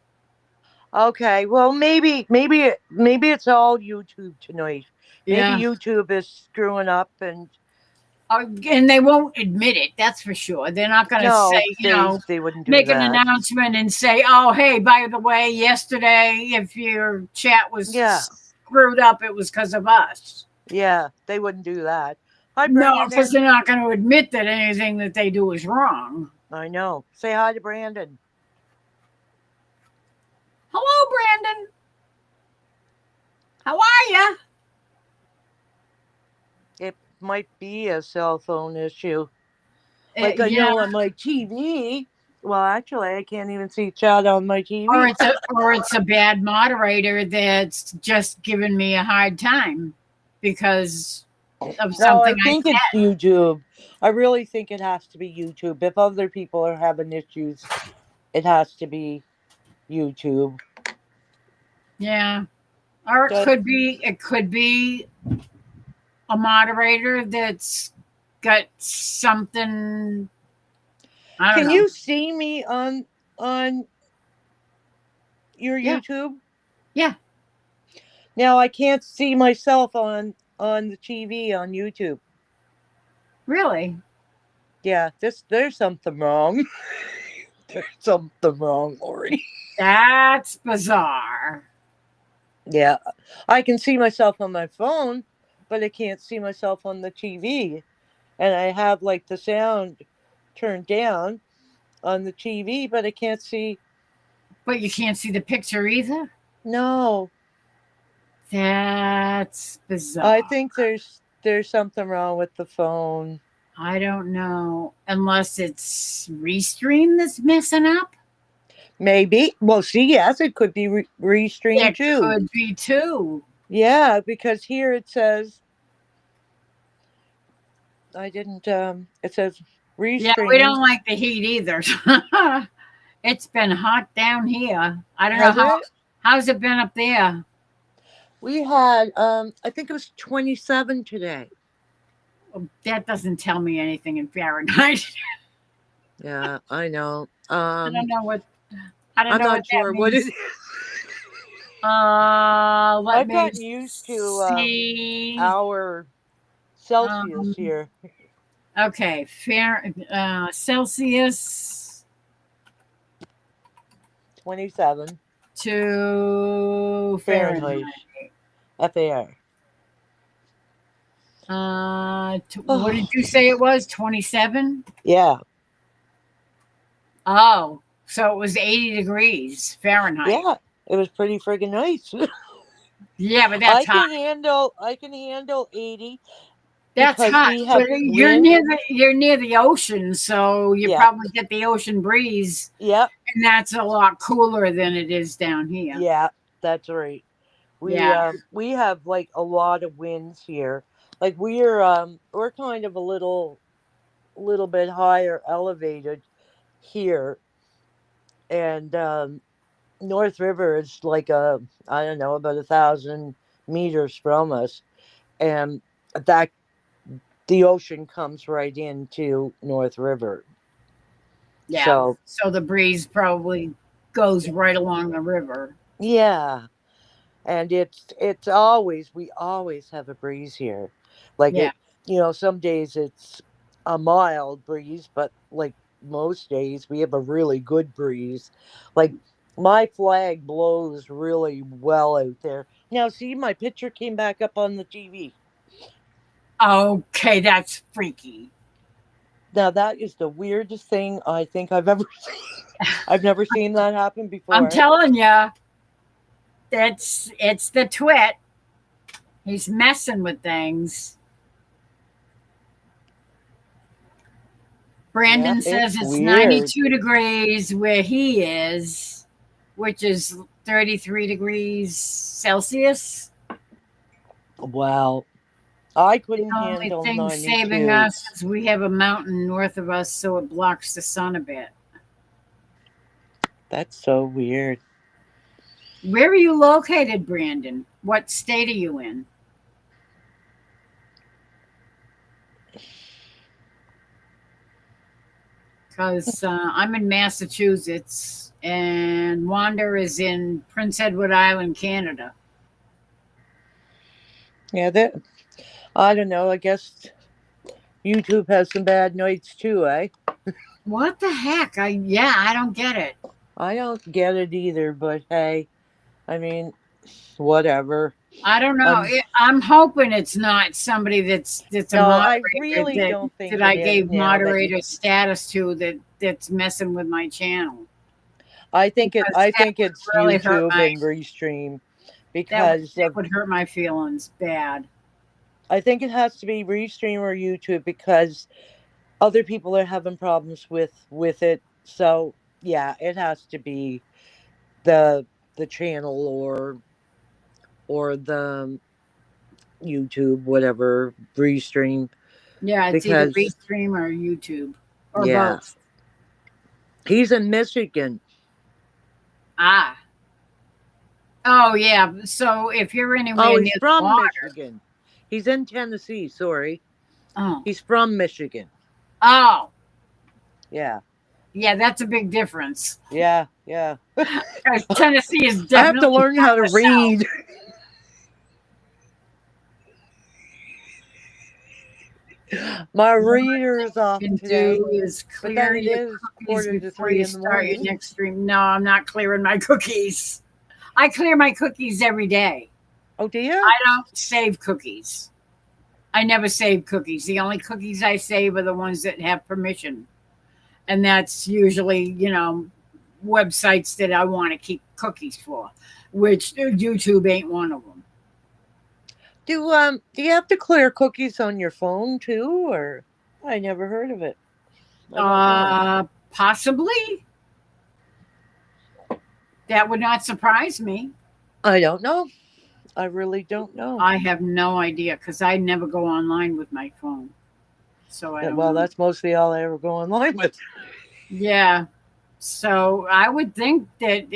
Okay, well, maybe it's all YouTube tonight. Yeah. Maybe YouTube is screwing up, and And they won't admit it. That's for sure. They're not going to no, say, they wouldn't do make an that. announcement and say, "Oh, hey, by the way, yesterday, if your chat was screwed up, it was because of us." Yeah, they wouldn't do that. Hi, No, Brandon. because they're not going to admit that anything that they do is wrong. I know. Say hi to Brandon. Hello, Brandon. How are you? It might be a cell phone issue. Like I know on my TV. Well, actually, I can't even see chat on my TV. Or it's a bad moderator that's just giving me a hard time because of something I think it's YouTube. I really think it has to be YouTube. If other people are having issues, it has to be YouTube. Yeah. Or it could be a moderator that's got something. I don't know. Can you see me on your YouTube? Yeah. Now I can't see myself on the TV on YouTube. Really? Yeah, there's something wrong. There's something wrong, Lori. That's bizarre. Yeah, I can see myself on my phone, but I can't see myself on the TV. And I have like the sound turned down on the TV, but I can't see. But you can't see the picture either? No. That's bizarre. I think there's something wrong with the phone. I don't know. Unless it's Restream that's messing up. Maybe. Well, see, yes, it could be Restream too. It could be too. Yeah, because here it says it says Restream. Yeah, we don't like the heat either. It's been hot down here. I don't know How's it been up there? We had, I think it was 27 today. Well, that doesn't tell me anything in Fahrenheit. Yeah, I know. I don't know what. I don't I'm know not what sure that what it means. is. Let I've me gotten used to see. our Celsius Um, here. Okay, Celsius 27 to Fahrenheit. Fahrenheit. FAR. What did you say it was? 27? Yeah. Oh, so it was 80 degrees Fahrenheit. Yeah. It was pretty friggin' nice. Yeah, but that's hot. I can handle 80 That's because hot. we have But wind. you're near the ocean, so you Yeah. probably get the ocean breeze, Yep. and that's a lot cooler than it is down here. Yeah, that's right. We Yeah. we have like a lot of winds here. Like we're kind of a little bit higher elevated here, and North River is like I don't know, about 1,000 meters from us, and that the ocean comes right into North River. Yeah. So So the breeze probably goes right along the river. yeah, and it's always we always have a breeze here. Like Yeah. some days it's a mild breeze, but like most days we have a really good breeze. Like my flag blows really well out there. Now see, my picture came back up on the TV. Okay, that's freaky. Now that is the weirdest thing I think I've ever seen. I've never seen that happen before. I'm telling you, it's the twit. He's messing with things. Brandon says it's weird. 92 degrees where he is, which is 33 degrees Celsius. Wow. I The couldn't only handle thing 92. saving us is we have a mountain north of us, so it blocks the sun a bit. That's so weird. Where are you located, Brandon? What state are you in? Because I'm in Massachusetts and Wanda is in Prince Edward Island, Canada. Yeah, I don't know. I guess YouTube has some bad nights too, eh? What the heck? I don't get it. I don't get it either, but hey, I mean, whatever. I don't know. I'm hoping it's not somebody that's a No, I moderator really don't think that I it is gave now that moderator status to that's messing with my channel. I think Because it's really hurt YouTube and Restream because that would hurt my feelings bad. I think it has to be Restream or YouTube because other people are having problems with it. So yeah, it has to be the channel or the YouTube, whatever, Restream. Yeah, it's because, either Restream or YouTube or yeah, both. He's in Michigan. Ah. Oh yeah. So if you're anywhere Oh, near he's the from water, Michigan. He's in Tennessee. Sorry. oh, He's from Michigan. oh, Yeah. yeah, that's a big difference. Yeah. Yeah. Because Tennessee is definitely. I have to learn how to read. My reader is off today. Is But then clear it your is cookies 2:45 before in you the start your morning. next stream. No, I'm not clearing my cookies. I clear my cookies every day. Oh, do you? I don't save cookies. I never save cookies. The only cookies I save are the ones that have permission. And that's usually, websites that I want to keep cookies for, which YouTube ain't one of them. Do you have to clear cookies on your phone too, or I never heard of it? I don't know. Possibly. That would not surprise me. I don't know. I really don't know. I have no idea because I never go online with my phone. So I don't know. That's mostly all I ever go online with. Yeah. So I would think that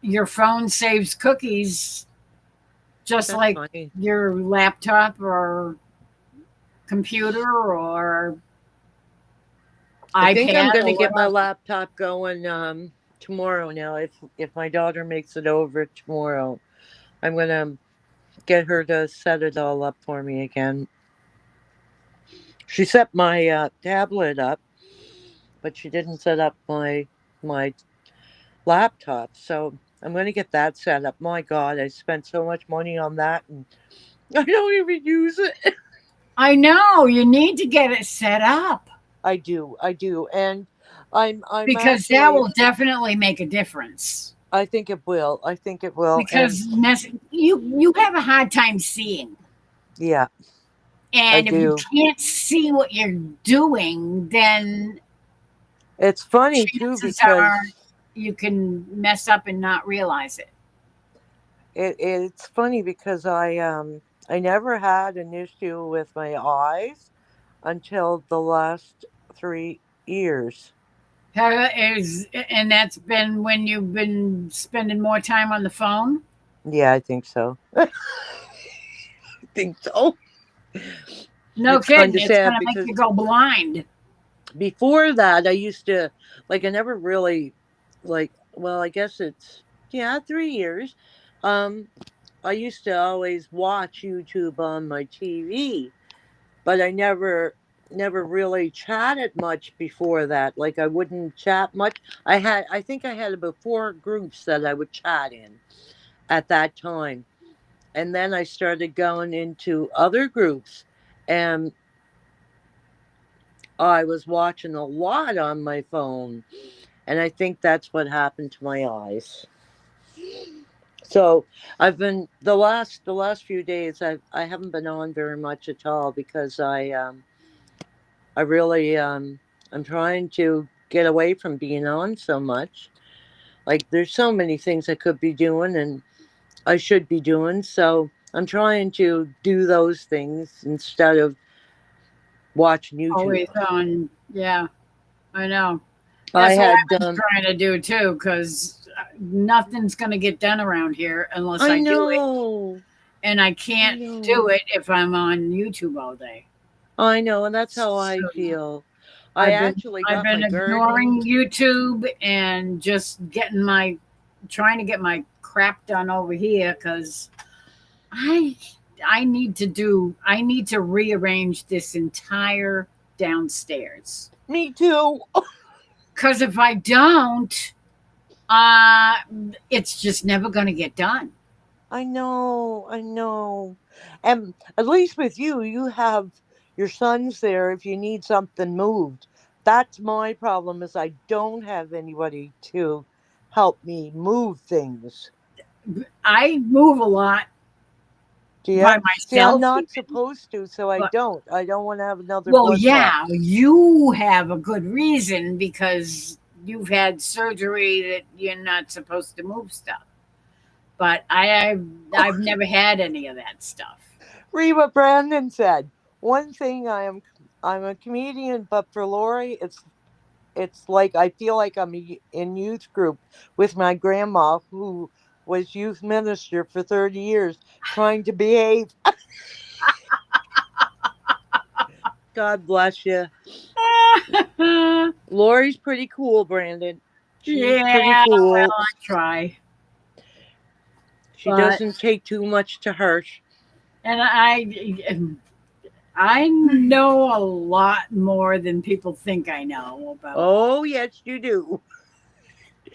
your phone saves cookies just That's like funny. your laptop or computer or I think I'm iPad gonna or get my whatever. laptop going tomorrow now. If my daughter makes it over tomorrow, I'm gonna get her to set it all up for me again. She set my tablet up, but she didn't set up my laptop. So I'm gonna get that set up. My God, I spent so much money on that, and I don't even use it. I know you need to get it set up I do, and I'm because that actually. will definitely make a difference. I think it will. I think it will. And Because you have a hard time seeing, yeah, and if you do. can't see what you're doing, then It's funny too chances because are you can mess up and not realize it. it's funny because I never had an issue with my eyes until the last 3 years. And that's been when you've been spending more time on the phone. Yeah, I think so. I think so. No It's kidding, kinda it's sad gonna make because you go blind. before that I used to I never really well, I guess it's 3 years. I used to always watch YouTube on my TV, but I never really chatted much before that. Like I wouldn't chat much. I think I had about 4 groups that I would chat in at that time. And then I started going into other groups and I was watching a lot on my phone. And I think that's what happened to my eyes. So I've been the last few days I haven't been on very much at all because I really I'm trying to get away from being on so much. Like there's so many things I could be doing and I should be doing. So I'm trying to do those things instead of watching YouTube. Always on, yeah, I know. I That's what had I've been trying to do too, because nothing's going to get done around here unless I I do it, know. and I can't do it if I'm on YouTube all day. I know, and that's how I So, feel. I actually I've got been my ignoring garden. YouTube and just trying to get my crap done over here because I need to rearrange this entire downstairs. Me too. Because if I don't, it's just never going to get done. I know. And at least with you, you have your sons there if you need something moved. That's my problem is I don't have anybody to help me move things. I move a lot by myself. See, I'm not supposed to, so I don't. I don't want to have another. Well, yeah, you have a good reason because you've had surgery that you're not supposed to move stuff. But I've never had any of that stuff. Read what Brandon said. One thing I'm a comedian, but for Lori, it's like I feel like I'm in youth group with my grandma who was youth minister for 30 years trying to behave. God bless you. Lori's pretty cool, Brandon. She's pretty cool. Well, I try. She doesn't take too much to hurt. And I know a lot more than people think I know about. Oh, yes, you do.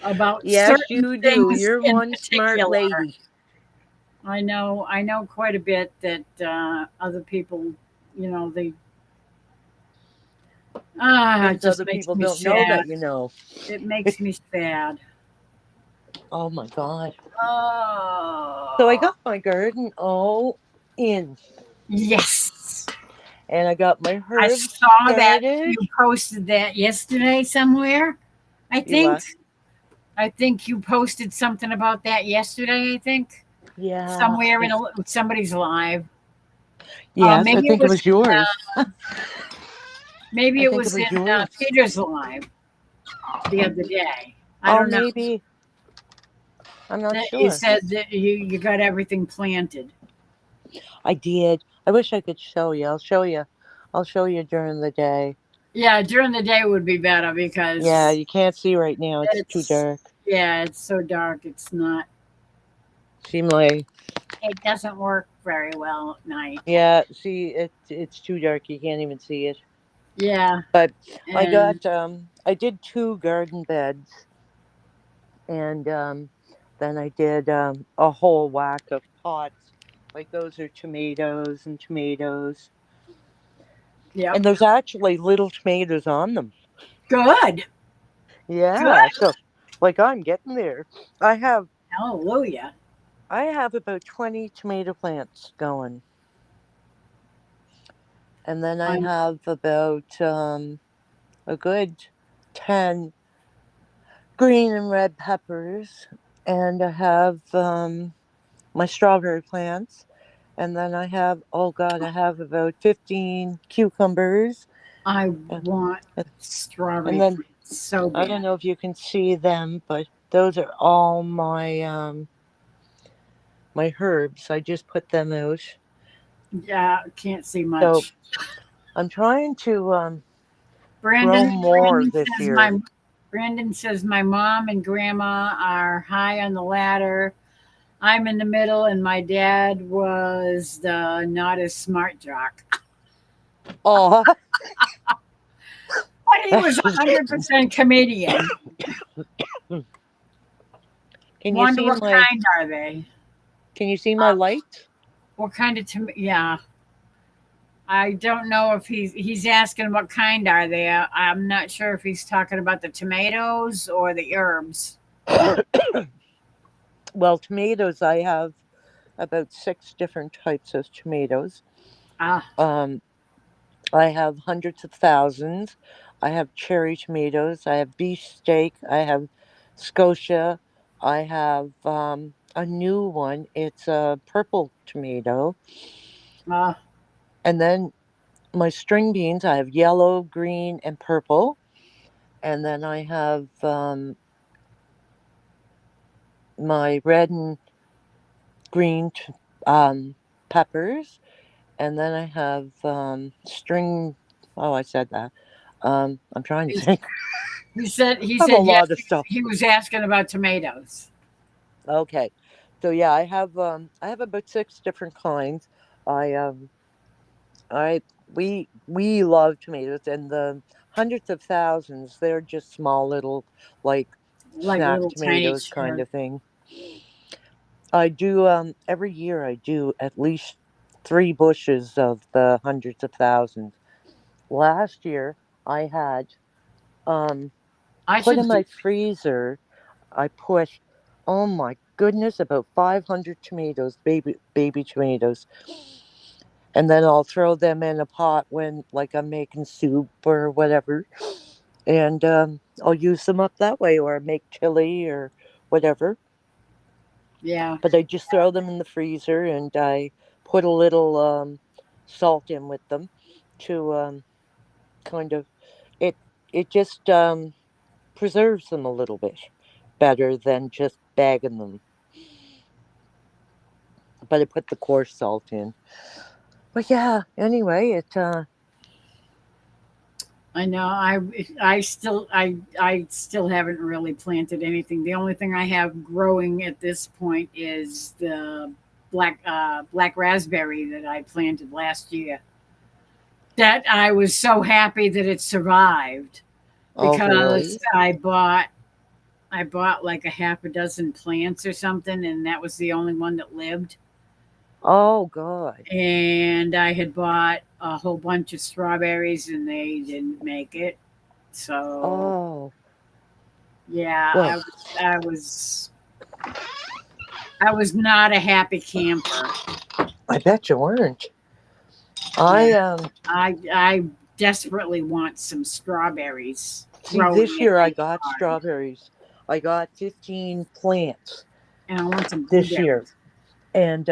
About yes, you do. You're one smart lady. I know quite a bit that other people, they. It just other makes people me don't sad. know that you know. It makes me sad. Oh my God. Oh. So I got my garden all in. Yes. And I got my herbs. I saw that you posted that yesterday somewhere. I think you posted something about that yesterday, I think. Yeah. Somewhere in somebody's live. Yes, I think it was yours. Maybe it was in Peter's live the other day. I don't know. Maybe. I'm not that sure. you said that you got everything planted. I did. I wish I could show you. I'll show you. I'll show you during the day. Yeah, during the day would be better because Yeah, you can't see right now. It's too dark. Yeah, it's so dark. It's not. See my. It doesn't work very well at night. Yeah, see, it's too dark. You can't even see it. Yeah. But I and- got I did 2 garden beds, and then I did a whole whack of pots. Like those are tomatoes and tomatoes. Yeah. And there's actually little tomatoes on them. Good. Yeah. So like I'm getting there. Hallelujah. I have about 20 tomato plants going. And then I have about a good 10 green and red peppers. And I have my strawberry plants. And then I have, I have about 15 cucumbers. I want strawberry And then plants so bad. I don't know if you can see them, but those are all my my herbs. I just put them out. Yeah, can't see much. So I'm trying to Brandon, grow more Brandon this says year. Brandon says my mom and grandma are high on the ladder. I'm in the middle, and my dad was the not as smart jock. Oh, But he was 100% comedian. can you Wonder see what my? kind are they? Can you see my light? What kind of yeah. I don't know if he's asking what kind are they. I'm not sure if he's talking about the tomatoes or the herbs. Well, tomatoes. I have about 6 different types of tomatoes. Ah, I have hundreds of thousands. I have cherry tomatoes. I have beefsteak. I have Scotia. I have a new one. It's a purple tomato. And then my string beans, I have yellow, green, and purple. And then I have my red and green peppers. And then I have string. Oh, I said that. I'm trying to think. he said I have a lot of stuff. he was asking about tomatoes. Okay, so yeah, I have about 6 different kinds. We love tomatoes, and the hundreds of thousands, they're just small little like snack little tomatoes tiny kind of thing. I do every year I do at least 3 bushes of the hundreds of thousands. Last year I had put in my freezer, I put, oh my goodness, about 500 tomatoes, baby tomatoes. And then I'll throw them in a pot when, like, I'm making soup or whatever. And I'll use them up that way, or make chili or whatever. Yeah. But I just throw them in the freezer, and I put a little salt in with them to kind of, it just preserves them a little bit better than just bagging them. But I put the coarse salt in. But yeah, anyway, I know. I still haven't really planted anything. The only thing I have growing at this point is the black raspberry that I planted last year. That I was so happy that it survived because I bought like a half a dozen plants or something, and that was the only one that lived. Oh God. And I had bought a whole bunch of strawberries and they didn't make it. So yeah, well, I was not a happy camper. I bet you weren't. I desperately want some strawberries. See, this year I got strawberries. I got 15 plants. And I want some this year. And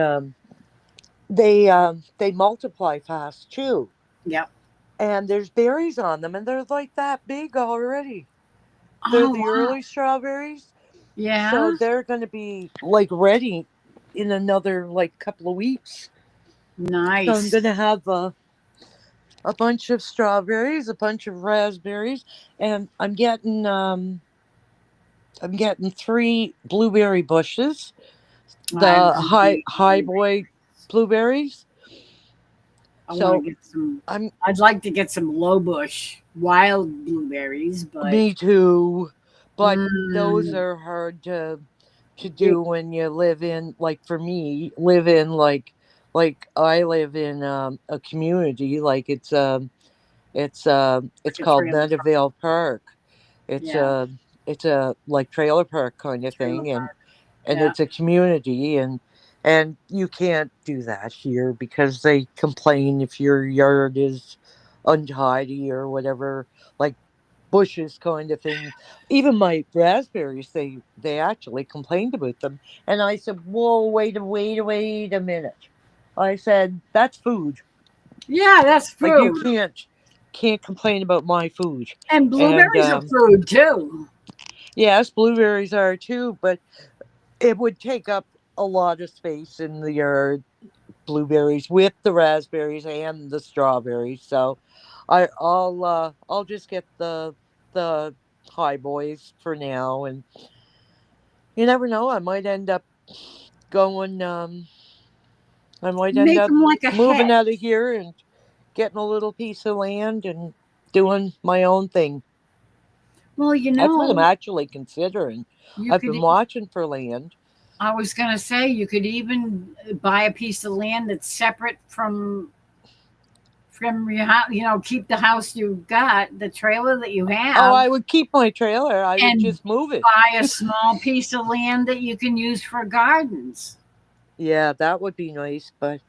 they multiply fast too. Yep. And there's berries on them, and they're like that big already. They're the early strawberries. Yeah. So they're going to be like ready in another like couple of weeks. So I'm Nice. going to have a bunch of strawberries, a bunch of raspberries, and I'm getting 3 blueberry bushes. I The love high blueberries. boy blueberries. I want So to get some. I'm I'd like to get some low bush wild blueberries, but me too, but those mm, are hard to you- do when you live in, like, for me, live in like I live in a community, like it's like a called trailer park. Meadowvale Park. It's Yeah, a it's a like trailer park kind of trailer thing, and park. Yeah, it's a community, and you can't do that here because they complain if your yard is untidy or whatever, like bushes kind of thing. Even my raspberries, they actually complained about them, and I said, "Whoa, wait a minute." I said, "That's food. yeah, that's Like, you food. can't complain about my food." And And blueberries are food too. yes, blueberries are too, but it would take up a lot of space in the yard. Blueberries with the raspberries and the strawberries. So I'll just get the high boys for now, and you never know, going I might end Make up them like a moving hat. out of here and getting a little piece of land and doing my own thing. Well, you That's what I'm know, actually considering. you I've could. been watching for land. I was gonna say you could even buy a piece of land that's separate from your house. You know, keep the house you got, the trailer that you Oh, have, I would keep my trailer. I would and just move it. buy a small piece of land that you can use for gardens. Yeah, that would be nice, but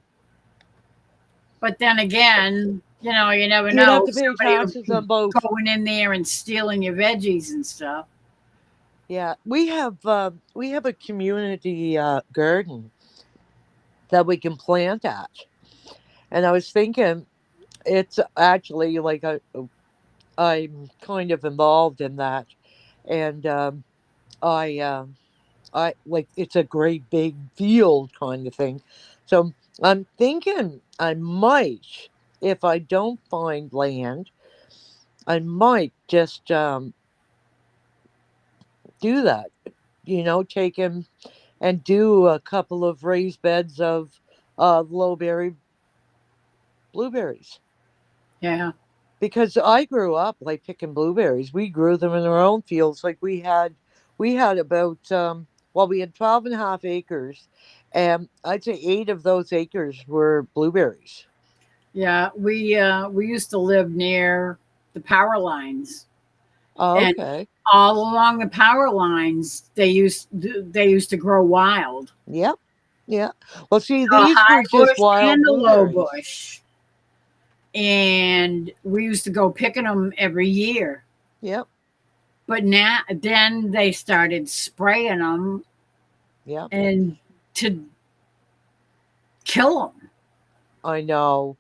But then again, you know, you never you'd have know. to pay Somebody will taxes be on both. going in there and stealing your veggies and stuff. Yeah, we have a community garden that we can plant at, and I was thinking it's actually like I'm kind of involved in that, and I I like, it's a great big field kind of thing, so I'm thinking I might, if I don't find land, I might just do that. Take him and do a couple of raised beds of lowberry blueberries, Yeah. because I grew up like picking blueberries. We grew them in our own fields. Like, we had about well, we had 12 and a half acres, and I'd say 8 of those acres were blueberries. Yeah, we used to live near the power lines, Oh, and okay. all along the power lines they used to grow wild. Yep. Yeah. Well, see, The these high were just bush wild and the low blueberries. bush, and we used to go picking them every year. Yep. But now then they started spraying them Yep. and to kill them. I know.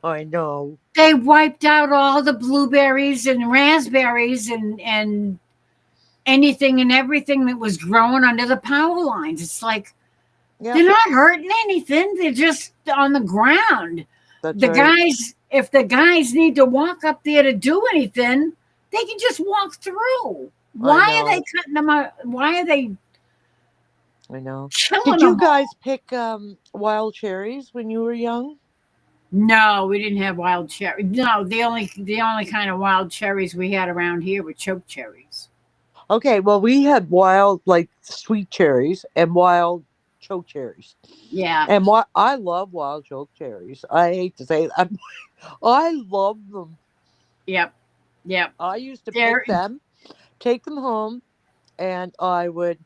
I know. They wiped out all the blueberries and raspberries and anything and everything that was growing under the power lines. It's like Yep. they're not hurting anything. They're just on the ground. That's The right. guys, if the guys need to walk up there to do anything, they can just walk through. Why are they know. cutting them out? Why are they I know. killing Did you them? guys pick wild cherries when you were young? No, we didn't have wild cherry. No, the only kind of wild cherries we had around here were choke cherries. Okay, well, we had wild, like, sweet cherries and wild choke cherries. Yeah, And what I love wild choke cherries. I hate to say that. I love them. yep, yep. I used to They're pick them, take them home, and I'd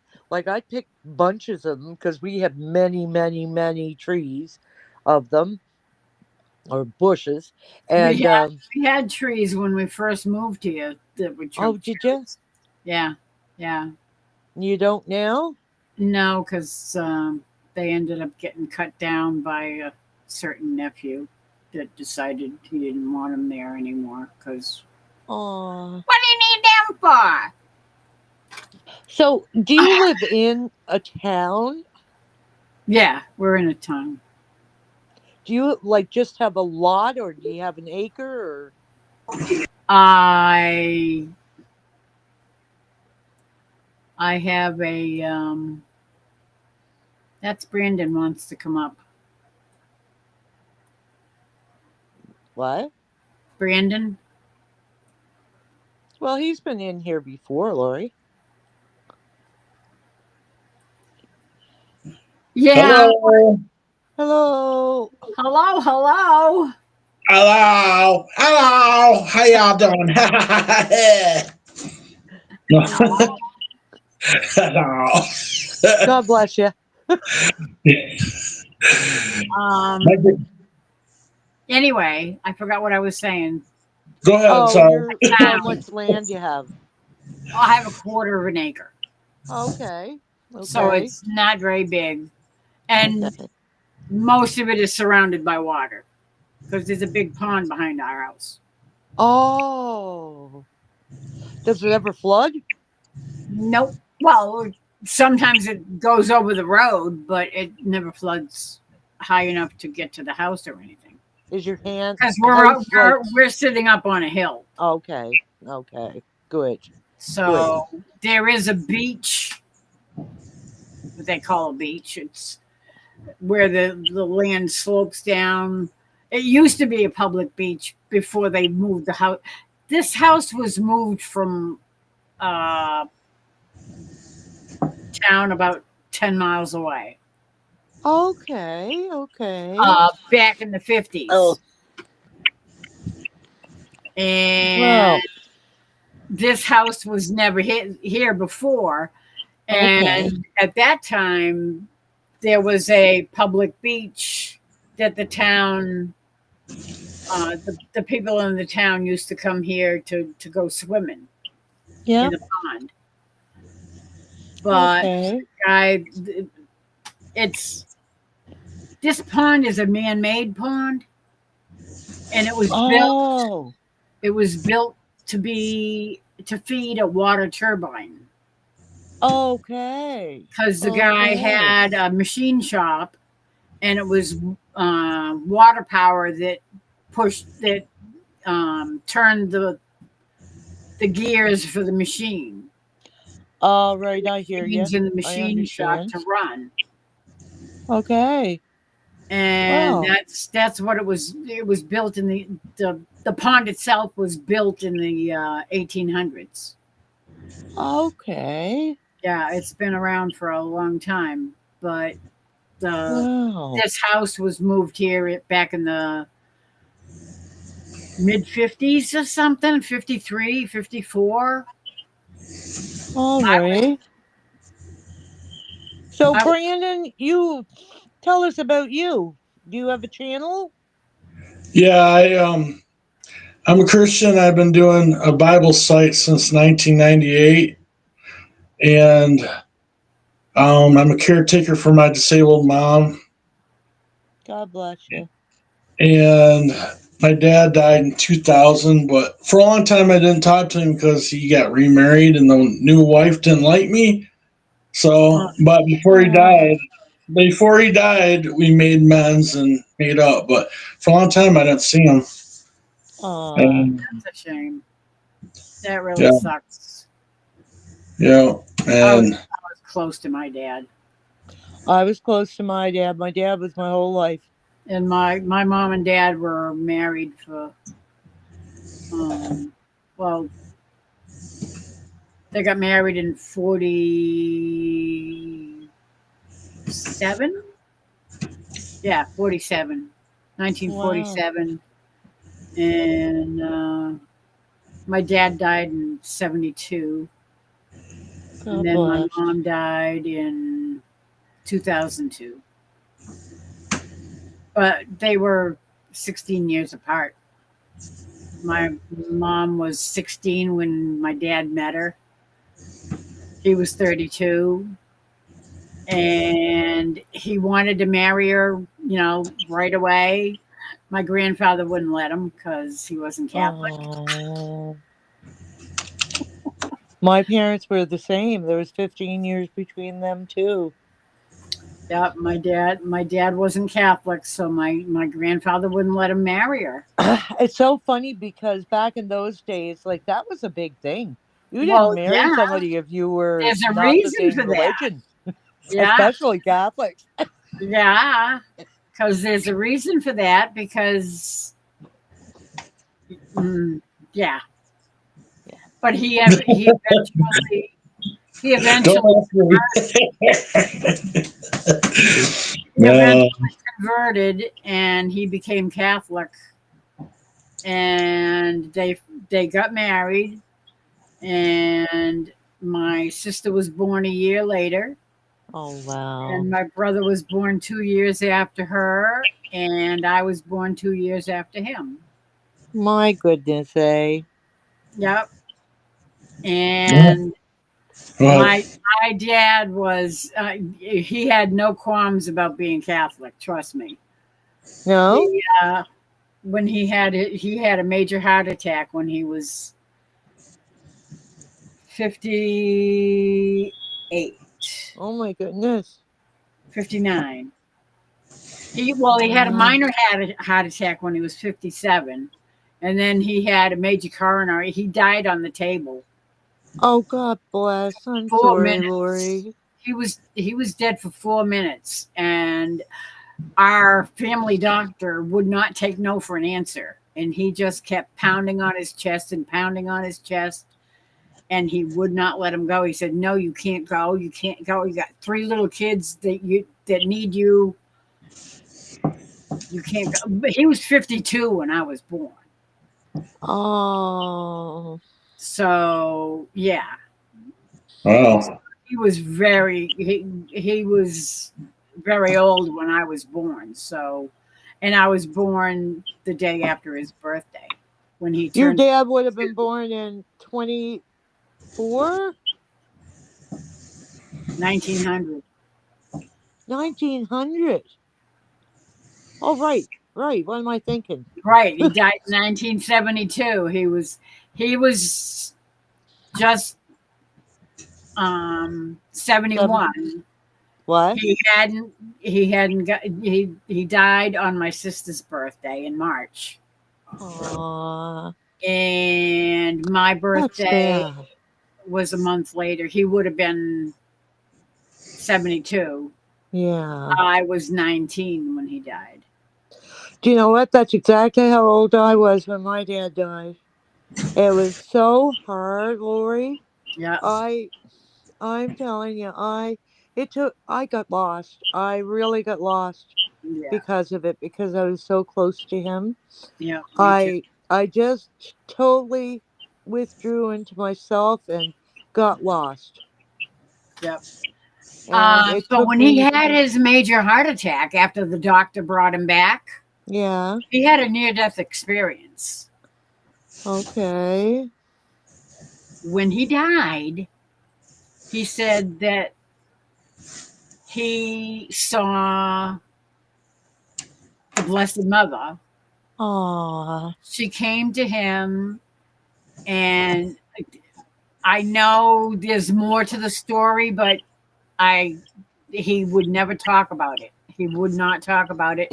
pick bunches of them because we have many, many, many trees of them, or bushes. we And had we had trees when we first moved here that were oh, choke did you? cherries. Yeah, yeah. You don't now? No, because they ended up getting cut down by a certain nephew that decided he didn't want them there anymore. Because Oh. what do you need them for? So, do you live in a town? Yeah, we're in a town. Do you like just have a lot, or do you have an acre? I have a that's Brandon wants to come up. What? Brandon? Well, he's been in here before, Lori. Yeah. Hello. Hello. Hello, hello. Hello. Hello. How y'all doing? Hello. God bless you. Anyway, I forgot what I was saying. Go ahead, Oh, sorry. how much land you have? I have a quarter of an acre. Okay. So Okay. it's not very big. And Okay. most of it is surrounded by water because there's a big pond behind our house. Oh. Does it ever flood? Nope. Well, sometimes it goes over the road, but it never floods high enough to get to the house or anything. Is your hand? Because house we're sitting up on a hill. Okay. Okay. Good. So there is a beach, what they call a beach. It's where the land slopes down. It used to be a public beach before they moved the house. This house was moved from town about 10 miles away. Okay. Okay. Back in the 50s. Oh. And this house was never here before. And at that time, there was a public beach that the town, the people in the town used to come here to go swimming in the pond. But this pond is a man-made pond, and it was built. It was built to feed a water turbine. Okay. Because the guy had a machine shop, and it was water power that turned the gears for the machine. All right, I hear you. In the machine shop to run. Okay. And that's what it was. It was built in the pond itself was built in the 1800s. Okay. Yeah, it's been around for a long time, but this house was moved here back in the mid 50s or something, 53, 54. All right. So, Brandon, you tell us about you. Do you have a channel? Yeah, I'm a Christian. I've been doing a Bible site since 1998, and I'm a caretaker for my disabled mom. God bless you. And my dad died in 2000, but for a long time I didn't talk to him because he got remarried and the new wife didn't like me. So, but before he died, we made amends and made up. But for a long time I didn't see him. That's a shame. That really sucks. Yeah, and I was close to my dad. I was close to my dad. My dad was my whole life. And my mom and dad were married for, they got married in 47. Yeah, 47. 1947. Wow. And my dad died in 72. And then my mom died in 2002. But they were 16 years apart. My mom was 16 when my dad met her. He was 32. And he wanted to marry her, right away. My grandfather wouldn't let him because he wasn't Catholic. My parents were the same. There was 15 years between them too. Yeah, my dad wasn't Catholic, so my grandfather wouldn't let him marry her. It's so funny because back in those days, like that was a big thing. You didn't Well, marry yeah, somebody if you were there's a not the reason same for that. religion, Yeah, especially Catholics. yeah, because there's a reason for that. Because, yeah, Yeah. but he eventually Don't ask me. he No. eventually converted and he became Catholic, and they got married, and my sister was born a year later, Oh wow. and my brother was born 2 years after her, and I was born 2 years after him. My goodness, eh? Yep. And Well, my dad was he had no qualms about being Catholic, trust me. No? He, when he had a major heart attack when he was 58, Oh my goodness. 59. He had a Wow. minor heart attack when he was 57, and then he had a major coronary. He died on the table. Oh God bless. I'm 4 sorry, minutes. Lori. He was dead for 4 minutes, and our family doctor would not take no for an answer, and he just kept pounding on his chest and pounding on his chest, and he would not let him go. He said, "No, you can't go. You can't go. You got 3 little kids that need you. You can't go." But he was 52 when I was born. Oh. So, yeah. wow. He was he was very old when I was born. So, and I was born the day after his birthday when he Your turned dad would have been born in 24? 1900. 1900. Oh, right. Right. What am I thinking? Right, he died in 1972. He was just 71. What? He died on my sister's birthday in March. Aw. And my That's birthday bad. was a month later. He would have been 72. Yeah. I was 19 when he died. Do you know what? That's exactly how old I was when my dad died. It was so hard, Lori. Yeah. I'm telling you, I got lost. I really got lost Yeah. because of it, because I was so close to him. Yeah. Me too. I just totally withdrew into myself and got lost. Yep. And it But took when he me, had his major heart attack after the doctor brought him back, yeah, he had a near-death experience. okay. When he died, he said that he saw the Blessed Mother. Aw. She came to him, and I know there's more to the story, but he would never talk about it. He would not talk about it.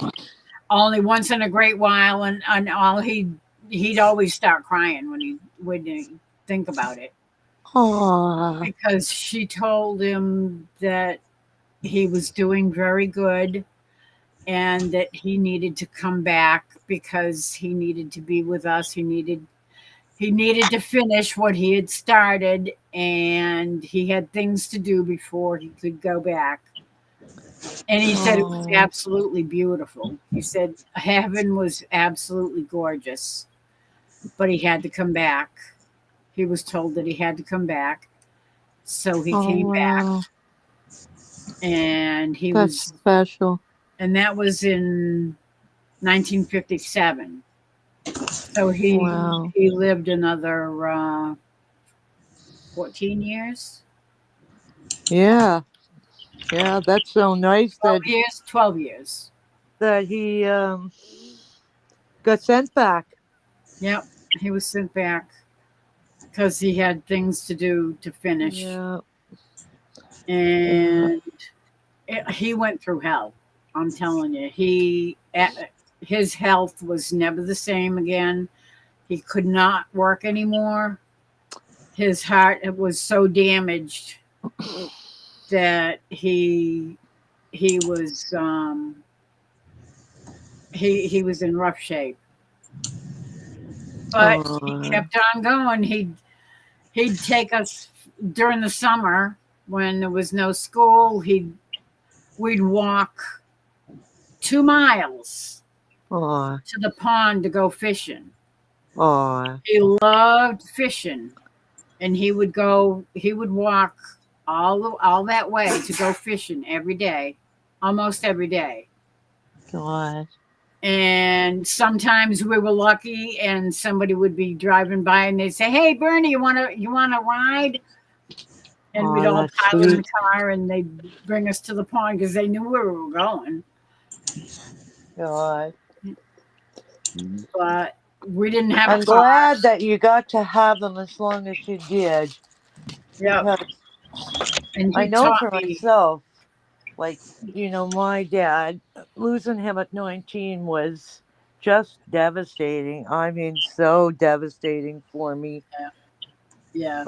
Only once in a great while, and all he'd always start crying when he would think about it, Aw. because she told him that he was doing very good and that he needed to come back because he needed to be with us. He needed to finish what he had started, and he had things to do before he could go back. And he said it was Aw. absolutely beautiful. He said heaven was absolutely gorgeous, but he had to come back. He was told that he had to come back. So he Oh, came back, wow. and he That's was, special. and that was in 1957. So Wow. he lived another 14 years. Yeah. Yeah, that's so nice 12 years. that he got sent back. Yep, he was sent back because he had things to do to finish. Yeah. And he went through hell. I'm telling you, his health was never the same again. He could not work anymore. His heart was so damaged that he was he was in rough shape. But he kept on going. He'd take us during the summer when there was no school. We'd walk 2 miles Aw. to the pond to go fishing. Aw. He loved fishing, and he would walk all that way to go fishing every day, almost every day. God. And sometimes we were lucky, and somebody would be driving by, and they'd say, "Hey, Bernie, you want to ride?" And we'd all that's pile in the sweet. car, and they'd bring us to the pond because they knew where we were going. God. But we didn't have I'm a car. glad that you got to have them as long as you did. Yeah, Because and I he know taught for me. myself, like, my dad, losing him at 19 was just devastating. I mean, so devastating for me. Yeah,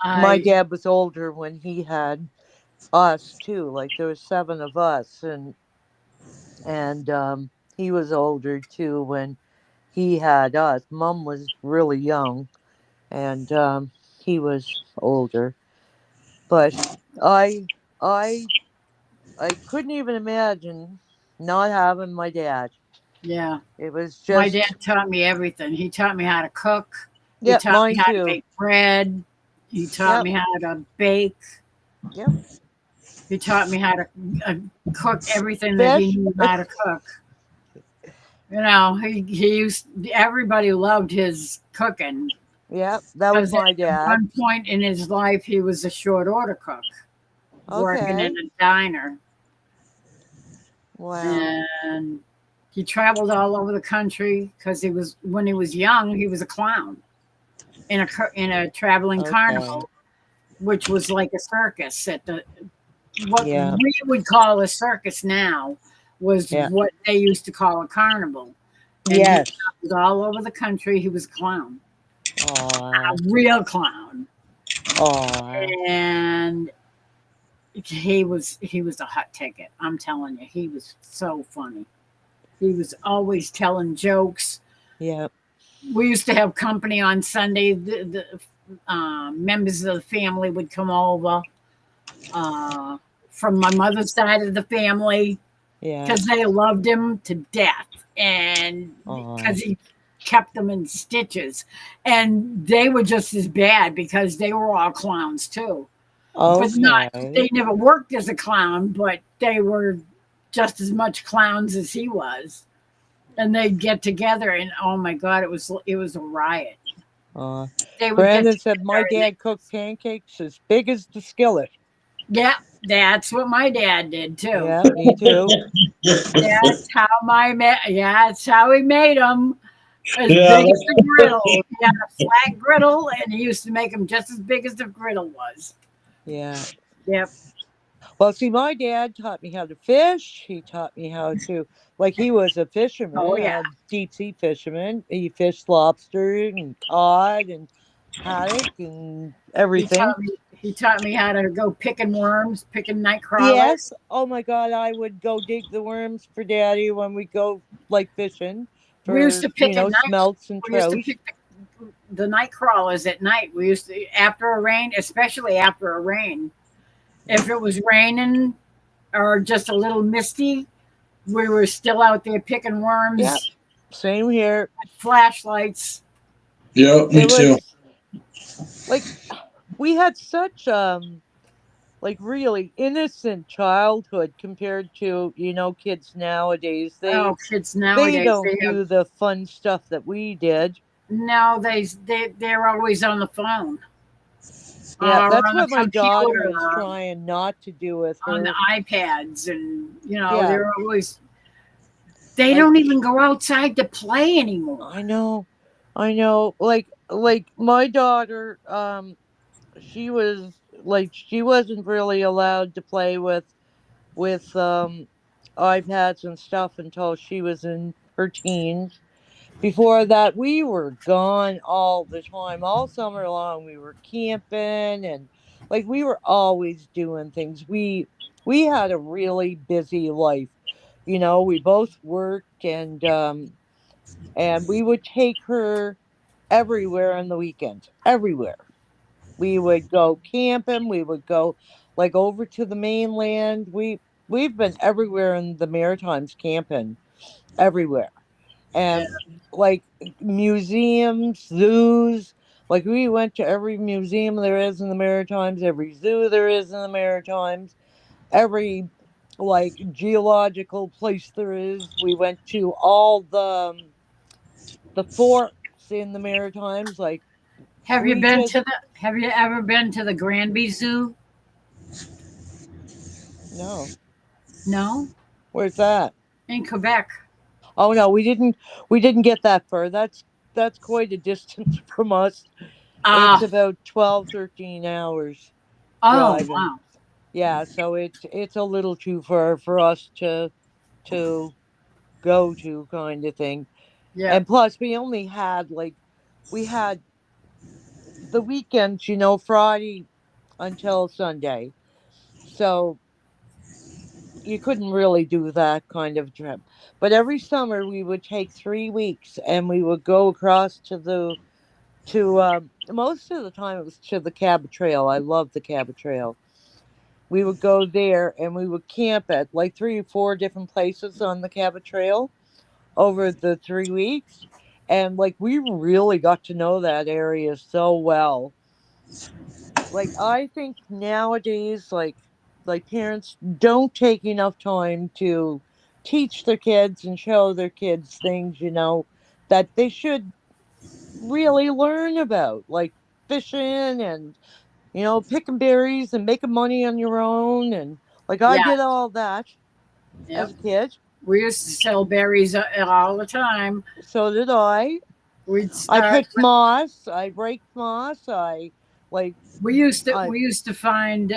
My dad was older when he had us too. Like, there was 7 of us, and he was older too when he had us. Mom was really young, and he was older. But I couldn't even imagine not having my dad. yeah. It was My just, dad taught me everything. He taught me how to cook. He yep, taught me mine how to too. make bread. He taught Yep. me how to bake. Yep. He taught me how to cook everything that he Fish. knew how to cook. You know, he used. Everybody loved his cooking. Yep, that was Because my at dad. one point in his life, he was a short order cook, working Okay. in a diner. Wow. And he traveled all over the country because when he was young, he was a clown in a traveling Okay. carnival, which was like a circus what Yeah. we would call a circus now was Yeah. what they used to call a carnival. And Yes. he traveled all over the country. He was a clown, Aw. a real clown. Aw. And he was a hot ticket. I'm telling you, he was so funny. He was always telling jokes. Yep. We used to have company on Sunday. The members of the family would come over from my mother's side of the family Yeah. because they loved him to death, and Aw. because he kept them in stitches. And they were just as bad because they were all clowns too. But Okay. they never worked as a clown, but they were just as much clowns as he was. And they'd get together, and oh my God, it was a riot. They would Brandon get said my together and dad cooked pancakes as big as the skillet. yeah, that's what my dad did too. Yeah, me too. That's how that's how he made them. As Yeah, big as the griddle. He had a flat griddle, and he used to make them just as big as the griddle was. Yeah. Yep. Well, see, my dad taught me how to fish. He taught me how to, like, he was a fisherman, Oh yeah. a deep sea fisherman. He fished lobster and cod and haddock and everything. He taught me how to go picking worms, picking night crawlers. Yes. Oh my God, I would go dig the worms for Daddy when we go like fishing for We used to pick at night. smelts and We used trout. to pick the night crawlers at night. We used to after a rain, especially after a rain. If it was raining or just a little misty, we were still out there picking worms. Yeah. Same here. With flashlights. Yeah, me too. Like, we had such like really innocent childhood compared to kids nowadays. Kids nowadays they don't do the fun stuff that we did. No, they're always on the phone. Yeah, that's what my daughter is trying not to do with her. On the iPads, and Yeah. they're always. They don't even go outside to play anymore. I know. Like, like my daughter, she wasn't really allowed to play with iPads and stuff until she was in her teens. Before that, we were gone all the time, all summer long. We were camping and like we were always doing things. We had a really busy life. You know, we both worked and we would take her everywhere on the weekends. Everywhere. We would go camping, we would go like over to the mainland. We've been everywhere in the Maritimes camping, everywhere. Yeah. And like museums, zoos. Like we went to every museum there is in the Maritimes, every zoo there is in the Maritimes, every like geological place there is. We went to all the forts in the Maritimes. Like Have you we been just to the? Have you ever been to the Granby Zoo? no. No, Where's that? in Quebec. Oh no, we didn't get that far. That's quite a distance from us. It's Ah, about 12, 13 hours oh driving. wow. Yeah, so it's a little too far for us to go to kind of thing. Yeah, And plus we only had like we had the weekends, Friday until Sunday. So you couldn't really do that kind of trip. But every summer we would take 3 weeks and we would go across to most of the time it was to the Cabot Trail. I love the Cabot Trail. We would go there and we would camp at like 3 or 4 different places on the Cabot Trail over the 3 weeks. And like we really got to know that area so well. Like I think nowadays like parents don't take enough time to teach their kids and show their kids things, that they should really learn about, like fishing and picking berries and making money on your own. And like I yeah, did all that yeah. as a kid. We used to sell berries all the time. So did I. We'd I start. picked moss. I raked moss. I like We used to I we used to find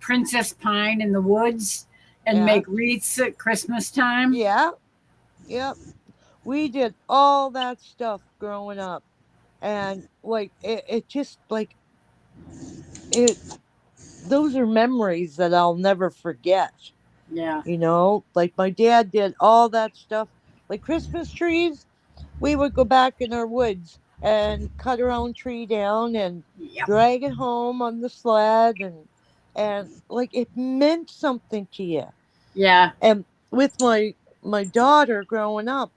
princess pine in the woods and yeah, make wreaths at Christmas time. yeah, yep. We did all that stuff growing up. And like it just like it those are memories that I'll never forget. Yeah, Like my dad did all that stuff. Like Christmas trees, we would go back in our woods and cut our own tree down and yep, drag it home on the sled, and like it meant something to you. yeah, And with my daughter growing up,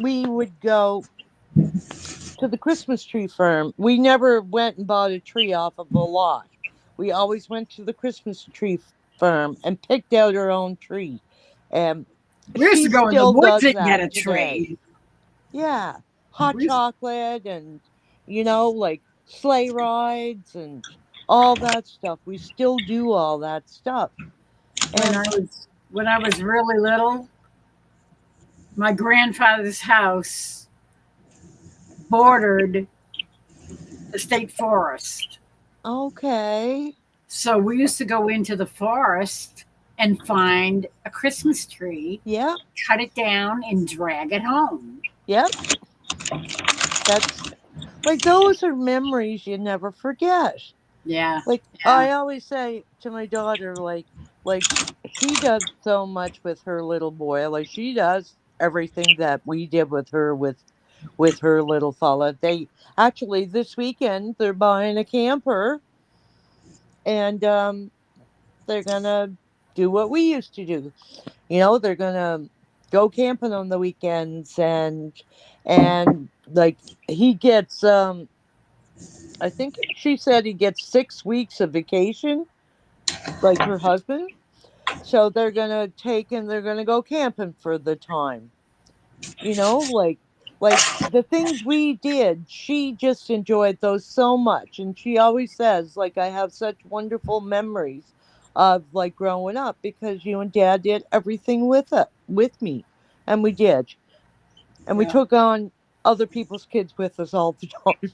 we would go to the Christmas tree farm. We never went and bought a tree off of a lot. We always went to the Christmas tree farm and picked out our own tree. And we used she to go in the still woods does and get that a today. tree. Yeah. Hot We used, chocolate and, like sleigh rides and all that stuff. We still do all that stuff. when And I was really little, my grandfather's house bordered the state forest. okay. So we used to go into the forest and find a Christmas tree, Yeah. cut it down, and drag it home. Yep. That's like those are memories you never forget. Yeah, Like yeah, I always say to my daughter, like she does so much with her little boy. Like she does everything that we did with her with her little fella. They actually this weekend they're buying a camper and they're gonna do what we used to do. They're gonna go camping on the weekends and like he gets I think she said he gets 6 weeks of vacation, like her husband. So they're gonna take and they're gonna go camping for the time. Like the things we did, she just enjoyed those so much. And she always says, like, I have such wonderful memories of like growing up because you and dad did everything with me. And we did. And we yeah. took on other people's kids with us all the time.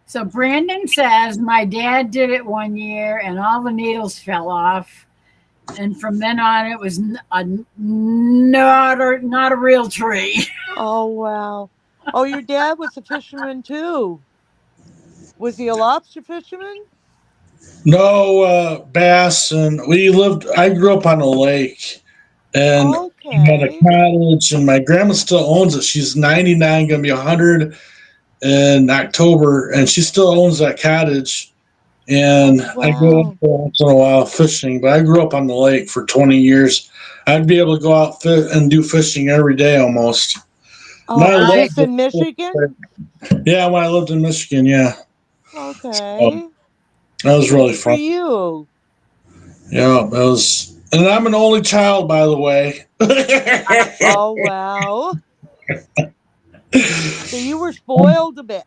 So Brandon says my dad did it one year and all the needles fell off. And from then on, it was not a real tree. Oh, wow. Oh, your dad was a fisherman too. Was he a lobster fisherman? No, bass, and I grew up on a lake, and we had a Okay. cottage, and my grandma still owns it. She's 99, gonna be 100 in October, and she still owns that cottage. And Oh, I go up wow. there once in a while fishing, but I grew up on the lake for 20 years. I'd be able to go out and do fishing every day almost. And Oh, I is love this in Michigan? Yeah, when I lived in Michigan, yeah. So Okay. that was really Good for fun. you. Yeah, it was. And I'm an only child, by the way. Oh, wow. So you were spoiled a bit.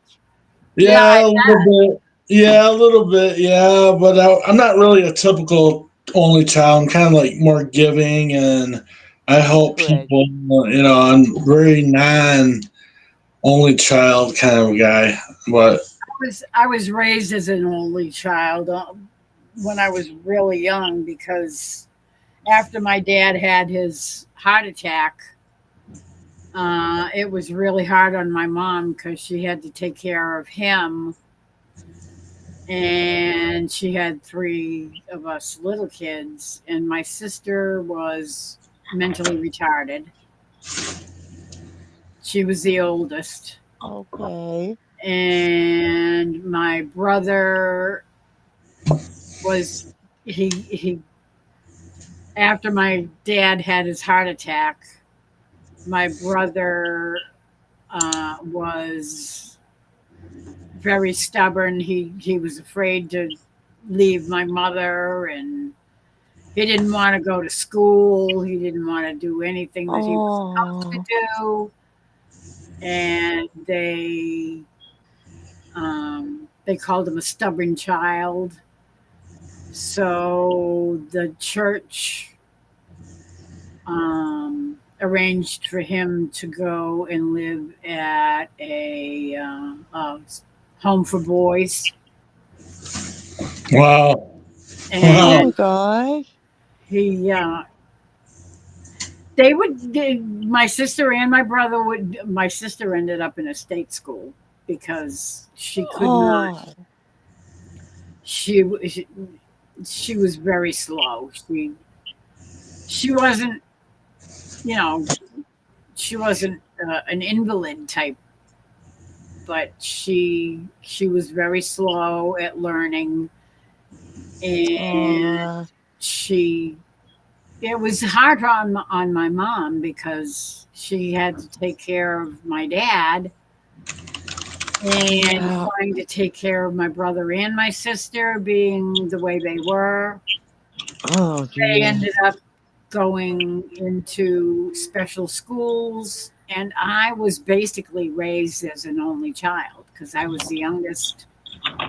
Yeah, a little bit. Yeah, a little bit. Yeah, but I'm not really a typical only child. I'm kind of like more giving, and I help Good. people. I'm very non-only child kind of guy. But I was raised as an only child when I was really young because after my dad had his heart attack, it was really hard on my mom because she had to take care of him. And she had 3 of us little kids, and my sister was mentally retarded. She was the oldest. Okay. And my brother was he after my dad had his heart attack, my brother was very stubborn. He was afraid to leave my mother, and he didn't want to go to school. He didn't want to do anything that he was supposed to Oh. do. And they called him a stubborn child. So the church arranged for him to go and live at a home for boys. wow, And Oh my gosh. he they would my sister and my brother would my sister ended up in a state school because she could not Oh. she was very slow. She wasn't, she wasn't an invalid type, but she was very slow at learning, and Oh. it was hard on my mom because she had to take care of my dad and Yeah. trying to take care of my brother and my sister being the way they were. Oh, They geez. ended up going into special schools, and I was basically raised as an only child because I was the youngest,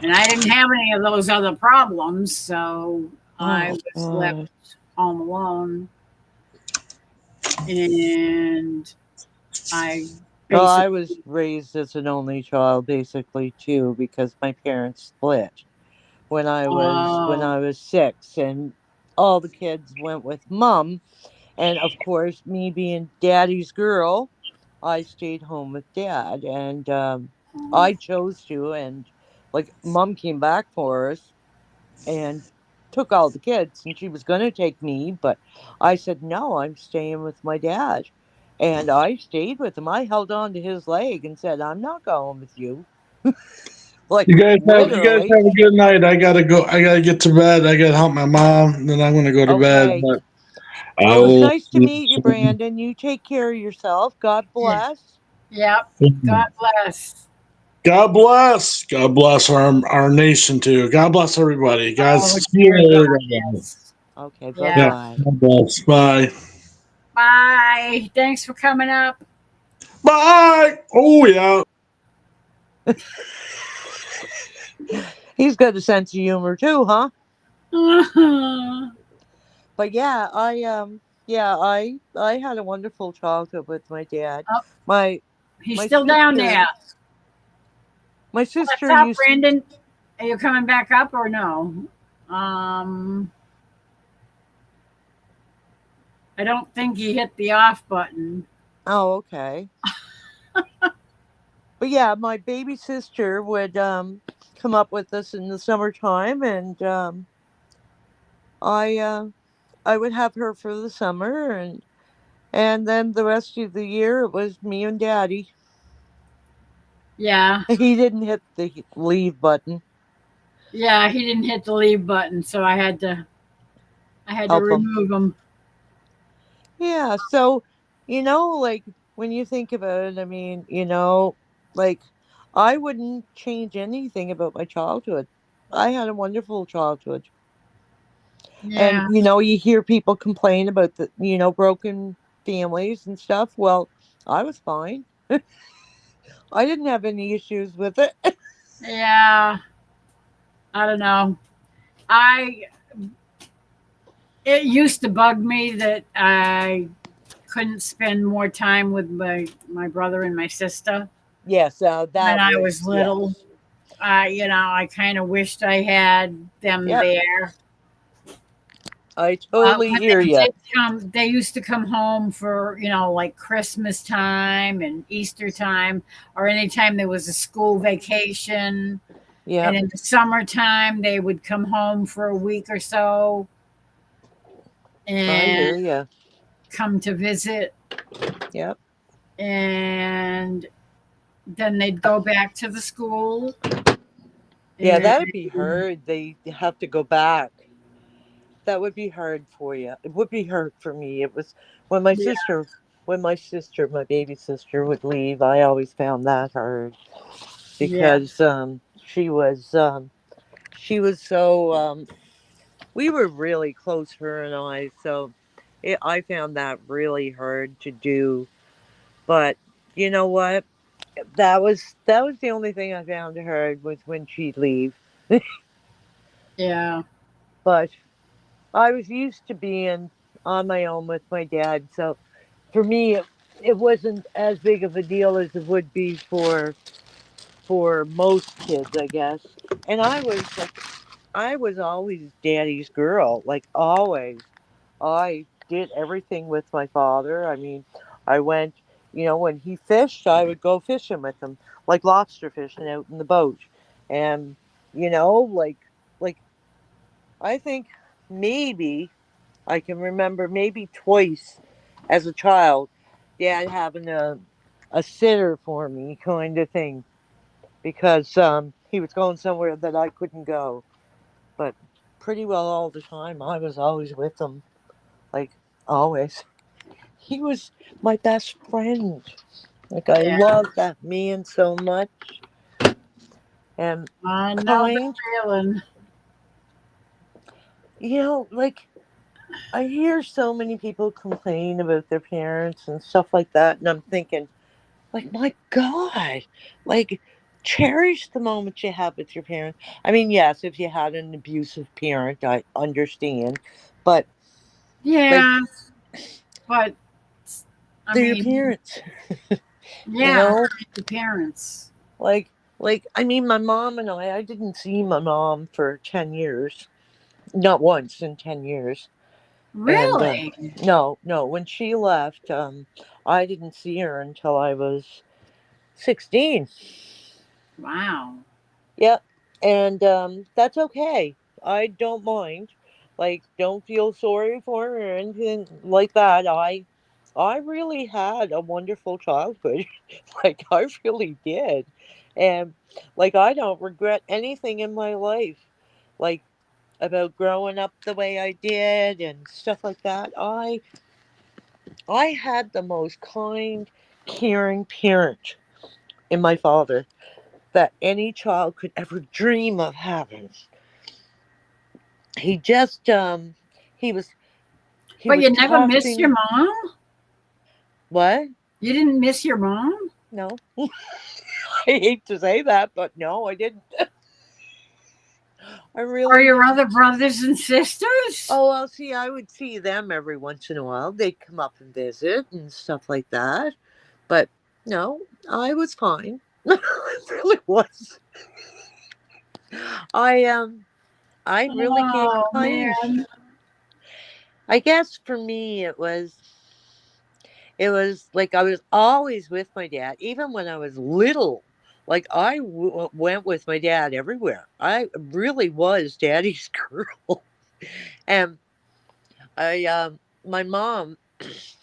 and I didn't have any of those other problems, so I Oh, was left God. home alone, and I Well, I basically was raised as an only child basically too because my parents split when I was 6, and all the kids went with mom, and of course me being daddy's girl, I stayed home with dad, and I chose to, and like mom came back for us and took all the kids, and she was going to take me, but I said no, I'm staying with my dad. And I stayed with him. I held on to his leg and said, I'm not going with you. Like you guys literally. have a good night. I gotta go. I gotta get to bed. I gotta help my mom, and then I'm gonna go to bed. Okay. But I Well, it's will. nice to meet you, Brandon. You take care of yourself. God yeah, bless. yep. God bless. God bless. God bless our nation too. God bless everybody. Guys, Oh see you dear God, later. yes. Okay, bye Yeah. Yeah. bye. God bless. Bye. Bye. Thanks for coming up. Bye. Oh yeah. He's got a sense of humor too, huh? But yeah, I had a wonderful childhood with my dad. Oh, My He's My still down sister- there. My What's sister up, used Brandon? Are you coming back up or no? I don't think he hit the off button. Oh, okay. But yeah, my baby sister would come up with us in the summertime, and I would have her for the summer, and then the rest of the year it was me and Daddy. Yeah. He didn't hit the leave button. Yeah, he didn't hit the leave button, so I had to Help him. remove him. Yeah, so like when you think about it, I mean, like I wouldn't change anything about my childhood. I had a wonderful childhood. Yeah. And you hear people complain about the broken families and stuff. Well, I was fine. I didn't have any issues with it. Yeah. I don't know. It used to bug me that I couldn't spend more time with my brother and my sister Yes, that when I was little. yes. I kind of wished I had them Yep. there. I totally When hear they you. did come, they used to come home for, like Christmas time and Easter time, or anytime there was a school vacation. Yeah, And in the summertime, they would come home for a week or so I hear and you. come to visit. Yep. And then they'd go back to the school. Yeah, And- that'd be hard. They have to go back. That would be hard for you. It would be hard for me. It was when my Yeah. sister, my baby sister would leave. I always found that hard Yeah. because she was so we were really close, her and I. So I found that really hard to do. But you know what? That was the only thing I found hard was when she'd leave. Yeah. But I was used to being on my own with my dad, so for me, it wasn't as big of a deal as it would be for most kids, I guess. And I was always Daddy's girl, like always. I did everything with my father. I mean, I went, when he fished, I would go fishing with him, like lobster fishing out in the boat, and like I think maybe I can remember maybe twice as a child, Dad having a sitter for me, kind of thing, because he was going somewhere that I couldn't go. But pretty well all the time, I was always with him, like always. He was my best friend. Like I Yeah. love that man so much, and I know the kind. feeling. Like I hear so many people complain about their parents and stuff like that, and I'm thinking, like, my God, like, cherish the moment you have with your parents. I mean, yes, if you had an abusive parent, I understand, but Yeah. But I they're your mean, parents, yeah, the parents. like, I mean, my mom and I didn't see my mom for 10 years, not once in 10 years. Really? And no, when she left, I didn't see her until I was 16. Wow. Yep. And that's okay. I don't mind. Like, don't feel sorry for her or anything like that. I really had a wonderful childhood. Like, I really did. And like, I don't regret anything in my life. Like, about growing up the way I did and stuff like that. I had the most kind, caring parent in my father that any child could ever dream of having. He just he was But you never tough missed your mom? What? You didn't miss your mom? No. I hate to say that, but no, I didn't. I really Or your didn't. other brothers and sisters? Oh, well, see, I would see them every once in a while. They'd come up and visit and stuff like that. But No, I was fine. I really was. I really came Oh clean. man. I guess for me it was like I was always with my dad, even when I was little. Like I went with my dad everywhere. I really was daddy's girl. And my mom,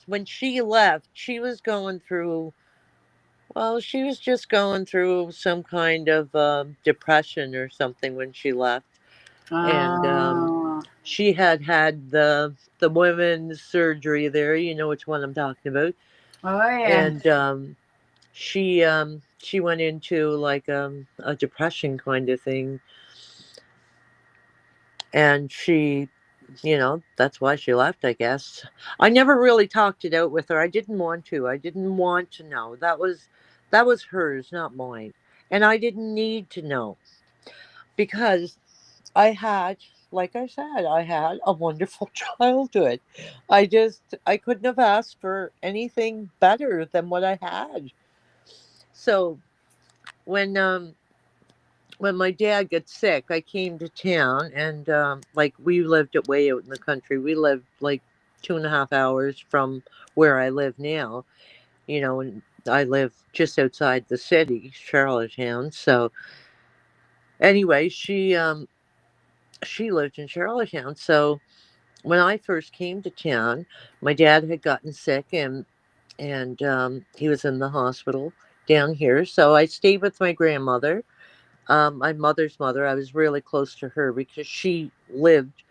when she left, she was going through, well, she was just going through some kind of depression or something when she left. And Oh, she had the women's surgery there. You know which one I'm talking about. oh yeah. And she went into like a depression kind of thing, and she, that's why she left, I guess. I never really talked it out with her. I didn't want to. I didn't want to know. That was hers, not mine. And I didn't need to know because I had, like I said, I had a wonderful childhood. I couldn't have asked for anything better than what I had. So when my dad got sick, I came to town, and like we lived way out in the country. We lived like 2.5 hours from where I live now, and I live just outside the city, Charlottetown. So anyway, she lived in Charlottetown. So when I first came to town, my dad had gotten sick, and he was in the hospital down here. So I stayed with my grandmother, my mother's mother. I was really close to her because she lived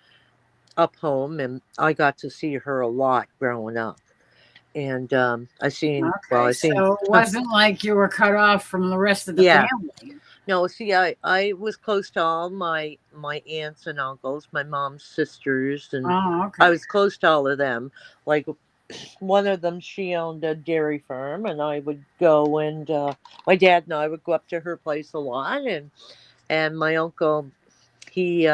up home, and I got to see her a lot growing up. And I Okay, seen, so it wasn't like you were cut off from the rest of the yeah. family. No, see, I was close to all my aunts and uncles, my mom's sisters, and Oh, I okay. was close to all of them. Like one of them, she owned a dairy farm, and I would go, and my dad and I would go up to her place a lot, and my uncle, he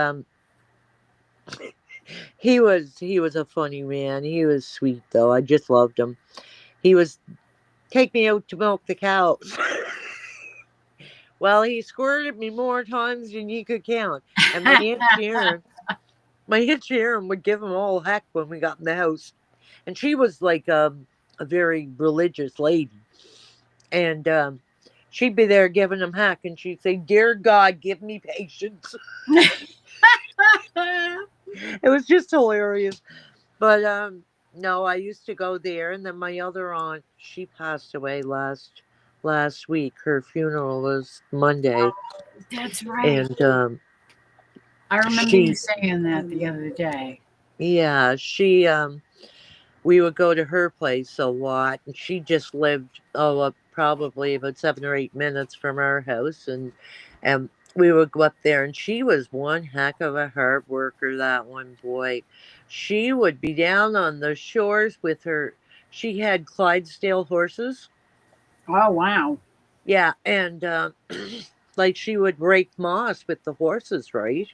he was a funny man. He was sweet though. I just loved him. He was take me out to milk the cows. Well, he squirted me more times than you could count. And my aunt Sharon would give him all heck when we got in the house. And she was like a very religious lady. And she'd be there giving him heck, and she'd say, "Dear God, give me patience." It was just hilarious. But no, I used to go there, and then my other aunt, she passed away last week. Her funeral was Monday, That's right. and I remember you she, saying that the other day. yeah, she, we would go to her place a lot, and she just lived probably about 7 or 8 minutes from our house, and we would go up there, and she was one heck of a hard worker. That one, boy, she would be down on the shores with her. She had Clydesdale horses. Oh wow. Yeah, and like she would rake moss with the horses, right?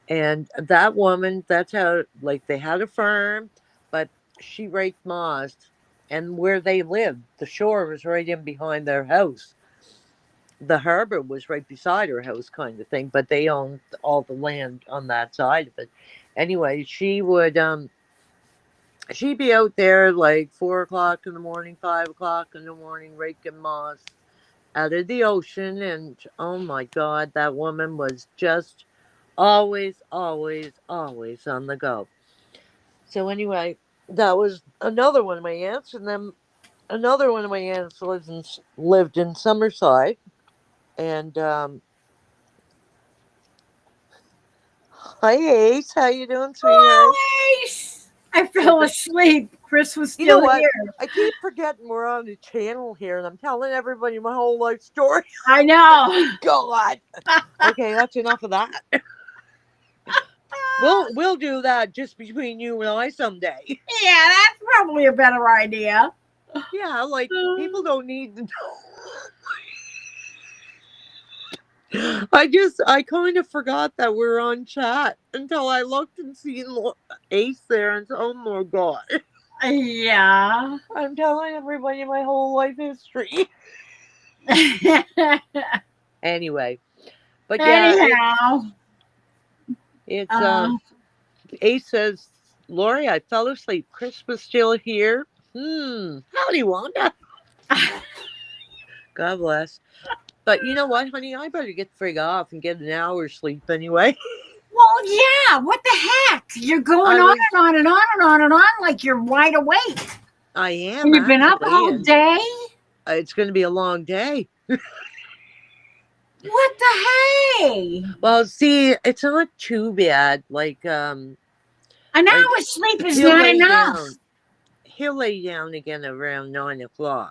And that woman, that's how, like, they had a farm, but she raked moss. And where they lived, the shore was right in behind their house. The harbor was right beside her house, kind of thing, but they owned all the land on that side of it. Anyway, she'd be out there like 4 o'clock in the morning, 5 o'clock in the morning, raking moss out of the ocean. And oh my God, that woman was just always, always, always on the go. So anyway, that was another one of my aunts, and then another one of my aunts lived in Summerside, and hi Ace, how you doing, sweetheart? Nice. I fell asleep. Chris was You know still what? here. I keep forgetting we're on the channel here, and I'm telling everybody my whole life story. I know. God. Okay, that's enough of that. We'll do that just between you and I someday. Yeah, that's probably a better idea. Yeah, like people don't need to know. I kind of forgot that we are on chat until I looked and seen Ace there, and oh my God. Yeah. I'm telling everybody my whole life history. Anyway, but yeah, Anyhow, it's uh, Ace says, Lori, I fell asleep. Chris was still here. Howdy, Wanda. God bless. But you know what, honey? I better get the frig off and get an hour's sleep anyway. well, yeah. What the heck? You're going I on was- and on and on and on and on like you're wide awake. I am. You've been up actually, all and day. It's going to be a long day. What the hey? Well, see, it's not too bad. Like, An Like, hour's sleep is he'll not lay enough. down. He'll lay down again around 9:00.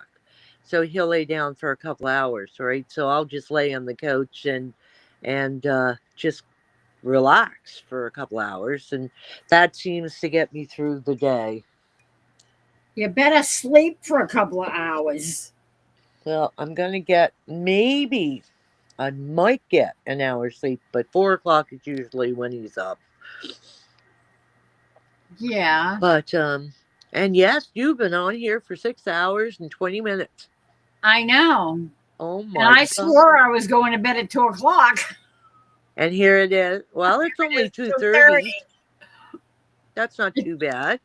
So he'll lay down for a couple hours, right? So I'll just lay on the couch and just relax for a couple hours, and that seems to get me through the day. You better sleep for a couple of hours. Well, I'm gonna get maybe I might get an hour's sleep, but 4:00 is usually when he's up. Yeah. But and yes, you've been on here for 6 hours and 20 minutes. I know. Oh And my I God. swore I was going to bed at 2:00. And here it is. Well, it's only 2:30. That's not too bad.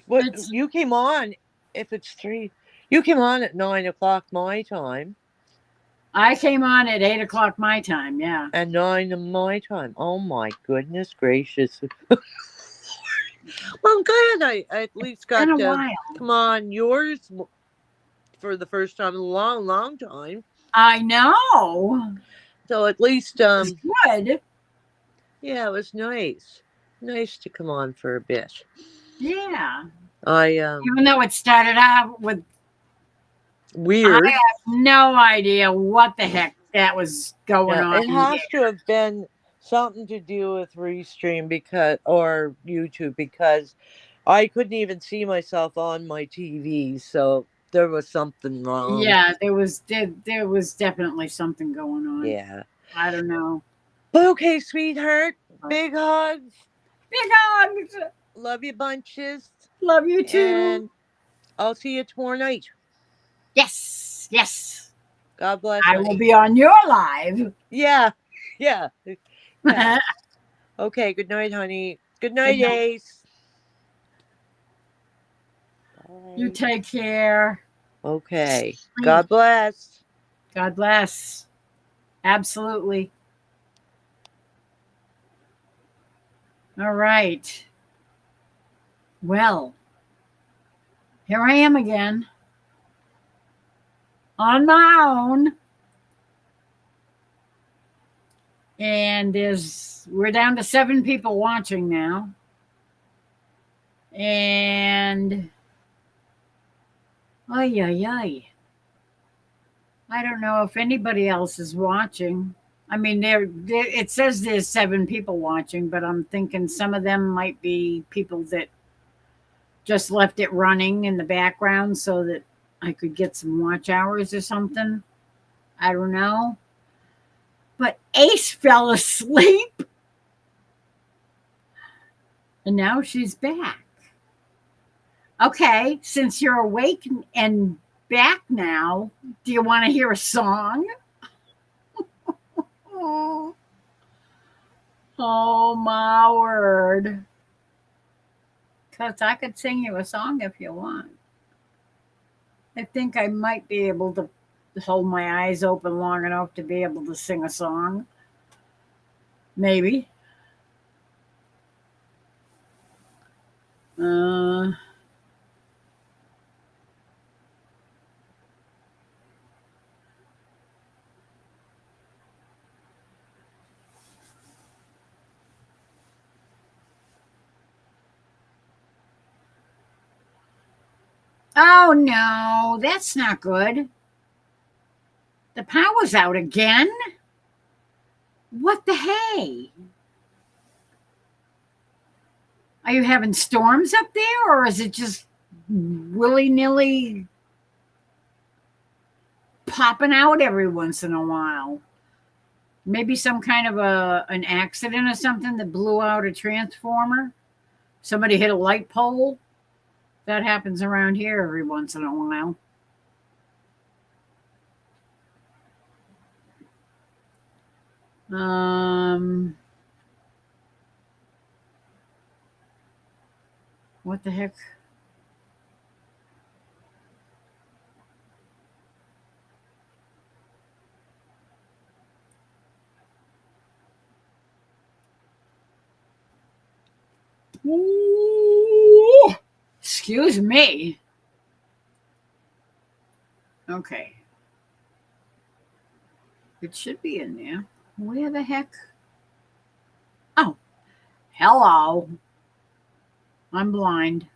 What It's- you came on? If it's 3, you came on at 9:00 my time I came on at 8:00 my time. Yeah. and 9 my time. Oh my goodness gracious! Well, I'm glad I at least got Been a to while. come on yours for the first time in a long, long time. I know. So at least It's good. yeah, it was nice. Nice to come on for a bit. Yeah. I Even though it started out with weird. I have no idea what the heck that was going Yeah, on. it has to have been something to do with Restream or YouTube because I couldn't even see myself on my TV, so there was something wrong. Yeah, there was definitely something going on. Yeah. I don't know. Okay, sweetheart. Big hugs. Big hugs. Love you bunches. Love you too. And I'll see you tomorrow night. Yes. Yes. God bless. I honey. will be on your live. Yeah. Yeah. Yeah. Okay, good night, honey. Good night, Good night. Ace. You Bye. take care. Okay. God bless. God bless. Absolutely. All right. Well, here I am again on my own. And we're down to 7 people watching now. And ay, ay, ay. I don't know if anybody else is watching. I mean, it says there's 7 people watching, but I'm thinking some of them might be people that just left it running in the background so that I could get some watch hours or something. I don't know. But Ace fell asleep. And now she's back. Okay, since you're awake and back now, do you want to hear a song? Oh my word. Because I could sing you a song if you want. I think I might be able to hold my eyes open long enough to be able to sing a song. Maybe. Oh no, that's not good. The power's out again? What the hey? Are you having storms up there, or is it just willy-nilly popping out every once in a while? Maybe some kind of an accident or something that blew out a transformer? Somebody hit a light pole? That happens around here every once in a while. What the heck? Ooh, excuse me. Okay. It should be in there. Where the heck? Oh, hello. I'm blind.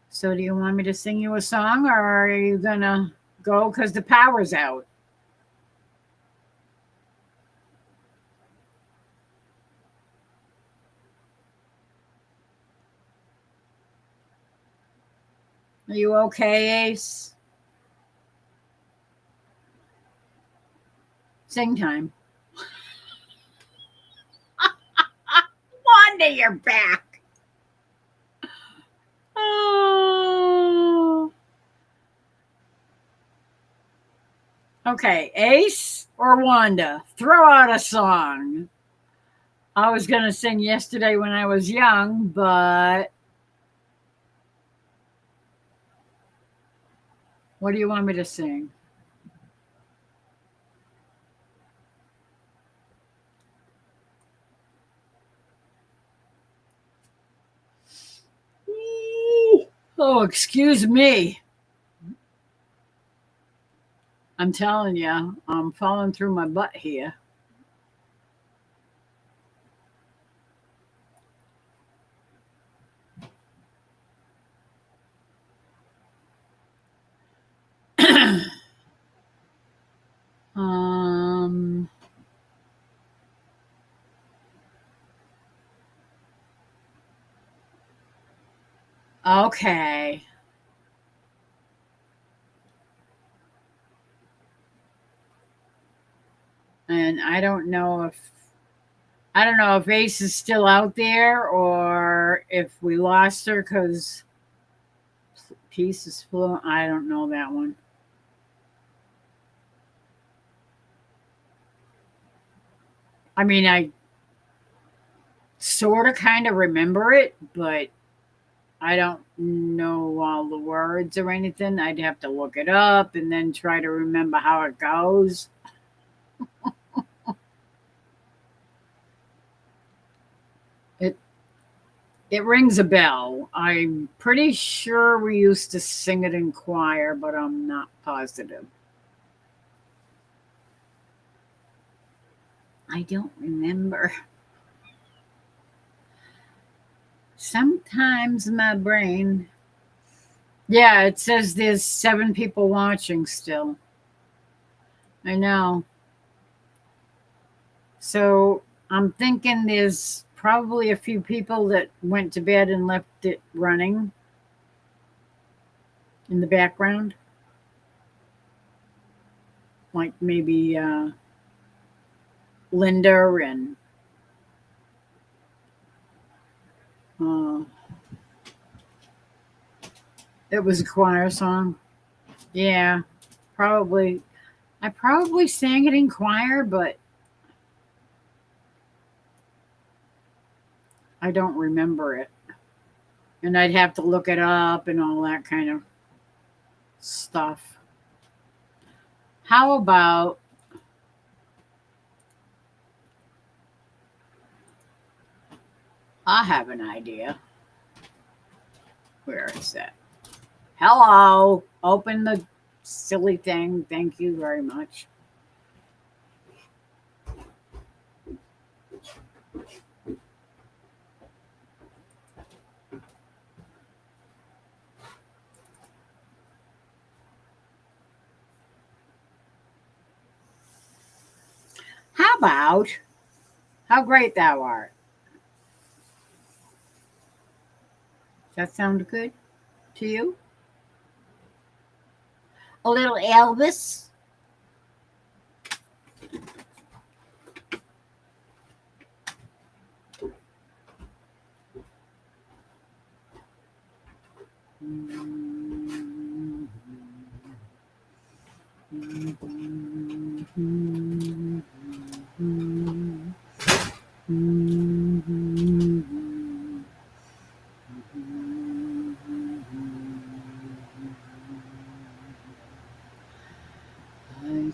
So do you want me to sing you a song, or are you going to go because the power's out? Are you okay, Ace? Sing time. Wanda, you're back. Oh. Okay, Ace or Wanda, throw out a song. I was going to sing Yesterday When I Was Young, but what do you want me to sing? Oh, excuse me. I'm telling you, I'm falling through my butt here. Okay. And I don't know if Ace is still out there or if we lost her because Peace is fluent. I don't know that one. I mean, I sort of kind of remember it, but I don't know all the words or anything. I'd have to look it up and then try to remember how it goes. It rings a bell. I'm pretty sure we used to sing it in choir, but I'm not positive. I don't remember. Sometimes my brain. Yeah, it says there's 7 people watching still. I know. So I'm thinking there's probably a few people that went to bed and left it running in the background. Like maybe Linda and it was a choir song. Yeah, probably. I probably sang it in choir, but I don't remember it. And I'd have to look it up and all that kind of stuff. How about I have an idea. Where is that? Hello. Open the silly thing. Thank you very much. How about How Great Thou Art? Does that sound good to you? A little Elvis. I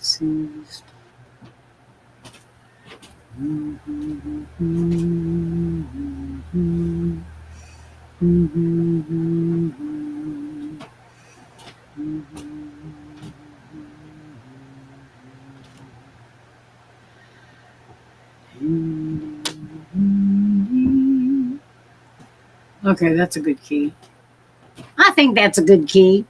see the stars. Okay, that's a good key. I think that's a good key.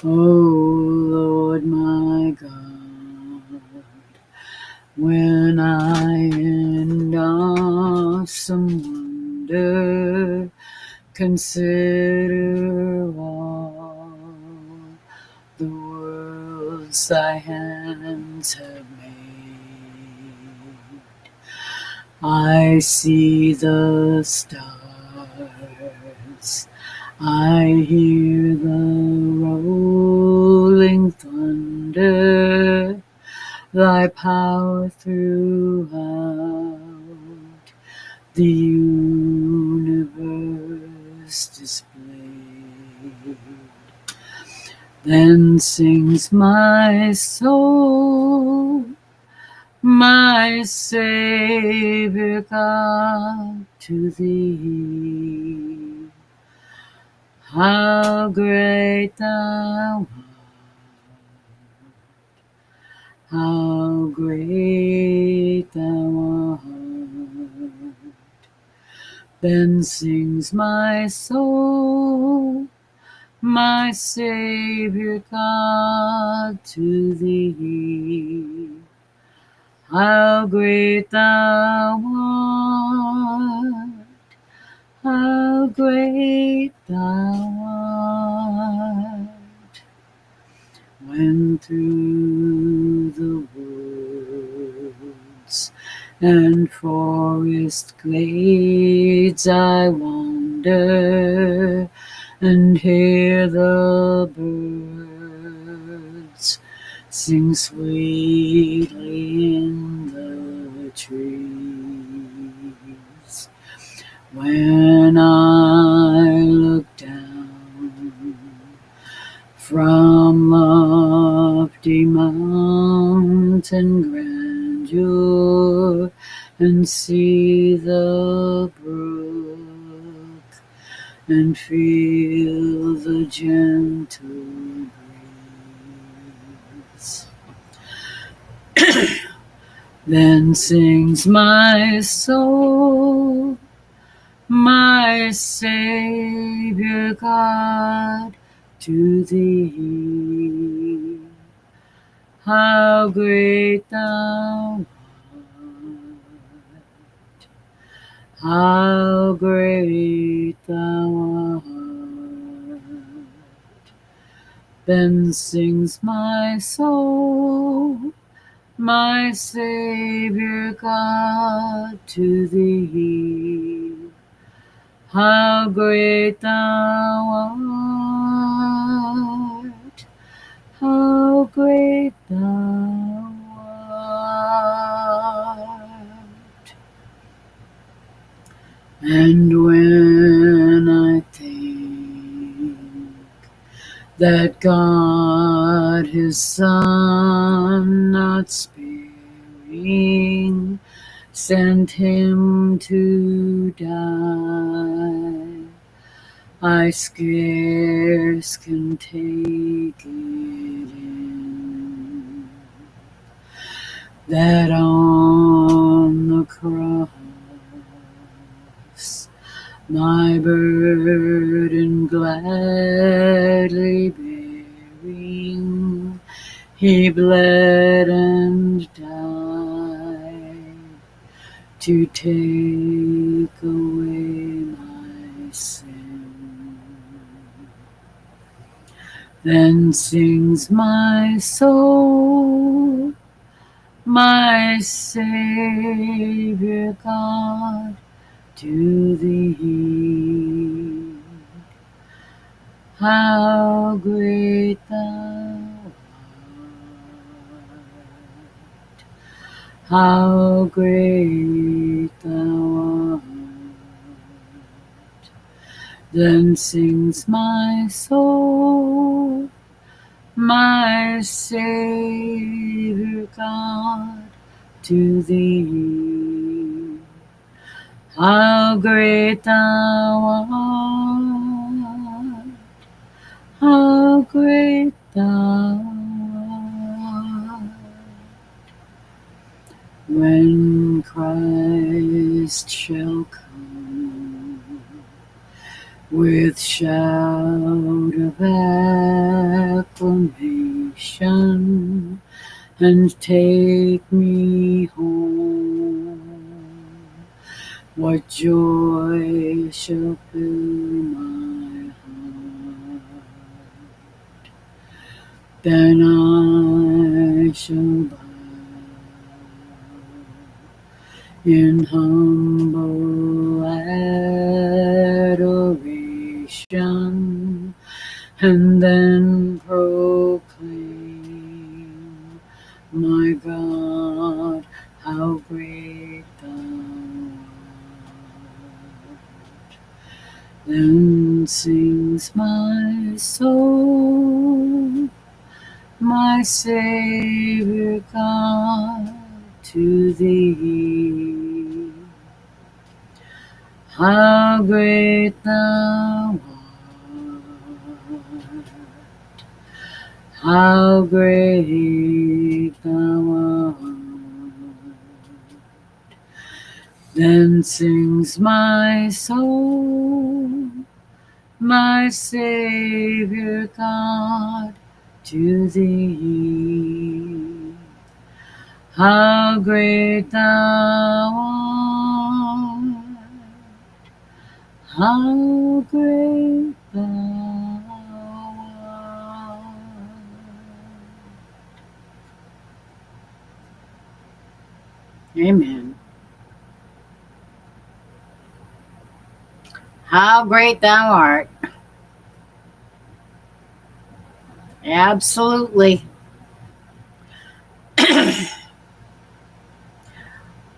Oh, Lord my God, when I in awesome wonder consider all the worlds thy hands have made, I see the stars, I hear the rolling thunder, thy power throughout the universe displayed. Then sings my soul, my Savior God, to thee. How great thou art, how great thou art. Then sings my soul, my Savior God, to thee. How great thou art, how great thou art. When through the woods and forest glades I wander and hear the birds sing sweetly in the trees. When I look down from lofty mountain grandeur and see the brook and feel the gentle breeze, then sings my soul, my Savior God, to thee. How great thou art, how great thou art. Then sings my soul, my Savior God, to thee. How great thou art, how great thou art. And when I think that God his Son not sparing sent him to die, I scarce can take it in, that on the cross my burden gladly bearing, he bled and died to take away my sin. Then sings my soul, my Savior God, to thee. how great thou art, how great thou art. Then sings my soul, my Savior God, to thee. How great thou art, how great thou art. When Christ shall come with shout of acclamation and take me home, what joy shall fill my heart? Then I shall bow in humble adoration, and then proclaim, my God, how great thou art. Then sings my soul, my Savior God, to thee. How great thou art, how great thou art. Then sings my soul, my Savior God, to thee. How great thou art, how great thou art. Amen. How great thou art. Absolutely.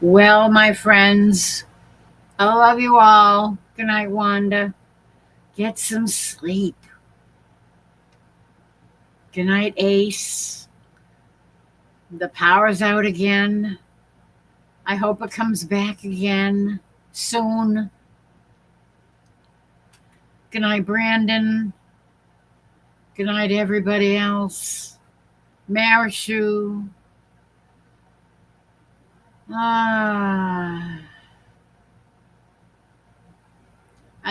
Well, my friends, I love you all. Good night, Wanda. Get some sleep. Good night, Ace. The power's out again. I hope it comes back again soon. Good night, Brandon. Good night, everybody else. Marishu. I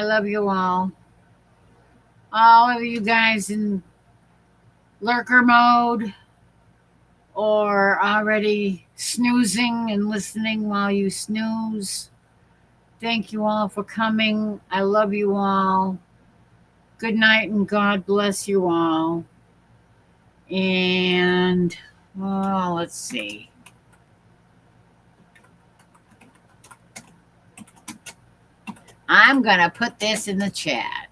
love you all. All of you guys in lurker mode or already snoozing and listening while you snooze. Thank you all for coming. I love you all. Good night and God bless you all. And let's see. I'm going to put this in the chat.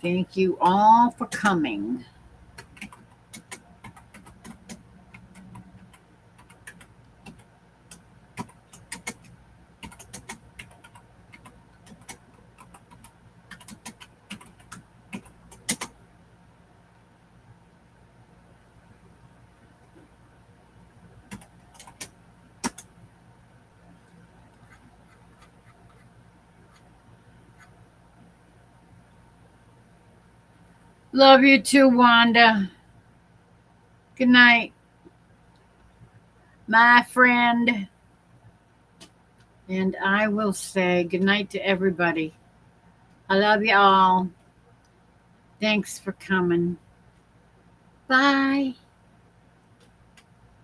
Thank you all for coming. Love you too, Wanda. Good night, my friend. And I will say good night to everybody. I love you all. Thanks for coming. Bye.